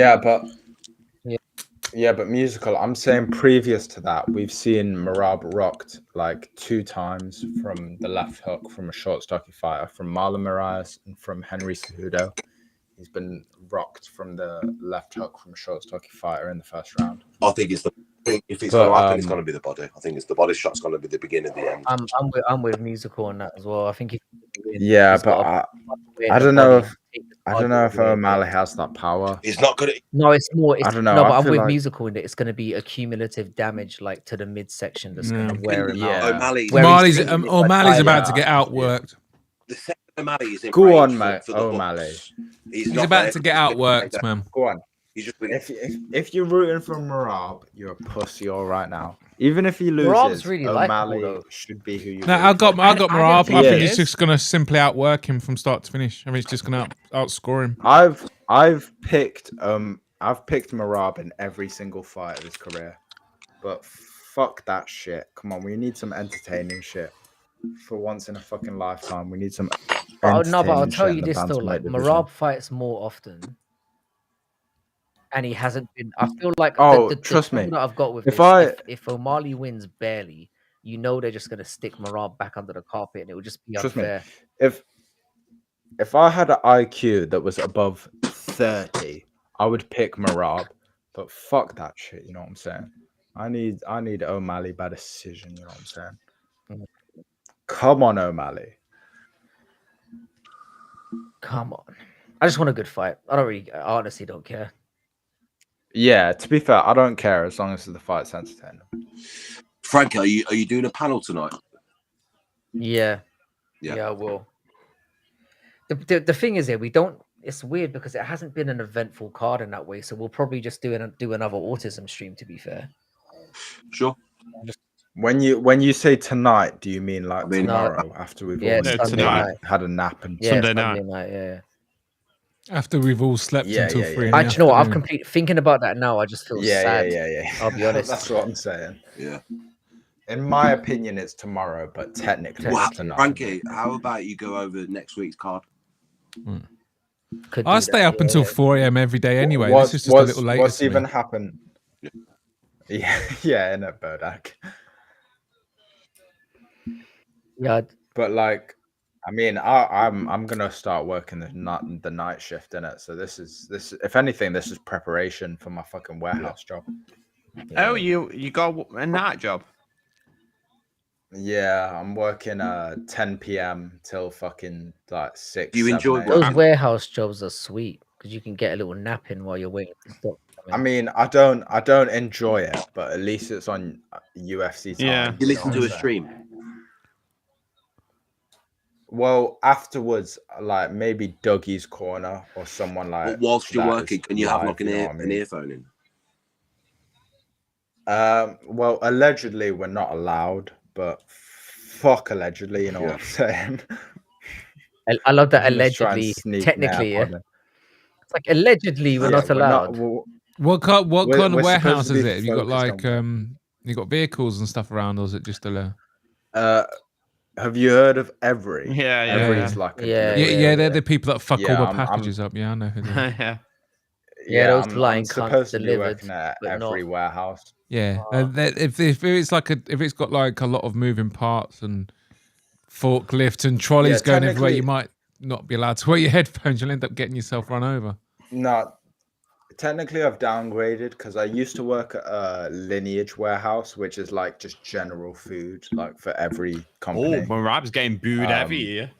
Yeah, but musical. I'm saying previous to that, we've seen Merab rocked like 2 times from the left hook from a short, stocky fighter, from Marlon Moraes and from Henry Cejudo. He's been rocked from the left hook from a short, stocky fighter in the first round. I think if it's going to happen, it's going to be the body. I think it's the body shot's going to be the beginning of the end. I'm with musical on that as well. I think if I don't know if O'Malley has that power. He's not going to. No, it's more. I don't know. No, but I'm with musical in it. It's going to be a cumulative damage, like to the midsection, that's going to wear him out. O'Malley's about to get outworked. The second O'Malley is in Go on, mate. O'Malley. He's about to get outworked, man. Go on. He's just been. If you're rooting for Merab, you're a pussy all right now. Even if he Merab's loses, really likable, O'Malley though. should be who you. No, I got didn't Merab. I think think he he's is. just going to simply outwork him from start to finish. I mean, he's just going to outscore him. I've picked Merab in every single fight of his career, but fuck that shit. Come on, we need some entertaining shit. For once in a fucking lifetime, we need some. But I'll entertaining tell shit you in the this though, bantamweight like division. Merab fights more often, and he hasn't been. I feel like Oh, the trust me. trouble that I've got with If this, if O'Malley wins barely, you know they're just gonna stick Merab back under the carpet, and it will just be Trust me. unfair. If I had an IQ that was above 30, I would pick Merab. But fuck that shit, you know what I'm saying? I need O'Malley by decision, you know what I'm saying? Come on, O'Malley. Come on, I just want a good fight. I honestly don't care. Yeah, to be fair, I don't care as long as the fight's entertaining. Frank, are you doing a panel tonight? Yeah, I will. The thing is here, we don't. It's weird because it hasn't been an eventful card in that way, so we'll probably just do another autism stream. To be fair, Sure. When you say tonight, do you mean like tomorrow after we've all had a nap and Sunday night? Yeah. After we've all slept until 3. Do you know what? I've completely thinking about that now. I just feel sad. Yeah. I'll be honest. That's what I'm saying. Yeah. In my opinion, it's tomorrow, but technically it's tonight. Frankie, how about you go over next week's card? I stay up until 4 a.m. every day anyway. This is just a little later. What's even happened? Yeah, in a Bodak. Yeah, but like, I mean, I'm gonna start working the night shift in it. So this is if anything, this is preparation for my fucking warehouse job. Oh, you got a night job? Yeah, I'm working 10 p.m. till fucking like 6. Do you enjoy those warehouse jobs? Are sweet because you can get a little nap in while you're waiting for stock. I mean, I don't enjoy it, but at least it's on UFC time. Yeah, you listen to a stream. Well, afterwards, like maybe Dougie's Corner or someone like. But whilst you're working, can you have like an earphone in? Well, allegedly we're not allowed, but fuck allegedly, you know what I'm saying? I love that allegedly. Technically, yeah. It's like allegedly we're not allowed. What kind of warehouse is it? Have you got like you got vehicles and stuff around, or is it just a? Have you heard of Every? Yeah. Every's like they're the people that fuck all the packages up. Yeah, I know who they are. Yeah, those flying supposed to be delivered working at every warehouse. Yeah, if it's like if it's got like a lot of moving parts and forklifts and trolleys going everywhere, you might not be allowed to wear your headphones. You'll end up getting yourself run over. No, technically I've downgraded because I used to work at a Lineage warehouse, which is like just general food, like for every company. Oh, Merab's getting booed every year.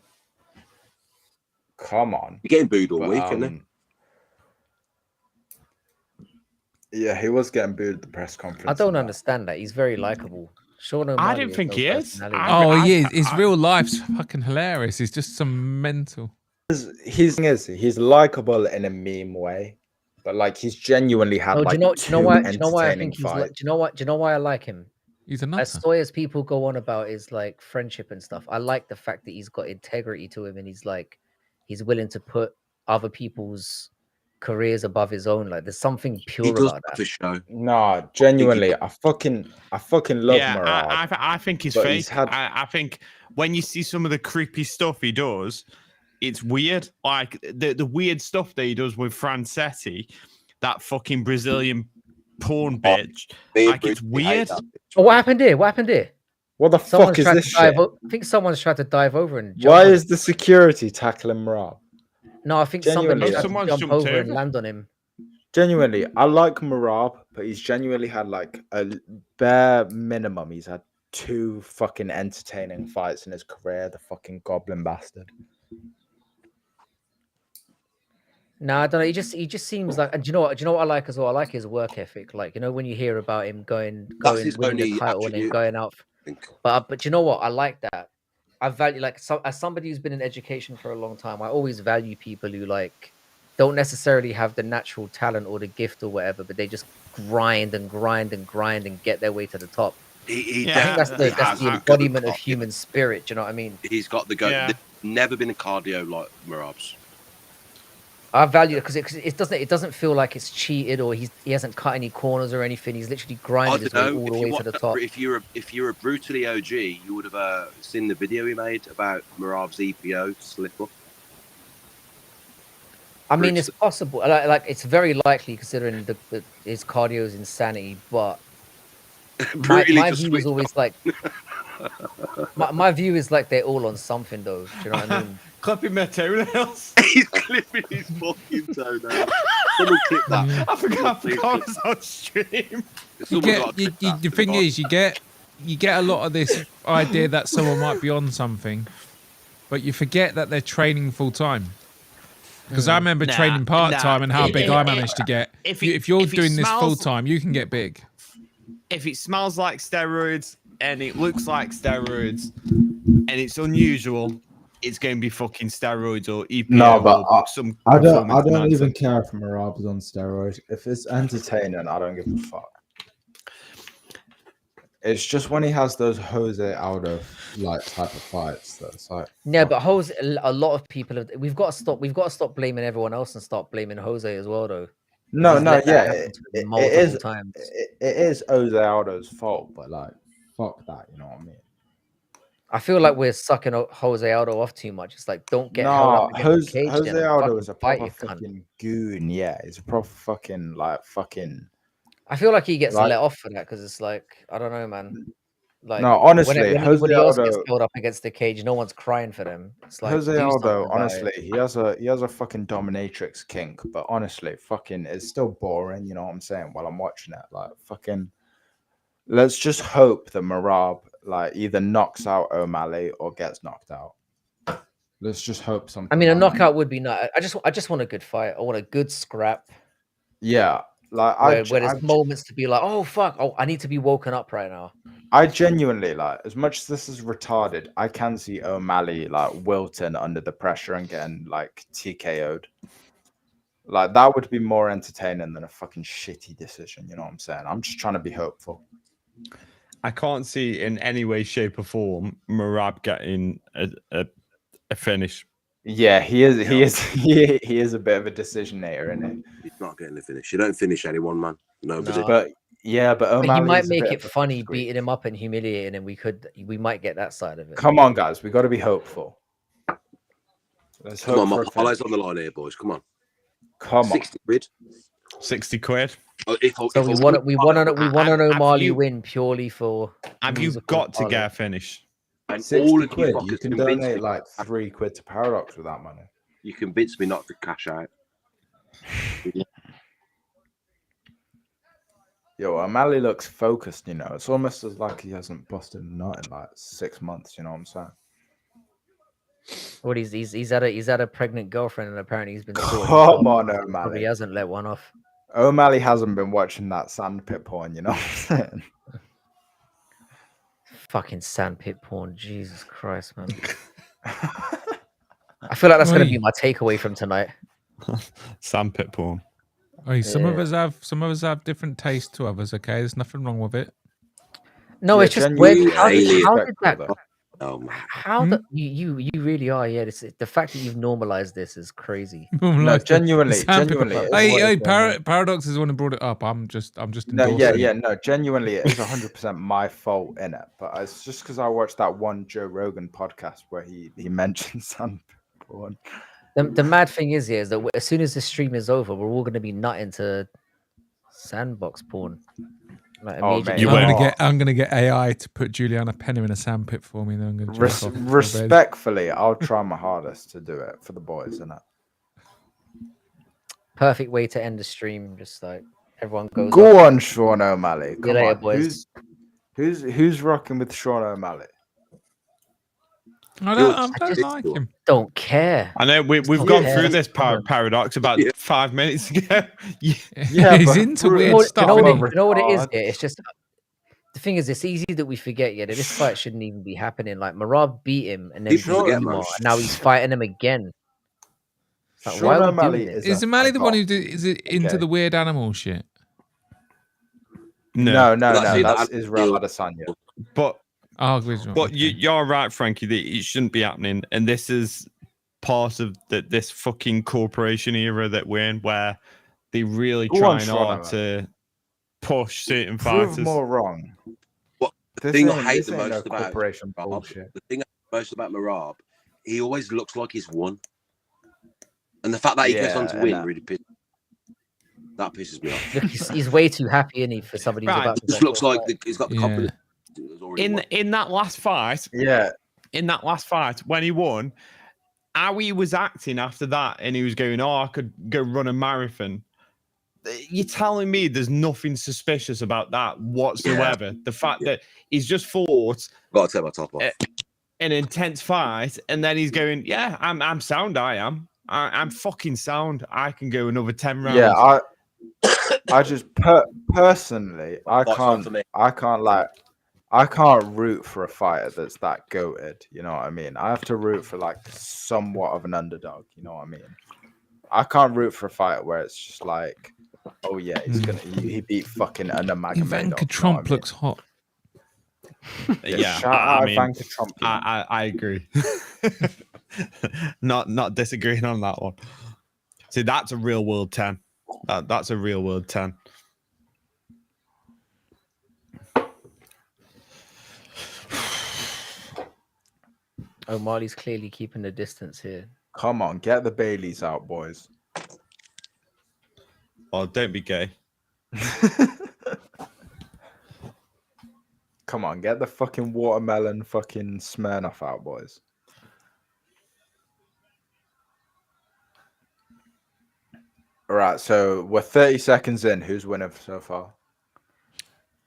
Come on, you're getting booed all week, isn't it? Yeah, he was getting booed at the press conference. I don't understand that. He's very likable. Sean O'Malley, I didn't think he is. He is. His real life's fucking hilarious. He's just some mental. He's likable in a meme way, but like he's genuinely had do you know why I think he's fights. do you know why I like him? He's a nutter. As soy as people go on about is like friendship and stuff. I like the fact that he's got integrity to him and he's willing to put other people's careers above his own. Like there's something pure about that. Show. No, genuinely, I fucking love Merab. I think he's fake. I think when you see some of the creepy stuff he does, it's weird. Like the weird stuff that he does with Francetti, that fucking Brazilian porn bitch. Like it's weird. Oh, what happened here? What the fuck is this shit? I think someone's tried to dive over and why is the security tackling Merab? No, I think someone's jump over and land on him. Genuinely, I like Merab, but he's genuinely had like a bare minimum. He's had 2 fucking entertaining fights in his career. The fucking goblin bastard. No, I don't know. He just seems like. And do you know what I like as well? I like his work ethic. Like when you hear about him going winning the title and then going out. But you know what? I like that. I value as somebody who's been in education for a long time. I always value people who like don't necessarily have the natural talent or the gift or whatever, but they just grind and grind and grind and get their way to the top. I think that's the embodiment of human spirit. Do you know what I mean? He's got the go. Yeah. There's never been a cardio like Merab's. I value it because it doesn't feel like it's cheated or he hasn't cut any corners or anything. He's literally grinded his way all the way to the top. If you're a brutally OG, you would have seen the video he made about Merab's EPO slip up. I mean, it's possible. Like it's very likely considering his cardio is insanity. But my view is always like my view is like they're all on something though. Do you know what I mean? Clipping my toenails. He's clipping his fucking toenails. Someone clip that. I forgot I was on stream. The thing is, you get a lot of this idea that someone might be on something, but you forget that they're training full time. Because I remember training part time and how big I managed to get. If you're doing this full time, you can get big. If it smells like steroids and it looks like steroids and it's unusual, it's going to be fucking steroids or EPO. No, but some I don't even care if Merab's on steroids. If it's entertaining, I don't give a fuck. It's just when he has those Jose Aldo like type of fights that's like but Jose, a lot of people have. We've got to stop blaming everyone else and start blaming Jose as well, though. It is Jose Aldo's fault, but like fuck that, you know what I mean? I feel like we're sucking Jose Aldo off too much. It's like don't get held up against the cage. Jose Aldo is a proper fucking goon. Yeah, he's a proper fucking I feel like he gets let off for that because it's like I don't know, man. Like no, honestly, when Jose everybody else Aldo gets held up against the cage, no one's crying for them. It's like Jose Aldo, honestly, he has a fucking dominatrix kink, but honestly, fucking it's still boring. You know what I'm saying? While I'm watching it, like fucking, let's just hope that Merab like either knocks out O'Malley or gets knocked out. Let's just hope something. I mean, a knockout would be nice. I just want a good fight. I want a good scrap. Yeah. Like where there's moments to be like, oh fuck, I need to be woken up right now. I genuinely like, as much as this is retarded, I can see O'Malley like wilting under the pressure and getting like TKO'd. Like that would be more entertaining than a fucking shitty decision. You know what I'm saying? I'm just trying to be hopeful. I can't see in any way, shape, or form Merab getting a finish. Yeah, he is a bit of a decisionator, isn't he? He's not getting the finish. You don't finish anyone, man. Nobody. But O'Malley he might make it funny, beating him up and humiliating him. We might get that side of it. Come on, guys, we got to be hopeful. Let's come on, my highlights on the line here, boys. Come on. 60 quid. 60 quid. We want an O'Malley win purely for. Have you got to get a finish? And 60 all of quid. you You can donate like 3 quid to Paradox with that money. You convinced me not to cash out. Yo, O'Malley looks focused, you know. It's almost as like he hasn't busted a nut in like 6 months, you know what I'm saying? What he's had a pregnant girlfriend and apparently he's been Come on, O'Malley. Probably hasn't let one off. O'Malley hasn't been watching that sandpit porn, you know what I'm saying? Fucking sandpit porn, Jesus Christ, man. I feel like that's going to be my takeaway from tonight. Sandpit porn. Some of us have different tastes to others. Okay, there's nothing wrong with it. No, it's just weird. How did that? How you really are? Yeah, the fact that you've normalized this is crazy. No, genuinely. Hey, Paradox is the one who brought it up. I'm just. No, no, genuinely, it is 100% my fault in it. But it's just because I watched that one Joe Rogan podcast where he mentioned sandpit porn. The mad thing is that as soon as the stream is over, we're all going to be nutting to sandbox porn. Like, I'm gonna get AI to put Julianna Peña in a sandpit for me. Then I'm gonna respectfully, I'll try my hardest to do it for the boys, innit? Perfect way to end the stream. Just like everyone goes. Go on, Sean O'Malley. Come on, boys. Who's rocking with Sean O'Malley? I don't like him. Don't care. I know we've gone through this paradox about 5 minutes ago. Yeah, he's into weird stuff. You know what it is? Yeah, it's just the thing is, it's easy that we forget. Yeah, that this fight shouldn't even be happening. Like Merab beat him, and then beat him more, and now he's fighting him again. Like, Sean why are we O'Malley doing this? Is O'Malley the one who is it into the weird animal shit? No, That's that's Israel Adesanya. But okay. you're right, Frankie. That it shouldn't be happening, and this is part of this fucking corporation era that we're in, where they really trying hard to push certain Prove fighters. more wrong. The thing I hate the no most about corporation Merab, bullshit. the thing I hate most about Merab, he always looks like he's won, and the fact that he goes on to win really pisses me off. Look, he's way too happy, isn't he, for somebody who's Right. about to It just go looks for a like fight. he's got the confidence. In that last fight, when he won, how he was acting after that, and he was going, "Oh, I could go run a marathon." You're telling me there's nothing suspicious about that whatsoever? The fact that he's just fought, got to take my top off, an intense fight, and then he's going, "Yeah, I'm sound. I'm fucking sound. I can go another 10 rounds." Yeah, I just personally, I can't root for a fighter that's that goated. You know what I mean? I have to root for like somewhat of an underdog. You know what I mean? I can't root for a fighter where it's just like, oh yeah, he beat fucking Nurmagomedov. Ivanka Trump looks hot. Yeah, shout out Ivanka Trump. I agree. not disagreeing on that one. See, that's a real world 10. That's a real world 10. O'Malley's clearly keeping the distance here. Come on, get the Baileys out, boys. Oh, don't be gay. Come on, get the fucking watermelon fucking Smirnoff out, boys. All right, so we're 30 seconds in. Who's winning so far?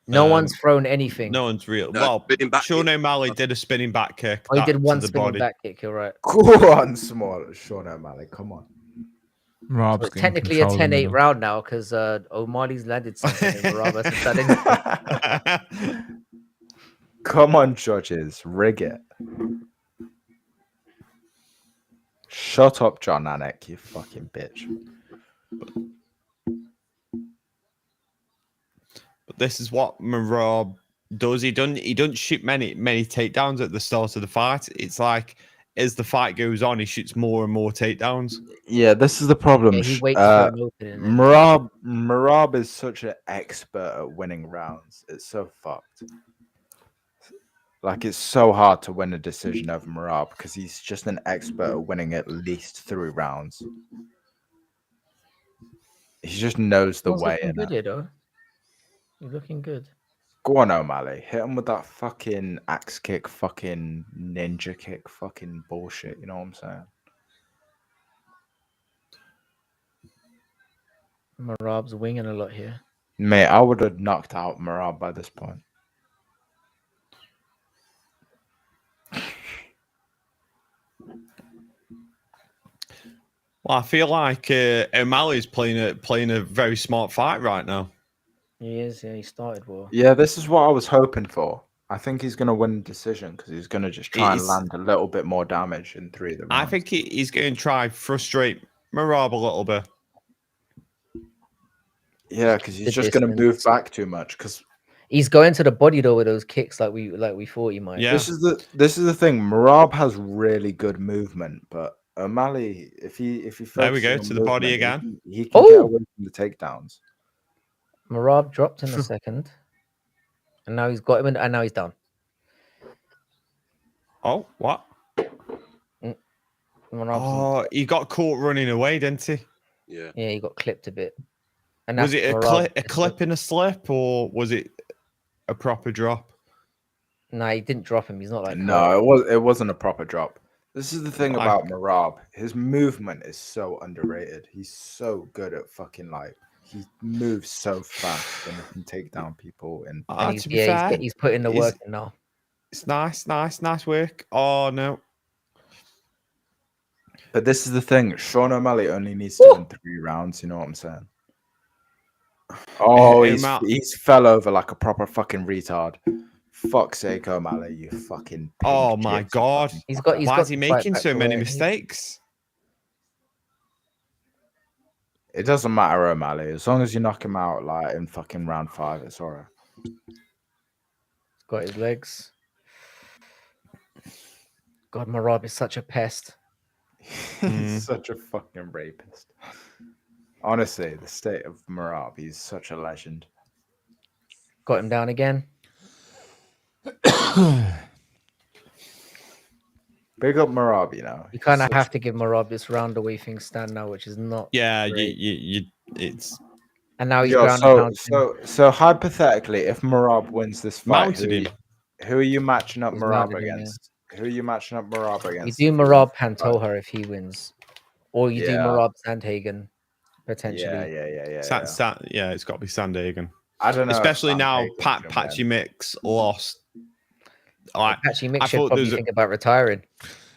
No one's thrown anything. No one's real. No, well, Sean O'Malley did a spinning back kick. Oh, he did one to the spinning body. back kick. You're right. Go on, small Sean O'Malley. Come on. So it's technically a 10-8 round now because O'Malley's landed something in Merab hasn't. Come on, judges. Rig it. Shut up, John Anik, you fucking bitch. But this is what Merab does. He doesn't shoot many takedowns at the start of the fight. It's like as the fight goes on, he shoots more and more takedowns. Yeah, this is the problem. Yeah, he waits for an opening. Merab is such an expert at winning rounds. It's so fucked. Like, it's so hard to win a decision over Merab because he's just an expert at winning at least 3 rounds. He just knows the way. Looking good, though. You're looking good. Go on, O'Malley. Hit him with that fucking axe kick, fucking ninja kick, fucking bullshit. You know what I'm saying? Merab's winging a lot here. Mate, I would have knocked out Merab by this point. Well, I feel like O'Malley's playing a very smart fight right now. He is. Yeah, he started well. Yeah, this is what I was hoping for. I think he's going to win the decision because he's going to just try and land a little bit more damage in 3 of the rounds. I think he's going to try frustrate Merab a little bit. Yeah, because he's just going to move back too much. Because he's going to the body though with those kicks, like we thought he might. Yeah. This is the thing. Merab has really good movement, but O'Malley, if he there we go to the body again. He can get away from the takedowns. Merab dropped in a second, and now he's got him, and now he's down. Oh, what? Oh, he got caught running away, didn't he? Yeah. Yeah, he got clipped a bit. And was it a clip in a slip, or was it a proper drop? No, he didn't drop him. He's not like no, it wasn't a proper drop. This is the thing about Merab. His movement is so underrated. He's so good at fucking like he moves so fast and he can take down people. And to be fair, he's putting the work in now. It's nice work. Oh no. But this is the thing. Sean O'Malley only needs to win 3 rounds. You know what I'm saying? Oh, he's fell over like a proper fucking retard. Fuck's sake, O'Malley, you fucking. Oh my god! Why is he making so many mistakes? It doesn't matter, O'Malley. As long as you knock him out like in fucking round 5, it's alright. Got his legs. God, Merab is such a pest. He's such a fucking rapist. Honestly, the state of Merab, he's such a legend. Got him down again. Big up Merab, you know. You kind of have to give Merab this round-away thing stand now, which is not. Yeah, great. it's. And now he's Yo, ground so hypothetically, if Merab wins this fight, Mounted him. who are you matching up He's Merab mounted him, against? Who are you matching up Merab You against? do Merab Pantoja if he wins, or you do Yeah. Merab Sandhagen potentially. Yeah. It's got to be Sandhagen. I don't know. if Especially now, Sandhagen's gonna Patchy win. Mix lost. Like, Patchy I Mix should thought probably there's a- think about retiring.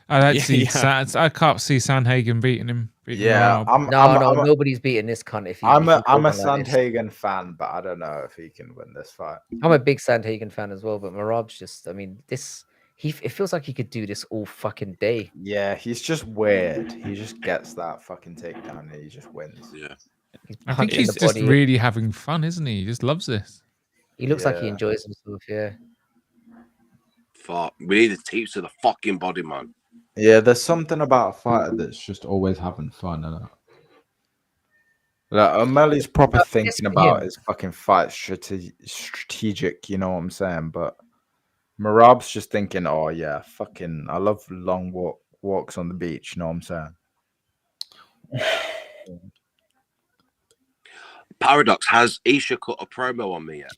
I don't Yeah, see. yeah. I can't see Sandhagen beating him. Yeah, Merab. No, nobody's beating this cunt. If he, I'm if a he I'm a goes on like this. Sandhagen fan, but I don't know if he can win this fight. I'm a big Sandhagen fan as well, but Merab's just. I mean, this. It feels like he could do this all fucking day. Yeah, he's just weird. He just gets that fucking takedown and he just wins. Yeah. He's I think punching he's the just body. really having fun, isn't he? He just loves this. He looks like he Yeah. enjoys himself. Yeah. Fuck. We need the teeth to the fucking body, man. Yeah, there's something about a fighter that's just always having fun, isn't it? Like O'Malley's proper It's thinking for about him. his fucking fight strategic, you know what I'm saying? But Merab's just thinking, oh yeah, fucking, I love long walks on the beach, you know what I'm saying? Paradox, has Isha cut a promo on me yet?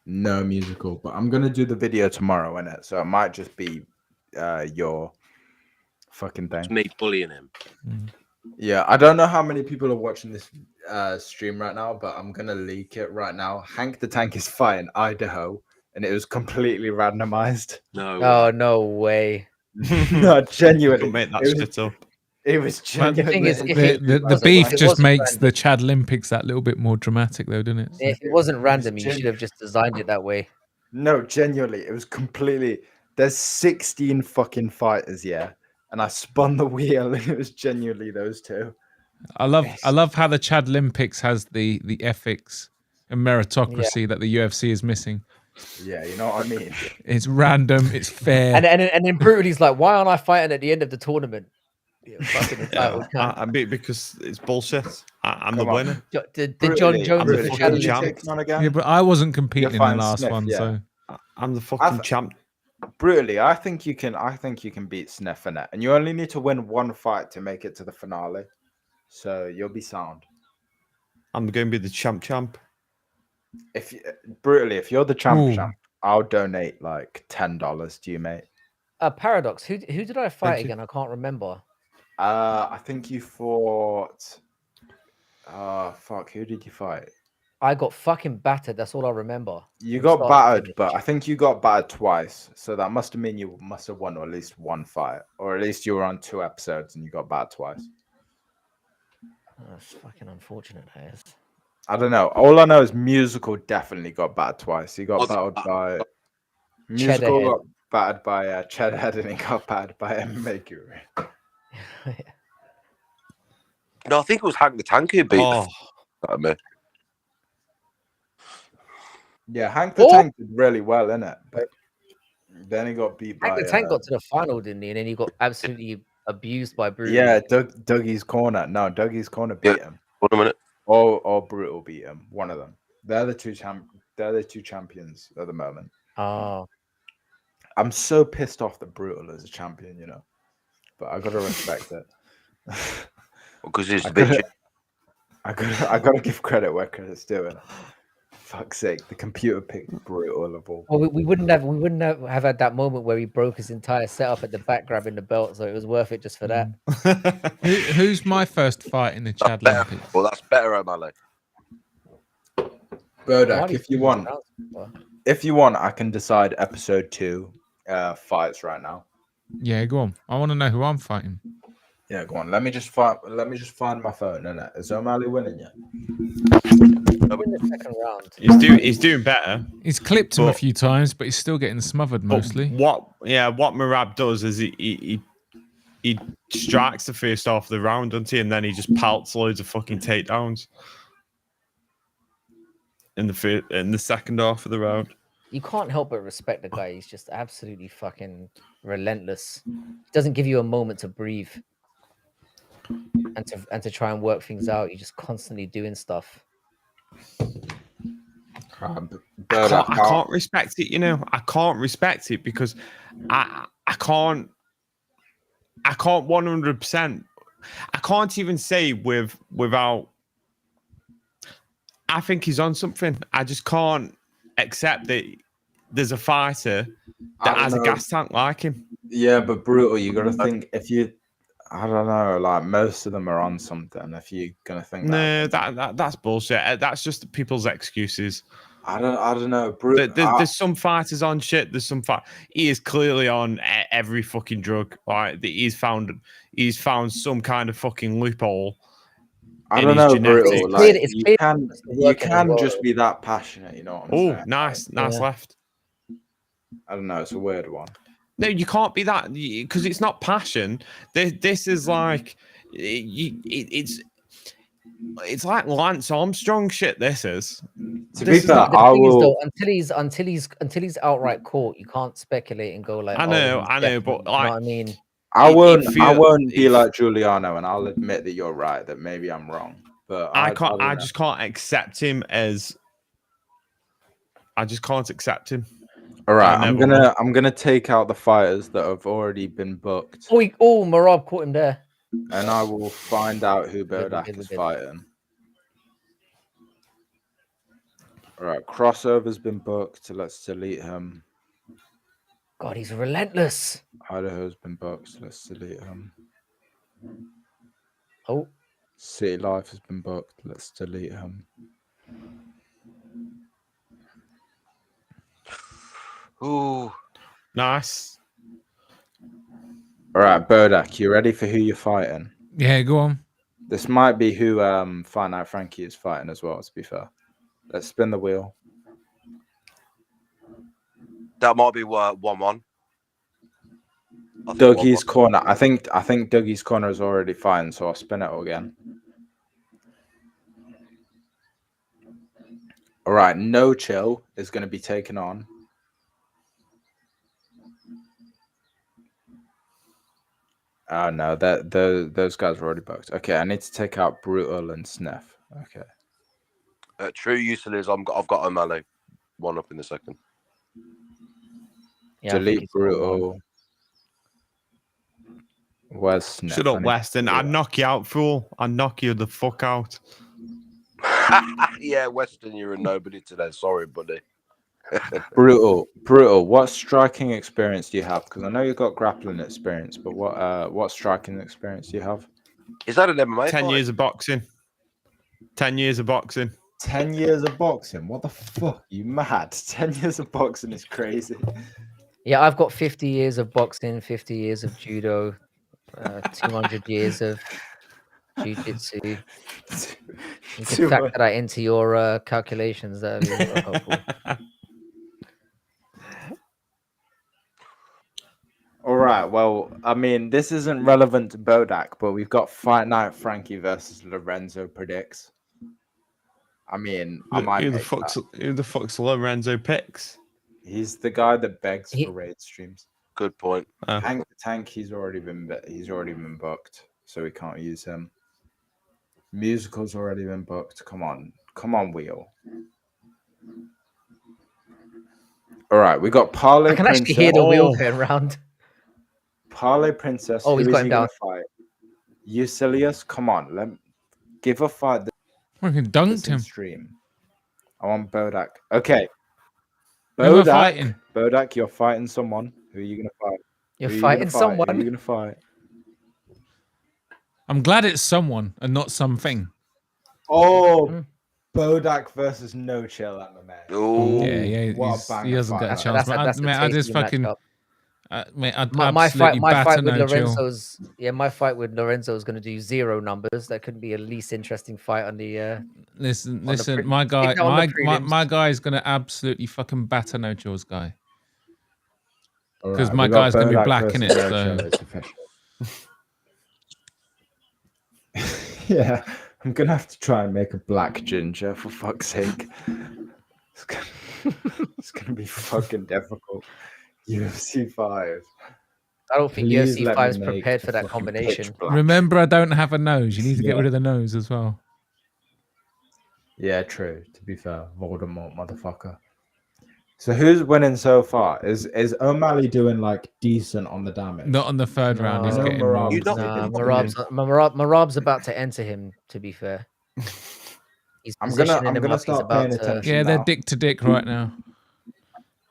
No musical, but I'm gonna do the video tomorrow, innit? So it might just be your fucking thing. It's me bullying him. Yeah, I don't know how many people are watching this stream right now, but I'm gonna leak it right now. Hank the Tank is fighting Idaho, and it was completely randomized. No. Oh no way. No, genuinely, Don't make that it was, shit up. it was But the thing genuinely. is, if The wasn't- beef if it just wasn't makes random- the Chad Olympics that little bit more dramatic, though, doesn't it? If it wasn't random, you gen- should have just designed it that way. No, genuinely, it was completely. There's 16 fucking fighters, yeah, and I spun the wheel, and it was genuinely those two. I love how the Chad Olympics has the ethics and meritocracy that the UFC is missing. Yeah, you know what I mean. It's random, it's fair. And then Brutally's like, why aren't I fighting at the end of the tournament? Yeah, fucking entitled cunt. I mean, because it's bullshit. I'm the Come on. winner. The John Brutally, Jones of brutally. the fucking Chad Who you champ. Olympics. taking on again? Yeah, but I wasn't competing in the fine, last Smith, one, yeah. so I'm the fucking I've- champ. Brutally, I think you can beat Sniff in it, and you only need to win one fight to make it to the finale. So you'll be sound. I'm going to be the champ. If if you're the champ, Ooh. champ, I'll donate like $10 to you, mate. Paradox. Who did I fight you. again? I can't remember. I think you fought. Fuck. Who did you fight? I got fucking battered. That's all I remember. You From got start to battered, finish. but I think you got battered twice. So that must have mean you must have won at least one fight, or at least you were on 2 episodes and you got battered twice. Oh, that's fucking unfortunate. That is. I don't know. All I know is Musical definitely got battered twice. He got Was it- battered by Musical Cheddarhead. got battered by Chedhead, and he got battered by MMA Guru. No, I think it was Hank the Tank who beat Oh, me. Yeah, Hank the Oh! Tank did really well, innit? But then he got beat Hank by the Tank got to the final, didn't he? And then he got absolutely abused by Brutal. yeah, Dougie's Corner. No, Dougie's Corner beat him. Hold on a minute. Or Brutal beat him. One of them. They're the two champions at the moment. Oh, I'm so pissed off that Brutal is a champion, you know. But I gotta respect it. Because he's I a bitch. gotta, I gotta give credit where credit's due. innit? Fuck's sake, the computer picked Brutal of all. well, we wouldn't have had that moment where he broke his entire setup at the back, grabbing the belt. So it was worth it just for that. who's my first fight in the That's Chad better. Olympics? Well, that's better, O'Malley. Bodak, Marty's if you been want, around for- I can decide episode 2 fights right now. Yeah, go on. I want to know who I'm fighting. Yeah, go on. Let me just find my phone. Innit? Is O'Malley winning yet? We're in the second round. he's doing better. He's clipped him a But- few times, but he's still getting smothered But mostly. what Merab does is he he strikes the first half of the round, doesn't he? And then he just pelts loads of fucking takedowns in the second half of the round. You can't help but respect the guy. He's just absolutely fucking relentless. He doesn't give you a moment to breathe and to try and work things out. You're just constantly doing stuff. I can't respect it, you know. I can't respect it because I can't 100%. I can't even say without. I think he's on something. I just can't accept that there's a fighter that has a gas tank like him. Yeah, but brutal. You got to think I don't know. Like most of them are on something. If you're gonna think that's bullshit. That's just people's excuses. I don't know. There's some fighters on shit. There's some he is clearly on every fucking drug. Like he's found some kind of fucking loophole. I don't know, brutal. Like, you can just be that passionate. You know what I'm saying? Oh, nice left. I don't know. It's a weird one. No, you can't be that because it's not passion. This is like it's like Lance Armstrong shit. This is. To be fair, until he's outright caught, you can't speculate and go like. I know, but like, you know what I mean, I won't be like Julianna, and I'll admit that you're right. That maybe I'm wrong, but I just can't accept him as. I just can't accept him. All right, I'm gonna take out the fighters that have already been booked. Oh, Merab caught him there. And I will find out who Bodak is fighting. All right, Crossover's been booked. Let's delete him. God, he's relentless. Idaho's been booked. Let's delete him. Oh. City Life has been booked. Let's delete him. Ooh. Nice. All right, Bodak, you ready for who you're fighting? Yeah, go on. This might be who Fight Night Frankie is fighting as well, to be fair. Let's spin the wheel. That might be 1-1. Dougie's corner. I think Dougie's corner is already fine, so I'll spin it again. All right, No Chill is going to be taken on. Oh no, those guys are already booked. Okay, I need to take out Brutal and Sniff. Okay. True useful is I've got O'Malley. One up in the second. Yeah, delete Brutal. Where's Sniff? Shut up, Weston. I'd knock you out, fool. I'd knock you the fuck out. Yeah, Weston, you're a nobody today. Sorry, buddy. Brutal. What striking experience do you have? Because I know you've got grappling experience, but what striking experience do you have? Is that an MMA? 10 years of boxing. 10 years of boxing. 10 years of boxing? What the fuck? You mad? 10 years of boxing is crazy. Yeah, I've got 50 years of boxing, 50 years of judo, 200 years of jiu-jitsu. You can factor that into your calculations. That would be helpful. All right. Well, I mean, this isn't relevant to Bodak, but we've got Fight Night Frankie versus Lorenzo Predicts. I mean, who the fuck's Lorenzo picks? He's the guy that begs for raid streams. Good point. Tank, he's already been booked, so we can't use him. Musical's already been booked. Come on, Wheel. All right, we got Parlay. I can actually hear the wheel going round. Parlay Princess. Oh, he's got him down. Fight? Eucilius, come on, give a fight. We can dunk him. Stream. I want Bodak. Okay. Bodak, you're fighting someone. Who are you gonna fight? You're fighting someone. Who are you gonna fight? I'm glad it's someone and not something. Oh, Bodak versus No Chill MMA. Ooh. Yeah. He hasn't got a chance. I just fucking. I'd my fight with No Lorenzo's. Chill. Yeah, my fight with Lorenzo is going to do 0 numbers. That could be a least interesting fight on the. Listen, my guy, my guy is going to absolutely fucking batter No Chill's guy. Because my guy's going to be black in it. So. Yeah, I'm gonna have to try and make a black ginger for fuck's sake. It's gonna be fucking difficult. UFC 5. I don't think Please UFC let 5 me is make prepared a for that fucking pitch combination. black. Remember, I don't have a nose. You need to get Yeah. rid of the nose as well. Yeah, true. To be fair, Voldemort, motherfucker. So who's winning so far? Is O'Malley doing like decent on the damage? Not on the third round. He's No. getting Merab more. You don't- Nah, taking- Merab's about to enter him, to be fair. He's I'm positioning gonna him like he's start about paying to. attention. Yeah, they're now. dick to dick right now.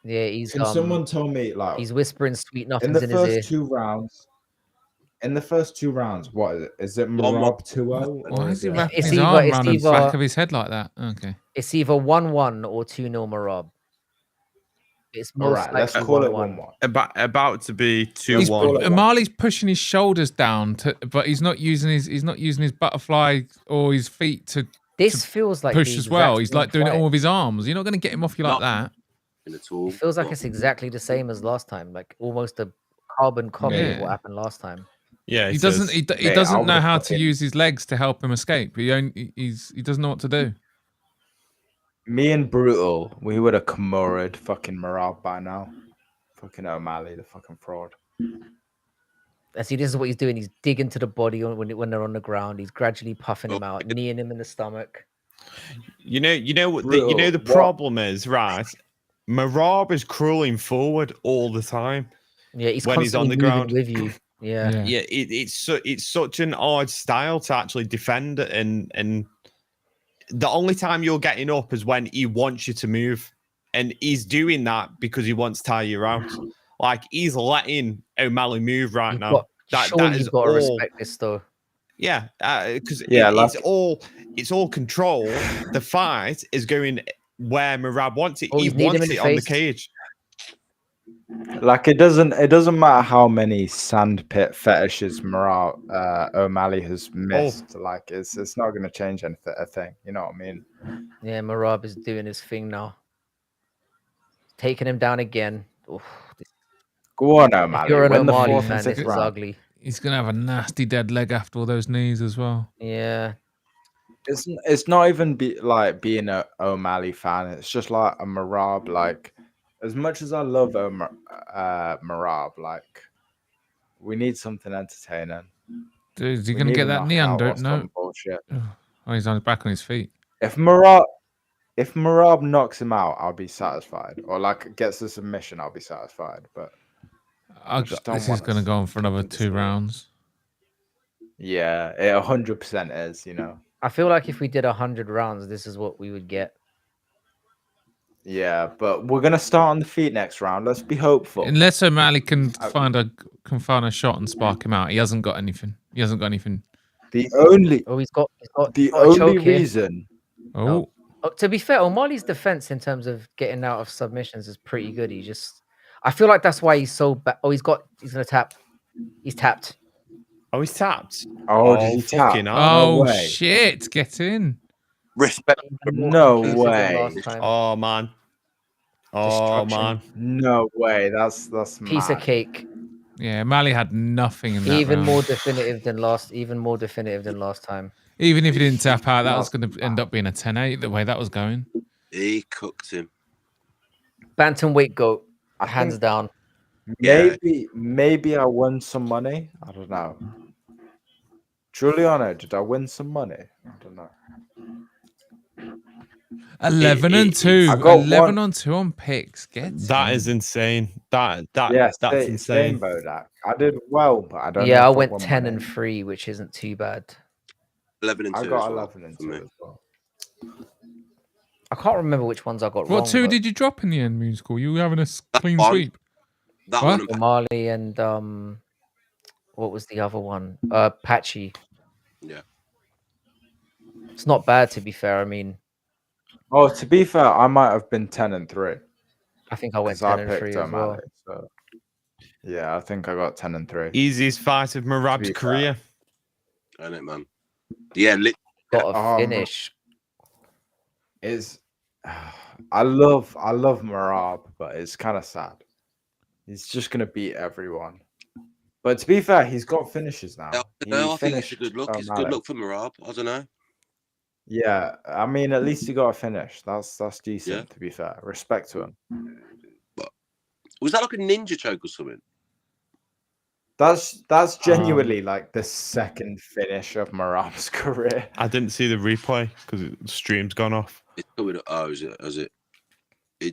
Yeah, he's Can someone tell me like he's whispering sweet in nothings the in his ear. first 2 rounds? In the first 2 rounds, what is it? Is it One more. Merab 2-0? Why is he it- wrapping It's his either- arm it's around the either- back of his head like that? Okay. It's either 1-1 or 2-0 Merab. It's All most right, let's likely call it 1-1. 1-1. About to be He's 2-1. brought it- Marley's pushing his shoulders down, but he's not using his butterfly or his feet to This feels like push the as well. exact He's same like doing it fight. all with his arms. You're not going to get him off you like that. At all. It feels like it's exactly the same as last time, like almost a carbon copy of Yeah. what happened last time. Yeah, He it doesn't. is. He Mate, I doesn't know would've how to fucking- use his legs to help him escape. He doesn't know what to do. Me and Brutal, we would have Kimura'd fucking Merab by now. Fucking O'Malley, the fucking fraud. And see, this is what he's doing. He's digging to the body when they're on the ground. He's gradually puffing him out, kneeing him in the stomach. You know what Bro, the what- problem is, right? Merab is crawling forward all the time. Yeah, he's When he's on constantly the moving ground. with you. Yeah. Yeah, it's such an odd style to actually defend it, and the only time you're getting up is when he wants you to move, and he's doing that because he wants to tire you out. Like he's letting O'Malley move right You've now. got- That surely is you've got to all. respect this, though. Yeah, because Yeah, it's all control. The fight is going where Merab wants it. Oh, He he's kneed him wants in it the on the face. cage. Like it doesn't matter how many sandpit fetishes O'Malley has missed. Like it's not gonna change anything. A thing, you know what I mean? Yeah, Merab is doing his thing now. Taking him down again. Oof. Go on, If O'Malley. you're an Win the O'Malley 4th fan, and this 6th is round. ugly. He's gonna have a nasty dead leg after all those knees as well. Yeah. It's not even being a O'Malley fan. It's just like a Merab. Like as much as I love Merab, like we need something entertaining. Dude, is he We gonna need get a that knee knockout under? or No. some bullshit. Oh, he's on his back on his feet. If Merab knocks him out, I'll be satisfied. Or like gets the submission, I'll be satisfied. But just don't This is want gonna us go on for another fucking 2 destroyed. rounds. yeah, it 100% is. You know. I feel like if we did 100 rounds, this is what we would get. Yeah, but we're gonna start on the feet next round. Let's be hopeful. Unless O'Malley can find a shot and spark him out, he hasn't got anything. He hasn't got anything. The only Oh, he's got the a only choke here. reason. Oh, Oh, to be fair, O'Malley's defense in terms of getting out of submissions is pretty good. I feel like that's why he's so bad. Oh, he's gonna tap. He's tapped. Oh, he's tapped. Oh, did he fucking tap? hell. oh way. shit! Get in. Respect. Even more No conclusive than way. last time. Oh man. Oh Destruction. man. No way. That's Piece mad. of cake. Yeah, O'Malley had nothing in that Even round. more definitive than last time. Even if he didn't tap out, that No. was going to end up being a 10-8 the way that was going. He cooked him. Bantamweight goat, I hands think down. Yeah. maybe I won some money. I don't know. Julianna, did I win some money? I don't know. 11-2. I got 11-2 on picks. Get That in. is insane. That's Same insane. Bodak. I did well, but I don't know. Yeah, I if went won 10 money. and 3, which isn't too bad. 11 and 2. I got as well 11 and for 2 me. as well. I can't remember which ones I got wrong. What 2 but did you drop in the end, Musical? You were having a clean one. sweep. That What? one. And O'Malley and what was the other one? Patchy. Yeah. It's not bad, to be fair. I mean, Oh, to be fair, I might have been 10 and 3. I think I went 'cause 10 and 3 as O'Malley, well. so yeah, I think I got 10 and 3. Easiest fight of Merab's be career. I know, man. Yeah, Got a Oh, finish. Is I love Merab, but it's kind of sad. He's just gonna beat everyone. But to be fair, he's got finishes now. I think it's a good look. It's a good look for Merab. I don't know. Yeah, I mean, at least he got a finish. That's decent. Yeah. To be fair, respect to him. But was that like a ninja choke or something? That's genuinely like the second finish of Merab's career. I didn't see the replay because the stream's gone off. It's coming. Oh, is it?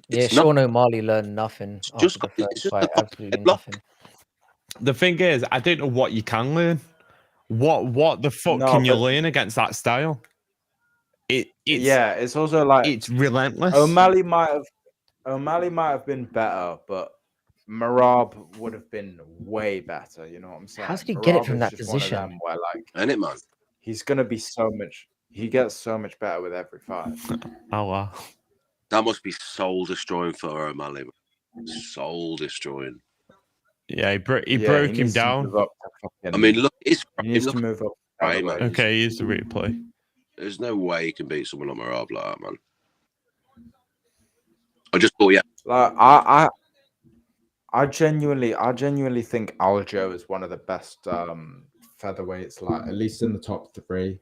Yeah, Sean O'Malley learned nothing. Just after the it's first just fight, a absolutely block. nothing. The thing is, I don't know what you can learn. What the fuck can you learn against that style? It's also like it's relentless. O'Malley might have been better, but Merab would have been way better. You know what I'm saying? How did he get it from that position? One of them where, like, Ain't it, man? He's gonna be so much. He gets so much better with every fight. Oh wow, that must be soul destroying for O'Malley. Soul destroying. Yeah, he broke him down. I mean, look, he needs to move up. Right, man. Okay, here's the replay. There's no way he can beat someone like Merab like that, man. I just thought, yeah. Like, I genuinely think Aljo is one of the best featherweights, like at least in the top 3.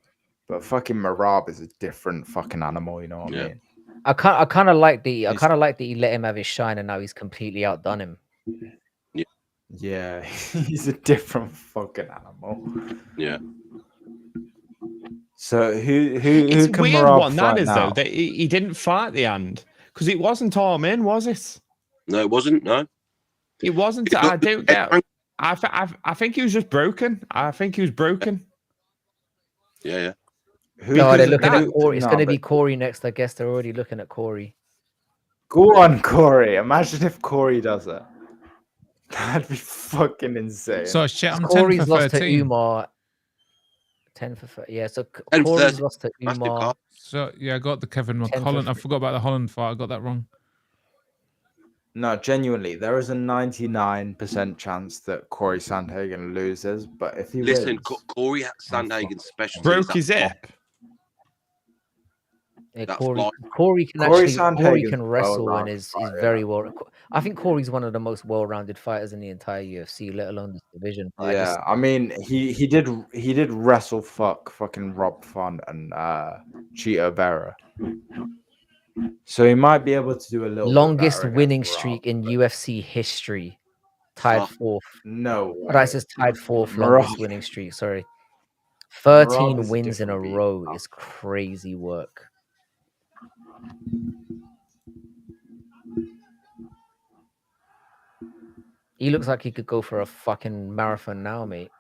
But fucking Merab is a different fucking animal, you know what I mean? I kind of like that he let him have his shine, and now he's completely outdone him. Yeah, he's a different fucking animal. Yeah. So who It's can weird Merab one that fight is now? though. That he didn't fight at the end because it wasn't all in, was it? No, it wasn't. No, it wasn't. I don't get. I think he was just broken. I think he was broken. Yeah. No, they're looking at Corey. It's going to be Corey next. I guess they're already looking at Corey. Go on, Corey. Imagine if Corey does it. That'd be fucking insane. So shit, I'm Corey's 10 for lost 13. to Umar. 10 for 30. Yeah, so Corey's lost to Umar. So yeah, I got the Kevin Holland. I forgot about the Holland fight. I got that wrong. No, genuinely, there is a 99% chance that Corey Sandhagen loses. But if he listen, wins, Corey Sandhagen's specialty broke his hip. Yeah, Corey can wrestle and is very well. I think Corey's one of the most well-rounded fighters in the entire UFC, let alone this division. Yeah, I mean, he did wrestle fucking Rob Font and Chito Vera. So he might be able to do a little longest winning streak in UFC history, tied fourth. No, that says tied fourth longest winning streak. Sorry, 13 wins in a row is crazy work. He looks like he could go for a fucking marathon now, mate.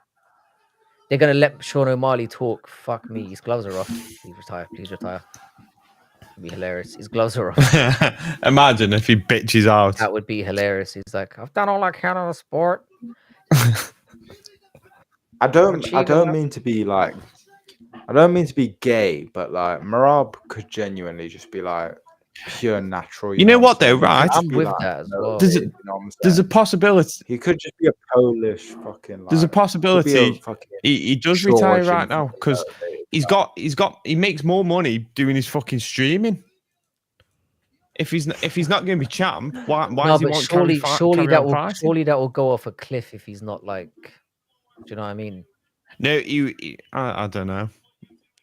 They're gonna let Sean O'Malley talk. Fuck me, his gloves are off. Please retire. Please retire. It'd be hilarious. His gloves are off. Imagine if he bitches out. That would be hilarious. He's like, I've done all I can in the sport. I don't mean to be like, I don't mean to be gay, but like Merab could genuinely just be like pure natural. You know what though, right? I'm with that as well. There's a possibility. He could just be a Polish fucking. Like, there's a possibility he does retire right now because he makes more money doing his fucking streaming. If he's not going to be champ, why does he want surely that will go off a cliff if he's not like. Do you know what I mean? No, I don't know.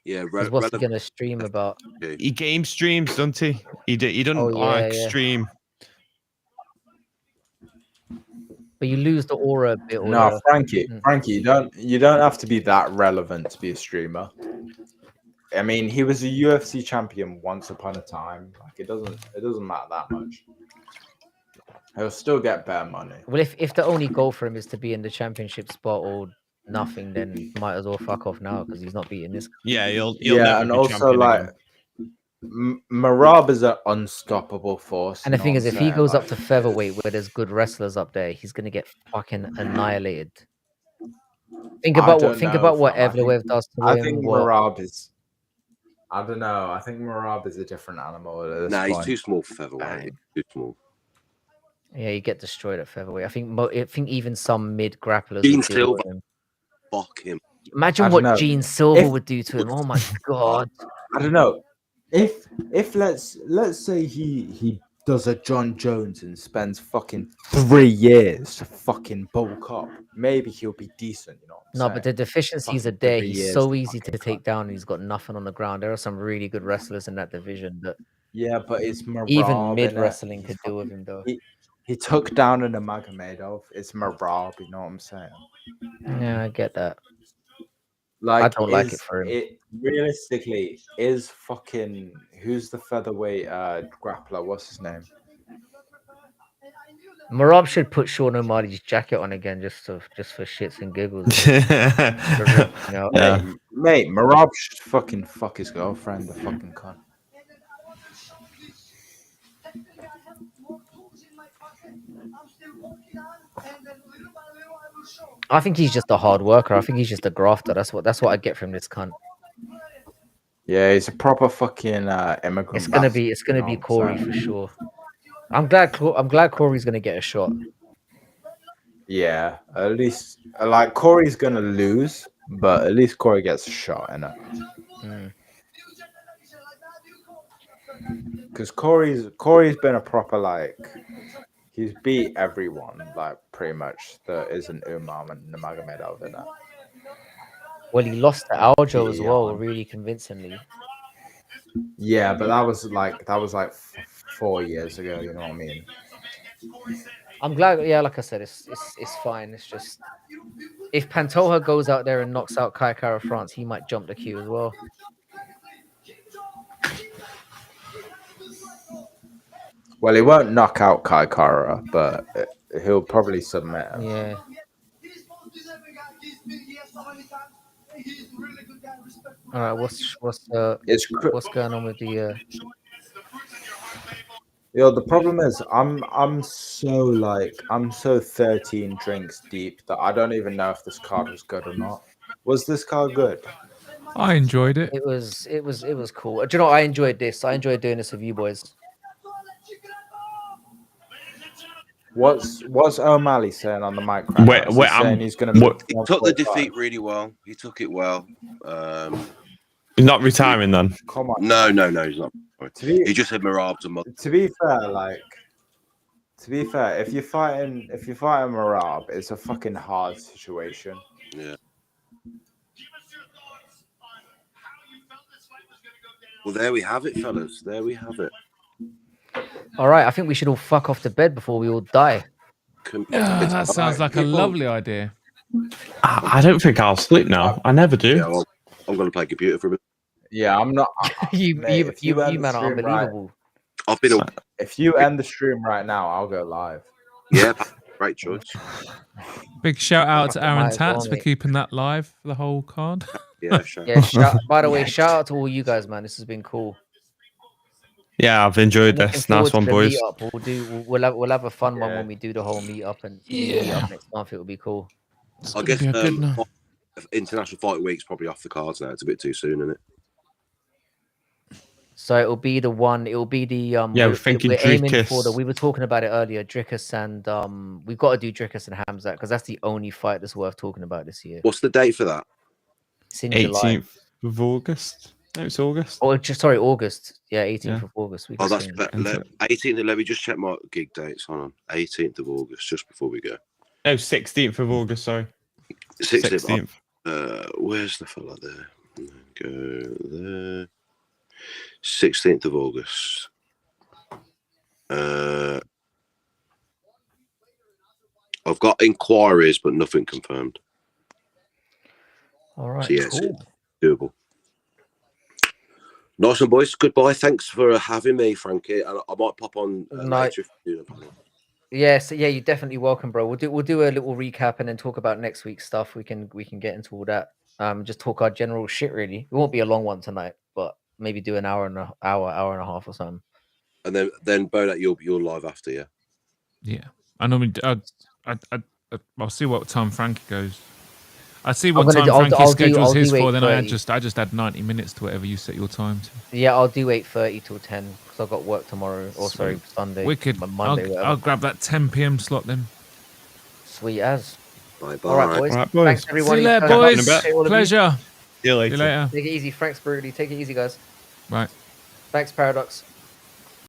Yeah, what's he gonna stream about? He game streams, doesn't he? He doesn't stream. But you lose the aura a bit. No, Frankie, you don't have to be that relevant to be a streamer. I mean, he was a UFC champion once upon a time. Like it doesn't matter that much. He'll still get better money. Well, if the only goal for him is to be in the championship spot or nothing, then might as well fuck off now because he's not beating this. Yeah, he'll never and be also like Merab is an unstoppable force. And the thing is, if he goes up to featherweight where there's good wrestlers up there, he's gonna get fucking annihilated. Think about what Evloev does to him. I think Merab is. I don't know. I think Merab is a different animal. He's too small for featherweight. Too small. Yeah, you get destroyed at featherweight. I think even some mid grapplers. Gene Silva. Fuck him. Imagine what Gene Silva would do to him. Oh my god. I don't know. If let's say he does a John Jones and spends fucking 3 years to fucking bulk up, maybe he'll be decent, you know what I'm No, saying? but the deficiencies are Fucking there. 3 He's years so to easy to fucking take cut. down. And he's got nothing on the ground. There are some really good wrestlers in that division that Yeah, but it's even Merab, mid innit? wrestling He could deal with fucking him though. he took down an Nurmagomedov. It's Merab, you know what I'm saying? Yeah, I get that. Like, I don't like it for him. It realistically is fucking who's the featherweight grappler? What's his name? Merab should put Sean O'Malley's jacket on again just for shits and giggles. Yeah. Mate, Merab should fucking fuck his girlfriend, the fucking cunt. I think he's just a hard worker. I think he's just a grafter. That's what I get from this cunt. Yeah, he's a proper fucking immigrant. It's gonna be Corey for sure. I'm glad Corey's gonna get a shot. Yeah, at least like Corey's gonna lose, but at least Corey gets a shot in it. Because Corey's been a proper like he's beat everyone like pretty much that isn't Umar and Nurmagomedov in it. Well, he lost to Aljo as well, really convincingly. Yeah, but that was like 4 years ago. You know what I mean? I'm glad. Yeah, like I said, it's fine. It's just if Pantoja goes out there and knocks out Kai Kara France, he might jump the queue as well. Well, he won't knock out Kai Kara, but he'll probably submit him. Yeah. All right, what's going on with the? Yo, the problem is I'm so 13 drinks deep that I don't even know if this card was good or not. Was this card good? I enjoyed it. It was cool. Do you know what? I enjoyed this. I enjoyed doing this with you boys. What's O'Malley saying on the mic? He's going to. He took the defeat really well. He took it well. He's not retiring then. Come on. No, he's not. He just said Merab's a mother. To be fair, if you're fighting Merab, it's a fucking hard situation. Yeah. Well, there we have it, fellas. There we have it. All right, I think we should all fuck off to bed before we all die. That sounds like a lovely idea. I don't think I'll sleep now. I never do. Yeah, well, I'm going to play computer for a bit. Yeah, I'm not. you man are unbelievable. Right, if you end the stream right now, I'll go live. Yeah, great choice. Big shout out to Aaron Tats for keeping that live for the whole card. Yeah, by the way, shout out to all you guys, man. This has been cool. Yeah, I've enjoyed this. Nice one, boys. We'll have a fun one when we do the whole meetup and meetup next month. It will be cool. I guess International Fight Week's probably off the cards now. It's a bit too soon, isn't it? So it'll be the one. It'll be the we're aiming for the. We were talking about it earlier. Dricus and we've got to do Dricus and Hamzat because that's the only fight that's worth talking about this year. What's the date for that? It's in July. 18th of August. No, it's August. Oh, sorry, August. Yeah, 18th of August. That's 18th. Let me just check my gig dates. Hold on. 18th of August, just before we go. No, 16th of August. Sorry. 16th. Where's the fella there? Go there. 16th of August. I've got inquiries, but nothing confirmed. All right, so, yeah, cool. It's doable. Nice one, boys. Goodbye. Thanks for having me, Frankie. And I might pop on later. Yes, yeah, you're definitely welcome, bro. We'll do a little recap and then talk about next week's stuff. We can get into all that. Just talk our general shit. Really, it won't be a long one tonight, but maybe do an hour and a half or something. And then Bodat, you're live after, yeah. Yeah, I normally I'll see what time Frankie goes. I see what time Frankie schedules his for. Then I just add 90 minutes to whatever you set your time to. Yeah, I'll do 8:30 till 10 because I've got work tomorrow. Or sorry, Sunday. Wicked. Monday. I'll grab that 10 p.m. slot then. Sweet as. Bye. All right, boys. Thanks, everyone. See you later, boys. Pleasure. See you later. See you later. Take it easy, Franks Brody. Take it easy, guys. Right. Thanks, Paradox.